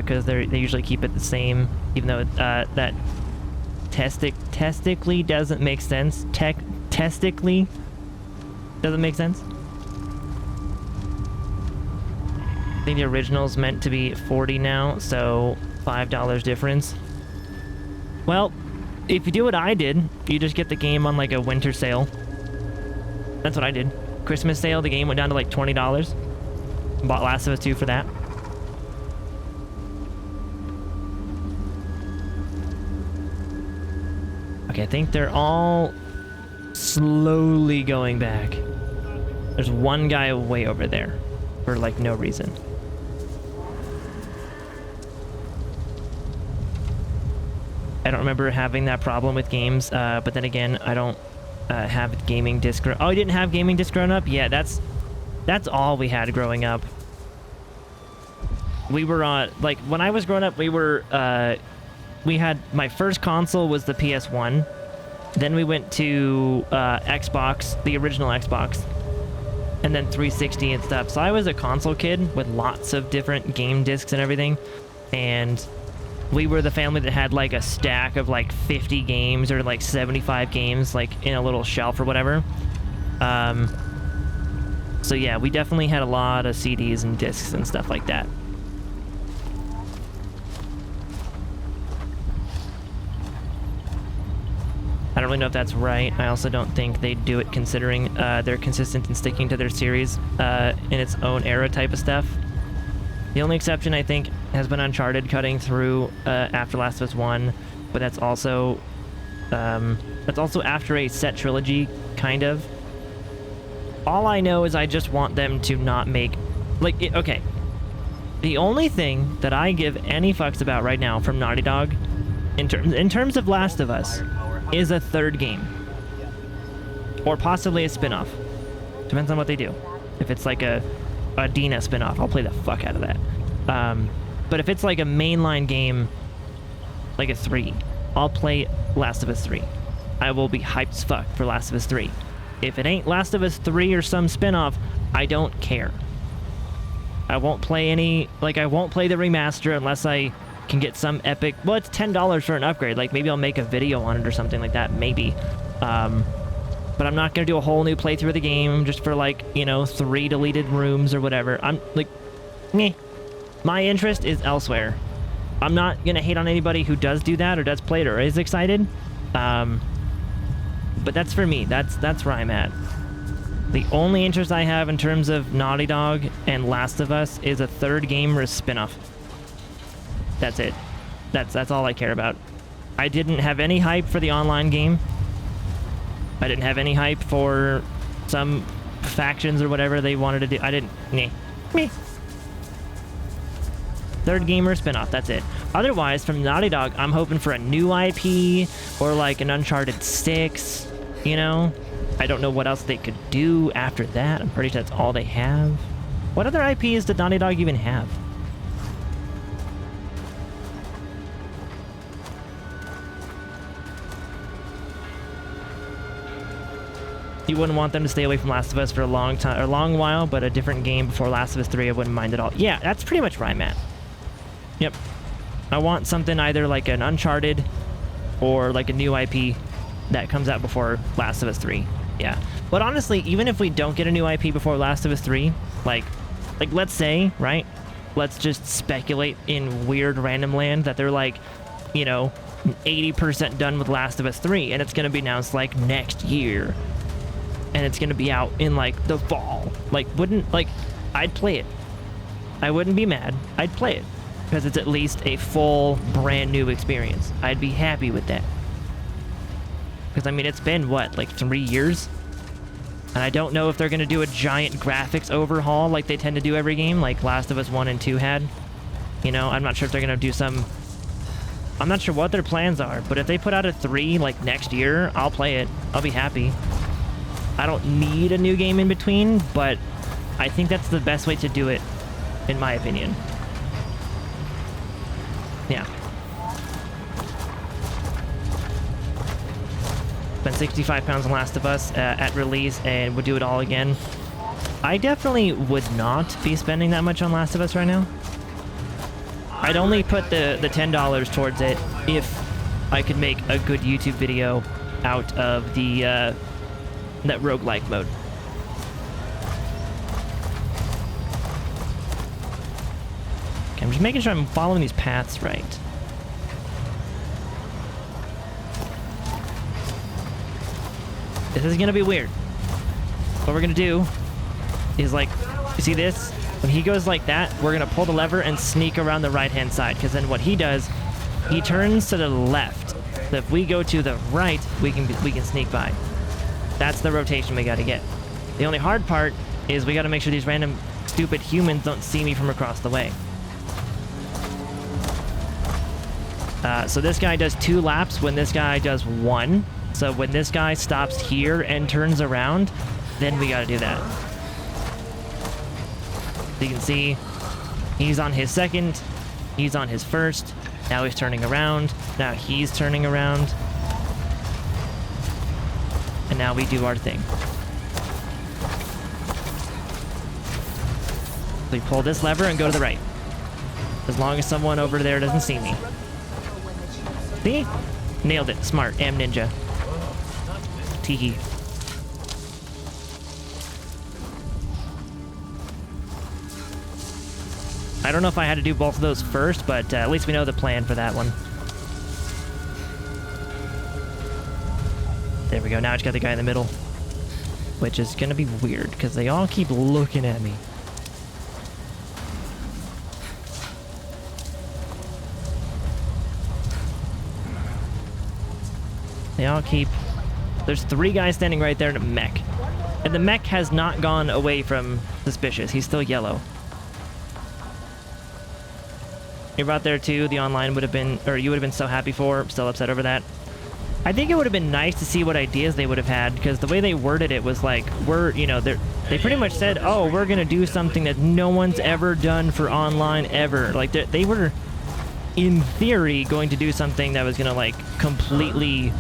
because they usually keep it the same, even though that testically doesn't make sense. Testically doesn't make sense. I think the original's meant to be 40 now, so $5 difference. Well, if you do what I did, you just get the game on like a winter sale. That's what I did. Christmas sale, the game went down to like $20. Bought Last of Us 2 for that. Okay, I think they're all slowly going back. There's one guy way over there for like no reason. I don't remember having that problem with games, but then again, I don't have gaming disc. Oh, you didn't have gaming disc growing up? Yeah, that's all we had growing up. We were on, like, when I was growing up, we had, my first console was the PS1. Then we went to Xbox, the original Xbox, and then 360 and stuff. So I was a console kid with lots of different game discs and everything. And we were the family that had like a stack of like 50 games or like 75 games like in a little shelf or whatever. So yeah, we definitely had a lot of CDs and discs and stuff like that. I don't really know if that's right. I also don't think they do it considering they're consistent in sticking to their series in its own era type of stuff. The only exception, I think, has been Uncharted cutting through after Last of Us 1, but that's also after a set trilogy, kind of. All I know is I just want them to not make... okay. The only thing that I give any fucks about right now from Naughty Dog, in terms of Last of Us, is a third game. Or possibly a spin-off. Depends on what they do. If it's like a Dina spin-off, I'll play the fuck out of that. But if it's like a mainline game, like a 3, I'll play Last of Us 3. I will be hyped as fuck for Last of Us 3. If it ain't Last of Us 3 or some spin-off, I don't care. I won't play I won't play the remaster unless I can get some epic... Well, it's $10 for an upgrade. Like, maybe I'll make a video on it or something like that, maybe. But I'm not going to do a whole new playthrough of the game just for, like, 3 deleted rooms or whatever. I'm, like, meh. My interest is elsewhere. I'm not going to hate on anybody who does do that or does play it or is excited. But that's for me. That's where I'm at. The only interest I have in terms of Naughty Dog and Last of Us is a third game or a spin-off. That's it. That's all I care about. I didn't have any hype for the online game. I didn't have any hype for some factions or whatever they wanted to do. I didn't. Meh. Third game or spinoff, that's it. Otherwise, from Naughty Dog, I'm hoping for a new IP or like an Uncharted 6, I don't know what else they could do after that. I'm pretty sure that's all they have. What other IPs did Naughty Dog even have? You wouldn't want them to stay away from Last of Us for a long time, or a long while, but a different game before Last of Us 3, I wouldn't mind at all. Yeah, that's pretty much where I'm at. Yep. I want something either like an Uncharted or like a new IP that comes out before Last of Us 3. Yeah. But honestly, even if we don't get a new IP before Last of Us 3, like let's say, right? Let's just speculate in weird random land that they're like, you know, 80% done with Last of Us 3 and it's going to be announced like next year. And it's going to be out in like the fall. Like I'd play it. I wouldn't be mad. I'd play it because it's at least a full brand new experience. I'd be happy with that. Because I mean, it's been what, like 3 years? And I don't know if they're going to do a giant graphics overhaul like they tend to do every game, like Last of Us 1 and 2 had. You know, I'm not sure if they're going to do some... I'm not sure what their plans are, but if they put out a 3 like next year, I'll play it. I'll be happy. I don't need a new game in between, but I think that's the best way to do it, in my opinion. Yeah. Spent 65 pounds on Last of Us at release and would do it all again. I definitely would not be spending that much on Last of Us right now. I'd only put the $10 towards it if I could make a good YouTube video out of the that roguelike mode. Okay, I'm just making sure I'm following these paths right. This is gonna be weird. What we're gonna do is, like, you see this? When he goes like that, we're gonna pull the lever and sneak around the right-hand side, because then what he does, he turns to the left. So if we go to the right, we can sneak by. That's the rotation we gotta get. The only hard part is we gotta make sure these random stupid humans don't see me from across the way. So this guy does 2 laps when this guy does 1. So when this guy stops here and turns around, then we gotta do that. So you can see, he's on his second, he's on his first, now he's turning around, now he's turning around, and now we do our thing. So we pull this lever and go to the right. As long as someone over there doesn't see me. See? Nailed it. Smart. Am ninja. Teehee. I don't know if I had to do both of those first, but at least we know the plan for that one. There we go. Now I just got the guy in the middle. Which is going to be weird, because they all keep looking at me. They all keep... There's 3 guys standing right there in a mech. And the mech has not gone away from suspicious. He's still yellow. You're out there too. The online would have been... Or you would have been so happy for. I'm still upset over that. I think it would have been nice to see what ideas they would have had. Because the way they worded it was like... We're... You know, they pretty much said, oh, we're going to do something that no one's ever done for online ever. Like, they were, in theory, going to do something that was going to, like, completely...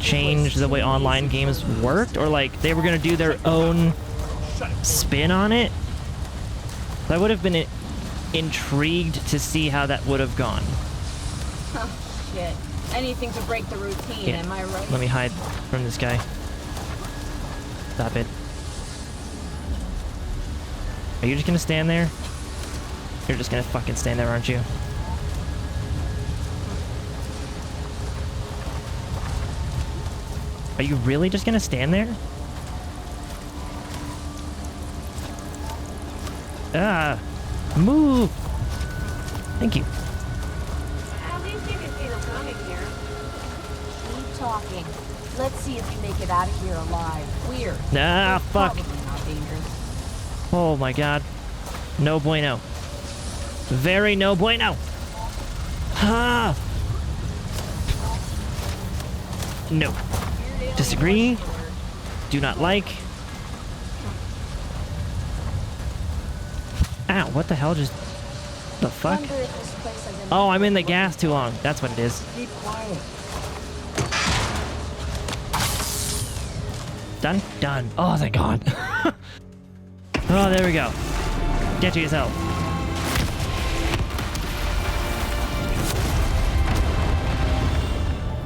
change the way online games worked, or like they were gonna do their own spin on it. So I would have been intrigued to see how that would have gone. Huh, shit. Anything to break the routine, Yeah. am I right? Let me hide from this guy. Stop it. Are you just gonna stand there? You're just gonna fucking stand there, aren't you? Are you really just gonna stand there? Ah, move! Thank you. At least you can see them coming here. Keep talking. Let's see if you make it out of here alive. Weird. Ah, fuck. Probably not dangerous. Oh my god. No bueno. Very no bueno. Ah! No. Disagree. Do not like. Ow, what the hell just... The fuck? Wonder if this place has any- Oh, I'm in the gas too long. That's what it is. Keep quiet. Done? Done. Oh, thank God. Oh, there we go. Get to yourself.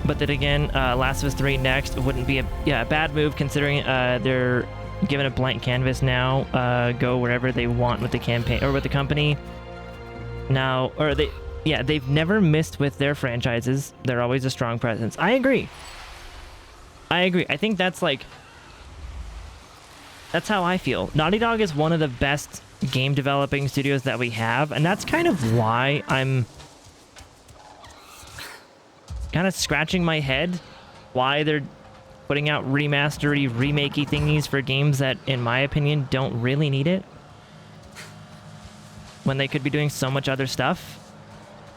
But then again, Last of Us 3 next wouldn't be a bad move considering they're given a blank canvas now. Go wherever they want with the campaign or with the company. Now, or they've never missed with their franchises. They're always a strong presence. I agree. I think that's how I feel. Naughty Dog is one of the best game developing studios that we have, and that's kind of why I'm kind of scratching my head why they're putting out remastery, remakey thingies for games that, in my opinion, don't really need it. When they could be doing so much other stuff.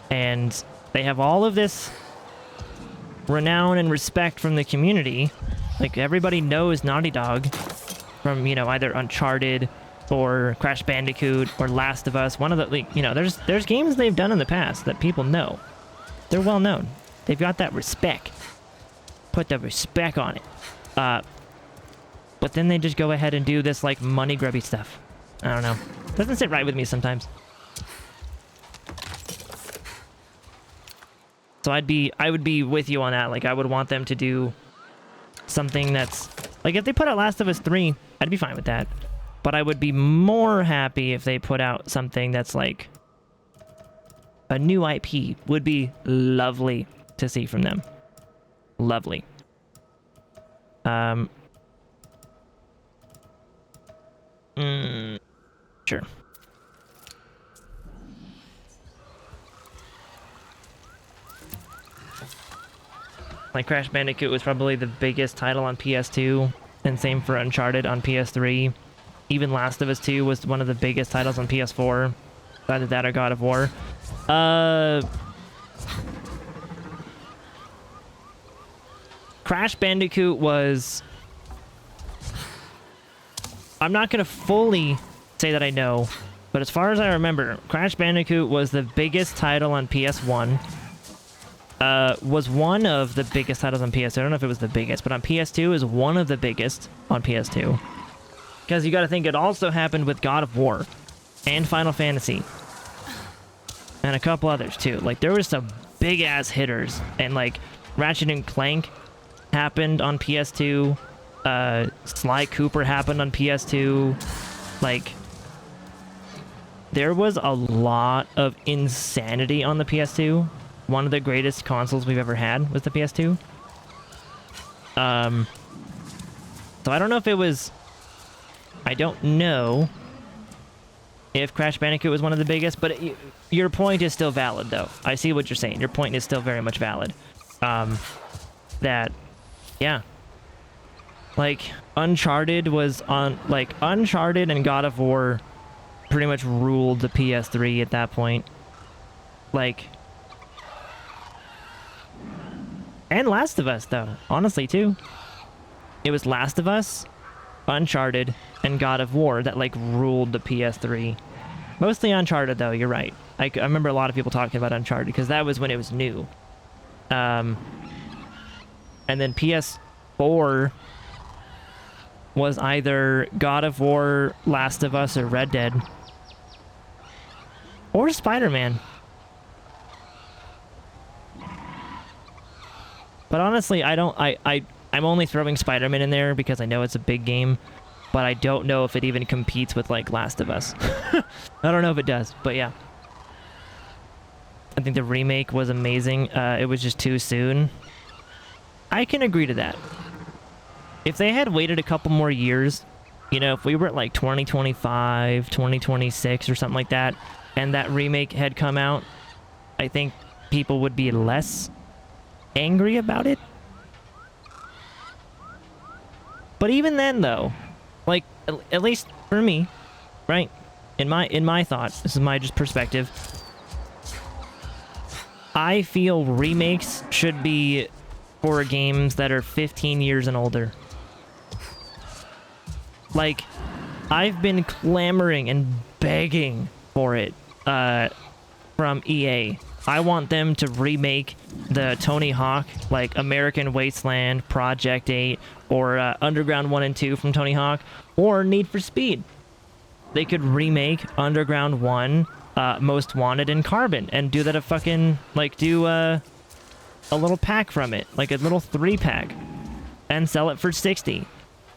And they have all of this renown and respect from the community. Like, everybody knows Naughty Dog from, you know, either Uncharted or Crash Bandicoot or Last of Us. One of the, like, you know, there's games they've done in the past that people know. They're well known. They've got that respect. Put the respect on it. But then they just go ahead and do this, like, money grubby stuff. I don't know. Doesn't sit right with me sometimes. So I would be with you on that. Like, I would want them to do something that's... Like, if they put out Last of Us 3, I'd be fine with that. But I would be more happy if they put out something that's, like... A new IP would be lovely to see from them. Lovely. Sure. Like, Crash Bandicoot was probably the biggest title on PS2, and same for Uncharted on PS3. Even Last of Us 2 was one of the biggest titles on PS4. Either that or God of War. Crash Bandicoot was... I'm not going to fully say that I know, but as far as I remember, Crash Bandicoot was the biggest title on PS1. Was one of the biggest titles on PS2. I don't know if it was the biggest, but on PS2 is one of the biggest on PS2. Because you got to think it also happened with God of War and Final Fantasy and a couple others too. Like, there were some big ass hitters, and like Ratchet and Clank happened on PS2. Sly Cooper happened on PS2. Like, there was a lot of insanity on the PS2. One of the greatest consoles we've ever had was the PS2. So I don't know if it was... I don't know if Crash Bandicoot was one of the biggest, but your point is still valid, though. I see what you're saying. Your point is still very much valid. That, yeah. Like, Uncharted was on... Like, Uncharted and God of War pretty much ruled the PS3 at that point. Like... And Last of Us, though. Honestly, too. It was Last of Us, Uncharted, and God of War that, like, ruled the PS3. Mostly Uncharted, though, you're right. I remember a lot of people talking about Uncharted, because that was when it was new. And then PS4 was either God of War, Last of Us, or Red Dead. Or Spider-Man. But honestly, I'm only throwing Spider-Man in there because I know it's a big game, but I don't know if it even competes with, like, Last of Us. I don't know if it does, but yeah. I think the remake was amazing. It was just too soon. I can agree to that. If they had waited a couple more years, you know, if we were at, like, 2025, 2026 or something like that, and that remake had come out, I think people would be less angry about it. But even then, though, like, at least for me, right, in my thoughts, this is my just perspective, I feel remakes should be for games that are 15 years and older. Like, I've been clamoring and begging for it from EA. I want them to remake the Tony Hawk, like American Wasteland, Project 8, or Underground 1 and 2 from Tony Hawk, or Need for Speed. They could remake Underground 1, Most Wanted, and Carbon, and do that a fucking, like, do a little pack from it, like a little 3-pack, and sell it for $60.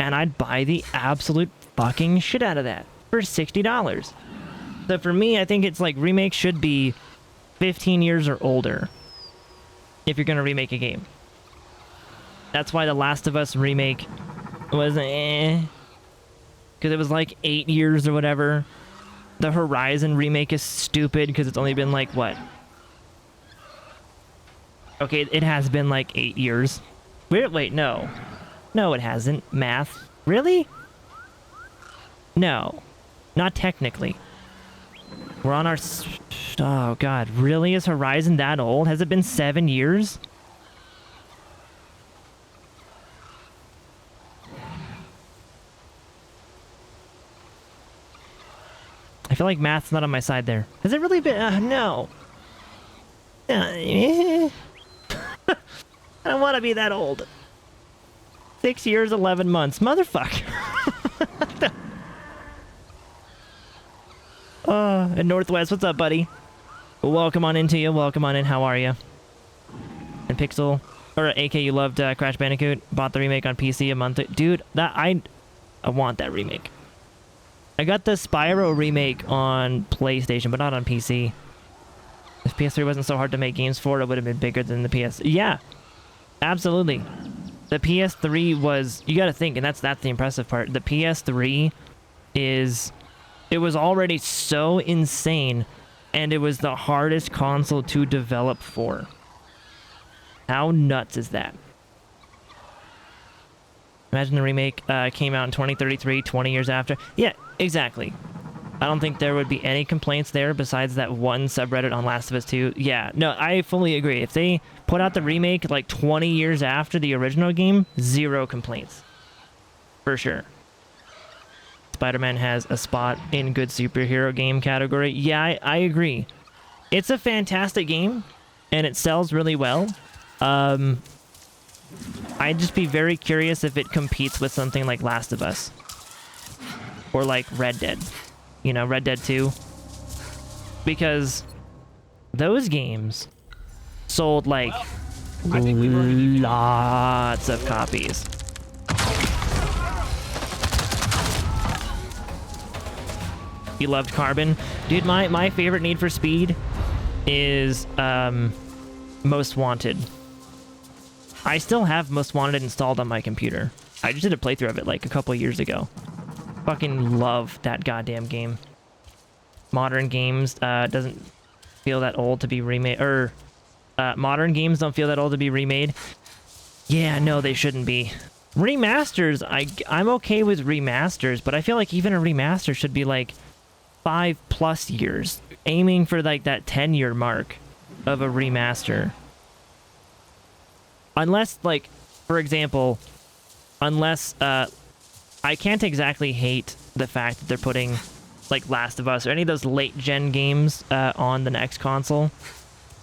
And I'd buy the absolute fucking shit out of that for $60. So for me, I think it's like remakes should be 15 years or older if you're gonna remake a game. That's why the Last of Us remake was because it was like 8 years or whatever. The Horizon remake is stupid because it's only been like what? Okay, it has been like 8 years. Wait, no. No, it hasn't. Math. Really? No. Not technically. We're on our... Oh, God. Really? Is Horizon that old? Has it been 7 years? I feel like math's not on my side there. Has it really been... no. I don't want to be that old. 6 years, 11 months. Motherfucker. And Northwest, what's up, buddy? Welcome on into you. Welcome on in. How are you? And Pixel, or AK, you loved Crash Bandicoot. Bought the remake on PC a month. Dude, that I want that remake. I got the Spyro remake on PlayStation, but not on PC. If PS3 wasn't so hard to make games for, it would have been bigger than the PS. Yeah, absolutely. The PS3 was, you got to think, and that's the impressive part. The PS3 is, it was already so insane, and it was the hardest console to develop for. How nuts is that? Imagine the remake came out in 2033, 20 years after. Yeah, exactly. I don't think there would be any complaints there besides that one subreddit on Last of Us 2. Yeah, no, I fully agree. If they put out the remake like 20 years after the original game, zero complaints. For sure. Spider-Man has a spot in good superhero game category. Yeah, I agree. It's a fantastic game, and it sells really well. I'd just be very curious if it competes with something like Last of Us. Or like Red Dead. You know, Red Dead 2. Because those games sold like lots of copies. You loved Carbon? Dude, my favorite Need for Speed is Most Wanted. I still have Most Wanted installed on my computer. I just did a playthrough of it like a couple years ago. Fucking love that goddamn game. Modern games doesn't feel that old to be remade, or modern games don't feel that old to be remade. Yeah, no, they shouldn't be. Remasters, I'm okay with remasters, but I feel like even a remaster should be like 5+ years, aiming for like that 10-year mark of a remaster. Unless, like, for example, unless I can't exactly hate the fact that they're putting like Last of Us or any of those late gen games on the next console.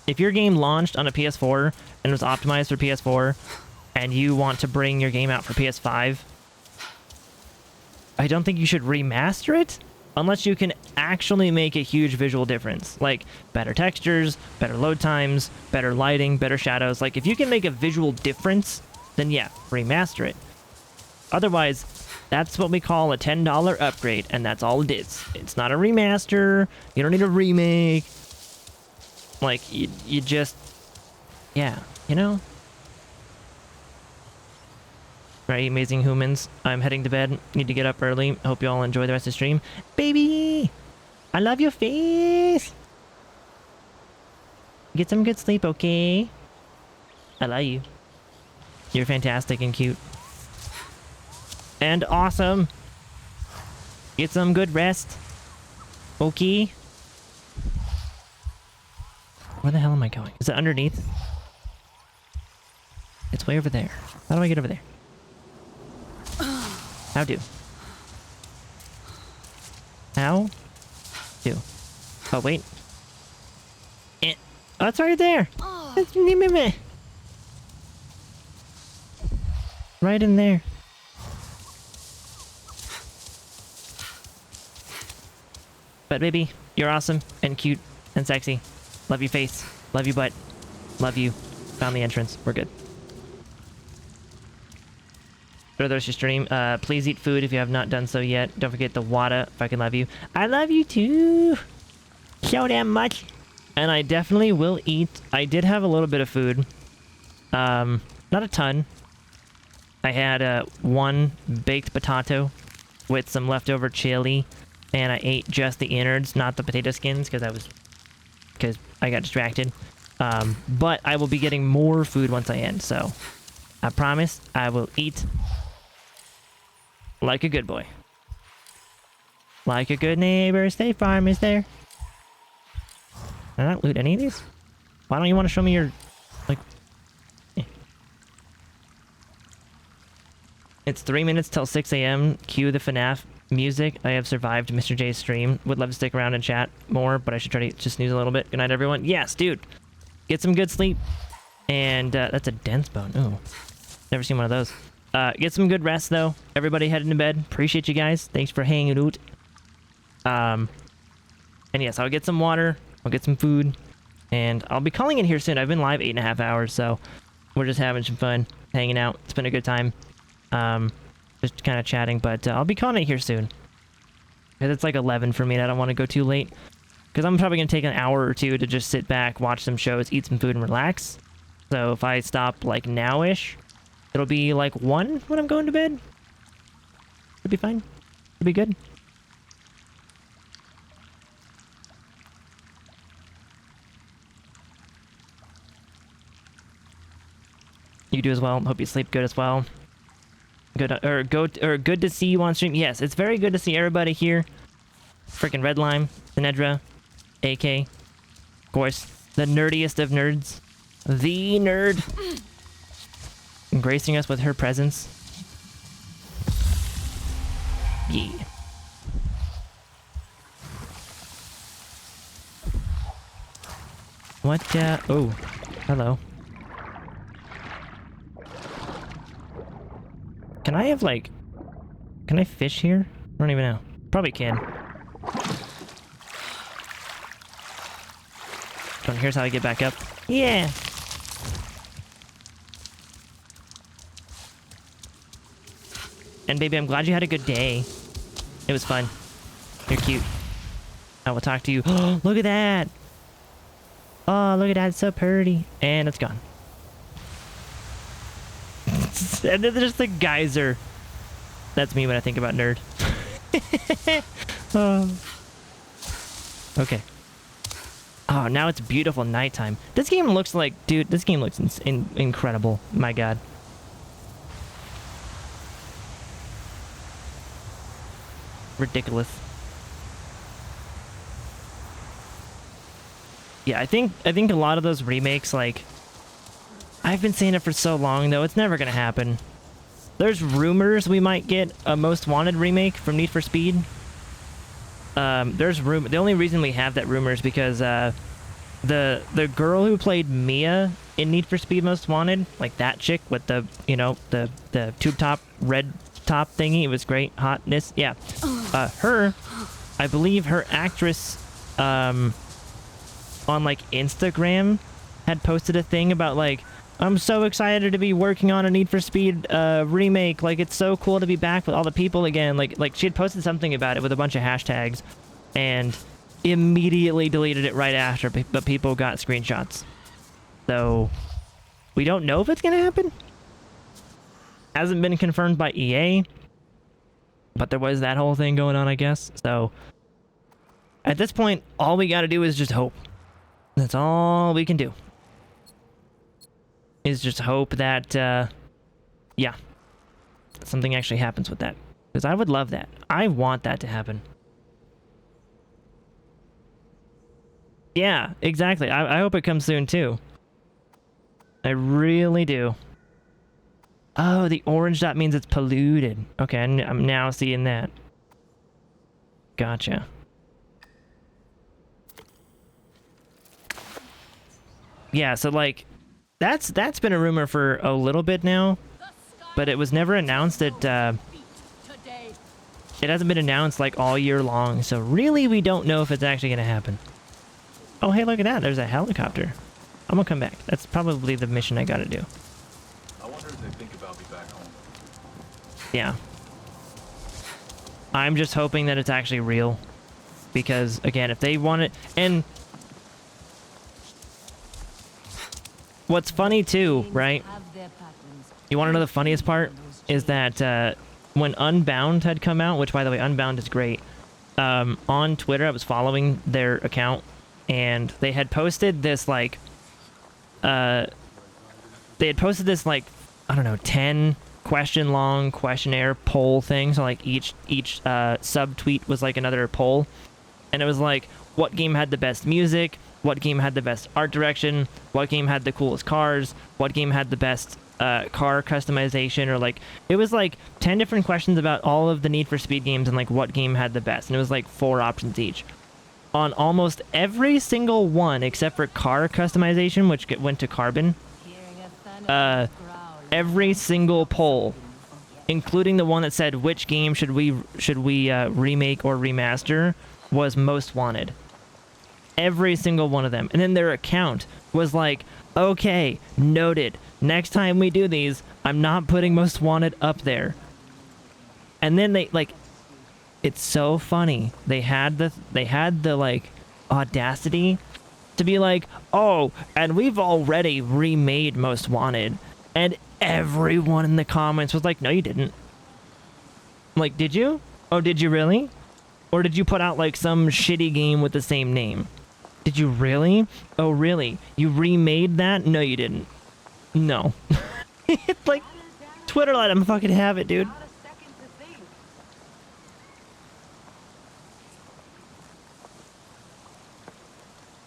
If your game launched on a PS4 and was optimized for PS4 and you want to bring your game out for PS5, I don't think you should remaster it unless you can actually make a huge visual difference, like better textures, better load times, better lighting, better shadows. Like if you can make a visual difference, then yeah, remaster it. Otherwise, that's what we call a $10 upgrade, and that's all it is. It's not a remaster. You don't need a remake. Like, you just... Yeah, you know? Right, amazing humans. I'm heading to bed. Need to get up early. Hope you all enjoy the rest of the stream. Baby! I love your face! Get some good sleep, okay? I love you. You're fantastic and cute. And awesome. Get some good rest. Okay. Where the hell am I going? Is it underneath? It's way over there. How do I get over there? How do? How do? Oh, wait. Oh, it's right there. It's right in there. But baby, you're awesome and cute and sexy. Love your face. Love your butt. Love you. Found the entrance. We're good. For those who stream, please eat food if you have not done so yet. Don't forget the water. Fucking love you. I love you too. So damn much. And I definitely will eat. I did have a little bit of food. Not a ton. I had one baked potato with some leftover chili, and I ate just the innards, not the potato skins, because I got distracted. But I will be getting more food once I end, so I promise I will eat like a good boy. Like a good neighbor. State Farm is there. Did I not loot any of these? Why don't you want to show me your, like... eh. It's 3 minutes till 6 a.m. Cue the FNAF music. I have survived Mr. J's stream. Would love to stick around and chat more, but I should try to just snooze a little bit. Good night, everyone. Yes, dude. Get some good sleep. And that's a dense bone. Ooh. Never seen one of those. Get some good rest, though. Everybody heading to bed. Appreciate you guys. Thanks for hanging out. And yes, I'll get some water. I'll get some food. And I'll be calling in here soon. I've been live 8.5 hours, so we're just having some fun. Hanging out. It's been a good time. Just kind of chatting, but I'll be calling it here soon. Because it's like 11 for me, and I don't want to go too late. Because I'm probably going to take an hour or two to just sit back, watch some shows, eat some food, and relax. So if I stop, like, now-ish, it'll be, like, 1 when I'm going to bed. It'll be fine. It'll be good. You do as well. Hope you sleep good as well. Good to see you on stream. Yes, it's very good to see everybody here. Freaking Red Lime, Sinedra, AK, of course, the nerdiest of nerds, the nerd, gracing us with her presence. Yeah. What? Oh, hello. Can I have, like... Can I fish here? I don't even know. Probably can. And here's how I get back up. Yeah! And baby, I'm glad you had a good day. It was fun. You're cute. I will talk to you. Look at that! Oh, look at that. It's so pretty. And it's gone. And then there's the geyser. That's me when I think about nerd. Oh. Okay. Oh, now it's beautiful nighttime. This game looks like... Dude, this game looks incredible. My god. Ridiculous. Yeah, I think a lot of those remakes, like... I've been saying it for so long, though. It's never gonna happen. There's rumors we might get a Most Wanted remake from Need for Speed. The only reason we have that rumor is because the girl who played Mia in Need for Speed Most Wanted, like that chick with the, you know, the tube top red top thingy, it was great hotness. Yeah, her, I believe her actress on like Instagram had posted a thing about like, I'm so excited to be working on a Need for Speed remake. Like, it's so cool to be back with all the people again. Like she had posted something about it with a bunch of hashtags and immediately deleted it right after, but people got screenshots. So we don't know if it's gonna happen. Hasn't been confirmed by EA, but there was that whole thing going on, I guess. So at this point, all we gotta do is just hope. That's all we can do. Is just hope that, yeah, something actually happens with that. Because I would love that. I want that to happen. Yeah, exactly. I hope it comes soon, too. I really do. Oh, the orange dot means it's polluted. Okay, I'm now seeing that. Gotcha. yeah, so like that's been a rumor for a little bit now, but it was never announced that it hasn't been announced like all year long. So really we don't know if it's actually going to happen. Oh, hey, look at that. There's a helicopter. I'm going to come back. That's probably the mission I got to do. I wonder if they think about me back home. Yeah. I'm just hoping that it's actually real. Because, again, if they want it... And what's funny, too, right? You want to know the funniest part? Is that when Unbound had come out, which, by the way, Unbound is great. On Twitter, I was following their account, and they had posted this, like... I don't know, 10 question long questionnaire poll thing. So like each subtweet was like another poll, and it was like, what game had the best music, what game had the best art direction, what game had the coolest cars, what game had the best car customization, or like it was like 10 different questions about all of the Need for Speed games and like what game had the best, and it was like 4 options each. On almost every single one except for car customization, which went to Carbon, every single poll, including the one that said which game should we remake or remaster, was most wanted. Every single one of them. And then their account was like, okay, noted. Next time we do these, I'm not putting most wanted up there. And then they like, it's so funny. They had the like audacity to be like, oh, and we've already remade Most Wanted. And everyone in the comments was like, no, you didn't. I'm like, did you? Oh, did you really? Or did you put out like some shitty game with the same name? Did you really? Oh, really? You remade that? No, you didn't. No. It's like, Twitter let him fucking have it, dude.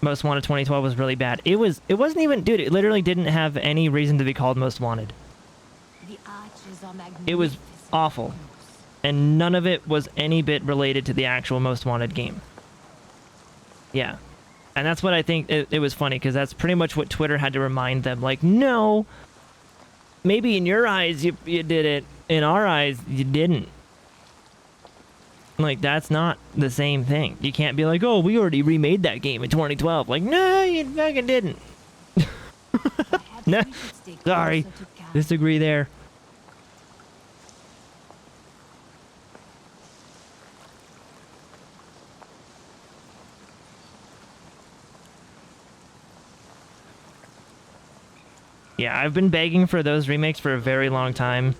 Most Wanted 2012 was really bad. It wasn't even, dude, it literally didn't have any reason to be called Most Wanted. It was awful. And none of it was any bit related to the actual Most Wanted game. Yeah. And that's what I think, it was funny, because that's pretty much what Twitter had to remind them. Like, no, maybe in your eyes you did it. In our eyes, you didn't. Like, that's not the same thing. You can't be like, oh, we already remade that game in 2012. Like, no, you fucking didn't. No, sorry. Disagree there. Yeah, I've been begging for those remakes for a very long time.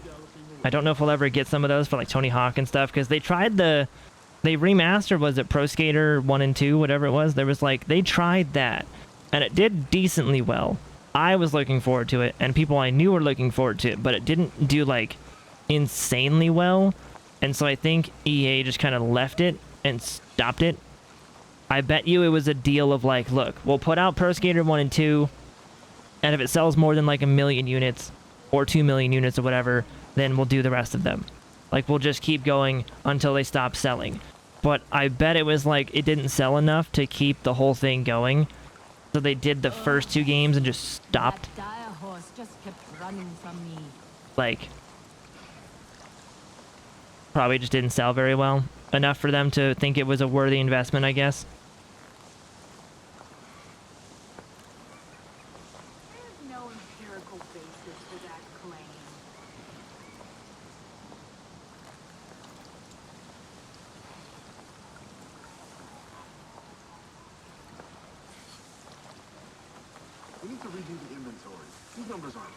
I don't know if we'll ever get some of those for like Tony Hawk and stuff, because they remastered, was it Pro Skater 1 and 2, whatever it was? There was like, they tried that, and it did decently well. I was looking forward to it, and people I knew were looking forward to it, but it didn't do like insanely well, and so I think EA just kind of left it and stopped it. I bet you it was a deal of like, look, we'll put out Pro Skater 1 and 2, and if it sells more than like 1 million units, or 2 million units or whatever, then we'll do the rest of them. Like, we'll just keep going until they stop selling. But I bet it was like, it didn't sell enough to keep the whole thing going. So they did the first 2 games and just stopped. That dire horse just kept running from me. Like, probably just didn't sell very well. Enough for them to think it was a worthy investment, I guess. There's no empirical basis for that claim. We need to redo the inventory. These numbers aren't right.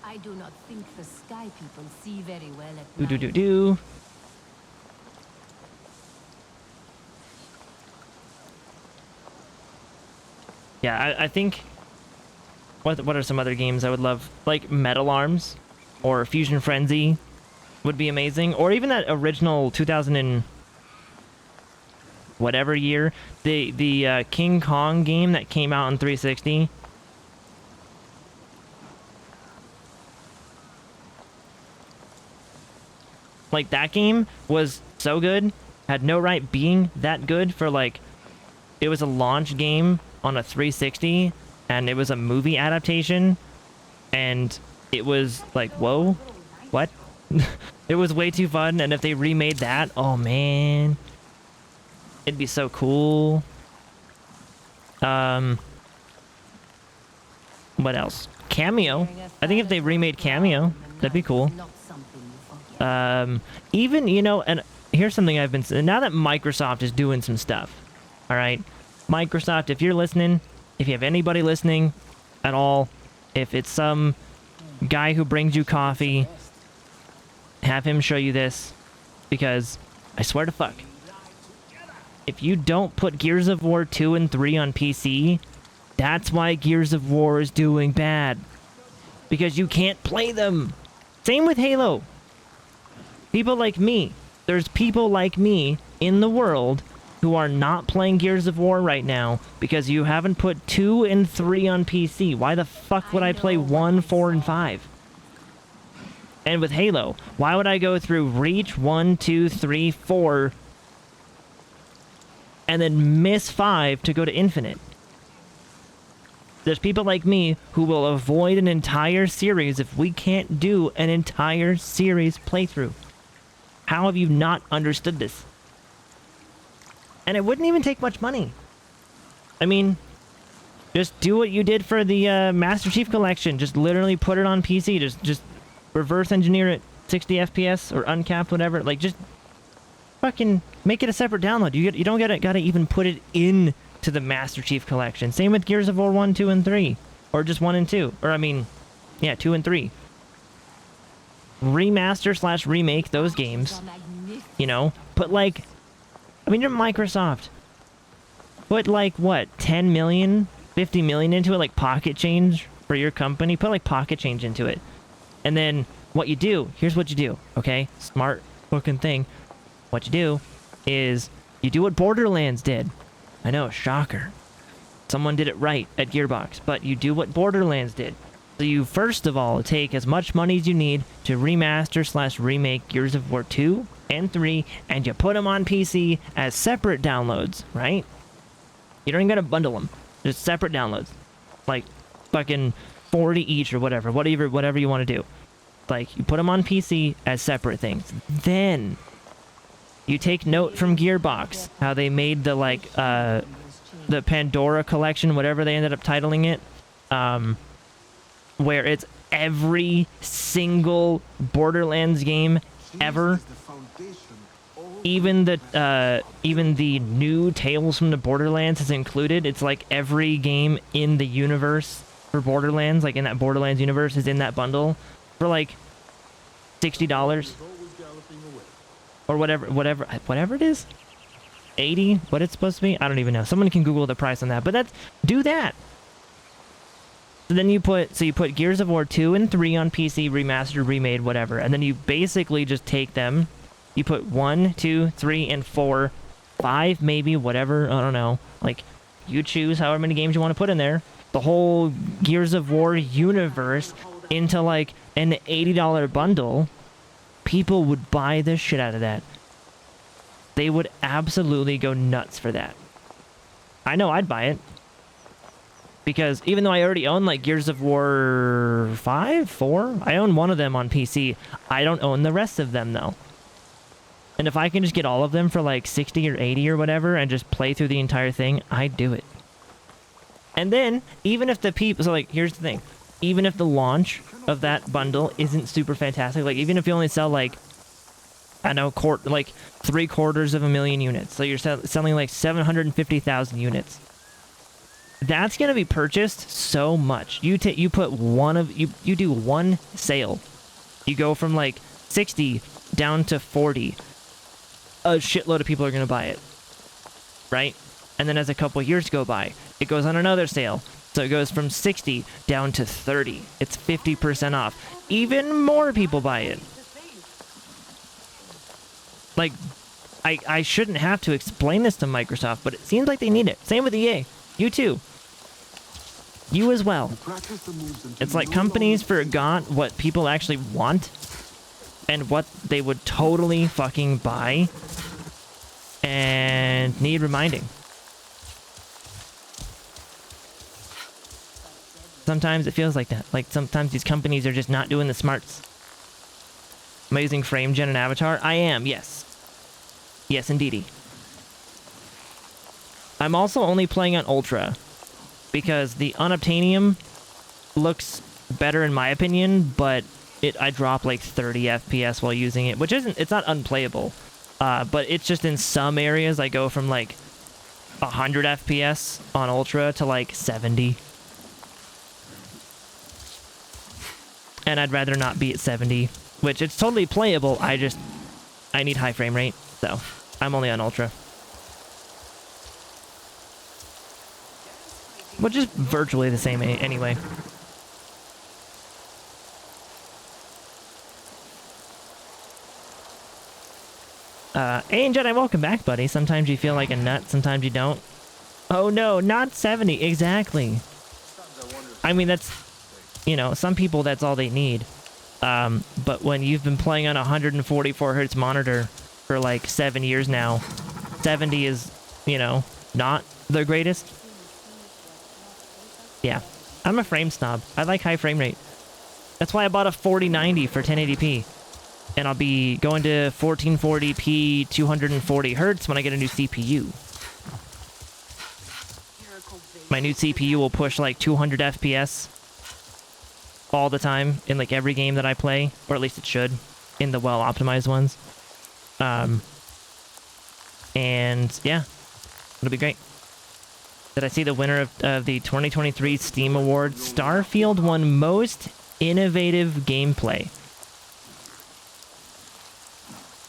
I do not think the sky people see very well at Do night. do do do. Yeah, I think. What are some other games I would love? Like Metal Arms, or Fusion Frenzy, would be amazing. Or even that original 2000 and whatever year, the King Kong game that came out on 360. Like, that game was so good, had no right being that good for, like, it was a launch game on a 360, and it was a movie adaptation, and it was like, whoa, what? It was way too fun, and if they remade that, oh man, it'd be so cool. What else? Cameo. I think if they remade Cameo, that'd be cool. Even, you know, and here's something I've been saying. Now that Microsoft is doing some stuff, all right? Microsoft, if you're listening, if you have anybody listening at all, if it's some guy who brings you coffee, have him show you this, because I swear to fuck, if you don't put Gears of War 2 and 3 on PC, that's why Gears of War is doing bad. Because you can't play them. Same with Halo. People like me. There's people like me in the world who are not playing Gears of War right now because you haven't put 2 and 3 on PC. Why the fuck would I play 1, 4, and 5? And with Halo, why would I go through Reach 1, 2, 3, 4, and then miss 5 to go to Infinite? There's people like me who will avoid an entire series if we can't do an entire series playthrough. How have you not understood this? And it wouldn't even take much money. I mean, just do what you did for the Master Chief Collection. Just literally put it on PC. Just reverse engineer it 60 FPS or uncapped, whatever. Like, just fucking make it a separate download. You don't gotta even put it in to the Master Chief Collection. Same with Gears of War 1, 2, and 3. Or just 1 and 2. Or, I mean, yeah, 2 and 3. Remaster / remake those games. You know? Put, like... I mean, you're Microsoft. Put, like, what? 10 million? 50 million into it? Like, pocket change for your company? Put, like, pocket change into it. And then, what you do... Here's what you do, okay? Smart fucking thing. What you do is... You do what Borderlands did. I know, shocker. Someone did it right at Gearbox, but you do what Borderlands did. So you first of all take as much money as you need to remaster / remake Gears of War 2 and 3, and you put them on PC as separate downloads, right? You don't even gotta bundle them. Just separate downloads. Like, fucking 40 each or whatever you want to do. Like, you put them on PC as separate things. Then... you take note from Gearbox, how they made the, like, the Pandora collection, whatever they ended up titling it, where it's every single Borderlands game ever. Even the new Tales from the Borderlands is included. It's like every game in the universe for Borderlands, like in that Borderlands universe, is in that bundle for, like, $60. Or whatever it is. 80, what it's supposed to be? I don't even know. Someone can Google the price on that. But do that. So then you put Gears of War 2 and 3 on PC, remastered, remade, whatever. And then you basically just take them. You put 1, 2, 3, and 4, 5 maybe, whatever. I don't know. Like, you choose however many games you want to put in there. The whole Gears of War universe into, like, an $80 bundle. People would buy the shit out of that. They would absolutely go nuts for that. I know I'd buy it. Because even though I already own, like, Gears of War 5, 4, I own one of them on PC. I don't own the rest of them, though. And if I can just get all of them for, like, 60 or 80 or whatever and just play through the entire thing, I'd do it. And then, even if the people... So, like, here's the thing. Even if the launch of that bundle isn't super fantastic, like, even if you only sell, like, I know, 750,000 units, so you're selling, like, 750,000 units, that's gonna be purchased so much. You put you do one sale, you go from, like, 60 down to 40, a shitload of people are gonna buy it, right? And then as a couple years go by, it goes on another sale. So it goes from 60 down to 30. It's 50% off. Even more people buy it. Like, I shouldn't have to explain this to Microsoft, but it seems like they need it. Same with EA. You too. You as well. It's like companies forgot what people actually want, and what they would totally fucking buy and need reminding. Sometimes it feels like that. Like sometimes these companies are just not doing the smarts. Am I using frame gen and avatar? I am, yes. Yes, indeedy. I'm also only playing on Ultra because the Unobtainium looks better in my opinion, but I drop like 30 FPS while using it, which it's not unplayable, but it's just in some areas I go from like 100 FPS on Ultra to like 70. And I'd rather not be at 70, which it's totally playable. I need high frame rate, so I'm only on Ultra. Which is virtually the same anyway. Hey, Jedi, welcome back, buddy. Sometimes you feel like a nut, sometimes you don't. Oh no, not 70, exactly. I mean, that's, you know, some people that's all they need. But when you've been playing on a 144 hertz monitor for like 7 years now, 70 is, you know, not the greatest. Yeah, I'm a frame snob. I like high frame rate. That's why I bought a 4090 for 1080p. And I'll be going to 1440p 240 hertz when I get a new CPU. My new CPU will push like 200 FPS all the time in like every game that I play, or at least it should, in the well-optimized ones. And yeah, it'll be great. Did I see the winner of the 2023 Steam Awards? Starfield won Most Innovative Gameplay.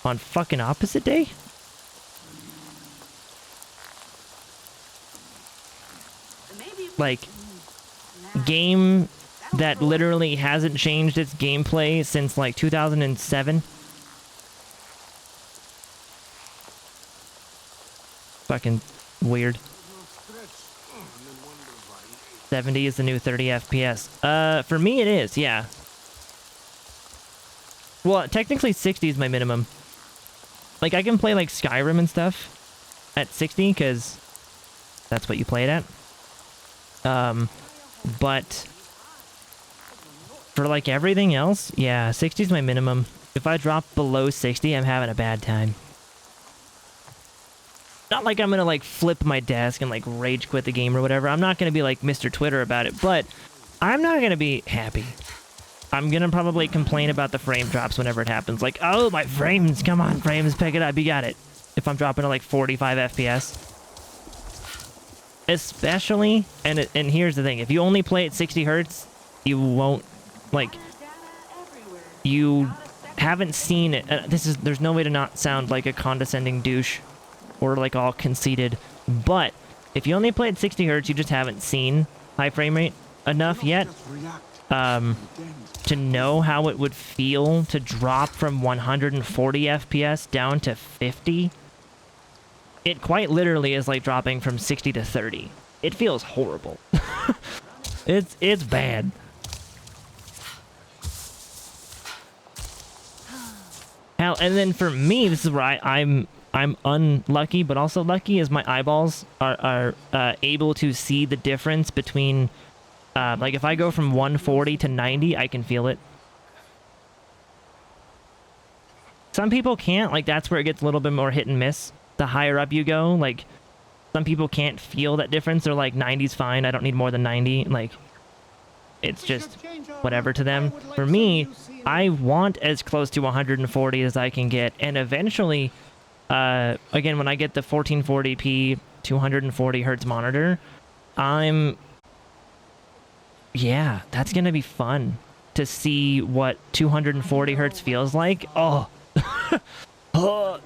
On fucking opposite day? Like, game that literally hasn't changed its gameplay since like 2007. Fucking weird. 70 is the new 30 FPS. For me it is, yeah. Well, technically 60 is my minimum. Like, I can play like Skyrim and stuff at 60 because that's what you play it at. But for like everything else, yeah, 60 is my minimum. If I drop below 60, I'm having a bad time. Not like I'm gonna like flip my desk and like rage quit the game or whatever. I'm not gonna be like Mr. Twitter about it, but I'm not gonna be happy. I'm gonna probably complain about the frame drops whenever it happens. Like, oh, my frames, come on, frames, pick it up, you got it. If I'm dropping to like 45 FPS. Especially, and here's the thing, if you only play at 60 hertz, you won't, like, you haven't seen it. There's no way to not sound like a condescending douche or like all conceited. But if you only play at 60 hertz, you just haven't seen high frame rate enough yet. To know how it would feel to drop from 140 FPS down to 50. It quite literally is like dropping from 60 to 30. It feels horrible. It's bad. Hell, and then for me, this is where I'm unlucky, but also lucky, is my eyeballs are able to see the difference between. Like, if I go from 140 to 90, I can feel it. Some people can't. Like, that's where it gets a little bit more hit and miss. The higher up you go, like, some people can't feel that difference. They're like, 90's fine. I don't need more than 90. Like, it's just whatever to them. For me, I want as close to 140 as I can get. And eventually, again, when I get the 1440p 240 hertz monitor, yeah, that's gonna be fun to see what 240 hertz feels like. Oh, oh,